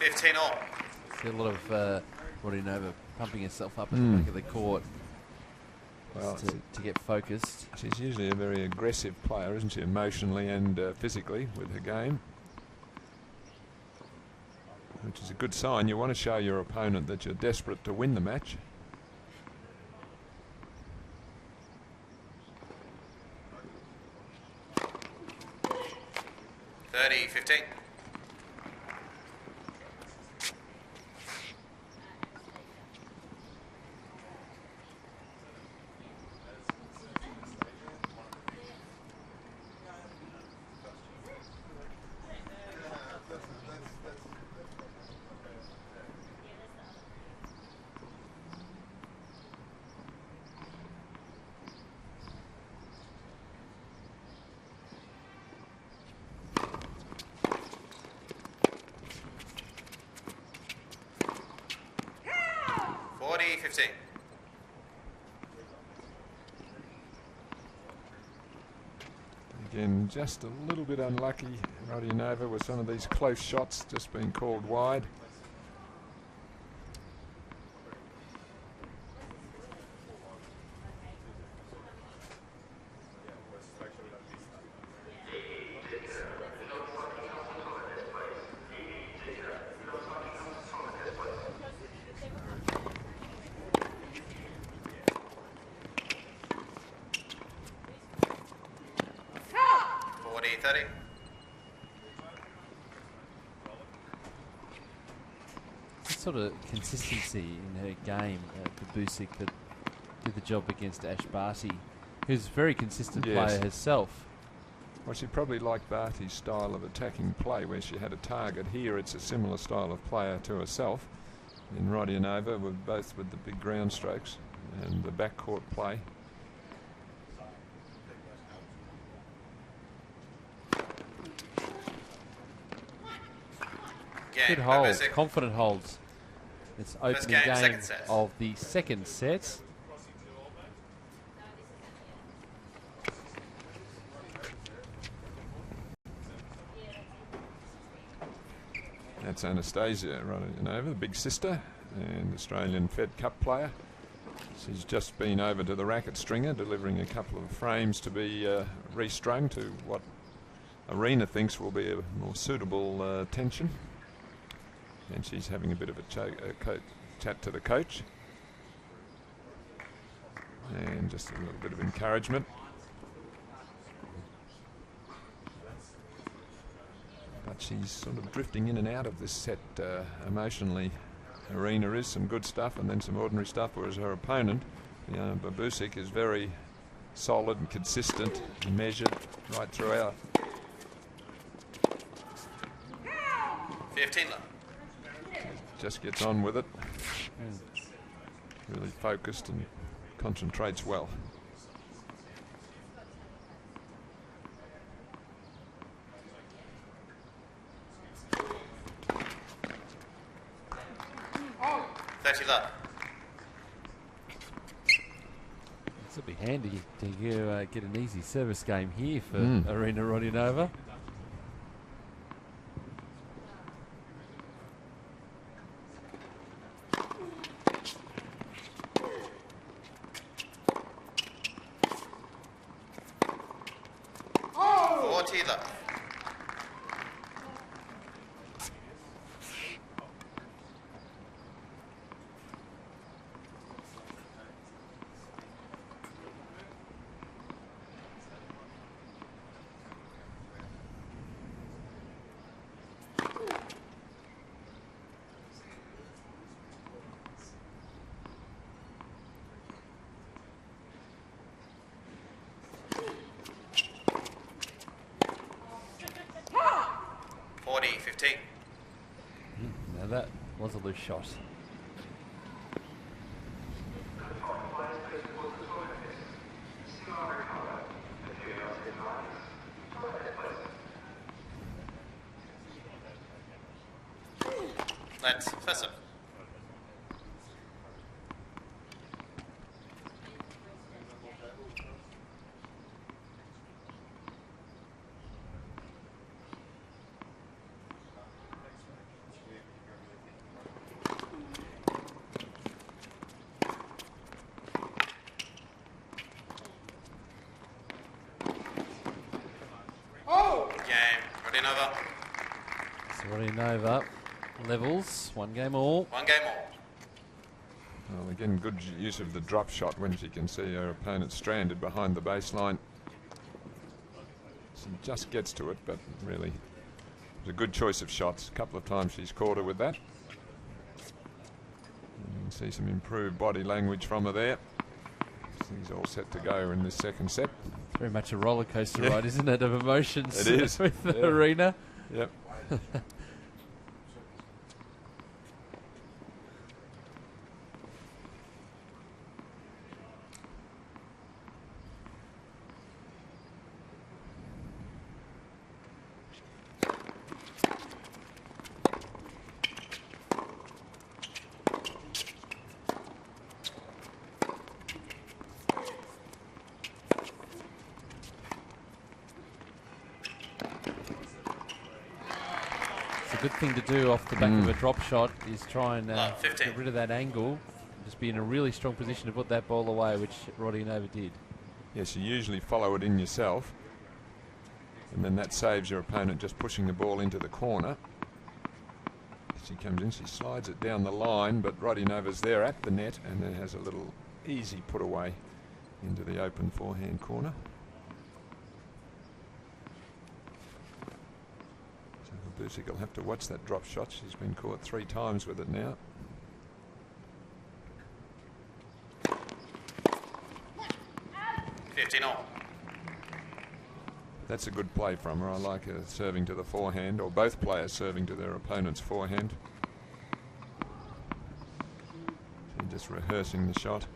[SPEAKER 15] 15 all.
[SPEAKER 1] See a lot of Rodionova pumping herself up at the back of the court, well, to get focused.
[SPEAKER 2] She's usually a very aggressive player, isn't she, emotionally and physically with her game, which is a good sign. You want to show your opponent that you're desperate to win the match.
[SPEAKER 15] $30-15.
[SPEAKER 2] Again, just a little bit unlucky, Rodionova, with some of these close shots just being called wide.
[SPEAKER 1] Sort of consistency in her game, Babusic, that did the job against Ash Barty, who's a very consistent player herself.
[SPEAKER 2] Well, she probably liked Barty's style of attacking play, where she had a target. Here it's a similar style of player to herself in Rodionova, both with the big ground strokes. and the backcourt play.
[SPEAKER 1] Good holds, confident holds. It's opening game of the second set.
[SPEAKER 2] That's Anastasia running over, the big sister and Australian Fed Cup player. She's just been over to the racket stringer, delivering a couple of frames to be restrung to what Arena thinks will be a more suitable tension. And she's having a bit of a chat to the coach. And just a little bit of encouragement. But she's sort of drifting in and out of this set emotionally. Arena is some good stuff and then some ordinary stuff, whereas her opponent, Babusic, is very solid and consistent and measured right throughout.
[SPEAKER 15] 15 love.
[SPEAKER 2] Just gets on with it. Really focused and concentrates well.
[SPEAKER 1] This will be handy to get an easy service game here for Arena Rodionova. Now that was a loose shot.
[SPEAKER 15] Let's first up.
[SPEAKER 1] Rodionova levels, 1 game all.
[SPEAKER 15] 1 game all.
[SPEAKER 2] Well, again, good use of the drop shot when she can see her opponent stranded behind the baseline. She just gets to it, but really it's a good choice of shots. A couple of times she's caught her with that. And you can see some improved body language from her there. She's all set to go in this second set.
[SPEAKER 1] Very much a roller coaster ride, isn't it, of emotions?
[SPEAKER 2] It is.
[SPEAKER 1] With the Arena.
[SPEAKER 2] Yep.
[SPEAKER 1] Good thing to do off the back of a drop shot is try and get rid of that angle, just be in a really strong position to put that ball away, which Rodionova did.
[SPEAKER 2] Yes, you usually follow it in yourself, and then that saves your opponent just pushing the ball into the corner. She comes in, she slides it down the line, but Rodionova's there at the net and then has a little easy put away into the open forehand corner. Babusic will have to watch that drop shot. She's been caught 3 times with it now. That's a good play from her. I like her serving to the forehand, or both players serving to their opponent's forehand. So just rehearsing the shot.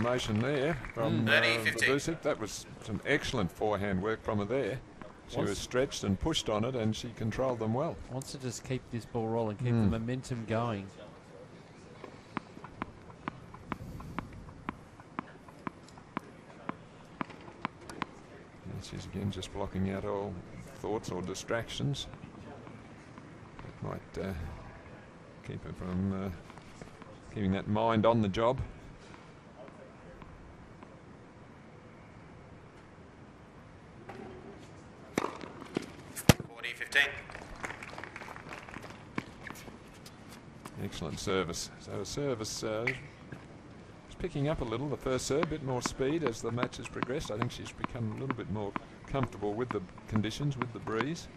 [SPEAKER 2] motion there from
[SPEAKER 15] 30-50.
[SPEAKER 2] Babusic. That was some excellent forehand work from her there. She was stretched and pushed on it, and she controlled them well.
[SPEAKER 1] Wants to just keep this ball rolling, keep the momentum going.
[SPEAKER 2] And she's again just blocking out all thoughts or distractions that might keep her from keeping that mind on the job. Excellent service. So service is picking up a little. The first serve, a bit more speed as the match has progressed. I think she's become a little bit more comfortable with the conditions, with the breeze.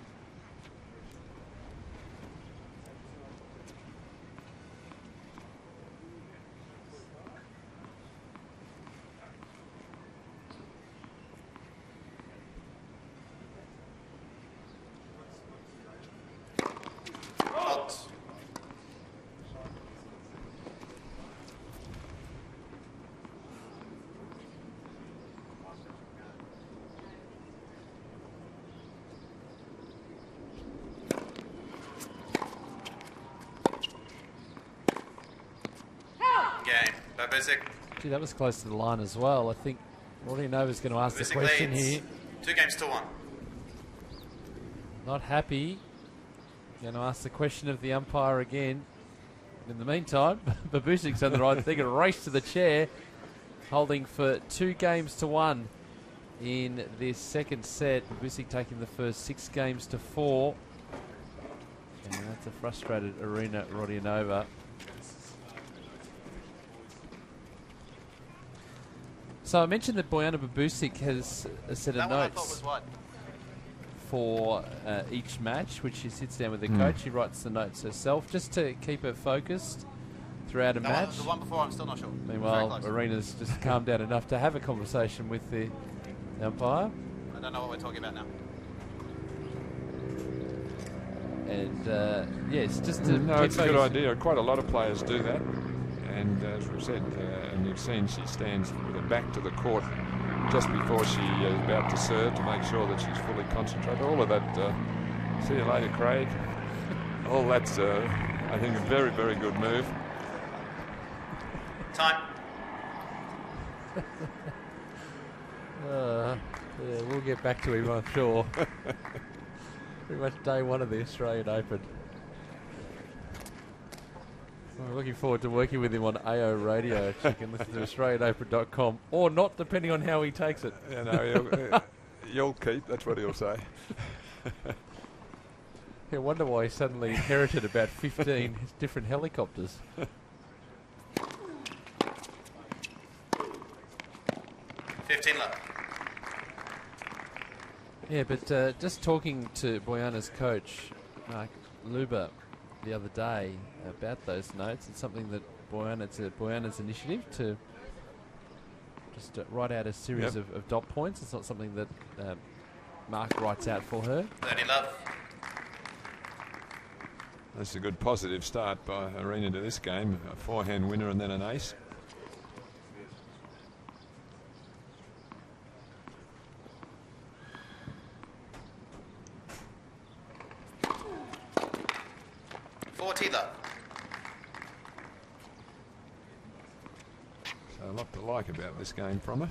[SPEAKER 1] Gee, that was close to the line as well. I think Rodionova's going to ask the question here.
[SPEAKER 15] 2-1.
[SPEAKER 1] Not happy. Going to ask the question of the umpire again. In the meantime, Babusic's done the right thing and raced to the chair, holding for 2-1 in this second set. Babusic taking the first 6-4. And that's a frustrated Arena Rodionova. So I mentioned that Bojana Babusic has a set of notes for each match, which she sits down with the coach. She writes the notes herself just to keep her focused throughout a match.
[SPEAKER 15] The one before, I'm still not sure.
[SPEAKER 1] Meanwhile, Arena's just calmed down enough to have a conversation with the umpire.
[SPEAKER 15] I don't know what we're talking about now.
[SPEAKER 1] And yes, just to
[SPEAKER 2] no, it's a good idea. Quite a lot of players do that. And as we've said, and you've seen, she stands with her back to the court just before she is about to serve to make sure that she's fully concentrated. All of that, see you later, Craig. All that's, I think, a very, very good move.
[SPEAKER 15] Time.
[SPEAKER 1] Yeah, we'll get back to him, I'm sure. Pretty much day one of the Australian Open. We're looking forward to working with him on AO Radio. You can listen to AustralianOpen.com or not, depending on how he takes it.
[SPEAKER 2] You know, you'll keep, that's what he'll say.
[SPEAKER 1] I wonder why he suddenly inherited about 15 different helicopters.
[SPEAKER 15] 15 left.
[SPEAKER 1] Yeah, but just talking to Bojana's coach, Mark Luber, the other day about those notes, it's something that Bojana's initiative to just write out a series of dot points. It's not something that Mark writes out for her.
[SPEAKER 15] 30 love.
[SPEAKER 2] That's a good positive start by Arena to this game. A forehand winner and then an ace. So a lot to like about this game from her.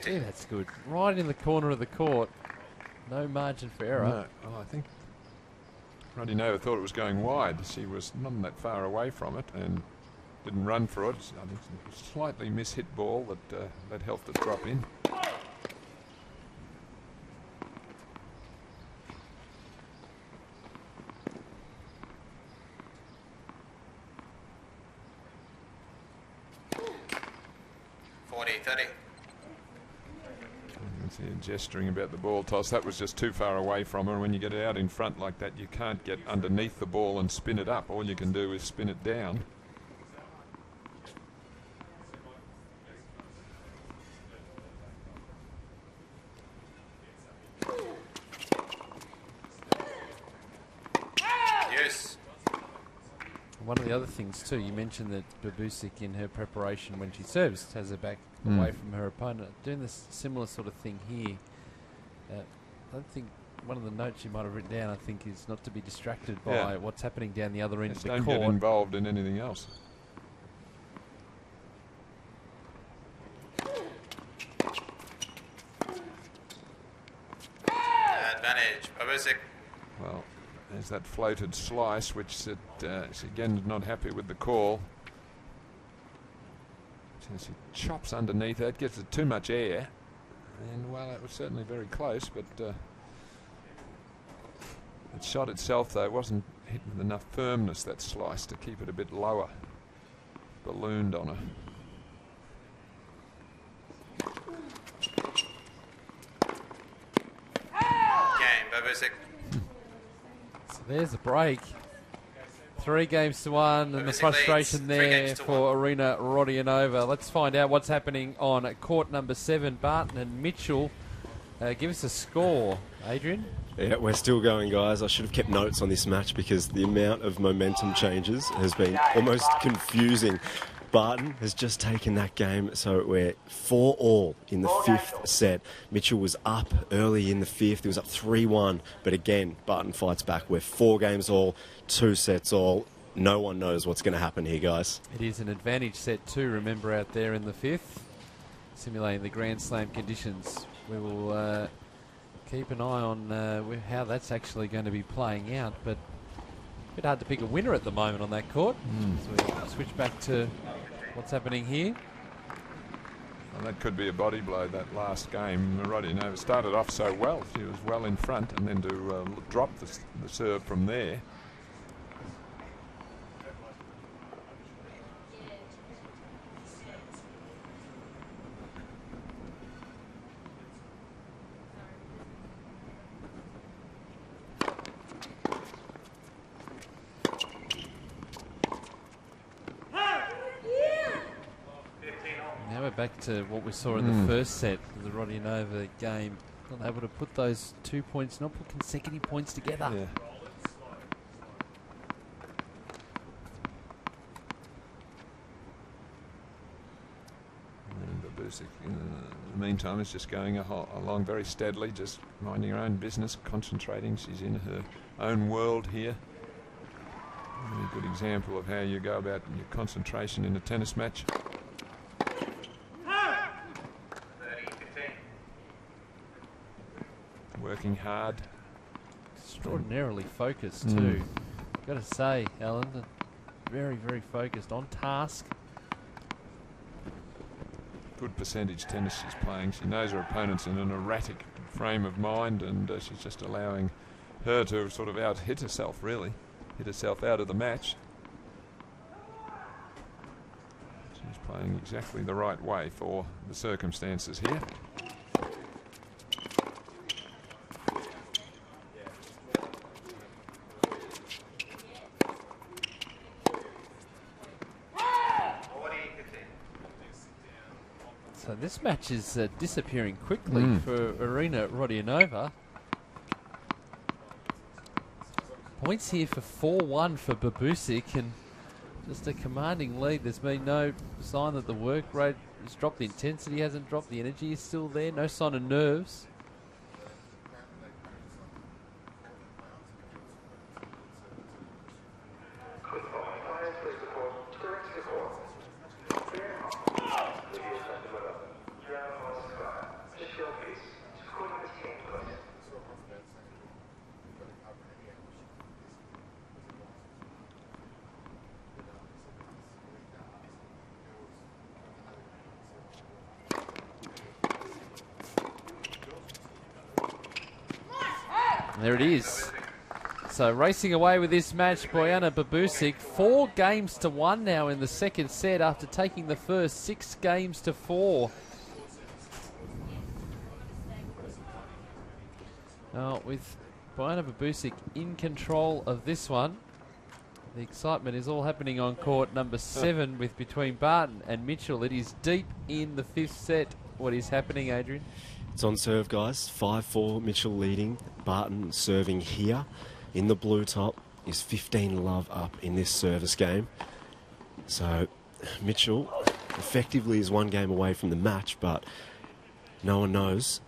[SPEAKER 1] Yeah, that's good. Right in the corner of the court. No margin for error.
[SPEAKER 2] No, well, I think Rodionova thought it was going wide. She was not that far away from it and didn't run for it. I think it's a slightly mishit ball that helped it drop in. Gesturing about the ball toss. That was just too far away from her. When you get it out in front like that, you can't get underneath the ball and spin it up. All you can do is spin it down.
[SPEAKER 15] Deuce.
[SPEAKER 1] One of the other things too, you mentioned that Babusic in her preparation when she serves has her back
[SPEAKER 2] Mm.
[SPEAKER 1] away from her opponent. Doing this similar sort of thing here. I don't think one of the notes you might have written down, I think, is not to be distracted by what's happening down the other end of the
[SPEAKER 2] Don't
[SPEAKER 1] court.
[SPEAKER 2] get involved in anything else.
[SPEAKER 15] Advantage, Babusic.
[SPEAKER 2] Well, there's that floated slice, which she again not happy with the call. So she chops underneath it, gives it too much air. And, well, it was certainly very close, but the shot itself, though, wasn't hit with enough firmness, that slice, to keep it a bit lower. Ballooned on her.
[SPEAKER 15] Game, Babusic.
[SPEAKER 1] So there's the break. 3 games to 1, and the frustration there for Arena Rodionova. Let's find out what's happening on court number 7. Barton and Mitchell. Give us a score, Adrian.
[SPEAKER 16] Yeah, we're still going, guys. I should have kept notes on this match because the amount of momentum changes has been almost confusing. Barton has just taken that game, so we're 4-all in the 5th set. Mitchell was up early in the 5th. He was up 3-1, but again, Barton fights back. We're 4 games all, 2 sets all. No one knows what's going to happen here, guys.
[SPEAKER 1] It is an advantage set too, remember, out there in the 5th. Simulating the Grand Slam conditions. We will keep an eye on how that's actually going to be playing out, but a bit hard to pick a winner at the moment on that court. So we'll switch back to what's happening here.
[SPEAKER 2] Well, that could be a body blow, that last game. Rodionova started off so well. She was well in front, and then to drop the serve from there.
[SPEAKER 1] Back to what we saw in the first set of the Rodionova game. Not able to put those 2 points, not put consecutive points together.
[SPEAKER 2] Yeah. And Babusic, in the meantime, is just going along very steadily, just minding her own business, concentrating. She's in her own world here. A really good example of how you go about your concentration in a tennis match. Working hard.
[SPEAKER 1] Extraordinarily focused too. Got to say, Alan, very, very focused, on task.
[SPEAKER 2] Good percentage tennis she's playing. She knows her opponent's in an erratic frame of mind, and she's just allowing her to sort of out-hit herself, really. Hit herself out of the match. She's playing exactly the right way for the circumstances here.
[SPEAKER 1] So this match is disappearing quickly for Arena Rodionova. Points here for 4-1 for Babusic, and just a commanding lead. There's been no sign that the work rate has dropped, the intensity hasn't dropped, the energy is still there, no sign of nerves. There it is. So racing away with this match, Bojana Babusic. 4 games to 1 now in the second set after taking the first 6 games to 4. Now with Bojana Babusic in control of this one, the excitement is all happening on court number 7 with between Barton and Mitchell. It is deep in the 5th set. What is happening, Adrian?
[SPEAKER 16] It's on serve, guys. 5-4, Mitchell leading. Barton serving here in the blue top. is 15 love up in this service game. So Mitchell effectively is one game away from the match, but no one knows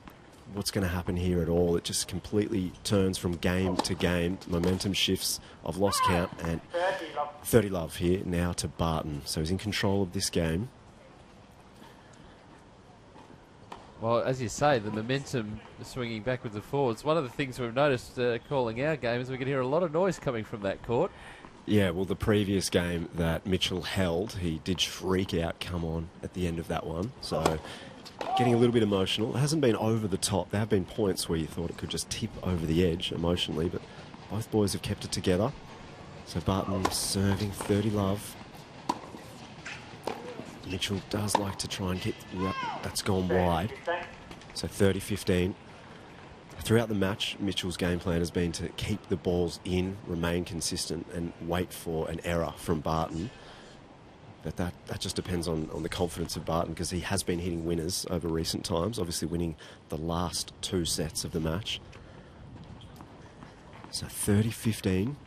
[SPEAKER 16] what's going to happen here at all. It just completely turns from game to game. Momentum shifts. I've lost count, and 30 love here now to Barton. So he's in control of this game.
[SPEAKER 1] Well, as you say, the momentum swinging backwards and forwards. One of the things we've noticed calling our game is we can hear a lot of noise coming from that court.
[SPEAKER 16] Yeah, well, the previous game that Mitchell held, he did shriek out, "Come on," at the end of that one. So getting a little bit emotional. It hasn't been over the top. There have been points where you thought it could just tip over the edge emotionally, but both boys have kept it together. So Barton serving 30 love. Mitchell does like to try and get... That's gone wide. So 30-15. Throughout the match, Mitchell's game plan has been to keep the balls in, remain consistent, and wait for an error from Barton. But that just depends on the confidence of Barton, because he has been hitting winners over recent times, obviously winning the last 2 sets of the match. So 30-15.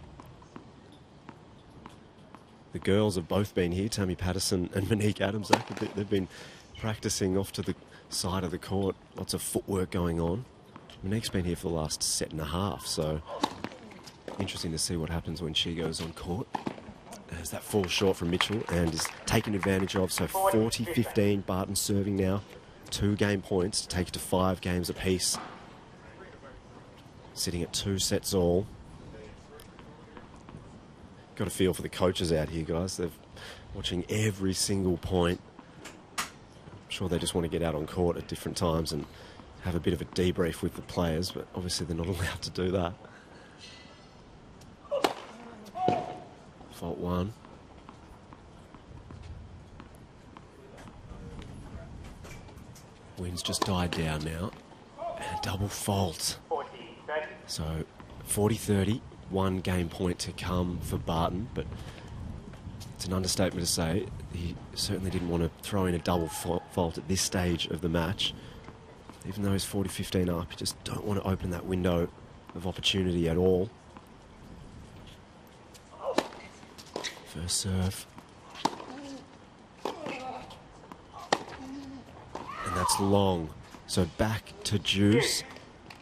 [SPEAKER 16] The girls have both been here, Tammy Patterson and Monique Adams. They've been practicing off to the side of the court. Lots of footwork going on. Monique's been here for the last set and a half, so interesting to see what happens when she goes on court. As that falls short from Mitchell and is taken advantage of. So 40-15, Barton serving now. 2 game points to take it to 5 games apiece. Sitting at 2 sets all. Got a feel for the coaches out here, guys. They're watching every single point. I'm sure they just want to get out on court at different times and have a bit of a debrief with the players, but obviously they're not allowed to do that. Fault 1. Wind's just died down now. And a double fault. So 40-30, 1 game point to come for Barton, but it's an understatement to say he certainly didn't want to throw in a double fault at this stage of the match. Even though he's 40-15 up, you just don't want to open that window of opportunity at all. First serve. And that's long. So back to Juice.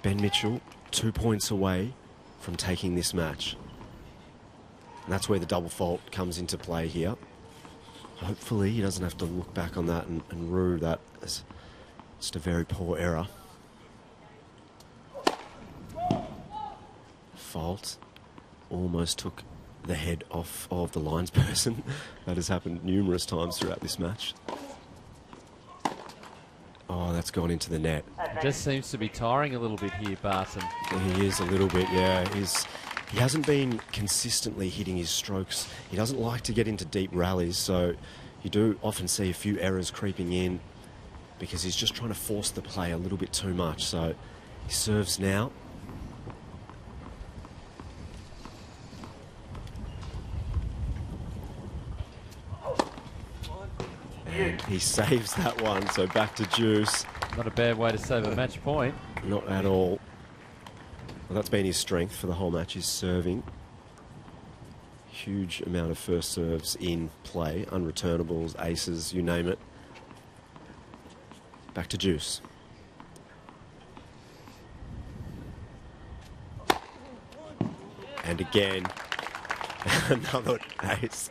[SPEAKER 16] Ben Mitchell, 2 points away from taking this match. And that's where the double fault comes into play here. Hopefully he doesn't have to look back on that and rue that as just a very poor error. Fault. Almost took the head off of the linesperson. That has happened numerous times throughout this match. Oh, that's gone into the net.
[SPEAKER 1] It just seems to be tiring a little bit here, Barton.
[SPEAKER 16] He is a little bit, yeah. He hasn't been consistently hitting his strokes. He doesn't like to get into deep rallies, so you do often see a few errors creeping in because he's just trying to force the play a little bit too much. So he serves now. And he saves that one, so back to Juice.
[SPEAKER 1] Not a bad way to save a match point.
[SPEAKER 16] Not at all. Well, that's been his strength for the whole match, is serving. Huge amount of first serves in play, unreturnables, aces, you name it. Back to Juice. And again, another ace.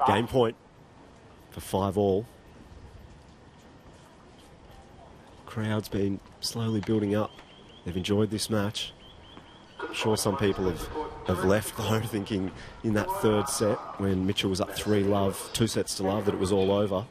[SPEAKER 16] Game point for 5-all. Crowd's been slowly building up. They've enjoyed this match. I'm sure some people have left though, thinking in that 3rd set when Mitchell was up 3-love, 2 sets to love, that it was all over.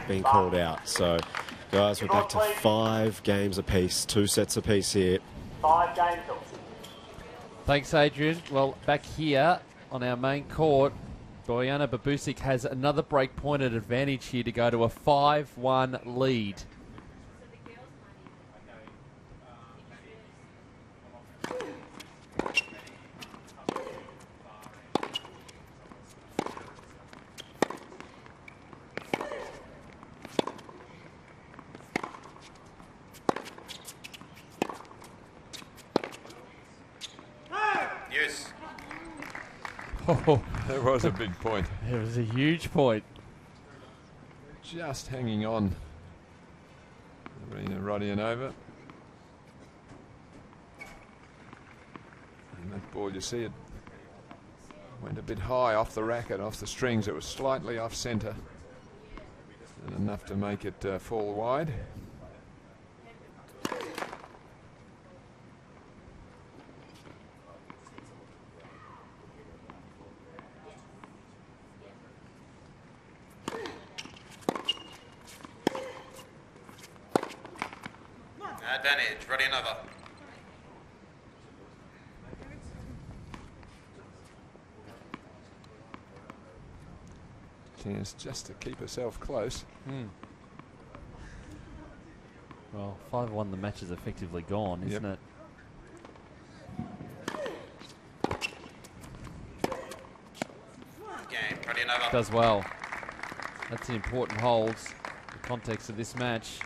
[SPEAKER 16] Being called out. So, guys, we're back to 5 games apiece, 2 sets apiece here.
[SPEAKER 21] 5 games.
[SPEAKER 1] Thanks, Adrian. Well, back here on our main court, Bojana Babusic has another break-pointed advantage here to go to a 5-1 lead.
[SPEAKER 2] Oh, there was a big point.
[SPEAKER 1] It was a huge point.
[SPEAKER 2] Just hanging on. Rodionova. And that ball, you see it went a bit high off the racket, off the strings. It was slightly off centre. And enough to make it fall wide.
[SPEAKER 15] Advantage, Rodionova.
[SPEAKER 2] Chance just to keep herself close.
[SPEAKER 1] Well, 5-1, the match is effectively gone, isn't it?
[SPEAKER 15] Game, Rodionova.
[SPEAKER 1] Does well. That's an important hold in the context of this match.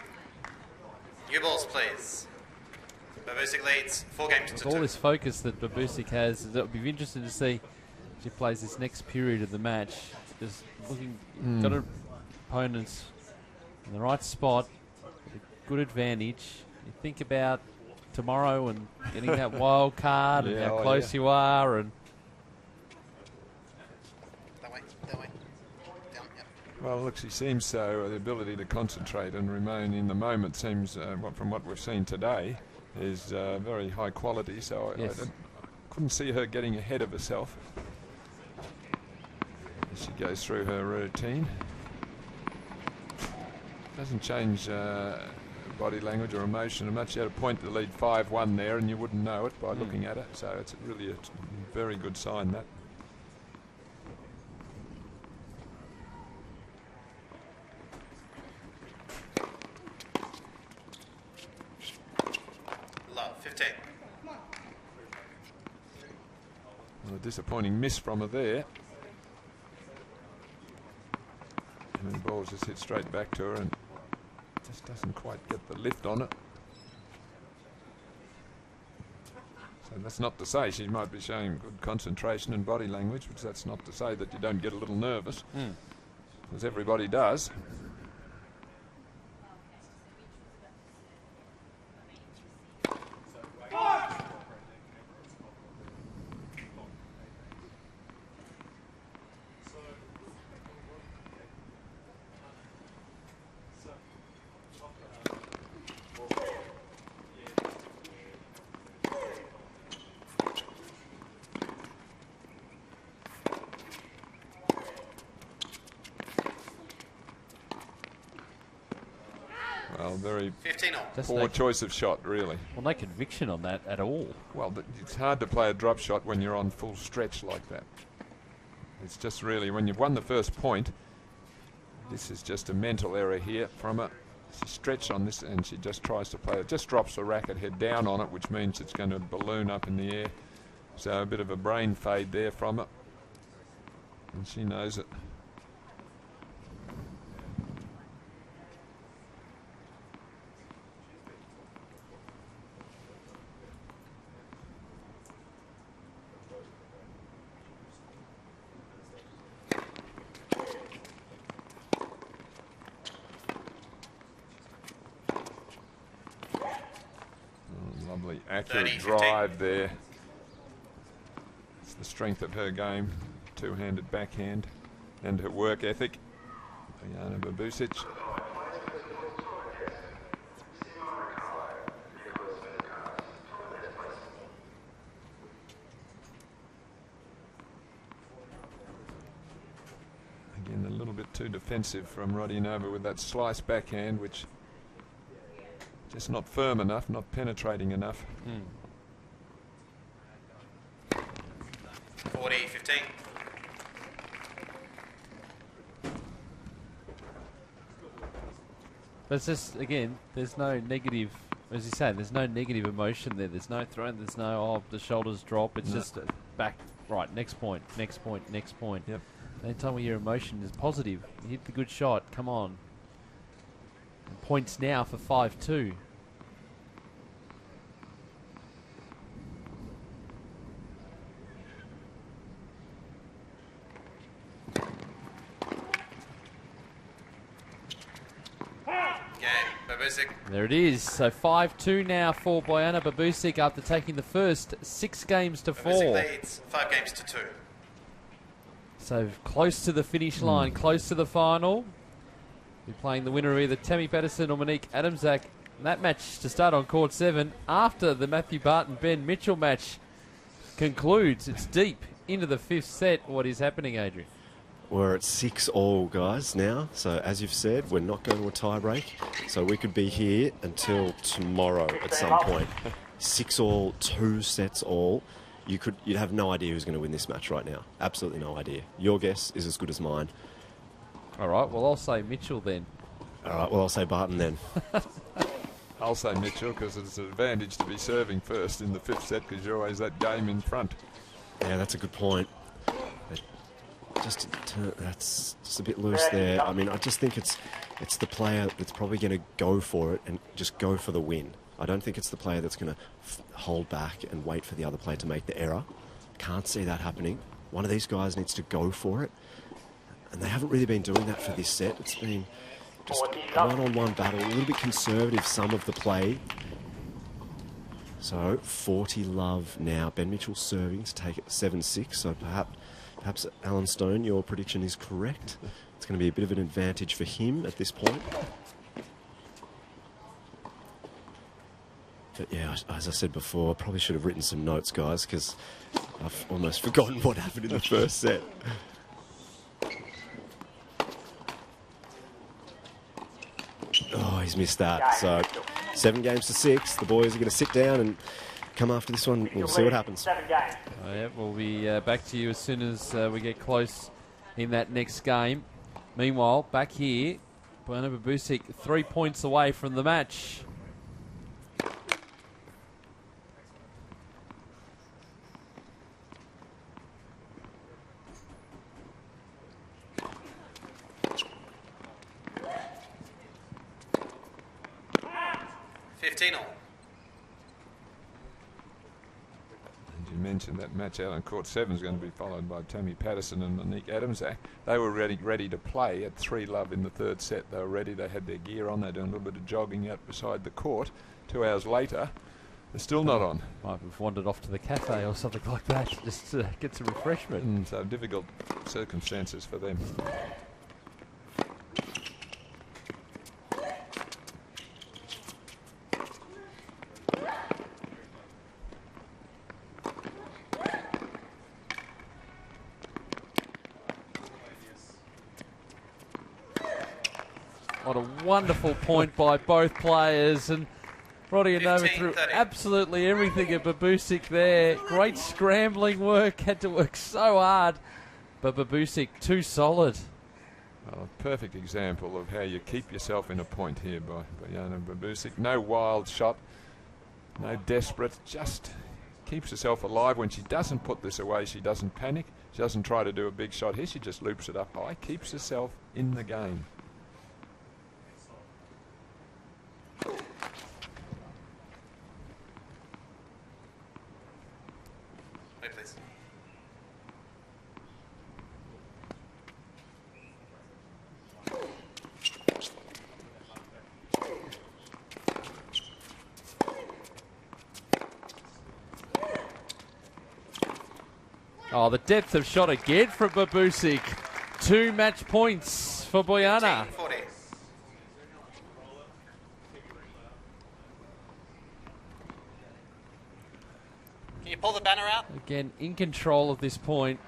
[SPEAKER 15] New balls, please. Babusic leads 4 games
[SPEAKER 1] With
[SPEAKER 15] to
[SPEAKER 1] all
[SPEAKER 15] 2.
[SPEAKER 1] this focus that Babusic has, it would be interesting to see if she plays this next period of the match. Just looking, got her opponents in the right spot, with a good advantage. You think about tomorrow and getting that wild card and how close you are, and
[SPEAKER 15] That way. Down, yep.
[SPEAKER 2] Well, look, she seems so. The ability to concentrate and remain in the moment seems, from what we've seen today, is very high quality. So I couldn't see her getting ahead of herself as she goes through her routine. Doesn't change body language or emotion much. She had a point to lead 5-1 there, and you wouldn't know it by looking at it. So it's really a very good sign, that.
[SPEAKER 15] Love, 15.
[SPEAKER 2] Well, a disappointing miss from her there. And the ball's just hit straight back to her and just doesn't quite get the lift on it. So that's not to say she might be showing good concentration and body language, but that's not to say that you don't get a little nervous, because everybody does. Well, very
[SPEAKER 15] 15 all.
[SPEAKER 2] poor choice of shot, really.
[SPEAKER 1] Well, no conviction on that at all.
[SPEAKER 2] Well, it's hard to play a drop shot when you're on full stretch like that. It's just really, when you've won the first point, this is just a mental error here from her. She stretched on this and she just tries to play it. Just drops the racket head down on it, which means it's going to balloon up in the air. So a bit of a brain fade there from it. And she knows it. Lovely, accurate
[SPEAKER 15] 30,
[SPEAKER 2] drive there. It's the strength of her game, two-handed backhand, and her work ethic. Diana Babusic. Again, a little bit too defensive from Rodionova with that slice backhand, which just not firm enough, not penetrating enough.
[SPEAKER 15] 40, 15.
[SPEAKER 1] But it's just, again, there's no negative, as you say, there's no negative emotion there. There's no throwing, there's no, oh, the shoulders drop. It's just back, right, next point, next point, next point.
[SPEAKER 2] Yep.
[SPEAKER 1] Anytime your emotion is positive, you hit the good shot, come on. And points now for 5-2.
[SPEAKER 21] Babusic.
[SPEAKER 1] There it is. So 5-2 now for Bojana Babusic after taking the first 6 games to 4.
[SPEAKER 21] Babusic leads 5 games to 2.
[SPEAKER 1] So close to the finish line, close to the final. Be playing the winner of either Tammy Patterson or Monique Adamczak. And that match to start on court 7 after the Matthew Barton-Ben Mitchell match concludes. It's deep into the 5th set. What is happening, Adrian?
[SPEAKER 16] We're at 6-all, guys, now. So, as you've said, we're not going to a tie break. So, we could be here until tomorrow at some point. 6-all, 2 sets all. You'd have no idea who's going to win this match right now. Absolutely no idea. Your guess is as good as mine.
[SPEAKER 1] All right, well, I'll say Mitchell then.
[SPEAKER 16] All right, well, I'll say Barton then.
[SPEAKER 2] I'll say Mitchell because it's an advantage to be serving first in the 5th set because you're always that game in front.
[SPEAKER 16] Yeah, that's a good point. That's just a bit loose there. I mean, I just think it's the player that's probably going to go for it and just go for the win. I don't think it's the player that's going to hold back and wait for the other player to make the error. Can't see that happening. One of these guys needs to go for it. And they haven't really been doing that for this set. It's been just one-on-one battle, a little bit conservative, some of the play. So 40 love now. Ben Mitchell serving to take it 7-6. So perhaps Alan Stone, your prediction is correct. It's going to be a bit of an advantage for him at this point. But yeah, as I said before, I probably should have written some notes, guys, because I've almost forgotten what happened in the first set. Oh, he's missed that. So 7 games to 6. The boys are going to sit down and come after this one. We'll see what happens.
[SPEAKER 1] Yeah, we'll be back to you as soon as we get close in that next game. Meanwhile, back here, Bojana Babusic 3 points away from the match.
[SPEAKER 2] You mentioned that match out on court 7 is going to be followed by Tammy Patterson and Monique Adamczak. They were ready to play at 3 love in the 3rd set. They were ready. They had their gear on. They're doing a little bit of jogging out beside the court. 2 hours later, they're still not on.
[SPEAKER 1] Might have wandered off to the cafe or something like that just to get some refreshment.
[SPEAKER 2] So difficult circumstances for them.
[SPEAKER 1] What a wonderful point by both players, and Rodionova threw absolutely everything at Babusic there. Great scrambling work, had to work so hard, but Babusic too solid.
[SPEAKER 2] Well, a perfect example of how you keep yourself in a point here by Bojana Babusic. No wild shot, no desperate, just keeps herself alive. When she doesn't put this away, she doesn't panic. She doesn't try to do a big shot here. She just loops it up high, keeps herself in the game.
[SPEAKER 1] Oh, the depth of shot again from Babusic. 2 match points for Bojana.
[SPEAKER 15] Can you pull the banner out?
[SPEAKER 1] Again, in control at this point.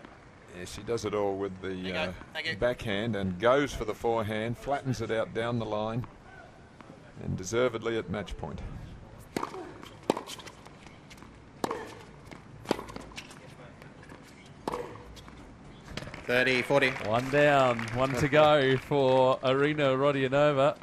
[SPEAKER 2] Yeah, she does it all with the backhand and goes for the forehand, flattens it out down the line, and deservedly at match point.
[SPEAKER 15] $30-40.
[SPEAKER 1] 1 down, 1 to go for Irina Rodionova.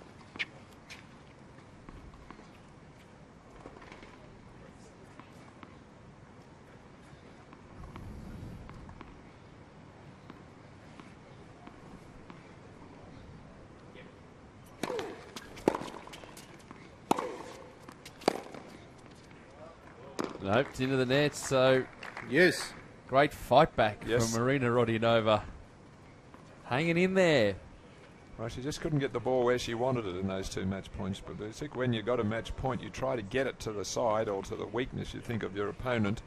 [SPEAKER 1] Nope, it's into the net, so
[SPEAKER 15] yes,
[SPEAKER 1] great fight back
[SPEAKER 2] Yes.
[SPEAKER 1] from Irina Rodionova. Hanging in there.
[SPEAKER 2] Well, she just couldn't get the ball where she wanted it in those 2 match points. But when you got a match point, you try to get it to the side or to the weakness you think of your opponent.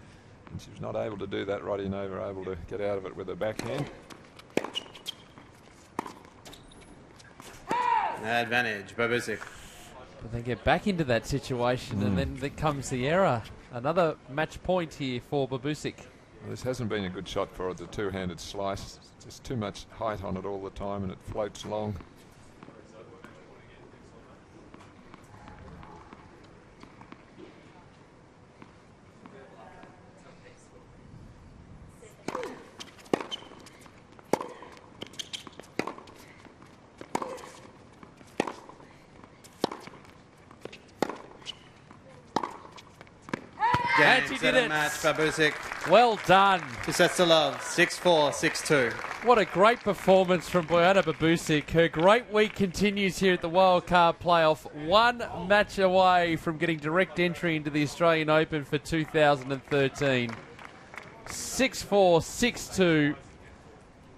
[SPEAKER 2] And she was not able to do that. Rodionova able to get out of it with her backhand.
[SPEAKER 15] Advantage, Babusic.
[SPEAKER 1] But they get back into that situation, and then there comes the error. Another match point here for Babusic.
[SPEAKER 2] Well, this hasn't been a good shot for her, the two-handed slice. Just too much height on it all the time, and it floats long.
[SPEAKER 1] And she did it.
[SPEAKER 15] Match, Babusic.
[SPEAKER 1] Well done.
[SPEAKER 15] 2 sets to love. 6-4, 6-2.
[SPEAKER 1] What a great performance from Bojana Babusic. Her great week continues here at the Wildcard Playoff. 1 match away from getting direct entry into the Australian Open for 2013. 6-4, 6-2.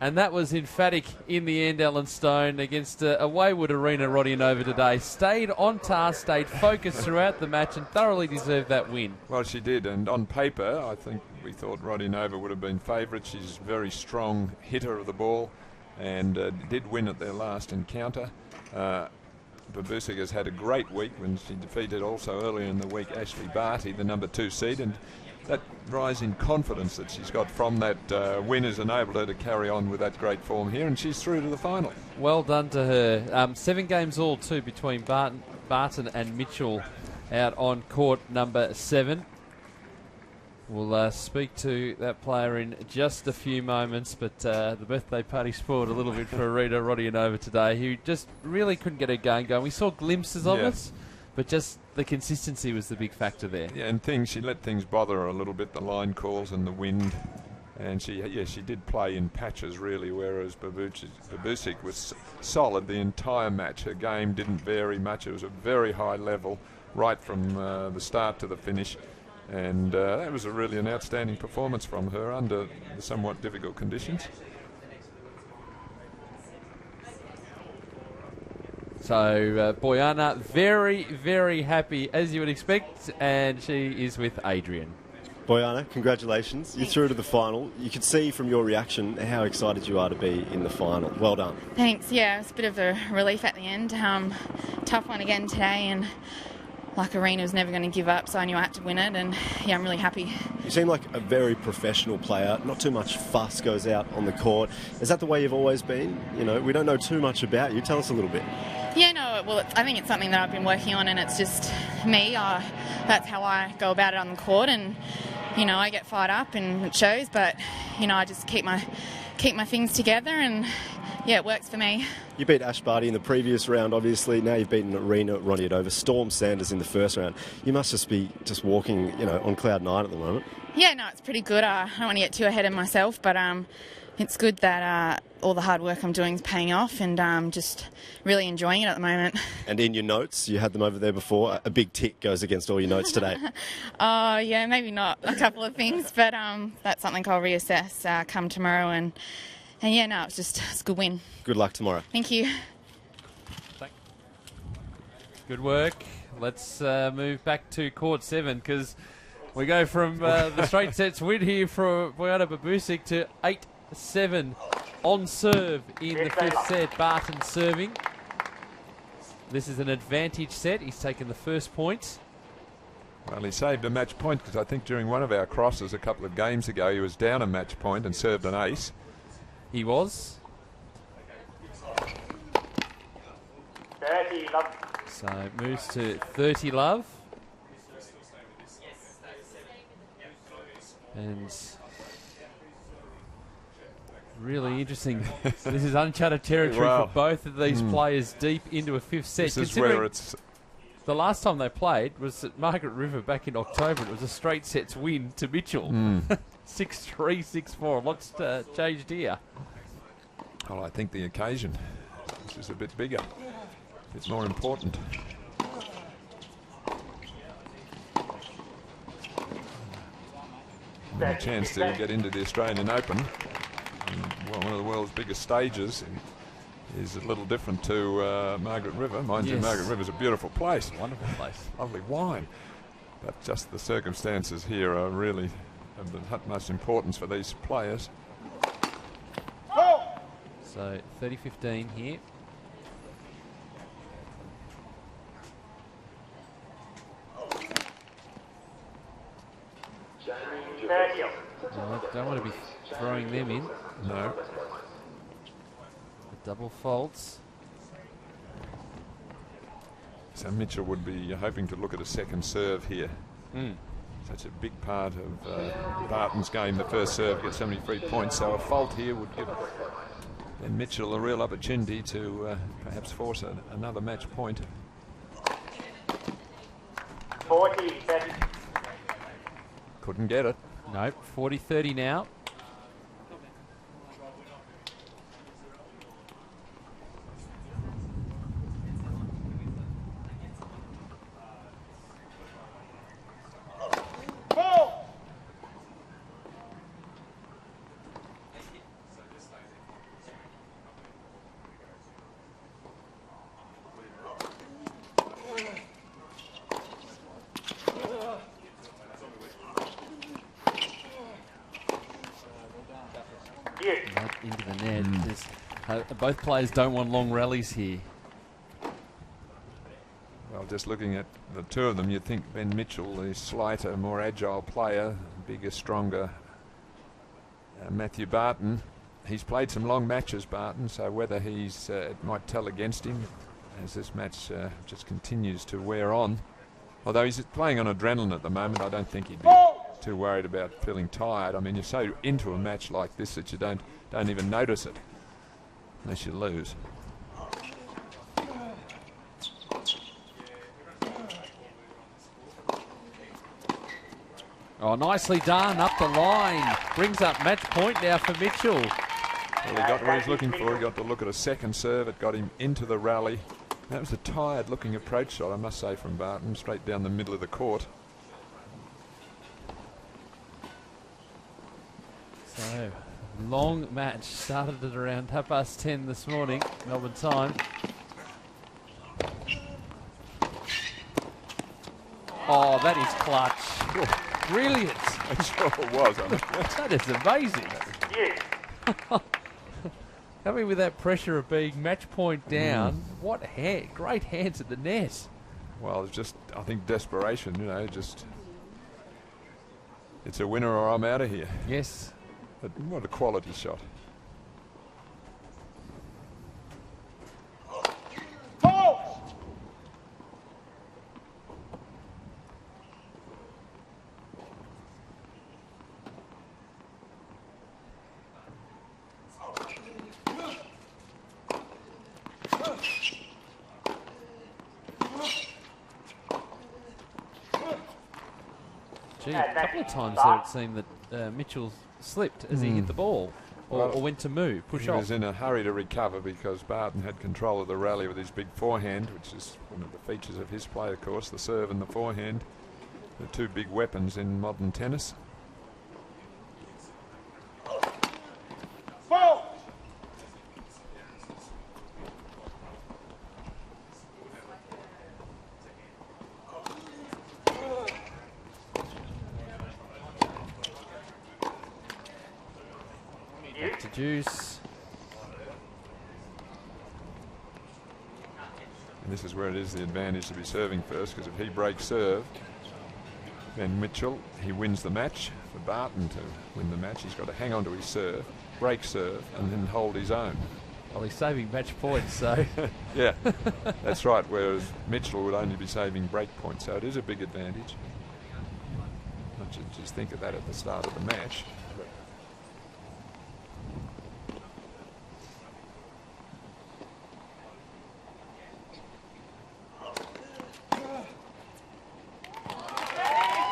[SPEAKER 1] And that was emphatic in the end, Ellen Stone, against a wayward Arena Rodionova today. Stayed on task, stayed focused throughout the match, and thoroughly deserved that win.
[SPEAKER 2] Well, she did, and on paper, I think we thought Rodionova would have been favourite. She's a very strong hitter of the ball, and did win at their last encounter. Babusic has had a great week when she defeated also earlier in the week Ashley Barty, the number 2 seed, and that rise in confidence that she's got from that win has enabled her to carry on with that great form here, and she's through to the final.
[SPEAKER 1] Well done to her. 7 games all, too, between Barton and Mitchell out on court number 7. We'll speak to that player in just a few moments, but the birthday party spoiled a little bit for Rita Rodionova today, who just really couldn't get her game going. We saw glimpses of it, but just the consistency was the big factor there.
[SPEAKER 2] Yeah, and she let things bother her a little bit, the line calls and the wind. And she did play in patches, really, whereas Babusic was solid the entire match. Her game didn't vary much. It was a very high level right from the start to the finish. And that was really an outstanding performance from her under the somewhat difficult conditions.
[SPEAKER 1] So Bojana very, very happy, as you would expect, and she is with Adrian.
[SPEAKER 3] Bojana, congratulations. You're through to the final. You could see from your reaction how excited you are to be in the final. Well done.
[SPEAKER 12] Thanks. Yeah, it was a bit of a relief at the end. Tough one again today, and like Arena was never going to give up, so I knew I had to win it, and yeah, I'm really happy. You
[SPEAKER 3] seem like a very professional player. Not too much fuss goes out on the court. Is that the way you've always been? You know, we don't know too much about you. Tell us a little bit.
[SPEAKER 12] Yeah, no, well, I think it's something that I've been working on, and it's just me. That's how I go about it on the court, and you know, I get fired up and it shows, but you know, I just keep my things together, and yeah, it works for me.
[SPEAKER 3] You beat Ash Barty in the previous round, obviously. Now you've beaten Arena Rodionova, Storm Sanders in the first round. You must just be walking, you know, on cloud 9 at the moment.
[SPEAKER 12] Yeah, no, it's pretty good. I don't want to get too ahead of myself, but it's good that all the hard work I'm doing is paying off, and just really enjoying it at the moment.
[SPEAKER 3] And in your notes, you had them over there before. A big tick goes against all your notes today.
[SPEAKER 12] Yeah, maybe not a couple of things, but that's something I'll reassess come tomorrow. And yeah, no, it's a good win.
[SPEAKER 3] Good luck tomorrow.
[SPEAKER 12] Thank you.
[SPEAKER 1] Good work. Let's move back to court 7, because we go from the straight sets win here for Bojana Babusic to 8-7 on serve in the 5th set. Barton serving. This is an advantage set. He's taken the first point.
[SPEAKER 2] Well, he saved a match point, because I think during one of our crosses a couple of games ago he was down a match point and served an ace.
[SPEAKER 1] He was. So it moves to 30 love. And really interesting. This is uncharted territory for both of these players deep into a 5th set.
[SPEAKER 2] This is where it's...
[SPEAKER 1] The last time they played was at Margaret River back in October. It was a straight sets win to Mitchell. 6-3, 6-4. Lots changed here.
[SPEAKER 2] Well, I think the occasion is a bit bigger. It's more important. And a chance to get into the Australian Open, one of the world's biggest stages. is a little different to Margaret River. Mind you,
[SPEAKER 1] Yes.
[SPEAKER 2] Margaret River's a beautiful place.
[SPEAKER 1] Wonderful place.
[SPEAKER 2] Lovely wine. But just the circumstances here are really of the utmost importance for these players.
[SPEAKER 1] So 30-15 here. No, don't want to be throwing them in.
[SPEAKER 2] No.
[SPEAKER 1] The double faults.
[SPEAKER 2] So Mitchell would be hoping to look at a second serve here. Such a big part of Barton's game. The first serve gets so many free points, so a fault here would give Ben Mitchell a real opportunity to perhaps force another match point.
[SPEAKER 5] 40.
[SPEAKER 2] Couldn't get it.
[SPEAKER 1] Nope, 40-30 now. Right into the net. Both players don't want long rallies here.
[SPEAKER 2] Well, just looking at the two of them, you'd think Ben Mitchell, the slighter, more agile player, bigger, stronger Matthew Barton. He's played some long matches, Barton, so whether he's it might tell against him as this match just continues to wear on. Although he's playing on adrenaline at the moment, I don't think he'd be too worried about feeling tired. I mean, you're so into a match like this that you don't even notice it unless you lose.
[SPEAKER 1] Oh, nicely done, up the line. Brings up match point now for Mitchell.
[SPEAKER 2] Well, he got what he's looking for. He got to look at a second serve. It got him into the rally. That was a tired-looking approach shot, I must say, from Barton, straight down the middle of the court.
[SPEAKER 1] So, long match. Started at around 10:30 this morning, Melbourne time. Oh, that is clutch. Brilliant.
[SPEAKER 2] I'm sure it was.
[SPEAKER 1] That is amazing. Coming with that pressure of being match point down, what great hands at the net.
[SPEAKER 2] Well, it's just, I think, desperation, you know, just, it's a winner or I'm out of here.
[SPEAKER 1] Yes.
[SPEAKER 2] But what a quality shot.
[SPEAKER 1] Gee, a couple of times there it seemed that Mitchell slipped as he hit the ball or went to move, push
[SPEAKER 2] he
[SPEAKER 1] off.
[SPEAKER 2] He was in a hurry to recover because Barton had control of the rally with his big forehand, which is one of the features of his play, of course, the serve and the forehand, the two big weapons in modern tennis.
[SPEAKER 1] Back to Juice.
[SPEAKER 2] And this is where it is the advantage to be serving first, because if he breaks serve, then Mitchell, he wins the match. For Barton to win the match, he's got to hang on to his serve, break serve, and then hold his own.
[SPEAKER 1] Well, he's saving match points, so...
[SPEAKER 2] Yeah, that's right, whereas Mitchell would only be saving break points, so it is a big advantage. Not just think of that at the start of the match.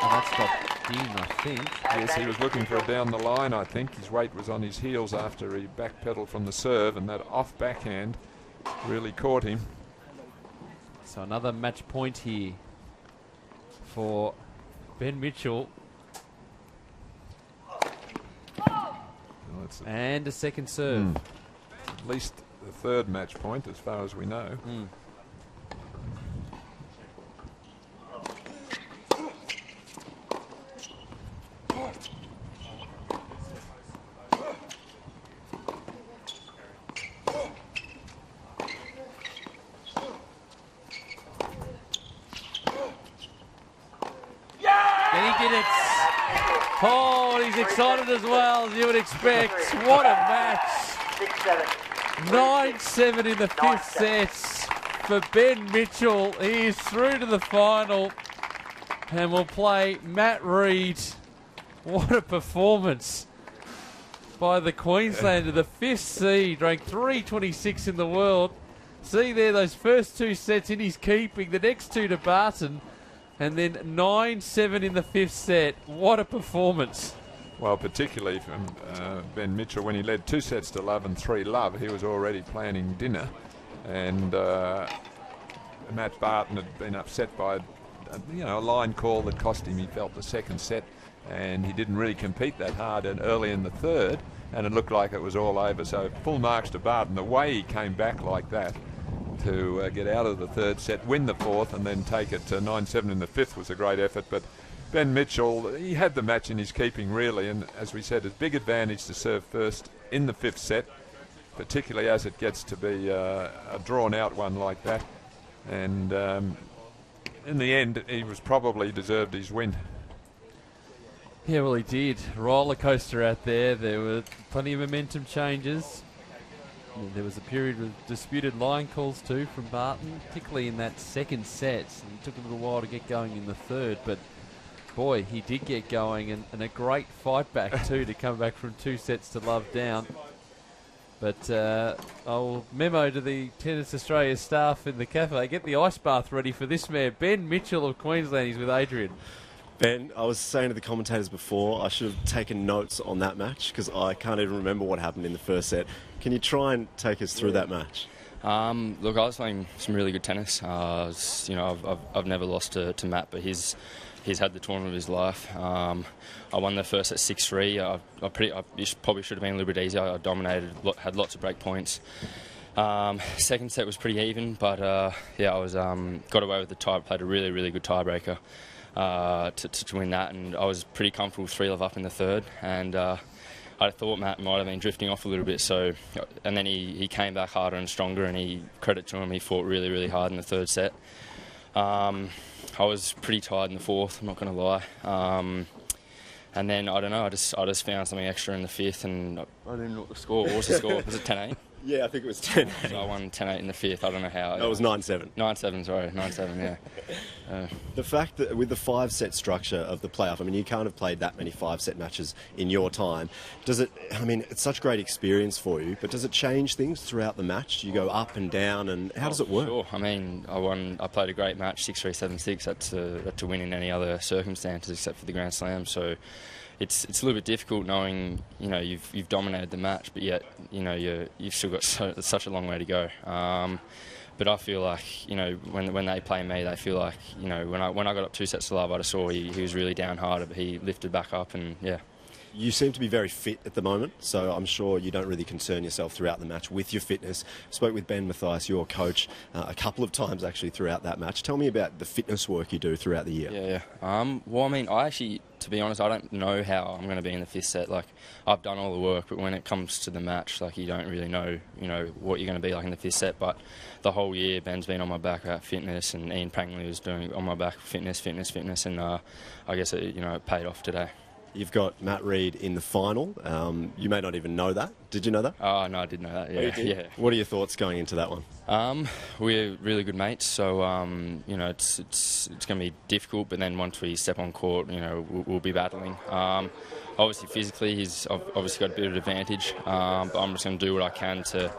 [SPEAKER 1] That stopped Dean, I think.
[SPEAKER 2] Yes, he was looking for it down the line, I think. His weight was on his heels after he backpedaled from the serve, and that off backhand really caught him.
[SPEAKER 1] So another match point here for Ben Mitchell.
[SPEAKER 2] Well,
[SPEAKER 1] and a second serve.
[SPEAKER 2] At least the third match point, as far as we know.
[SPEAKER 1] And he did it. Oh, he's excited as well, as you would expect. What a match. 9-7 in the fifth set for Ben Mitchell. He is through to the final. And we'll play Matt Reid. What a performance by the Queenslander, the fifth seed, ranked 326 in the world. See there, those first two sets in his keeping, the next two to Barton. And then 9-7 in the fifth set. What a performance.
[SPEAKER 2] Well, particularly from Ben Mitchell, when he led 2 sets to love and 3 love, he was already planning dinner. And Matt Barton had been upset by a line call that cost him, he felt, the second set. And he didn't really compete that hard early in the third. And it looked like it was all over. So full marks to Barton. The way he came back like that to get out of the third set, win the fourth, and then take it to 9-7 in the fifth was a great effort. But Ben Mitchell, he had the match in his keeping, really, and as we said, his big advantage to serve first in the fifth set, particularly as it gets to be a drawn-out one like that. And in the end, he was probably deserved his win.
[SPEAKER 1] Yeah, well, he did. Roller coaster out there. There were plenty of momentum changes. There was a period with disputed line calls too from Barton, particularly in that second set. It took a little while to get going in the third, but boy, he did get going, and a great fight back too to come back from 2 sets to love down. But I'll memo to the Tennis Australia staff in the cafe, get the ice bath ready for this man, Ben Mitchell of Queensland. He's with Adrian.
[SPEAKER 3] Ben, I was saying to the commentators before, I should have taken notes on that match because I can't even remember what happened in the first set. Can you try and take us through that match?
[SPEAKER 5] Look, I was playing some really good tennis. I've never lost to Matt, but he's had the tournament of his life. I won the first at 6-3. I probably should have been a little bit easier. I dominated, had lots of break points. Second set was pretty even, but I was got away with the tie. Played a really, really good tiebreaker to win that, and I was pretty comfortable 3-love up in the third, and I thought Matt might have been drifting off a little bit, and then he came back harder and stronger, and credit to him, he fought really, really hard in the third set. I was pretty tired in the fourth, I'm not going to lie. And then, I don't know, I just found something extra in the fifth, and I didn't know what the score was. What was the score? Was it 10-8?
[SPEAKER 3] Yeah, I think it was 10-8.
[SPEAKER 5] So I won 10-8 in the fifth. I don't know how.
[SPEAKER 3] It was 9-7.
[SPEAKER 5] 9-7, sorry. 9-7, yeah.
[SPEAKER 3] The fact that with the 5-set structure of the playoff, I mean, you can't have played that many 5-set matches in your time. Does it, I mean, it's such great experience for you, but does it change things throughout the match? Do you go up and down, and how does it work?
[SPEAKER 5] Sure. I mean, I played a great match, 6-3, 7-6. That's to win in any other circumstances except for the Grand Slam. So it's a little bit difficult knowing, you've dominated the match, but yet, you've still got such a long way to go. But I feel like, when they play me, they feel like, when I got up 2 sets to love, I just saw he was really down hard, but he lifted back up, and yeah.
[SPEAKER 3] You seem to be very fit at the moment, so I'm sure you don't really concern yourself throughout the match with your fitness. I spoke with Ben Mathias, your coach, a couple of times actually throughout that match. Tell me about the fitness work you do throughout the year.
[SPEAKER 5] Yeah. Well, I mean, I actually, to be honest, I don't know how I'm going to be in the fifth set. Like, I've done all the work, but when it comes to the match, like, you don't really know, what you're going to be like in the fifth set. But the whole year, Ben's been on my back about fitness, and Ian Prangley was doing on my back fitness, and I guess it paid off today.
[SPEAKER 3] You've got Matt Reid in the final. You may not even know that. Did you know that?
[SPEAKER 5] Oh, no, I did know that, yeah.
[SPEAKER 3] Oh, you did?
[SPEAKER 5] Yeah.
[SPEAKER 3] What are your thoughts going into that one?
[SPEAKER 5] We're really good mates, so, it's going to be difficult, but then once we step on court, we'll be battling. Obviously, physically, he's obviously got a bit of advantage, but I'm just going to do what I can to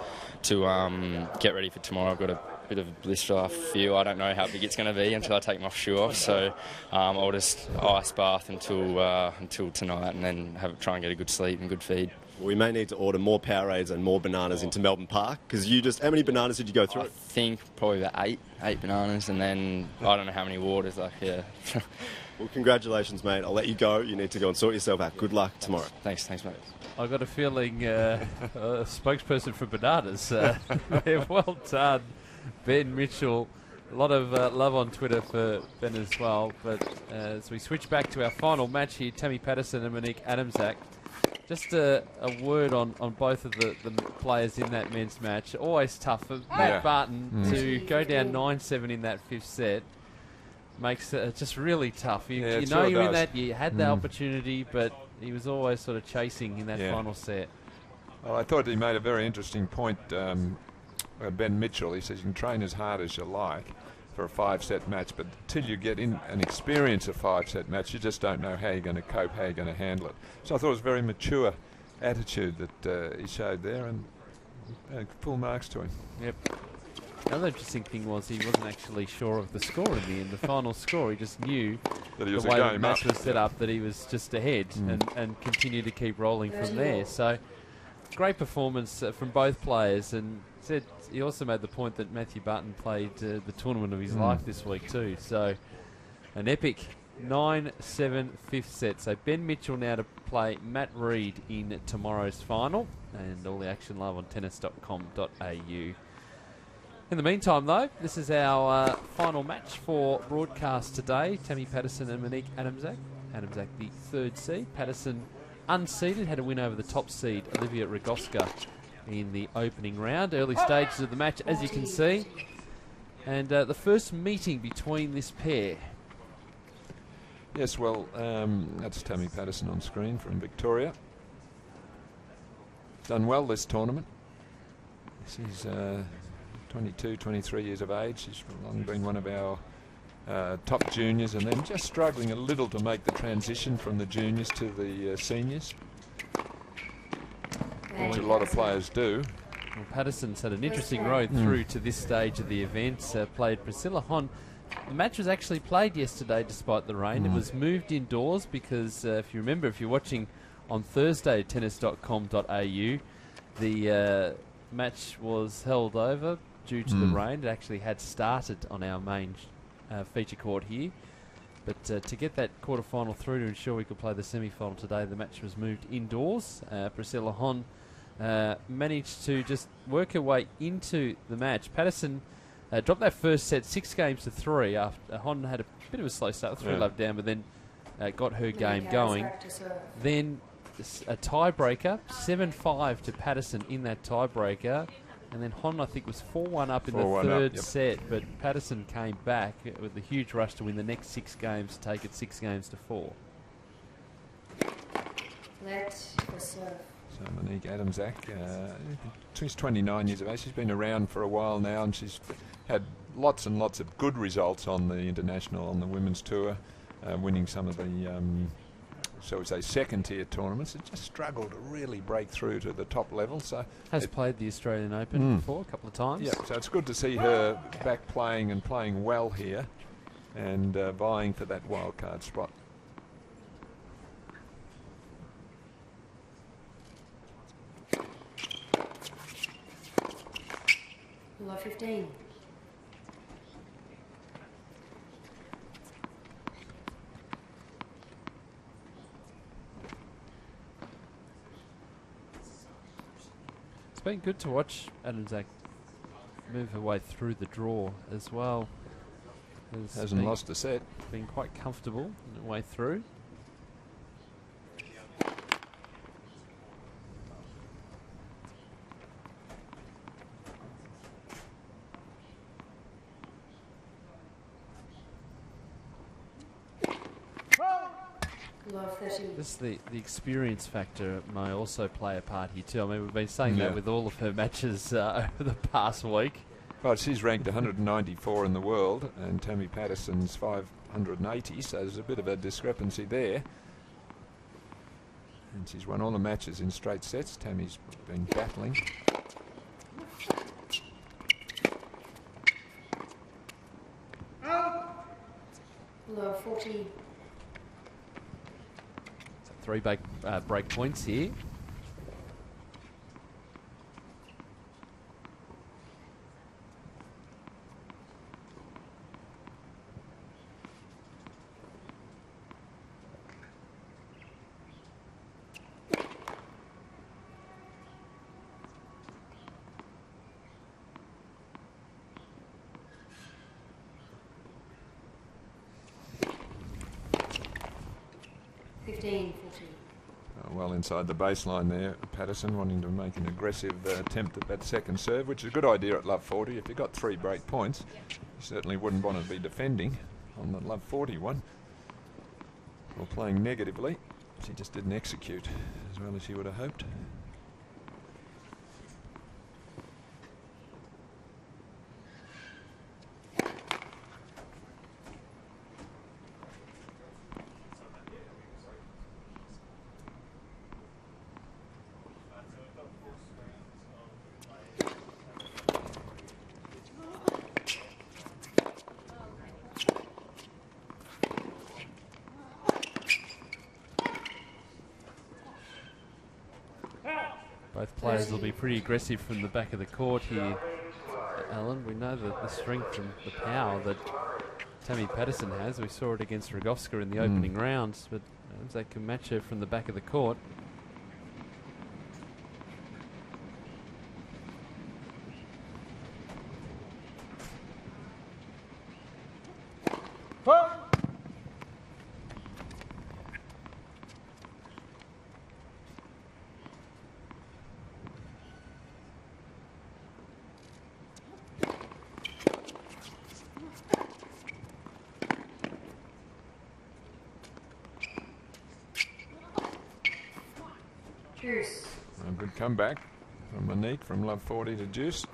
[SPEAKER 5] get ready for tomorrow. I've got a bit of a blister I feel. I don't know how big it's going to be until I take my shoe off, so I'll just ice bath until tonight, and then try and get a good sleep and good feed.
[SPEAKER 3] We may need to order more Powerades and more bananas into Melbourne Park, because how many bananas did you go through?
[SPEAKER 5] I think probably about eight bananas, and then I don't know how many waters. Yeah.
[SPEAKER 3] Well, congratulations, mate. I'll let you go. You need to go and sort yourself out. Good luck tomorrow.
[SPEAKER 5] Thanks, mate.
[SPEAKER 1] I've got a feeling a spokesperson for bananas. Well done, Ben Mitchell. A lot of love on Twitter for Ben as well. But as we switch back to our final match here, Tammy Patterson and Monique Adamczak. Just a word on both of the players in that men's match. Always tough for Matt Barton to go down 9-7 in that fifth set. Makes it just really tough. You know you're in that, you had the opportunity, but he was always sort of chasing in that final set.
[SPEAKER 2] Well, I thought he made a very interesting point, Ben Mitchell. He says you can train as hard as you like for a 5-set match, but until you get in and experience a 5-set match, you just don't know how you're going to cope, how you're going to handle it. So I thought it was a very mature attitude that he showed there, and full marks to him.
[SPEAKER 1] Yep. The other interesting thing was he wasn't actually sure of the score in the end, the final score. He just knew
[SPEAKER 2] that he was
[SPEAKER 1] the way the match was set up, that he was just ahead and continued to keep rolling from there. So great performance from both players, and said he also made the point that Matthew Barton played the tournament of his life this week too. So an epic 9-7 fifth set. So Ben Mitchell now to play Matt Reid in tomorrow's final, and all the action live on tennis.com.au. In the meantime, though, this is our final match for broadcast today. Tammy Patterson and Monique Adamczak. Adamczak, the third seed. Patterson, unseeded, had a win over the top seed, Olivia Rogowska, in the opening round. Early stages of the match, as you can see. And the first meeting between this pair.
[SPEAKER 2] Yes, well, that's Tammy Patterson on screen from Victoria. Done well this tournament. She's 22, 23 years of age. She's long been one of our top juniors, and then just struggling a little to make the transition from the juniors to the seniors, which a lot of players do.
[SPEAKER 1] Well, Patterson's had an interesting road through to this stage of the event. Played Priscilla Hon. The match was actually played yesterday despite the rain. It was moved indoors because, if you remember, if you're watching on Thursday at tennis.com.au, the match was held over due to the rain. It actually had started on our main feature court here. But to get that quarter-final through to ensure we could play the semi-final today, the match was moved indoors. Priscilla Hon managed to just work her way into the match. Patterson dropped that first set 6-3 after Hon had a bit of a slow start, 3-love down, but then got her game going. Then a tiebreaker, 7-5 to Patterson in that tiebreaker. And then Hon, I think, was 4-1 up in the third set, but Patterson came back with a huge rush to win the next 6 games, to take it 6-4.
[SPEAKER 2] So Monique Adamczak, she's 29 years of age. She's been around for a while now, and she's had lots and lots of good results on the international, on the women's tour, winning some of the shall we say, second-tier tournaments. It just struggled to really break through to the top level. So
[SPEAKER 1] has played the Australian Open before a couple of times.
[SPEAKER 2] Yeah, so it's good to see her back playing and playing well here, and vying for that wildcard spot.
[SPEAKER 10] Love 15.
[SPEAKER 1] It's been good to watch Adamczak move her way through the draw as well.
[SPEAKER 2] Hasn't lost a set.
[SPEAKER 1] Been quite comfortable in the way through. Just the experience factor may also play a part here too. I mean, we've been saying that with all of her matches over the past week.
[SPEAKER 2] Well, she's ranked 194 in the world, and Tammy Patterson's 580, so there's a bit of a discrepancy there. And she's won all the matches in straight sets. Tammy's been battling.
[SPEAKER 10] Low 40.
[SPEAKER 1] 3 break points here.
[SPEAKER 10] 15, 14.
[SPEAKER 2] Well inside the baseline there, Patterson wanting to make an aggressive attempt at that second serve, which is a good idea at love 40. If you've got 3 break points, you certainly wouldn't want to be defending on the love 40 one. Or playing negatively. She just didn't execute as well as she would have hoped.
[SPEAKER 1] Both players will be pretty aggressive from the back of the court here, Alan. We know the strength and the power that Tammy Patterson has. We saw it against Rogowska in the opening rounds, but they can match her from the back of the court.
[SPEAKER 10] Juice.
[SPEAKER 2] A good comeback from Monique from love 40 to Juice.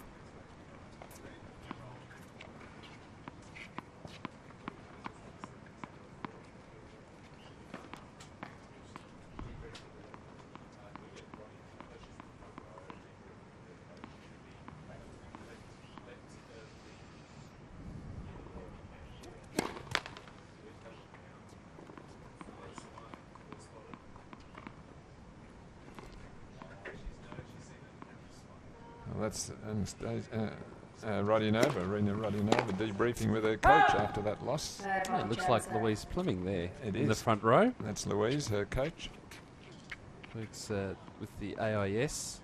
[SPEAKER 2] That's Rodionova, Rena Rodionova, debriefing with her coach after that loss.
[SPEAKER 1] It looks like Louise Fleming there
[SPEAKER 2] It
[SPEAKER 1] in
[SPEAKER 2] is.
[SPEAKER 1] the front row.
[SPEAKER 2] That's Louise, her coach.
[SPEAKER 1] Works with the AIS.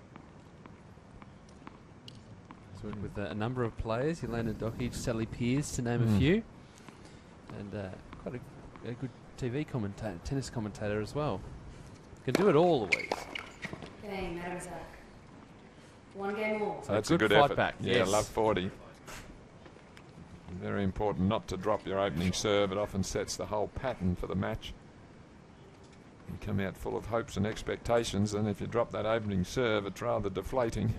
[SPEAKER 1] He's worked with a number of players, Yelena Dokic, Sally Pearce, to name a few. And quite a good TV commentator, tennis commentator as well. Can do it all, Louise.
[SPEAKER 10] Okay, Madam Zach. 1 game more.
[SPEAKER 2] So that's
[SPEAKER 1] good
[SPEAKER 2] a good
[SPEAKER 1] fight
[SPEAKER 2] effort.
[SPEAKER 1] back,
[SPEAKER 2] Yeah,
[SPEAKER 1] yes.
[SPEAKER 2] love 40. Very important not to drop your opening serve. It often sets the whole pattern for the match. You come out full of hopes and expectations, and if you drop that opening serve, it's rather deflating.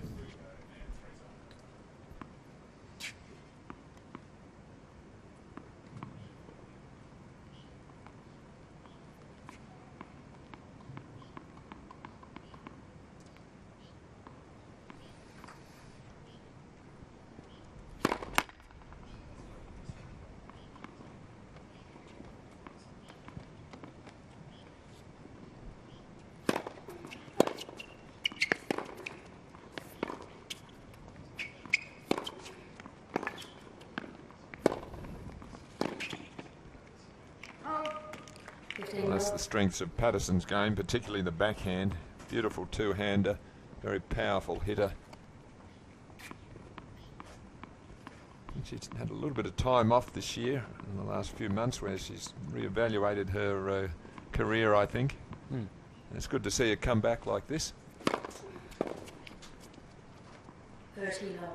[SPEAKER 2] Well, that's the strengths of Patterson's game, particularly the backhand. Beautiful two-hander, very powerful hitter. She's had a little bit of time off this year in the last few months where she's reevaluated her career, I think. And it's good to see her come back like this.
[SPEAKER 10] 30 love.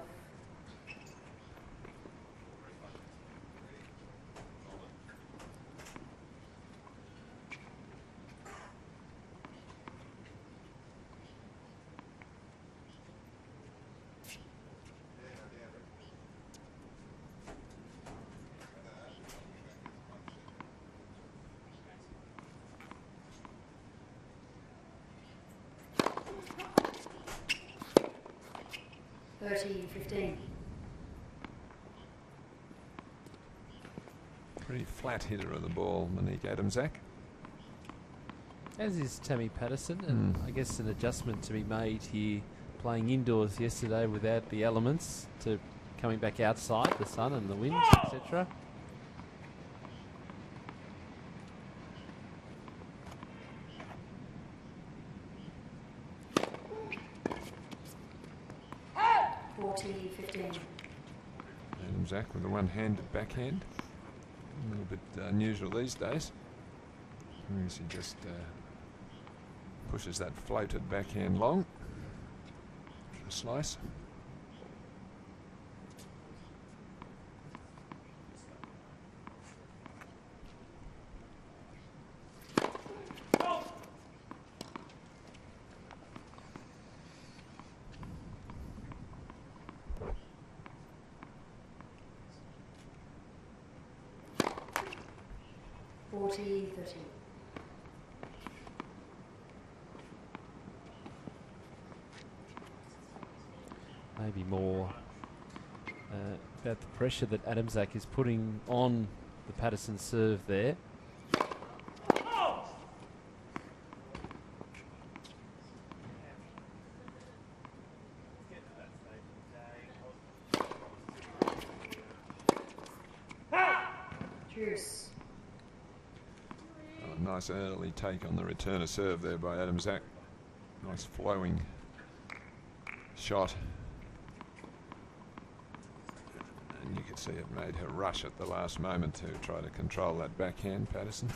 [SPEAKER 2] Pretty flat hitter of the ball, Monique Adamczak.
[SPEAKER 1] As is Tammy Patterson, and I guess an adjustment to be made here, playing indoors yesterday without the elements, to coming back outside, the sun and the wind, etc.
[SPEAKER 2] Adamczak with a one-handed backhand. A little bit unusual these days. I guess he just Pushes that floated backhand long. A slice.
[SPEAKER 1] Maybe more about the pressure that Adamczak is putting on the Patterson serve there.
[SPEAKER 2] Nice early take on the return of serve there by Adamczak. Nice flowing shot. And you can see it made her rush at the last moment to try to control that backhand, Patterson.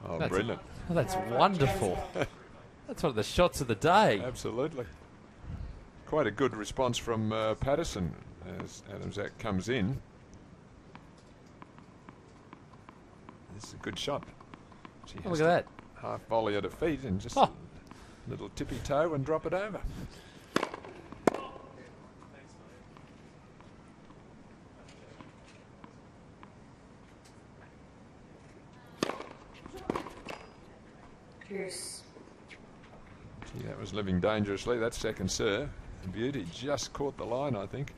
[SPEAKER 2] Oh, brilliant.
[SPEAKER 1] That's wonderful. That's one of the shots of the day.
[SPEAKER 2] Absolutely. Quite a good response from Patterson as Adamczak comes in. This is a good shot. She has
[SPEAKER 1] look at that.
[SPEAKER 2] Half volley at her feet and just a little tippy toe and drop it over. Gee, that was living dangerously. That second serve. Beauty just caught the line, I think.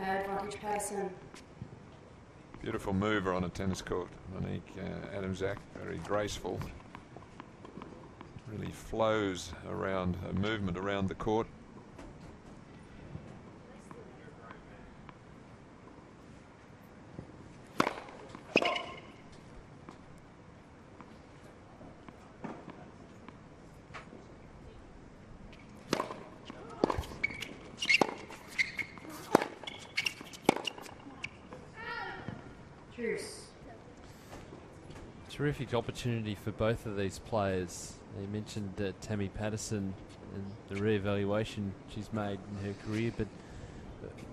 [SPEAKER 10] Advantage Patterson.
[SPEAKER 2] Beautiful mover on a tennis court, Monique Adamczak, very graceful. Really flows around her movement around the court.
[SPEAKER 1] Terrific opportunity for both of these players. You mentioned Tammy Patterson and the re-evaluation she's made in her career, but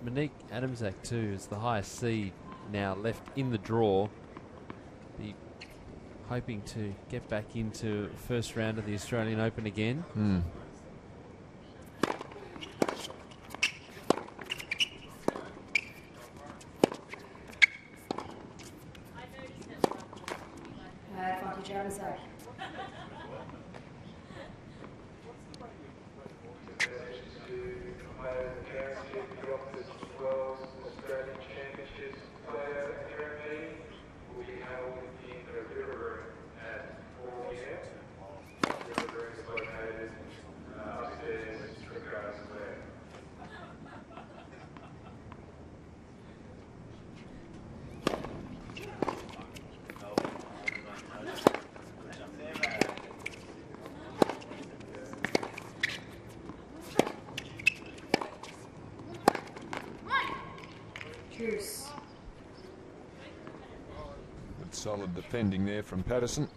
[SPEAKER 1] Monique Adamczak too is the highest seed now left in the draw. Be hoping to get back into first round of the Australian Open again. Good solid defending there from Patterson.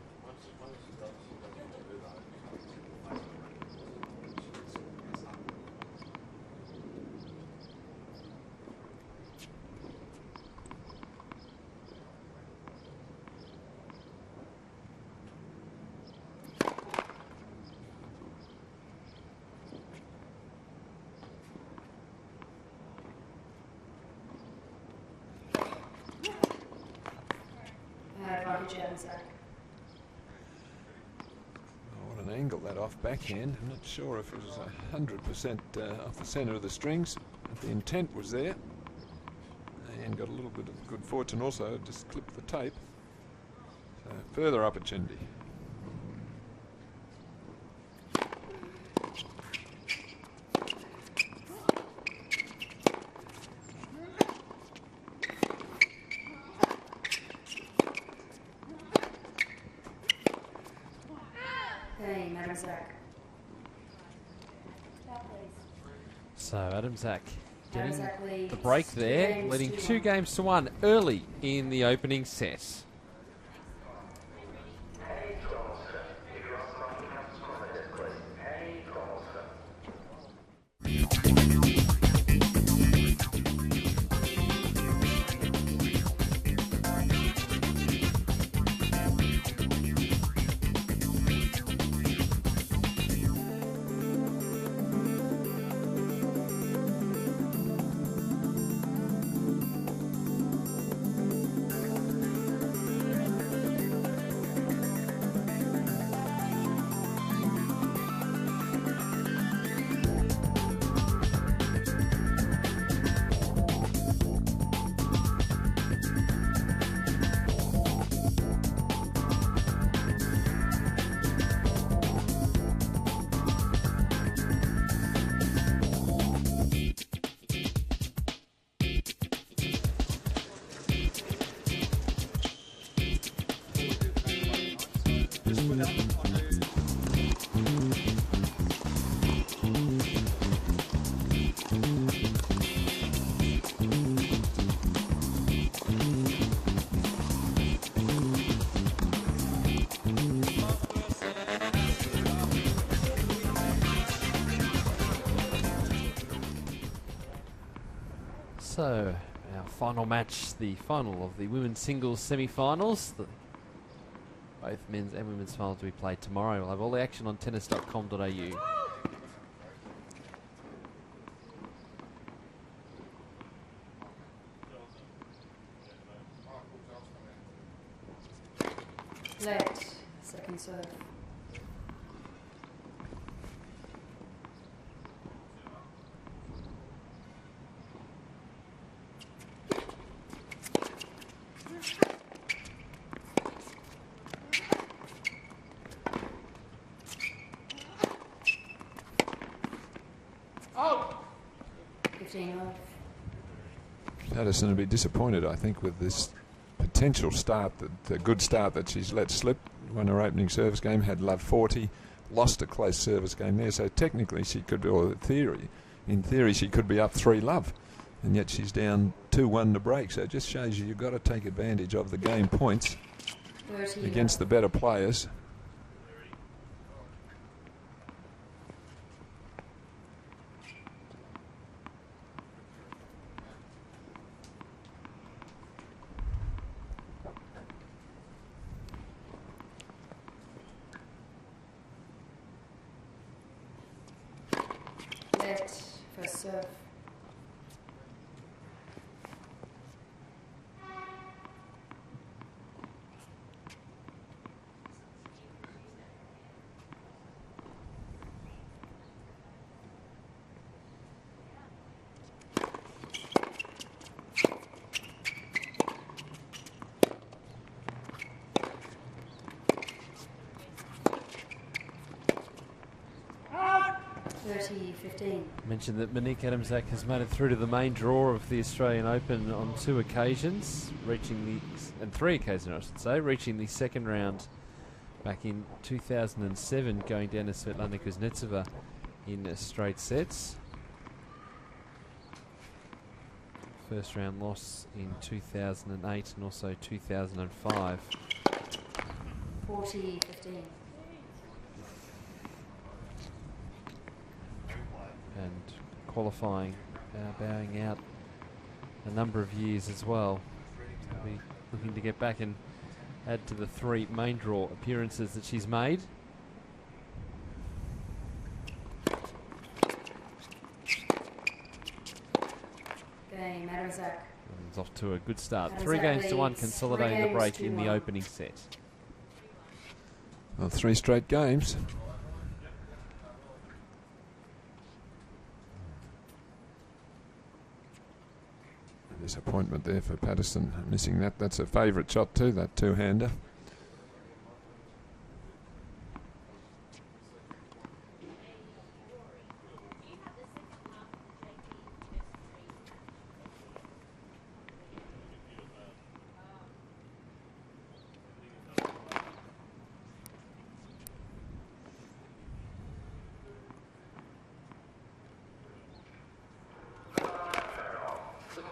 [SPEAKER 1] What an angle that off backhand. I'm not sure if it was 100% off the centre of the strings, but the intent was there.
[SPEAKER 2] And got a little bit of good fortune also, just clipped the tape. So further opportunity.
[SPEAKER 10] Hey, Madam Zach.
[SPEAKER 1] So Adam Zach getting
[SPEAKER 10] Zach leads
[SPEAKER 1] the break
[SPEAKER 10] 2
[SPEAKER 1] there,
[SPEAKER 10] games
[SPEAKER 1] leading
[SPEAKER 10] to
[SPEAKER 1] 2
[SPEAKER 10] 1.
[SPEAKER 1] games to 1 early in the opening set. So, our final match, the final of the women's singles semi-finals. Both men's and women's finals will be played tomorrow. We'll have all the action on tennis.com.au.
[SPEAKER 10] Left, second serve.
[SPEAKER 1] Oh!
[SPEAKER 10] 15 off.
[SPEAKER 2] Patterson will be disappointed, I think, with this potential start, the good start that she's let slip. Won her opening service game, had love 40, lost a close service game there. So technically she could, or in theory she could be up 3-love, and yet she's down 2-1 to break. So it just shows you've got to take advantage of the game points against the better players.
[SPEAKER 10] Left, first serve.
[SPEAKER 1] I
[SPEAKER 10] 30-15.
[SPEAKER 1] mentioned that Monique Adamczak has made it through to the main draw of the Australian Open on 2 occasions, and 3 occasions I should say, reaching the second round back in 2007, going down to Svetlana Kuznetsova in straight sets. First round loss in 2008 and also 2005.
[SPEAKER 10] 40-15.
[SPEAKER 1] And qualifying, bowing out a number of years as well. We'll be looking to get back and add to the 3 main draw appearances that she's made.
[SPEAKER 10] Game, Adamczak.
[SPEAKER 1] It's off to a good start.
[SPEAKER 10] Adamczak
[SPEAKER 1] 3 games to 1,
[SPEAKER 10] leads
[SPEAKER 1] consolidating
[SPEAKER 10] 3
[SPEAKER 1] the break
[SPEAKER 10] games
[SPEAKER 1] in
[SPEAKER 10] to
[SPEAKER 1] the
[SPEAKER 10] 1.
[SPEAKER 1] opening set.
[SPEAKER 2] Well, 3 straight games. Disappointment there for Patterson, missing that. That's a favourite shot too, that two-hander.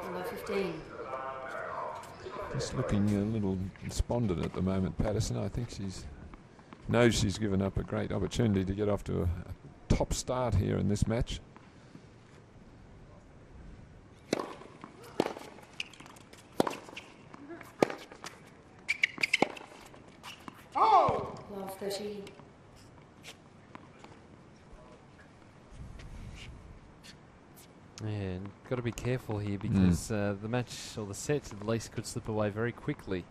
[SPEAKER 10] Number 15.
[SPEAKER 2] Just looking a little despondent at the moment, Patterson. I think knows she's given up a great opportunity to get off to a top start here in this match.
[SPEAKER 10] Love 30.
[SPEAKER 1] And got to be careful here because the match or the set at least could slip away very quickly.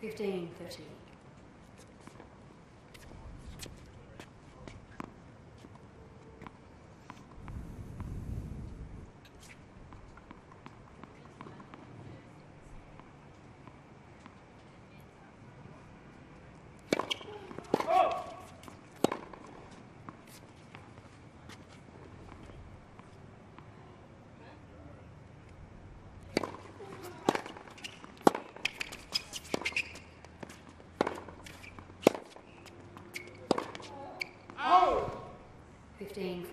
[SPEAKER 10] $15.30.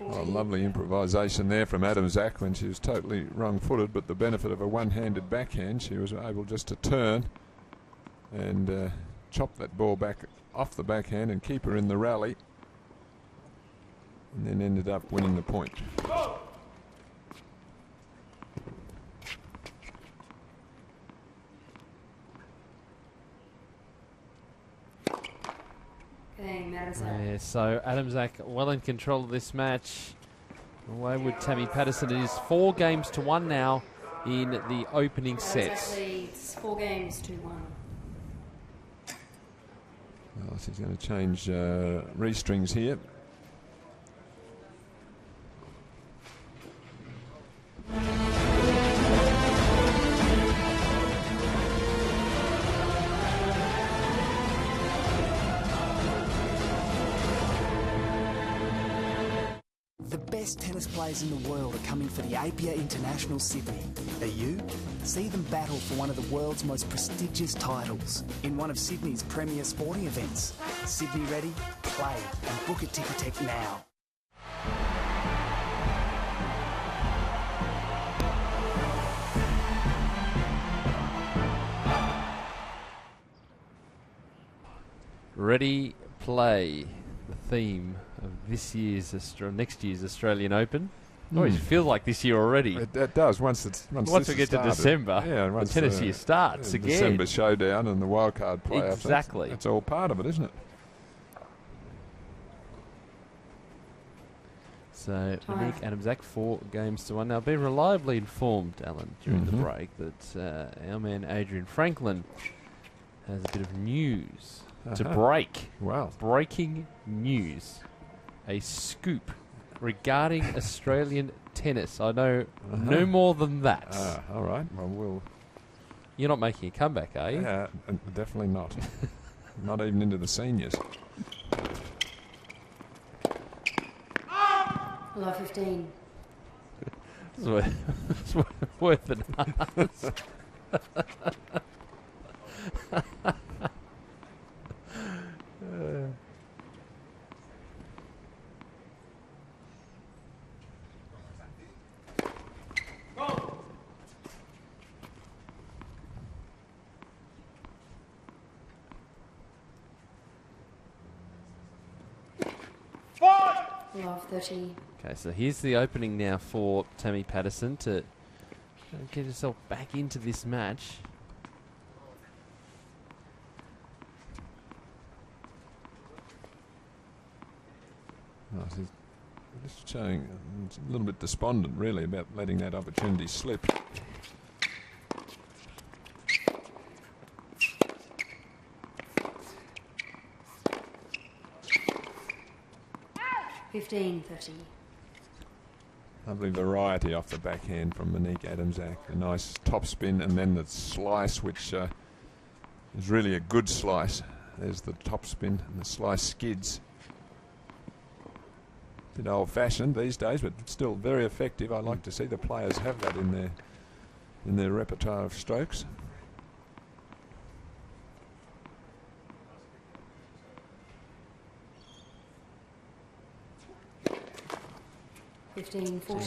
[SPEAKER 2] Oh, lovely improvisation there from Adams-Ack when she was totally wrong-footed, but the benefit of a one-handed backhand, she was able just to turn and chop that ball back off the backhand and keep her in the rally, and then ended up winning the point.
[SPEAKER 1] Yeah, so Adams-Ack well in control of this match. Away with Tammy Patterson. It is 4-1 now in the opening sets.
[SPEAKER 10] Leads 4-1.
[SPEAKER 2] Well, she's going to change restrings here.
[SPEAKER 9] The best tennis players in the world are coming for the APIA International Sydney. Are you? See them battle for one of the world's most prestigious titles in one of Sydney's premier sporting events. Sydney ready? Play and book at Ticketek now.
[SPEAKER 1] Ready, play. The theme of next year's Australian Open. Always feel like this year already.
[SPEAKER 2] It does. Once
[SPEAKER 1] we get to December, the tennis year starts again.
[SPEAKER 2] December showdown and the wildcard playoffs.
[SPEAKER 1] Exactly.
[SPEAKER 2] That's all part of it, isn't it?
[SPEAKER 1] So Monique Adams-Ack 4-1. Now, be reliably informed, Alan, during the break that our man Adrian Franklin has a bit of news to break.
[SPEAKER 2] Wow.
[SPEAKER 1] Breaking news. A scoop regarding Australian tennis. I know no more than that.
[SPEAKER 2] All right. Well,
[SPEAKER 1] You're not making a comeback, are you?
[SPEAKER 2] Definitely not. Not even into the seniors.
[SPEAKER 10] Love 15.
[SPEAKER 1] It's worth an ask.
[SPEAKER 10] Love 30.
[SPEAKER 1] Okay, so here's the opening now for Tammy Patterson to get herself back into this match.
[SPEAKER 2] Oh, she's just showing a little bit despondent, really, about letting that opportunity slip.
[SPEAKER 10] 15-30.
[SPEAKER 2] Lovely variety off the backhand from Monique Adamczak. A nice top spin and then the slice, which is really a good slice. There's the top spin and the slice skids. Bit old-fashioned these days, but still very effective. I like to see the players have that in their repertoire of strokes.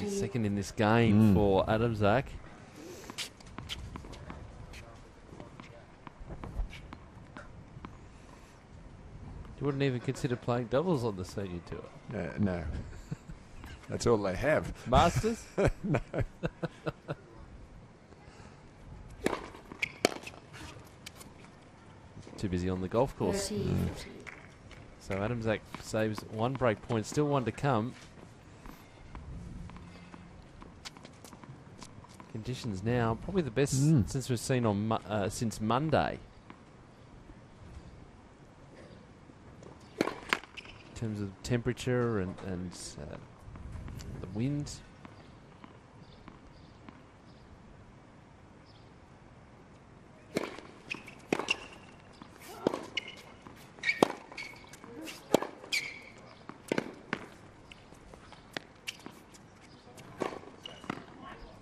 [SPEAKER 1] Second in this game for Adamczak. You wouldn't even consider playing doubles on the senior tour?
[SPEAKER 2] No. That's all they have.
[SPEAKER 1] Masters?
[SPEAKER 2] No.
[SPEAKER 1] Too busy on the golf course. So Adamczak saves one break point, still one to come. Conditions now probably the best since we've seen on since Monday. In terms of temperature and the wind.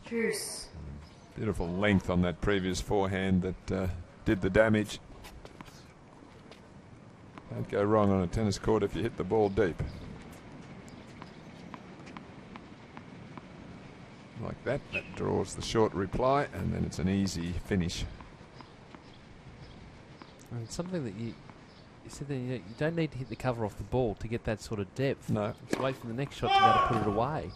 [SPEAKER 10] Juice.
[SPEAKER 2] Beautiful length on that previous forehand that did the damage. Can't go wrong on a tennis court if you hit the ball deep. Like that. That draws the short reply, and then it's an easy finish.
[SPEAKER 1] And something that you said that you don't need to hit the cover off the ball to get that sort of depth.
[SPEAKER 2] No.
[SPEAKER 1] Just wait for the next shot to be able to put it away.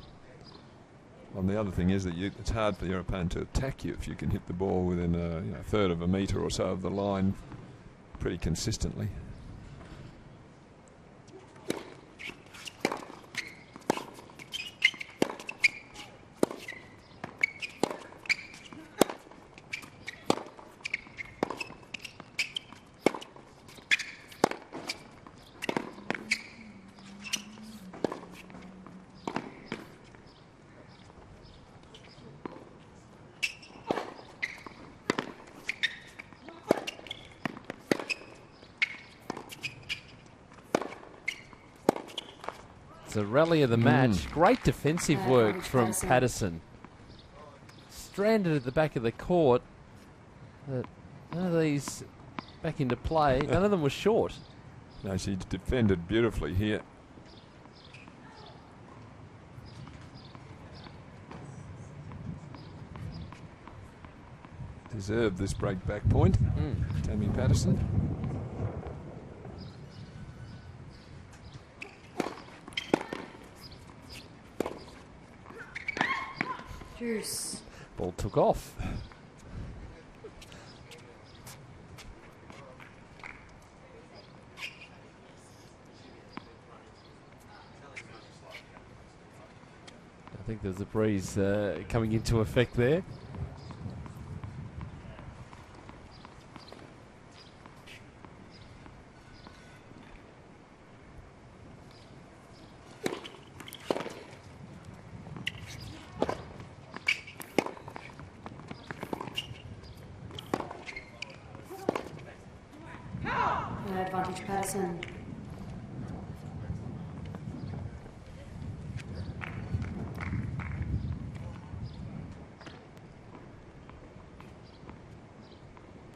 [SPEAKER 2] And the other thing is that it's hard for your opponent to attack you if you can hit the ball within a third of a metre or so of the line pretty consistently.
[SPEAKER 1] The rally of the match. Great defensive work from Patterson. Stranded at the back of the court. None of these back into play. None of them were short.
[SPEAKER 2] No, she defended beautifully here. Deserved this break back point. Tammy Patterson.
[SPEAKER 10] Juice.
[SPEAKER 1] Ball took off. I think there's a breeze coming into effect there.
[SPEAKER 10] Advantage Patterson.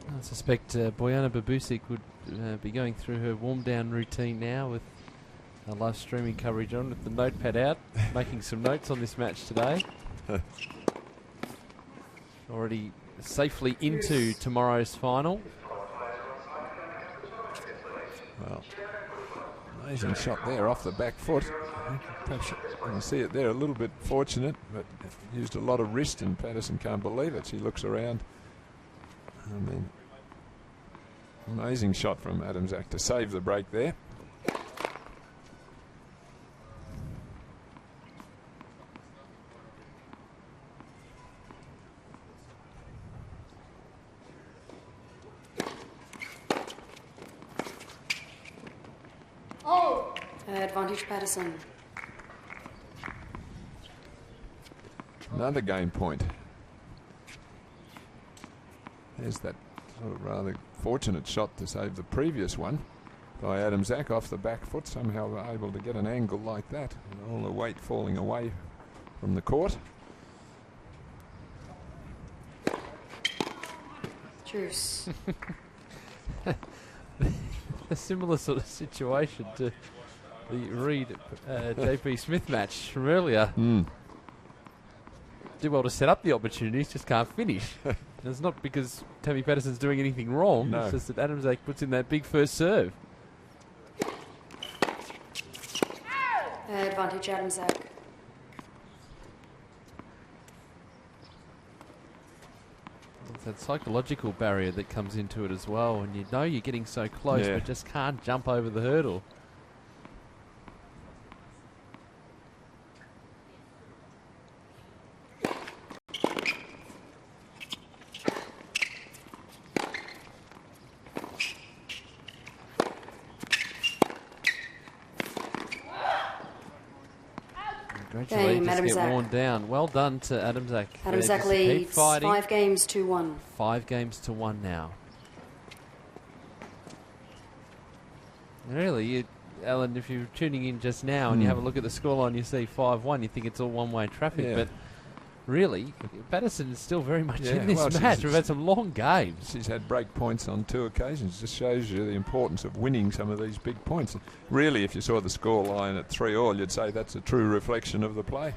[SPEAKER 1] I suspect Bojana Babusic would be going through her warm-down routine now with our live streaming coverage on, with the notepad out, making some notes on this match today. Already safely into tomorrow's final.
[SPEAKER 2] Well, amazing shot there off the back foot. Perhaps you can see it there, a little bit fortunate, but used a lot of wrist, and Patterson can't believe it. She looks around. I mean, amazing shot from Adamczak to save the break there.
[SPEAKER 10] Advantage Patterson.
[SPEAKER 2] Another game point. There's that sort of rather fortunate shot to save the previous one by Adam Zak off the back foot, somehow able to get an angle like that, and all the weight falling away from the court.
[SPEAKER 10] Juice.
[SPEAKER 1] A similar sort of situation to the Reed JP Smith match from earlier. Do well to set up the opportunities, just can't finish. And it's not because Tammy Patterson's doing anything wrong.
[SPEAKER 2] No.
[SPEAKER 1] It's just that Adam Zak puts in that big first serve.
[SPEAKER 10] Advantage Adam Zak.
[SPEAKER 1] It's that psychological barrier that comes into it as well, and you know you're getting so close,
[SPEAKER 2] Yeah.
[SPEAKER 1] but just can't jump over the hurdle.
[SPEAKER 10] Game, Adam
[SPEAKER 1] Just get
[SPEAKER 10] Zak.
[SPEAKER 1] worn down. Well done to Adam Zak.
[SPEAKER 10] Adam
[SPEAKER 1] They
[SPEAKER 10] Zak
[SPEAKER 1] just keep
[SPEAKER 10] leads
[SPEAKER 1] fighting.
[SPEAKER 10] 5 games to 1.
[SPEAKER 1] 5 games to 1 now. Really, Alan, if you're tuning in just now and you have a look at the scoreline, you see 5-1, you think it's all one-way traffic,
[SPEAKER 2] Yeah.
[SPEAKER 1] but really, Patterson is still very much
[SPEAKER 2] Yeah,
[SPEAKER 1] in this
[SPEAKER 2] well,
[SPEAKER 1] match. We've had some long games.
[SPEAKER 2] She's had break points on 2 occasions. Just shows you the importance of winning some of these big points. Really, if you saw the score line at 3-all, you'd say that's a true reflection of the play.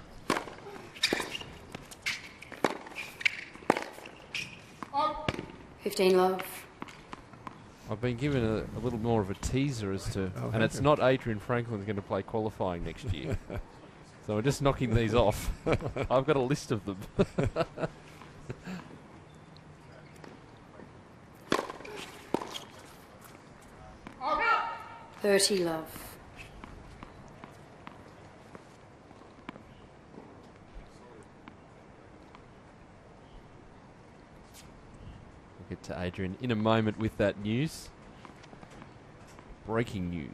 [SPEAKER 10] Oh. 15 love.
[SPEAKER 1] I've been given a little more of a teaser as to, and
[SPEAKER 2] have
[SPEAKER 1] it's
[SPEAKER 2] you?
[SPEAKER 1] not Adrian Franklin's going to play qualifying next year. So we're just knocking these off. I've got a list of them.
[SPEAKER 10] 30 love.
[SPEAKER 1] We'll get to Adrian in a moment with that news. Breaking news.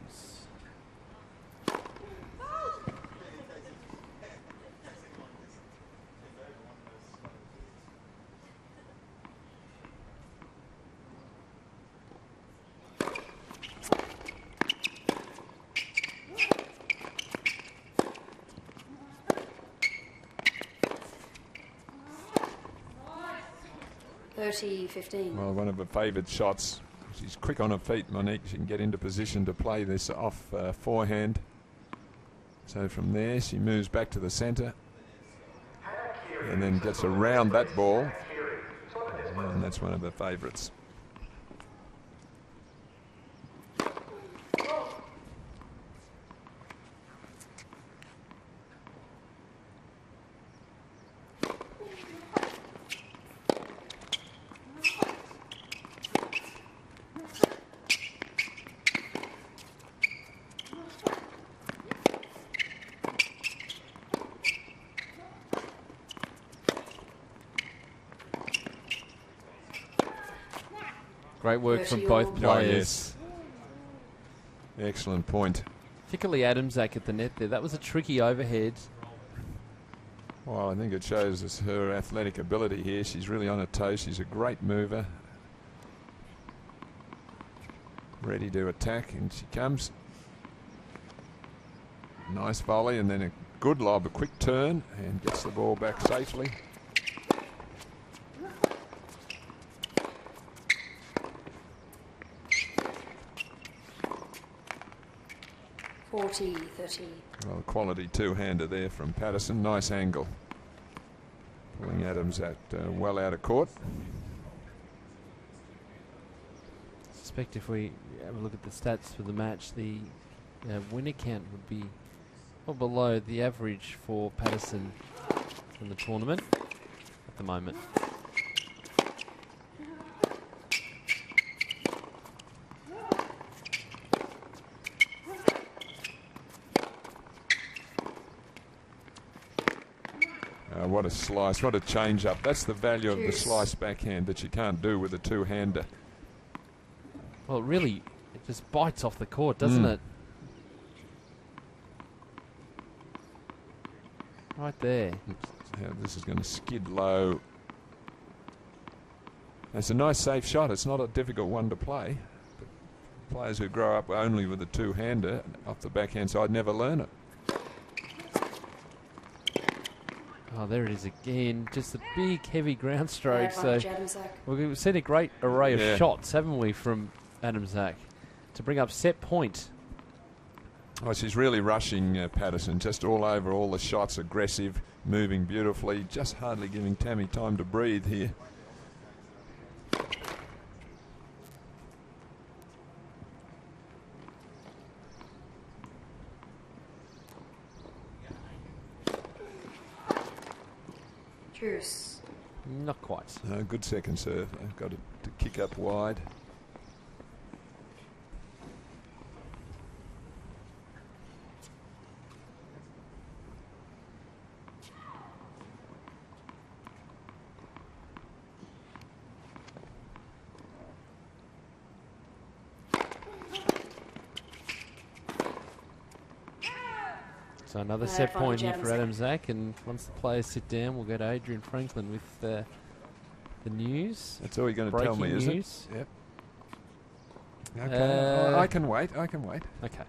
[SPEAKER 2] Well, one of her favoured shots. She's quick on her feet, Monique. She can get into position to play this off forehand. So from there, she moves back to the centre and then gets around that ball. And that's one of her favourites.
[SPEAKER 1] Great work from both players.
[SPEAKER 2] Yes. Excellent point.
[SPEAKER 1] Particularly Adam Zak at the net there. That was a tricky overhead.
[SPEAKER 2] Well, I think it shows us her athletic ability here. She's really on her toes. She's a great mover. Ready to attack, and she comes. Nice volley, and then a good lob, a quick turn, and gets the ball back safely. Well, a quality two-hander there from Patterson. Nice angle. Pulling Adams well out of court.
[SPEAKER 1] I suspect if we have a look at the stats for the match, the winner count would be well below the average for Patterson in the tournament at the moment.
[SPEAKER 2] What a slice, what a change up. That's the value of the slice backhand that you can't do with a two-hander.
[SPEAKER 1] Well, it really, it just bites off the court, doesn't it? Right there.
[SPEAKER 2] Yeah, this is going to skid low. It's a nice safe shot. It's not a difficult one to play. But players who grow up only with a two-hander off the backhand side never learn it.
[SPEAKER 1] Oh, there it is again. Just a big, heavy ground stroke. So
[SPEAKER 10] Zach.
[SPEAKER 1] we've seen a great array of
[SPEAKER 2] Yeah.
[SPEAKER 1] shots, haven't we, from Adam Zach to bring up set point.
[SPEAKER 2] Oh, she's really rushing Patterson, just all over all the shots, aggressive, moving beautifully, just hardly giving Tammy time to breathe here.
[SPEAKER 10] Truce.
[SPEAKER 1] Not quite.
[SPEAKER 2] No, good second serve. They've got to kick up wide.
[SPEAKER 1] So another set point here for Adam Zach, and once the players sit down, we'll go to Adrian Franklin with the news.
[SPEAKER 2] That's all you're going to tell me, is it? Yep. Okay, I can wait. I can wait.
[SPEAKER 1] Okay.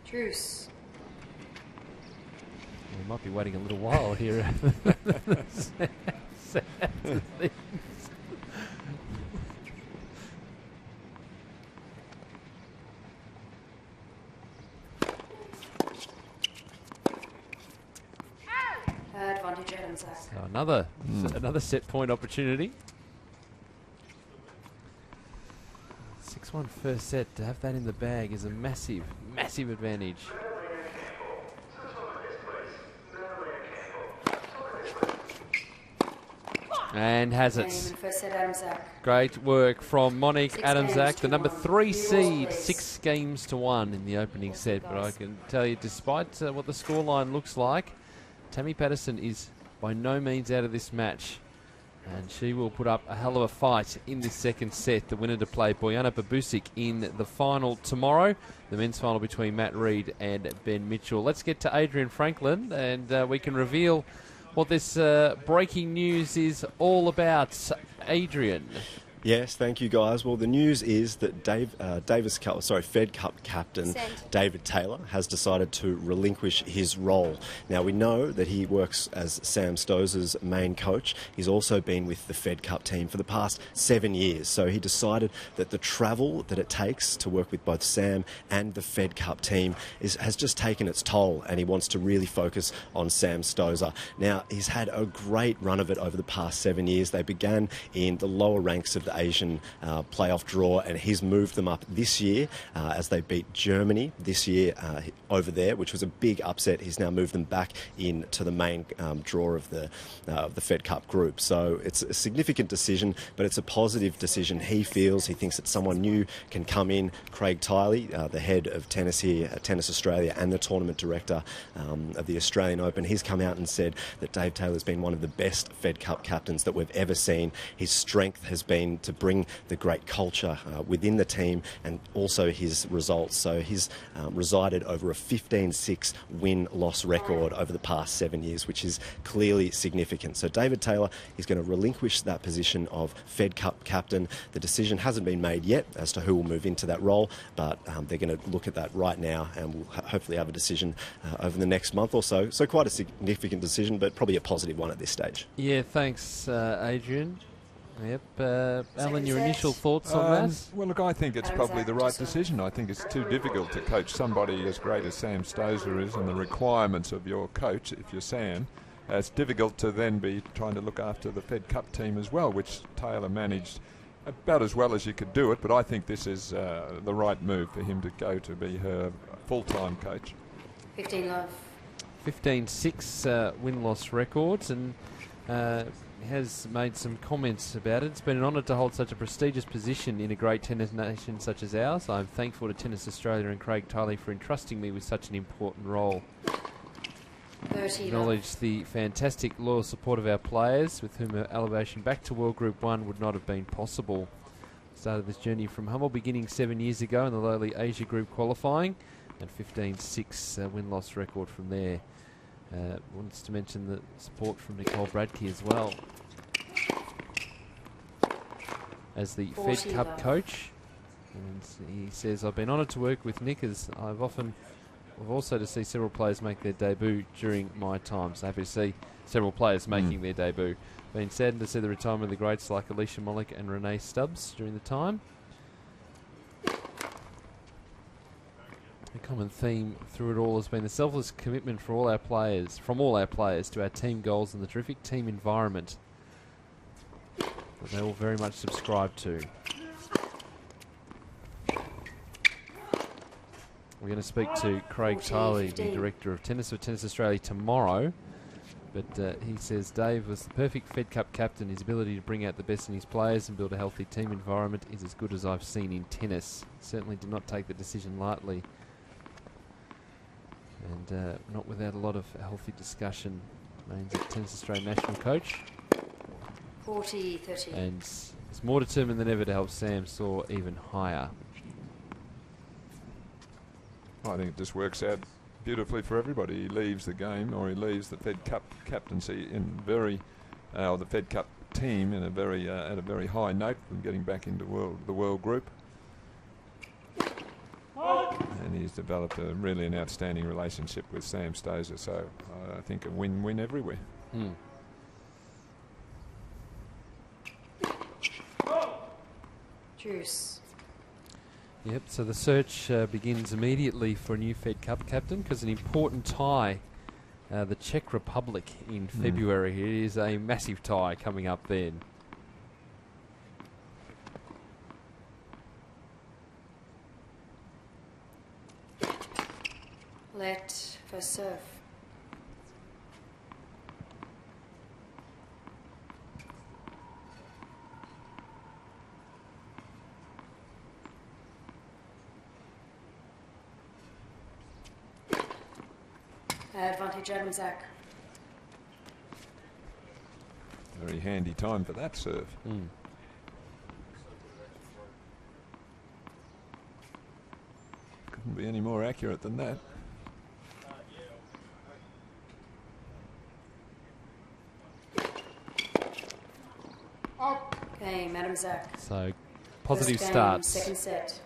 [SPEAKER 10] Truce.
[SPEAKER 1] We might be waiting a little while here.
[SPEAKER 10] Advantage Adam Zach.
[SPEAKER 1] So another set point opportunity. 6-1 first set. To have that in the bag is a massive, massive advantage. And has it.
[SPEAKER 10] First set, Adam Zach.
[SPEAKER 1] Great work from Monique Adam Zach, the number 3
[SPEAKER 10] 1.
[SPEAKER 1] seed, 6-1 in the opening set. But I can tell you, despite what the scoreline looks like, Tammy Patterson is by no means out of this match. And she will put up a hell of a fight in this second set. The winner to play Bojana Babusic in the final tomorrow. The men's final between Matt Reid and Ben Mitchell. Let's get to Adrian Franklin, and we can reveal what this breaking news is all about. Adrian.
[SPEAKER 3] Yes, thank you, guys. Well, the news is that Fed Cup captain David Taylor has decided to relinquish his role. Now, we know that he works as Sam Stosur's main coach. He's also been with the Fed Cup team for the past 7 years. So he decided that the travel that it takes to work with both Sam and the Fed Cup team has just taken its toll, and he wants to really focus on Sam Stosur. Now, he's had a great run of it over the past 7 years. They began in the lower ranks of the Asian playoff draw, and he's moved them up this year as they beat Germany this year over there, which was a big upset. He's now moved them back into the main draw of the Fed Cup group. So it's a significant decision, but it's a positive decision. He feels, he thinks that someone new can come in. Craig Tiley, the head of tennis here at Tennis Australia and the tournament director of the Australian Open, he's come out and said that Dave Taylor's been one of the best Fed Cup captains that we've ever seen. His strength has been to bring the great culture within the team, and also his results. So he's resided over a 15-6 win-loss record over the past 7 years, which is clearly significant. So David Taylor is going to relinquish that position of Fed Cup captain. The decision hasn't been made yet as to who will move into that role, but they're going to look at that right now, and we'll hopefully have a decision over the next month or so. So quite a significant decision, but probably a positive one at this stage.
[SPEAKER 1] Yeah, thanks, Adrian. Yep. Alan, your initial thoughts on that?
[SPEAKER 2] Well, look, I think it's probably the right decision. I think it's too difficult to coach somebody as great as Sam Stosur is, and the requirements of your coach, if you're Sam. It's difficult to then be trying to look after the Fed Cup team as well, which Taylor managed about as well as you could do it. But I think this is the right move for him to go to be her full-time coach.
[SPEAKER 10] 15 love.
[SPEAKER 1] 15-6 win-loss records, and has made some comments about it. It's been an honour to hold such a prestigious position in a great tennis nation such as ours. I'm thankful to Tennis Australia and Craig Tiley for entrusting me with such an important role. Acknowledge the fantastic loyal support of our players, with whom our elevation back to World Group 1 would not have been possible. Started this journey from humble beginnings 7 years ago in the lowly Asia Group qualifying, and 15-6 win-loss record from there. Wants to mention the support from Nicole Bradke as well as the Fed Cup coach. And he says, I've been honoured to work with Nick as I've also to see several players make their debut during my time. So happy to see several players making their debut. Been saddened to see the retirement of the greats like Alicia Mollick and Renee Stubbs during the time. The common theme through it all has been the selfless commitment from all our players to our team goals and the terrific team environment that they all very much subscribe to. We're going to speak to Craig Tiley, the Director of Tennis for Tennis Australia, tomorrow. But he says Dave was the perfect Fed Cup captain. His ability to bring out the best in his players and build a healthy team environment is as good as I've seen in tennis. Certainly did not take the decision lightly. And not without a lot of healthy discussion. Remains a Tennis Australia national coach.
[SPEAKER 10] 40-30.
[SPEAKER 1] And is more determined than ever to help Sam soar even higher.
[SPEAKER 2] I think it just works out beautifully for everybody. He leaves the game, or he leaves the Fed Cup captaincy in or the Fed Cup team in a very at a very high note from getting back into the world group. And he's developed really an outstanding relationship with Sam Stosur. So I think a win-win everywhere.
[SPEAKER 10] Juice.
[SPEAKER 1] Yep, so the search begins immediately for a new Fed Cup captain because an important tie, the Czech Republic in February. It is a massive tie coming up then.
[SPEAKER 10] Let first serve. Advantage Adam Zach.
[SPEAKER 2] Very handy time for that serve. Couldn't be any more accurate than that.
[SPEAKER 10] Okay, Adam Zach.
[SPEAKER 1] So positive
[SPEAKER 10] First game,
[SPEAKER 1] starts.
[SPEAKER 10] Second set.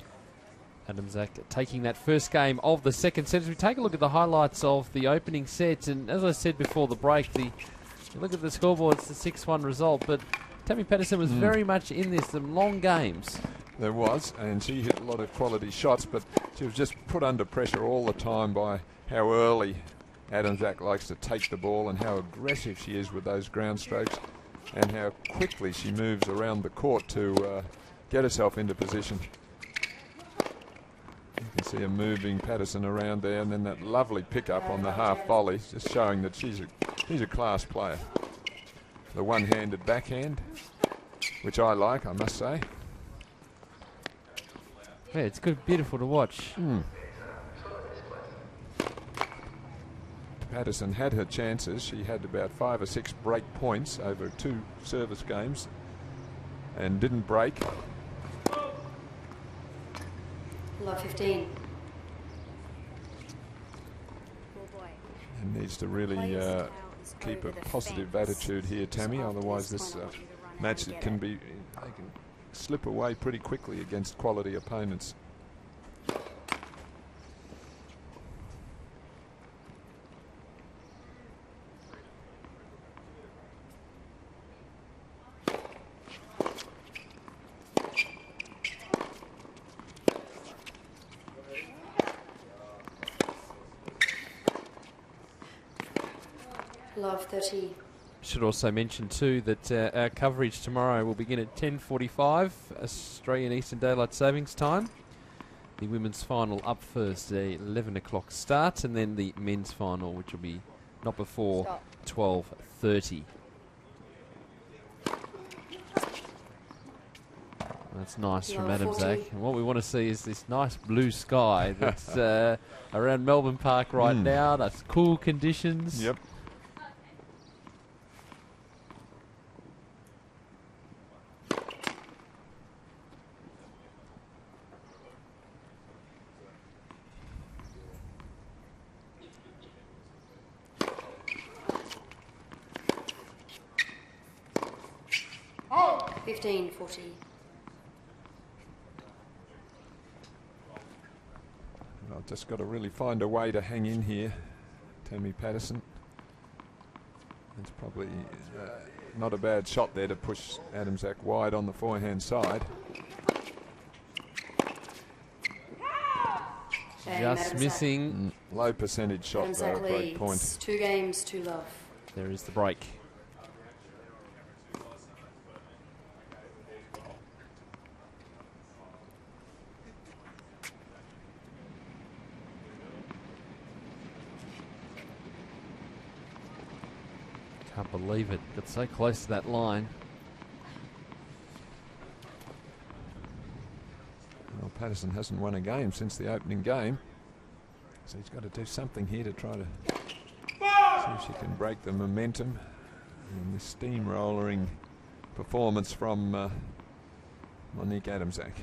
[SPEAKER 1] Adam Zach taking that first game of the second set. As we take a look at the highlights of the opening set, and as I said before the break, you look at the scoreboard, it's the 6-1 result, but Tammy Patterson was very much in this, some long games.
[SPEAKER 2] There was, and she hit a lot of quality shots, but she was just put under pressure all the time by how early Adam Zach likes to take the ball and how aggressive she is with those ground strokes and how quickly she moves around the court to get herself into position. You can see her moving Patterson around there, and then that lovely pickup on the half volley, just showing that she's a class player. The one-handed backhand, which I like, I must say.
[SPEAKER 1] Yeah, it's good, beautiful to watch.
[SPEAKER 2] Patterson had her chances. She had about 5 or 6 break points over 2 service games and didn't break.
[SPEAKER 10] Love 15.
[SPEAKER 2] And needs to really keep a positive attitude here, Tammy. Otherwise, this match they can slip away pretty quickly against quality opponents.
[SPEAKER 10] Love 30.
[SPEAKER 1] Should also mention too that our coverage tomorrow will begin at 10:45 Australian Eastern Daylight Savings Time. The women's final up first, a 11 o'clock start, and then the men's final, which will be not before 12:30. That's nice from Adam Zach. And what we want to see is this nice blue sky that's around Melbourne Park right now. That's cool conditions.
[SPEAKER 2] Yep.
[SPEAKER 10] 15-40.
[SPEAKER 2] I've just got to really find a way to hang in here, Tammy Patterson. It's probably not a bad shot there to push Adamczak wide on the forehand side.
[SPEAKER 1] Just missing.
[SPEAKER 2] Low percentage shot though, break point.
[SPEAKER 10] 2 games, 2 love.
[SPEAKER 1] There is the break. Can't believe it. Got so close to that line.
[SPEAKER 2] Well, Patterson hasn't won a game since the opening game, so he's got to do something here to try to see if she can break the momentum and the steamrollering performance from Monique Adamczak.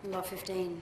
[SPEAKER 10] Love 15.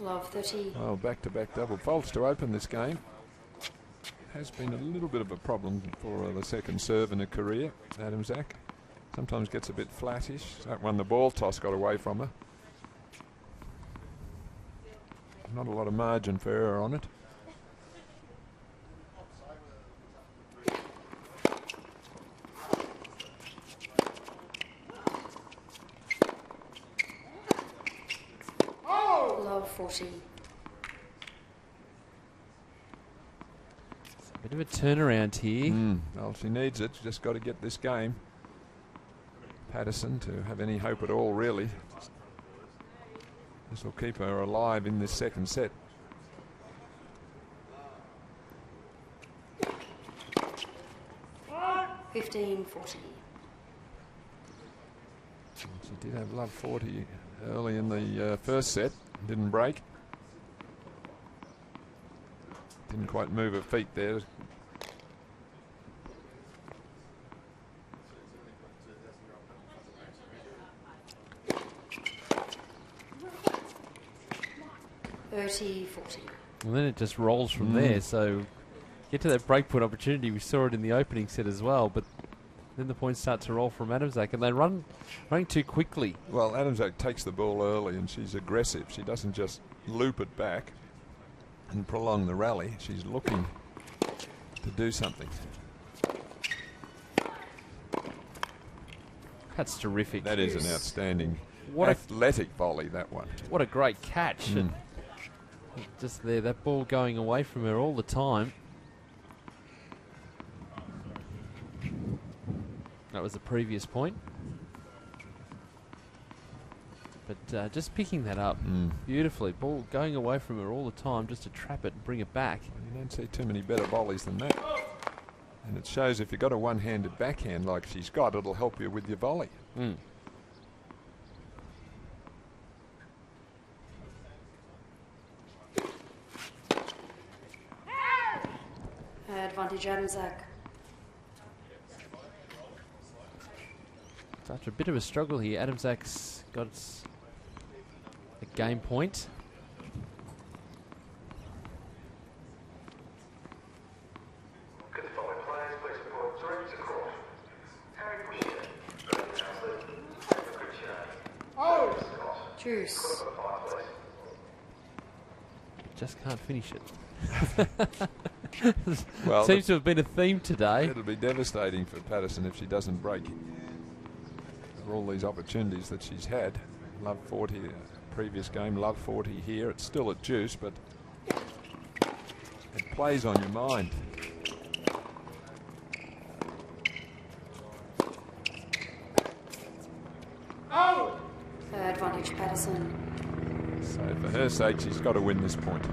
[SPEAKER 10] Love 30.
[SPEAKER 2] Well, back-to-back double faults to open this game. Has been a little bit of a problem for the second serve in her career, Adamczak. Sometimes gets a bit flattish. That one, the ball toss got away from her. Not a lot of margin for error on it.
[SPEAKER 10] Love 40.
[SPEAKER 1] It's a bit of a turnaround here.
[SPEAKER 2] Well, she needs it. She's just got to get this game. Patterson to have any hope at all, really. This will keep her alive in this second set.
[SPEAKER 10] $15-40.
[SPEAKER 2] She did have love 40 early in the first set. Didn't break. Didn't quite move her feet there.
[SPEAKER 10] $30-40.
[SPEAKER 1] And then it just rolls from there. So get to that breakpoint opportunity. We saw it in the opening set as well, but then the points start to roll from Adamczak, and they running too quickly.
[SPEAKER 2] Well, Adamczak takes the ball early and she's aggressive. She doesn't just loop it back and prolong the rally. She's looking to do something.
[SPEAKER 1] That's terrific.
[SPEAKER 2] That is an outstanding
[SPEAKER 1] What
[SPEAKER 2] athletic volley, that one.
[SPEAKER 1] What a great catch. And just there, that ball going away from her all the time. That was the previous point. But just picking that up beautifully. Ball going away from her all the time just to trap it and bring it back.
[SPEAKER 2] You don't see too many better volleys than that. And it shows if you've got a one-handed backhand like she's got, it'll help you with your volley.
[SPEAKER 10] Advantage Adamczak.
[SPEAKER 1] After a bit of a struggle here, Adamczak's got a game point.
[SPEAKER 10] Juice.
[SPEAKER 1] Just can't finish it.
[SPEAKER 2] Well,
[SPEAKER 1] seems to have been a theme today.
[SPEAKER 2] It'll be devastating for Patterson if she doesn't break. For all these opportunities that she's had. Love 40 previous game, love 40 here. It's still at juice, but it plays on your mind.
[SPEAKER 10] Advantage Patterson.
[SPEAKER 2] So for her sake, she's got to win this point.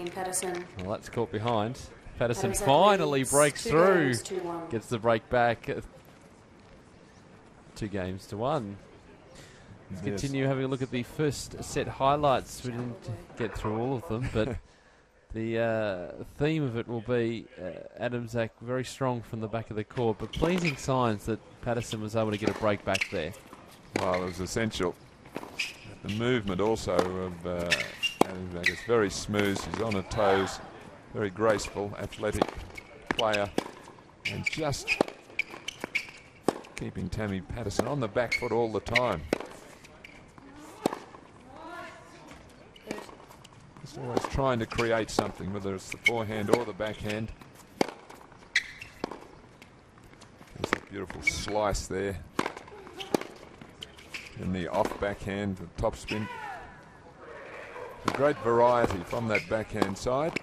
[SPEAKER 10] Game Patterson.
[SPEAKER 1] Well, that's caught behind. Patterson
[SPEAKER 10] Adams
[SPEAKER 1] finally
[SPEAKER 10] leads
[SPEAKER 1] breaks
[SPEAKER 10] 2
[SPEAKER 1] through.
[SPEAKER 10] games to 1.
[SPEAKER 1] Gets the break back. 2 games to 1. Let's
[SPEAKER 2] Yes.
[SPEAKER 1] continue having a look at the first set highlights. We didn't get through all of them, but the theme of it will be Adamzak very strong from the back of the court, but pleasing signs that Patterson was able to get a break back there.
[SPEAKER 2] Well, it was essential. The movement also of Adamzak is very smooth. He's on her toes. Very graceful, athletic player. And just keeping Tammy Patterson on the back foot all the time. Just always trying to create something, whether it's the forehand or the backhand. There's a beautiful slice there. And the off backhand, the topspin. A great variety from that backhand side.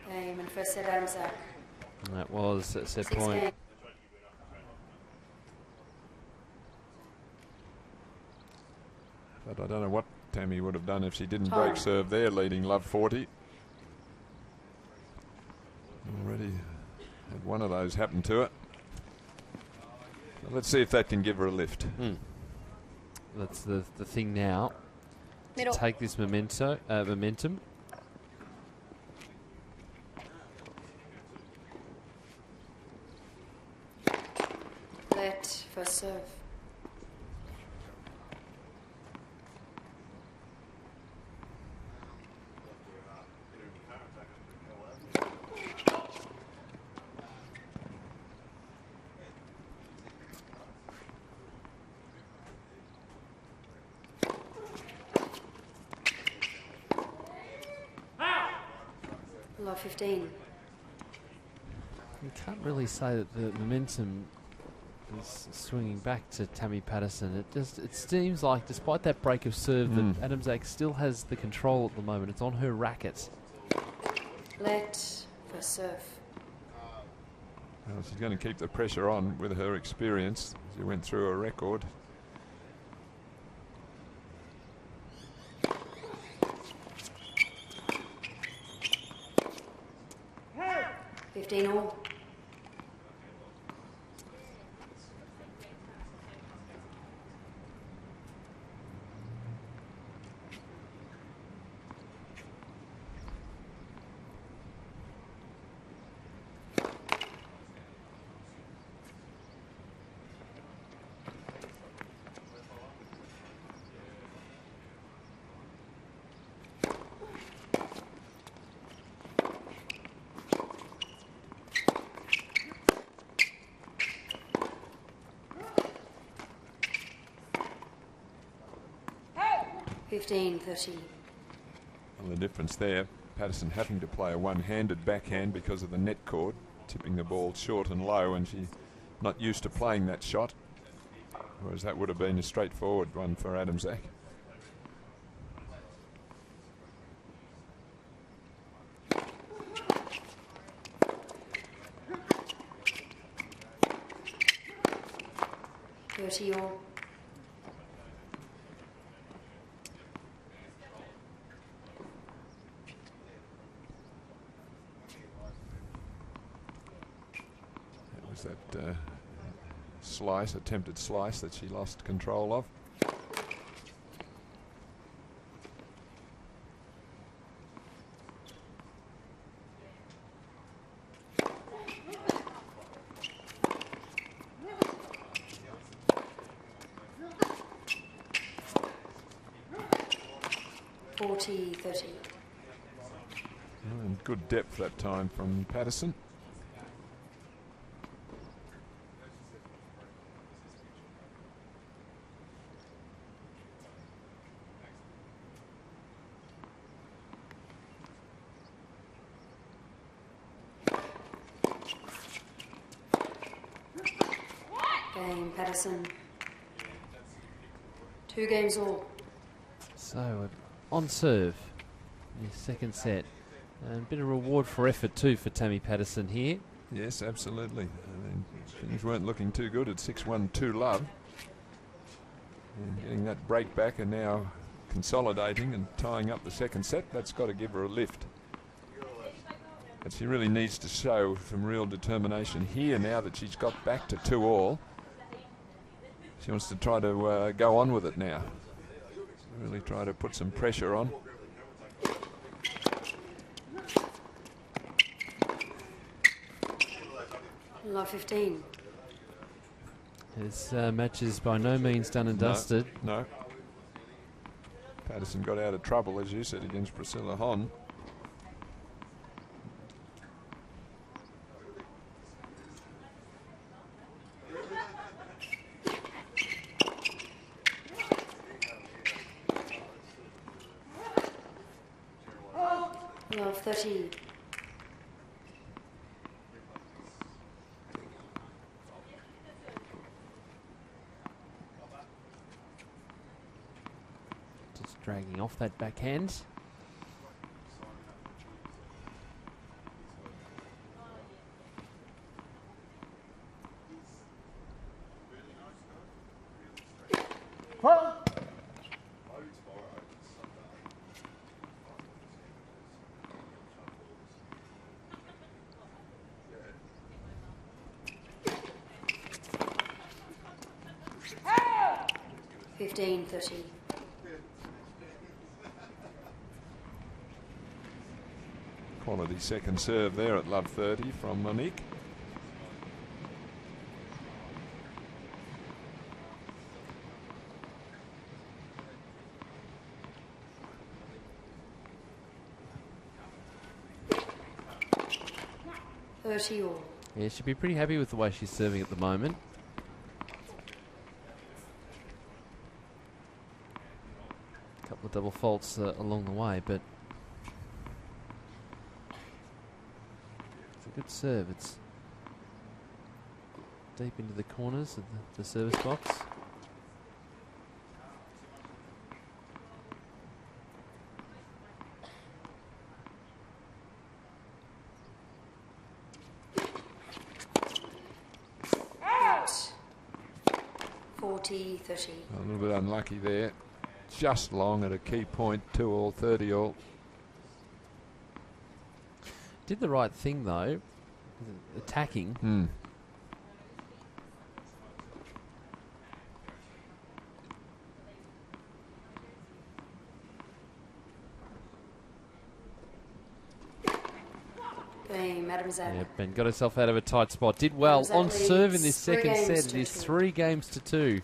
[SPEAKER 10] Game and first set Adamzak.
[SPEAKER 1] That was at set
[SPEAKER 10] 6
[SPEAKER 1] point.
[SPEAKER 10] game.
[SPEAKER 2] But I don't know what Tammy would have done if she didn't
[SPEAKER 10] Time.
[SPEAKER 2] break serve there, leading love 40. Already had one of those happen to her. So let's see if that can give her a lift.
[SPEAKER 1] That's the thing now.
[SPEAKER 10] Middle.
[SPEAKER 1] To take this momentum.
[SPEAKER 10] Let first serve. Love 15.
[SPEAKER 1] You can't really say that the momentum is swinging back to Tammy Patterson. It seems like, despite that break of serve, that Adamzak still has the control at the moment. It's on her racket.
[SPEAKER 10] Let first serve.
[SPEAKER 2] Well, she's going to keep the pressure on with her experience. She went through a record.
[SPEAKER 10] Hey! 15 all. Hey! 15-30.
[SPEAKER 2] Well, the difference there, Patterson having to play a one-handed backhand because of the net cord, tipping the ball short and low, and she's not used to playing that shot, whereas that would have been a straightforward one for Adamzak.
[SPEAKER 10] All.
[SPEAKER 2] That was that slice, attempted slice that she lost control of. And good depth that time from Patterson.
[SPEAKER 10] Game Patterson. 2 games all.
[SPEAKER 1] So on serve, the second set. And a bit of reward for effort too for Tammy Patterson here.
[SPEAKER 2] Yes, absolutely. I mean, things weren't looking too good at 6-1 2 love. And getting that break back and now consolidating and tying up the second set, that's got to give her a lift. But she really needs to show some real determination here now that she's got back to 2-all. She wants to try to go on with it now. Really try to put some pressure on.
[SPEAKER 10] Love 15.
[SPEAKER 1] This match is by no means done and dusted.
[SPEAKER 2] No. Patterson got out of trouble, as you said, against Priscilla Hon.
[SPEAKER 10] Love 13.
[SPEAKER 1] Just dragging off that backhand.
[SPEAKER 10] Fifteen, 30.
[SPEAKER 2] Quality second serve there at love 30 from Monique.
[SPEAKER 10] All.
[SPEAKER 1] Yeah, she'd be pretty happy with the way she's serving at the moment. A couple of double faults along the way, but it's a good serve. It's deep into the corners of the service box.
[SPEAKER 10] Out. 40, 30.
[SPEAKER 2] A little bit unlucky there. Just long at a key point, 2-all, 30-all.
[SPEAKER 1] Did the right thing though, attacking.
[SPEAKER 10] Yep,
[SPEAKER 1] and got herself out of a tight spot. Did well on serve in this second set. It is
[SPEAKER 10] 3
[SPEAKER 1] 3-2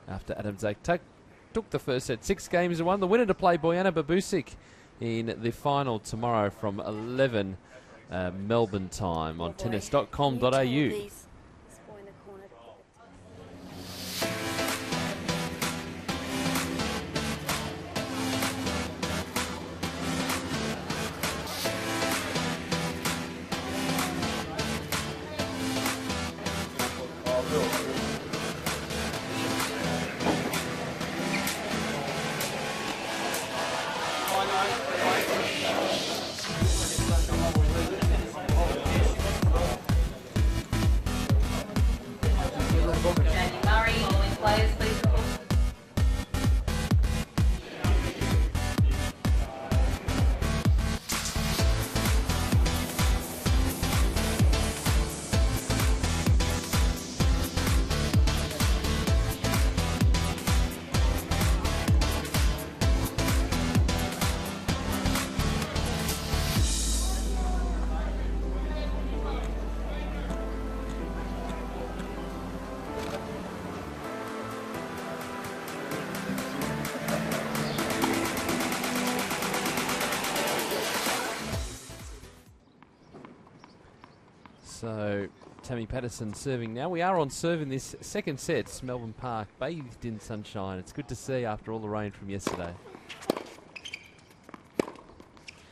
[SPEAKER 1] after Adam Zak took the first set 6-1. The winner to play Bojana Babusic in the final tomorrow from 11 Melbourne time on tennis.com.au. So Tammy Patterson serving now. We are on serve in this second set. It's Melbourne Park, bathed in sunshine. It's good to see after all the rain from yesterday.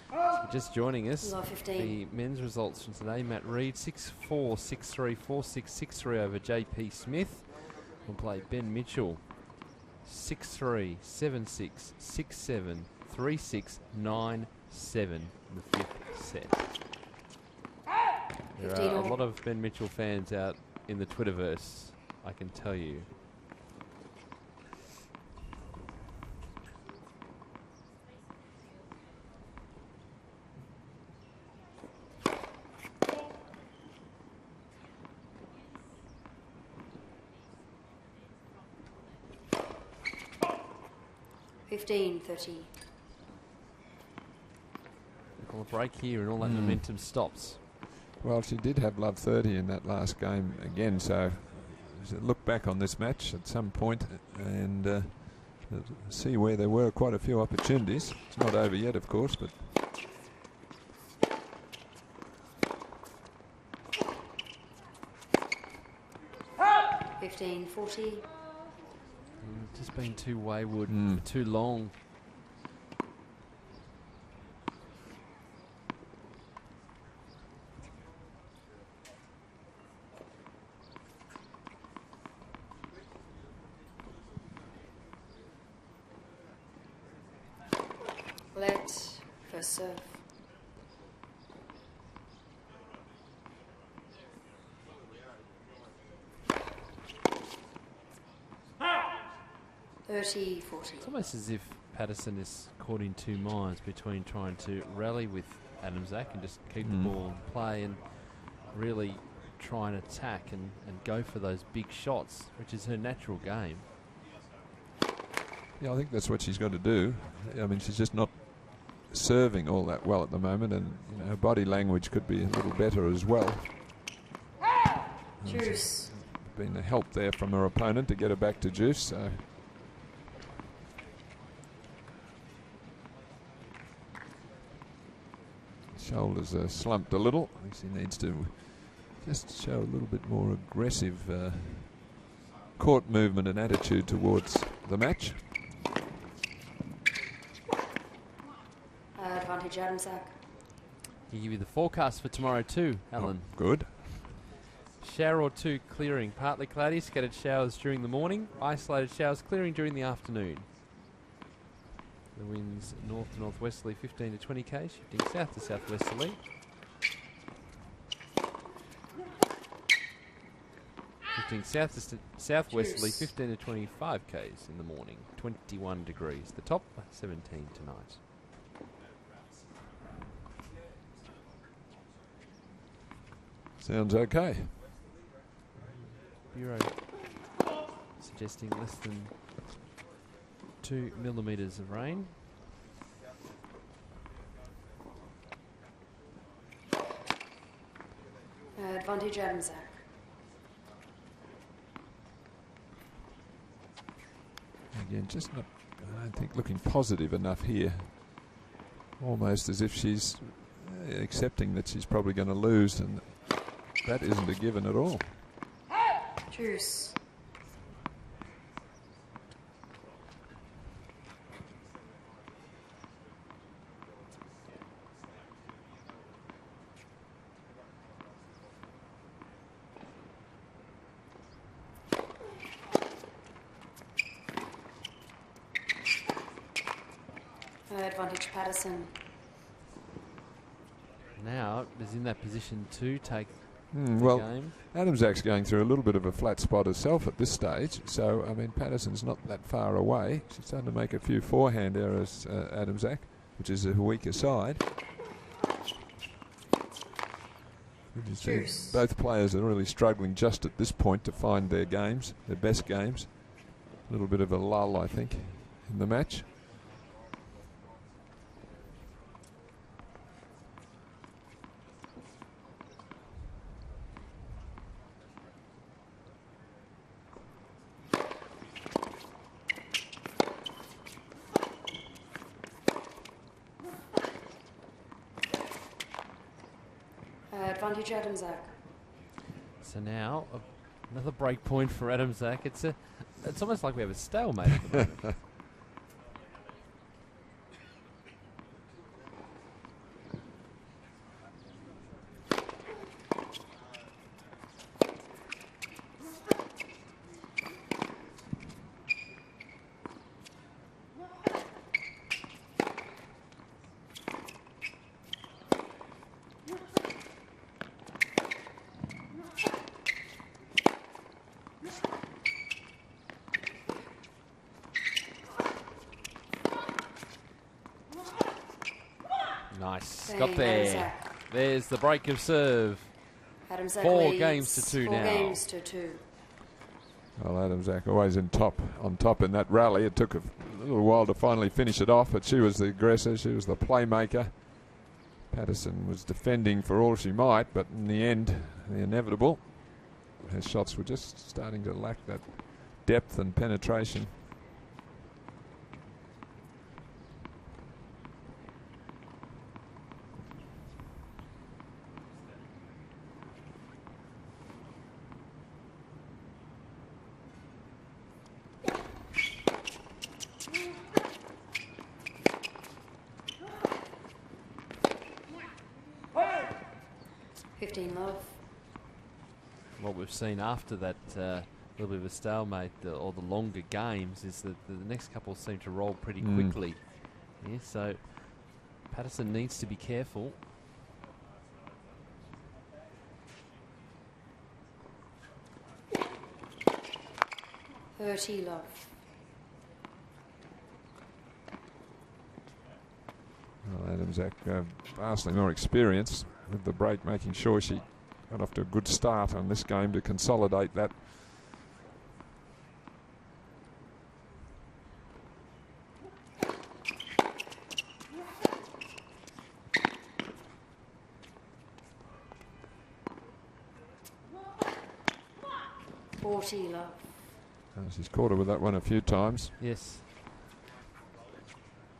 [SPEAKER 1] So just joining us, the men's results from today. Matt Reid, 6-4, 6-3, 4-6, 6-3 over JP Smith. We'll play Ben Mitchell, 6-3, 7-6, 6-7, 3-6, 9-7 in the fifth set. There are a lot of Ben Mitchell fans out in the Twitterverse, I can tell you.
[SPEAKER 10] 15-30.
[SPEAKER 1] Call a break here and all that momentum stops.
[SPEAKER 2] Well, she did have love 30 in that last game again, so look back on this match at some point and see where there were quite a few opportunities. It's not over yet, of course, but...
[SPEAKER 1] Just been too wayward for too long.
[SPEAKER 10] Let first serve.
[SPEAKER 1] It's almost as if Patterson is caught in two minds between trying to rally with Adams-Zack and just keep the ball in play and really try and attack and go for those big shots, which is her natural game.
[SPEAKER 2] Yeah, I think that's what she's got to do. I mean, she's just not serving all that well at the moment, and her body language could be a little better as well.
[SPEAKER 10] Juice.
[SPEAKER 2] Been a help there from her opponent to get her back to juice, so... Shoulders are slumped a little. I think she needs to just show a little bit more aggressive court movement and attitude towards the match.
[SPEAKER 10] Advantage Adams-Zack.
[SPEAKER 1] Can give you the forecast for tomorrow too, Alan.
[SPEAKER 2] Oh, good.
[SPEAKER 1] Shower or two clearing. Partly cloudy, scattered showers during the morning. Isolated showers clearing during the afternoon. The winds north to northwesterly 15 to 20 k's, shifting south to southwesterly. Shifting south to southwesterly 15 to 25 k's in the morning. 21 degrees. The top 17 tonight.
[SPEAKER 2] Sounds okay.
[SPEAKER 1] Bureau suggesting less than 2 millimetres of rain.
[SPEAKER 10] Advantage Adams-Zack.
[SPEAKER 2] Again, just not, I don't think, looking positive enough here. Almost as if she's accepting that she's probably going to lose, and that isn't a given at all.
[SPEAKER 10] Juice. Advantage Patterson.
[SPEAKER 1] Now is in that position to take
[SPEAKER 2] well,
[SPEAKER 1] game.
[SPEAKER 2] Adams-Zack's going through a little bit of a flat spot herself at this stage, so I mean Patterson's not that far away. She's starting to make a few forehand errors, Adams-Zack, which is a weaker side. You see both players are really struggling just at this point to find their games, their best games. A little bit of a lull, I think, in the match.
[SPEAKER 10] Advantage Adams-Zack.
[SPEAKER 1] So now another break point for Adams-Zack. It's almost like we have a stalemate at the moment. Nice. Got there. There's the break of serve.
[SPEAKER 10] Adams-Zack
[SPEAKER 1] 4
[SPEAKER 10] leads
[SPEAKER 1] games to 2
[SPEAKER 10] 4
[SPEAKER 1] now.
[SPEAKER 10] games to 2.
[SPEAKER 2] Well, Adams-Zack always on top in that rally. It took little while to finally finish it off, but she was the aggressor, she was the playmaker. Patterson was defending for all she might, but in the end, the inevitable. Her shots were just starting to lack that depth and penetration.
[SPEAKER 1] What we've seen after that little bit of a stalemate or the longer games is that the next couple seem to roll pretty quickly. Yeah, so Patterson needs to be careful.
[SPEAKER 10] Love.
[SPEAKER 2] Well, Adamczak vastly more experience with the break, making sure she got off to a good start on this game to consolidate that.
[SPEAKER 10] Love.
[SPEAKER 2] She's caught her with that one a few times.
[SPEAKER 1] Yes.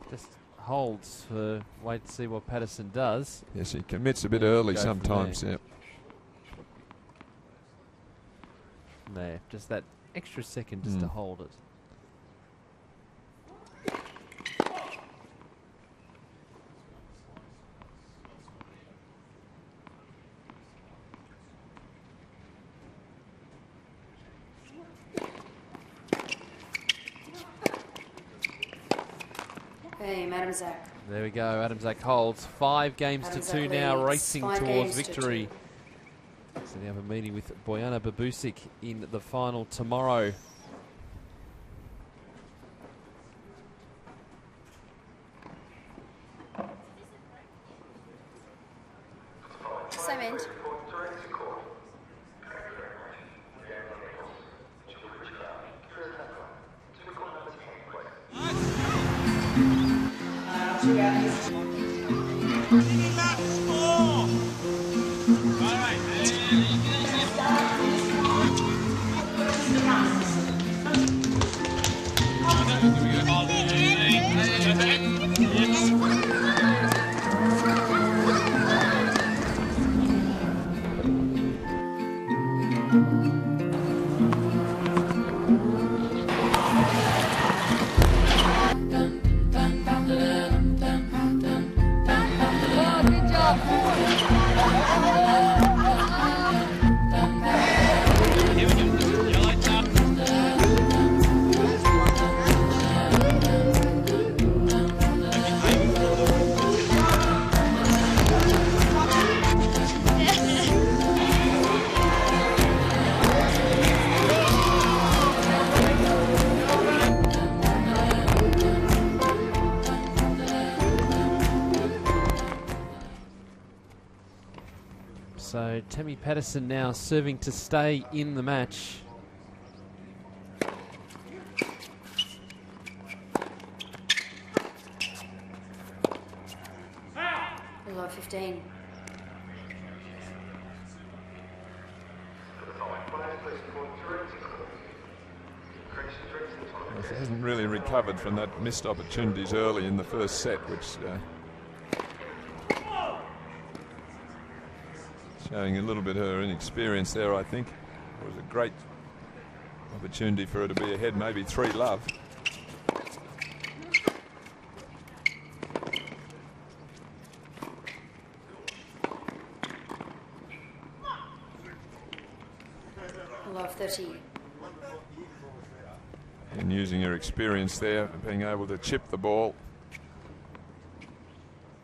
[SPEAKER 1] Just holds for wait to see what Patterson does.
[SPEAKER 2] Yes, he commits a bit early sometimes. Yeah.
[SPEAKER 1] There, just that extra second just to hold it.
[SPEAKER 10] Adamczak.
[SPEAKER 1] There we go. Adamczak holds 5 games to 2 now, racing towards victory. So they have a meeting with Bojana Babusic in the final tomorrow.
[SPEAKER 10] Cement.
[SPEAKER 1] So Tammy Patterson now serving to stay in the match.
[SPEAKER 10] Love 15.
[SPEAKER 2] Well, she hasn't really recovered from that missed opportunities early in the first set, which showing a little bit her inexperience there, I think. It was a great opportunity for her to be ahead, maybe 3-love.
[SPEAKER 10] Love 30.
[SPEAKER 2] And using her experience there, being able to chip the ball.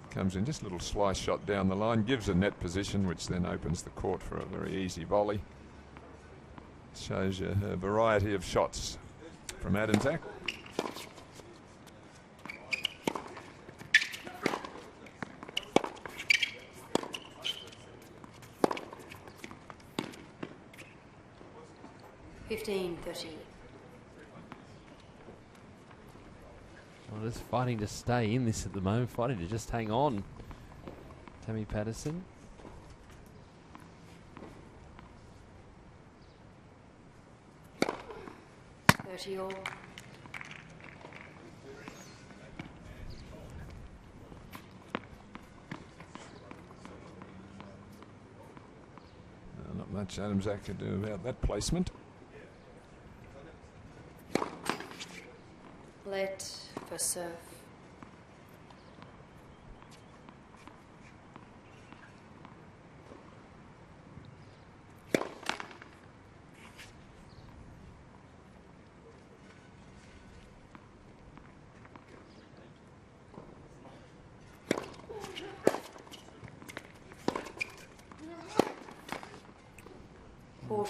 [SPEAKER 2] Comes in just a little slice shot down the line, gives a net position, which then opens the court for a very easy volley. Shows you a variety of shots from Adamczak.
[SPEAKER 10] $15.30.
[SPEAKER 1] Well, just fighting to stay in this at the moment, fighting to just hang on. Tammy Patterson.
[SPEAKER 10] All.
[SPEAKER 2] Not much Adamzak could do about that placement.
[SPEAKER 10] Let for serve.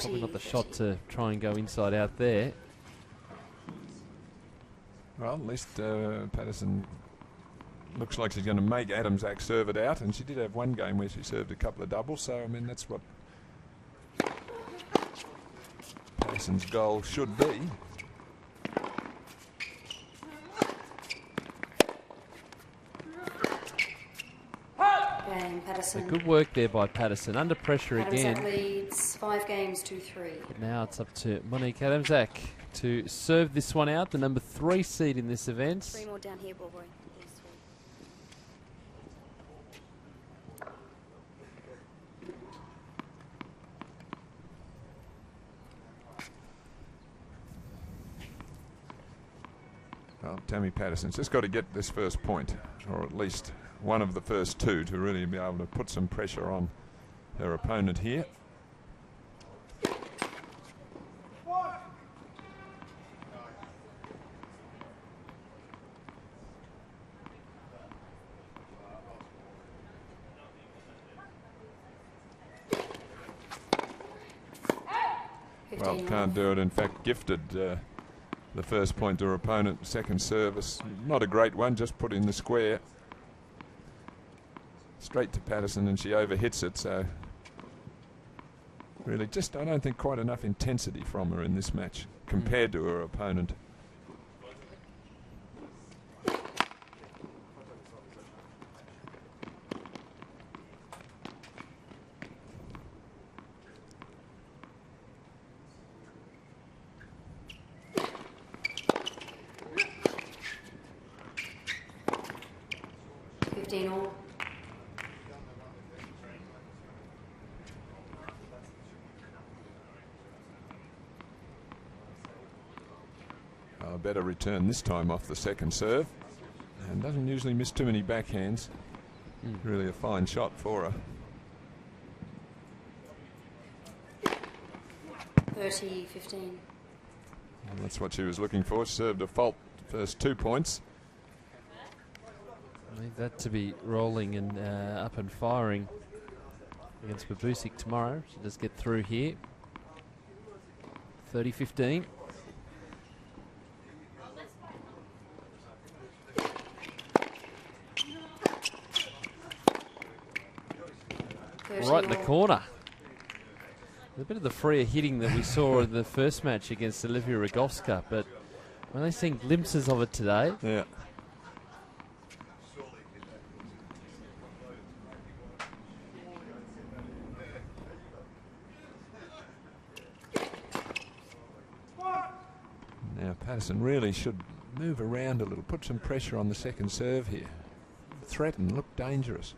[SPEAKER 1] Probably not the shot to try and go inside out there.
[SPEAKER 2] Well, at least Patterson looks like she's going to make Adamzak serve it out, and she did have one game where she served a couple of doubles, so I mean that's what Patterson's goal should be.
[SPEAKER 10] Patterson.
[SPEAKER 1] Good work there by Patterson. Under pressure
[SPEAKER 10] Adamzak
[SPEAKER 1] again.
[SPEAKER 10] leads 5 games to 3.
[SPEAKER 1] But now it's up to Monique Adamzak to serve this one out, the number 3 seed in this event.
[SPEAKER 10] 3 more down here, ball boy.
[SPEAKER 2] Well, Tammy Patterson's just got to get this first point, or at least one of the first 2, to really be able to put some pressure on her opponent here. Well, can't do it. In fact, gifted the first point to her opponent. Second service, not a great one, just put in the square. Straight to Patterson, and she overhits it, so really just, I don't think, quite enough intensity from her in this match compared to her opponent.
[SPEAKER 10] All.
[SPEAKER 2] Better return this time off the second serve, and doesn't usually miss too many backhands. Really a fine shot for her.
[SPEAKER 10] 30-15.
[SPEAKER 2] And that's what she was looking for. She served a fault first 2 points.
[SPEAKER 1] Need that to be rolling and up and firing against Babusic tomorrow. She'll just get through here. 30-15. Right in the corner. A bit of the freer hitting that we saw in the first match against Olivia Rogovska, but we're only seeing glimpses of it today.
[SPEAKER 2] Yeah. Now Patterson really should move around a little, put some pressure on the second serve here. Threaten, look dangerous.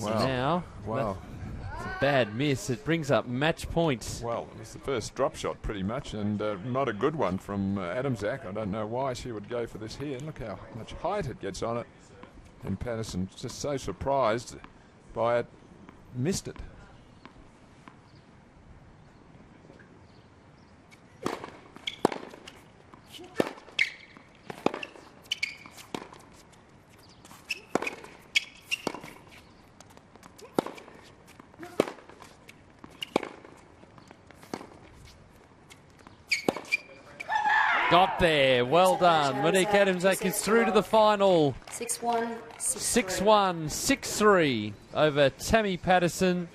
[SPEAKER 1] Wow. Wow. It's a bad miss. It brings up match points.
[SPEAKER 2] Well, it was the first drop shot pretty much, and not a good one from Adamzak. I don't know why she would go for this here. Look how much height it gets on it. And Patterson's just so surprised by it, missed it.
[SPEAKER 1] Got there. Well done. Monique Adamczak is through to the final.
[SPEAKER 10] 6-1,
[SPEAKER 1] 6-1, 6-3 over Tammy Patterson.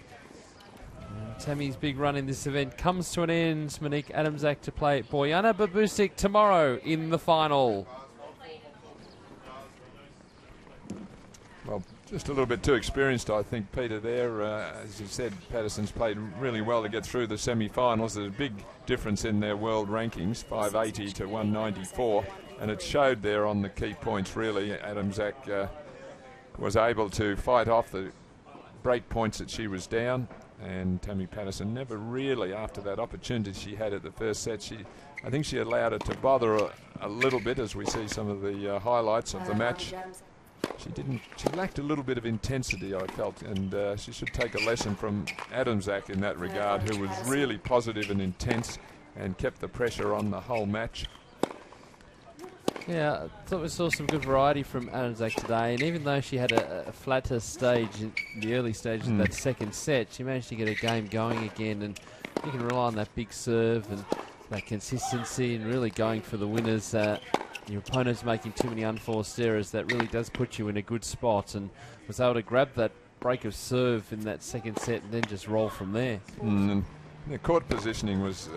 [SPEAKER 1] Tammy's big run in this event comes to an end. Monique Adamczak to play Bojana Babusic tomorrow in the final.
[SPEAKER 2] Well, just a little bit too experienced, I think, Peter, there. As you said, Patterson's played really well to get through the semi-finals. There's a big difference in their world rankings, 580 to 194, and it showed there on the key points, really. Adamczak was able to fight off the break points that she was down, and Tammy Patterson never really, after that opportunity she had at the first set, I think she allowed it to bother her a little bit, as we see some of the highlights of the match. She lacked a little bit of intensity, I felt, and she should take a lesson from Adamczak in that regard, who was really positive and intense and kept the pressure on the whole match.
[SPEAKER 1] Yeah, I thought we saw some good variety from Adamczak today, and even though she had a flatter stage in the early stages of that second set, she managed to get her game going again, and you can rely on that big serve and that consistency and really going for the winners. Your opponent's making too many unforced errors. That really does put you in a good spot, and was able to grab that break of serve in that second set and then just roll from there.
[SPEAKER 2] The court positioning was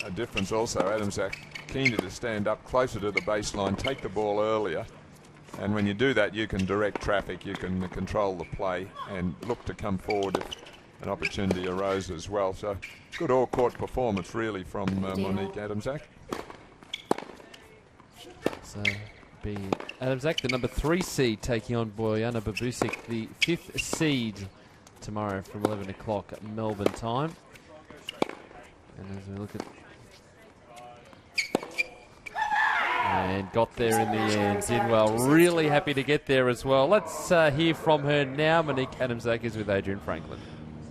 [SPEAKER 2] a difference also. Adamczak keen to stand up closer to the baseline, take the ball earlier, and when you do that you can direct traffic, you can control the play and look to come forward if an opportunity arose as well. So good all-court performance really from Monique Adamczak.
[SPEAKER 1] So be Adamczak, the number 3 seed, taking on Bojana Babusic, the 5th seed, tomorrow from 11 o'clock at Melbourne time. And as we look at... And got there in the end, did well. Really happy to get there as well. Let's hear from her now. Monique Adamczak is with Adrian Franklin.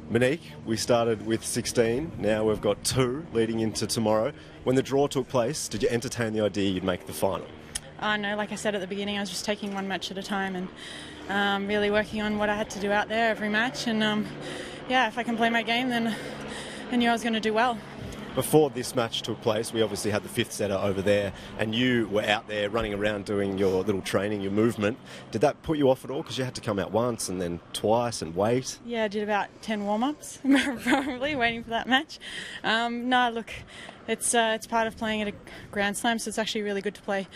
[SPEAKER 3] Monique, we started with 16, now we've got 2 leading into tomorrow. When the draw took place, did you entertain the idea you'd make the final?
[SPEAKER 12] No, like I said at the beginning, I was just taking one match at a time and really working on what I had to do out there every match. And yeah, if I can play my game, then I knew I was going to do well.
[SPEAKER 3] Before this match took place, we obviously had the 5th setter over there, and you were out there running around doing your little training, your movement. Did that put you off at all? Because you had to come out once and then twice and wait.
[SPEAKER 12] Yeah, I did about 10 warm-ups, probably, waiting for that match. No, look, it's part of playing at a Grand Slam, so it's actually really good to play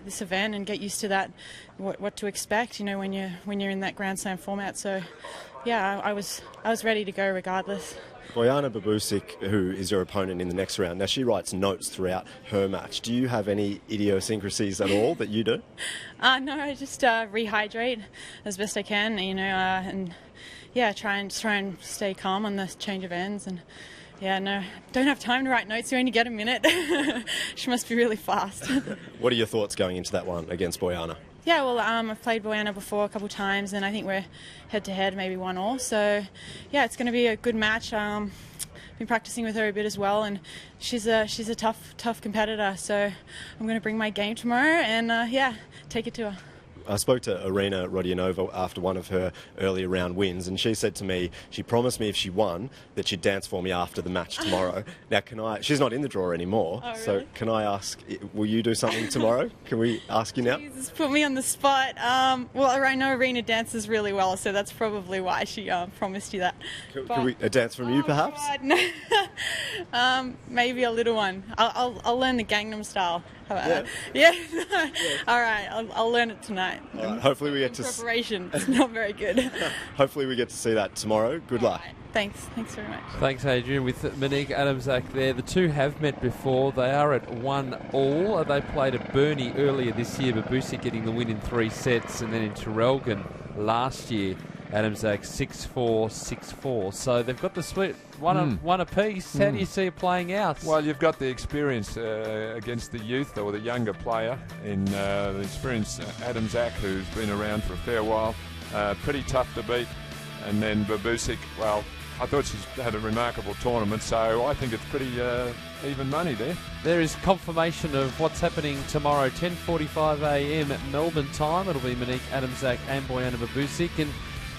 [SPEAKER 12] this event and get used to that, what to expect, you know, when you're in that Grand Slam format. So, yeah, I was ready to go regardless.
[SPEAKER 3] Bojana Babusic, who is your opponent in the next round, now she writes notes throughout her match. Do you have any idiosyncrasies at all that you do?
[SPEAKER 12] No, I just rehydrate as best I can, you know, and yeah, try and stay calm on the change of ends. And yeah, no, don't have time to write notes. You only get a minute. She must be really fast.
[SPEAKER 3] What are your thoughts going into that one against Bojana?
[SPEAKER 12] Yeah, well, I've played Bojana before a couple of times, and I think we're head-to-head, maybe 1-1. So, yeah, it's going to be a good match. Been practicing with her a bit as well, and she's a tough competitor. So I'm going to bring my game tomorrow, and yeah, take it to her.
[SPEAKER 3] I spoke to Irina Rodionova after one of her earlier round wins, and she said to me, she promised me if she won that she'd dance for me after the match tomorrow. Now, she's not in the draw anymore,
[SPEAKER 12] oh, really?
[SPEAKER 3] So can I ask, will you do something tomorrow? Can we ask you now?
[SPEAKER 12] Jesus, put me on the spot. Well, I know Irina dances really well, so that's probably why she promised you that.
[SPEAKER 3] Can we, a dance from you, perhaps?
[SPEAKER 12] God, no. Maybe a little one. I'll learn the Gangnam Style. How about that? Yeah. All right, I'll learn it tonight.
[SPEAKER 3] All right, hopefully we get to
[SPEAKER 12] preparation. It's not very good.
[SPEAKER 3] Hopefully we get to see that tomorrow. Good luck.
[SPEAKER 12] Right. Thanks very much.
[SPEAKER 1] Thanks, Adrian. With Monique Adamczak there, the two have met before. They are at 1-1. They played at Burnie earlier this year. Babusic getting the win in 3 sets, and then in Traralgon last year, Adamczak 6-4, 6-4. So they've got the split one apiece. How do you see it playing out?
[SPEAKER 2] Well, you've got the experience against the youth or the younger player in the experienced Adamczak, who's been around for a fair while. Pretty tough to beat. And then Babusic, well, I thought she's had a remarkable tournament, so I think it's pretty even money there.
[SPEAKER 1] There is confirmation of what's happening tomorrow, 10:45 a.m. at Melbourne time. It'll be Monique Adamczak and Bojana Babusic, and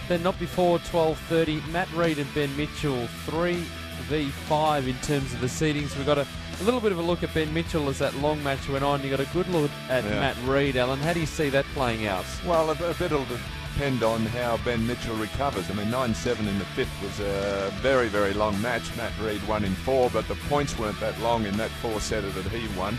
[SPEAKER 1] then not before 12:30, Matt Reid and Ben Mitchell, 3 v5 in terms of the seedings. We've got a little bit of a look at Ben Mitchell as that long match went on. You got a good look at Matt Reid, Alan. How do you see that playing out?
[SPEAKER 2] Well, a bit will depend on how Ben Mitchell recovers. I mean, 9-7 in the fifth was a very, very long match. Matt Reid won in 4, but the points weren't that long in that 4-setter that he won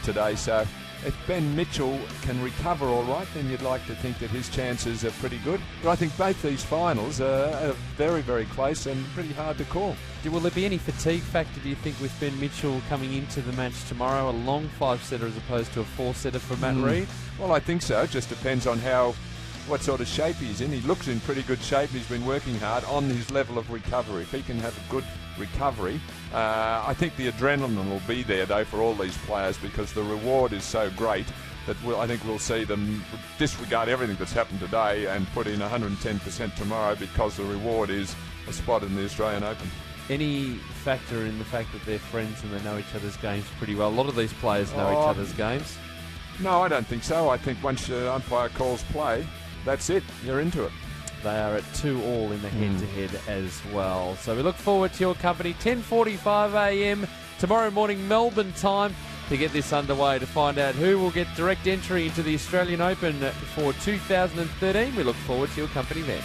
[SPEAKER 2] today. So if Ben Mitchell can recover all right, then you'd like to think that his chances are pretty good. But I think both these finals are very, very close and pretty hard to call.
[SPEAKER 1] Will there be any fatigue factor, do you think, with Ben Mitchell coming into the match tomorrow? A long 5-setter as opposed to a 4-setter for Matt Reid?
[SPEAKER 2] Well, I think so. It just depends on what sort of shape he's in. He looks in pretty good shape. He's been working hard on his level of recovery. If he can have a good recovery, I think the adrenaline will be there, though, for all these players because the reward is so great that I think we'll see them disregard everything that's happened today and put in 110% tomorrow because the reward is a spot in the Australian Open.
[SPEAKER 1] Any factor in the fact that they're friends and they know each other's games pretty well? A lot of these players know each other's games.
[SPEAKER 2] No, I don't think so. I think once your umpire calls play, that's it. You're into it.
[SPEAKER 1] They are at 2-all in the head-to-head as well. So we look forward to your company. 10:45 a.m. tomorrow morning, Melbourne time, to get this underway, to find out who will get direct entry into the Australian Open for 2013. We look forward to your company then.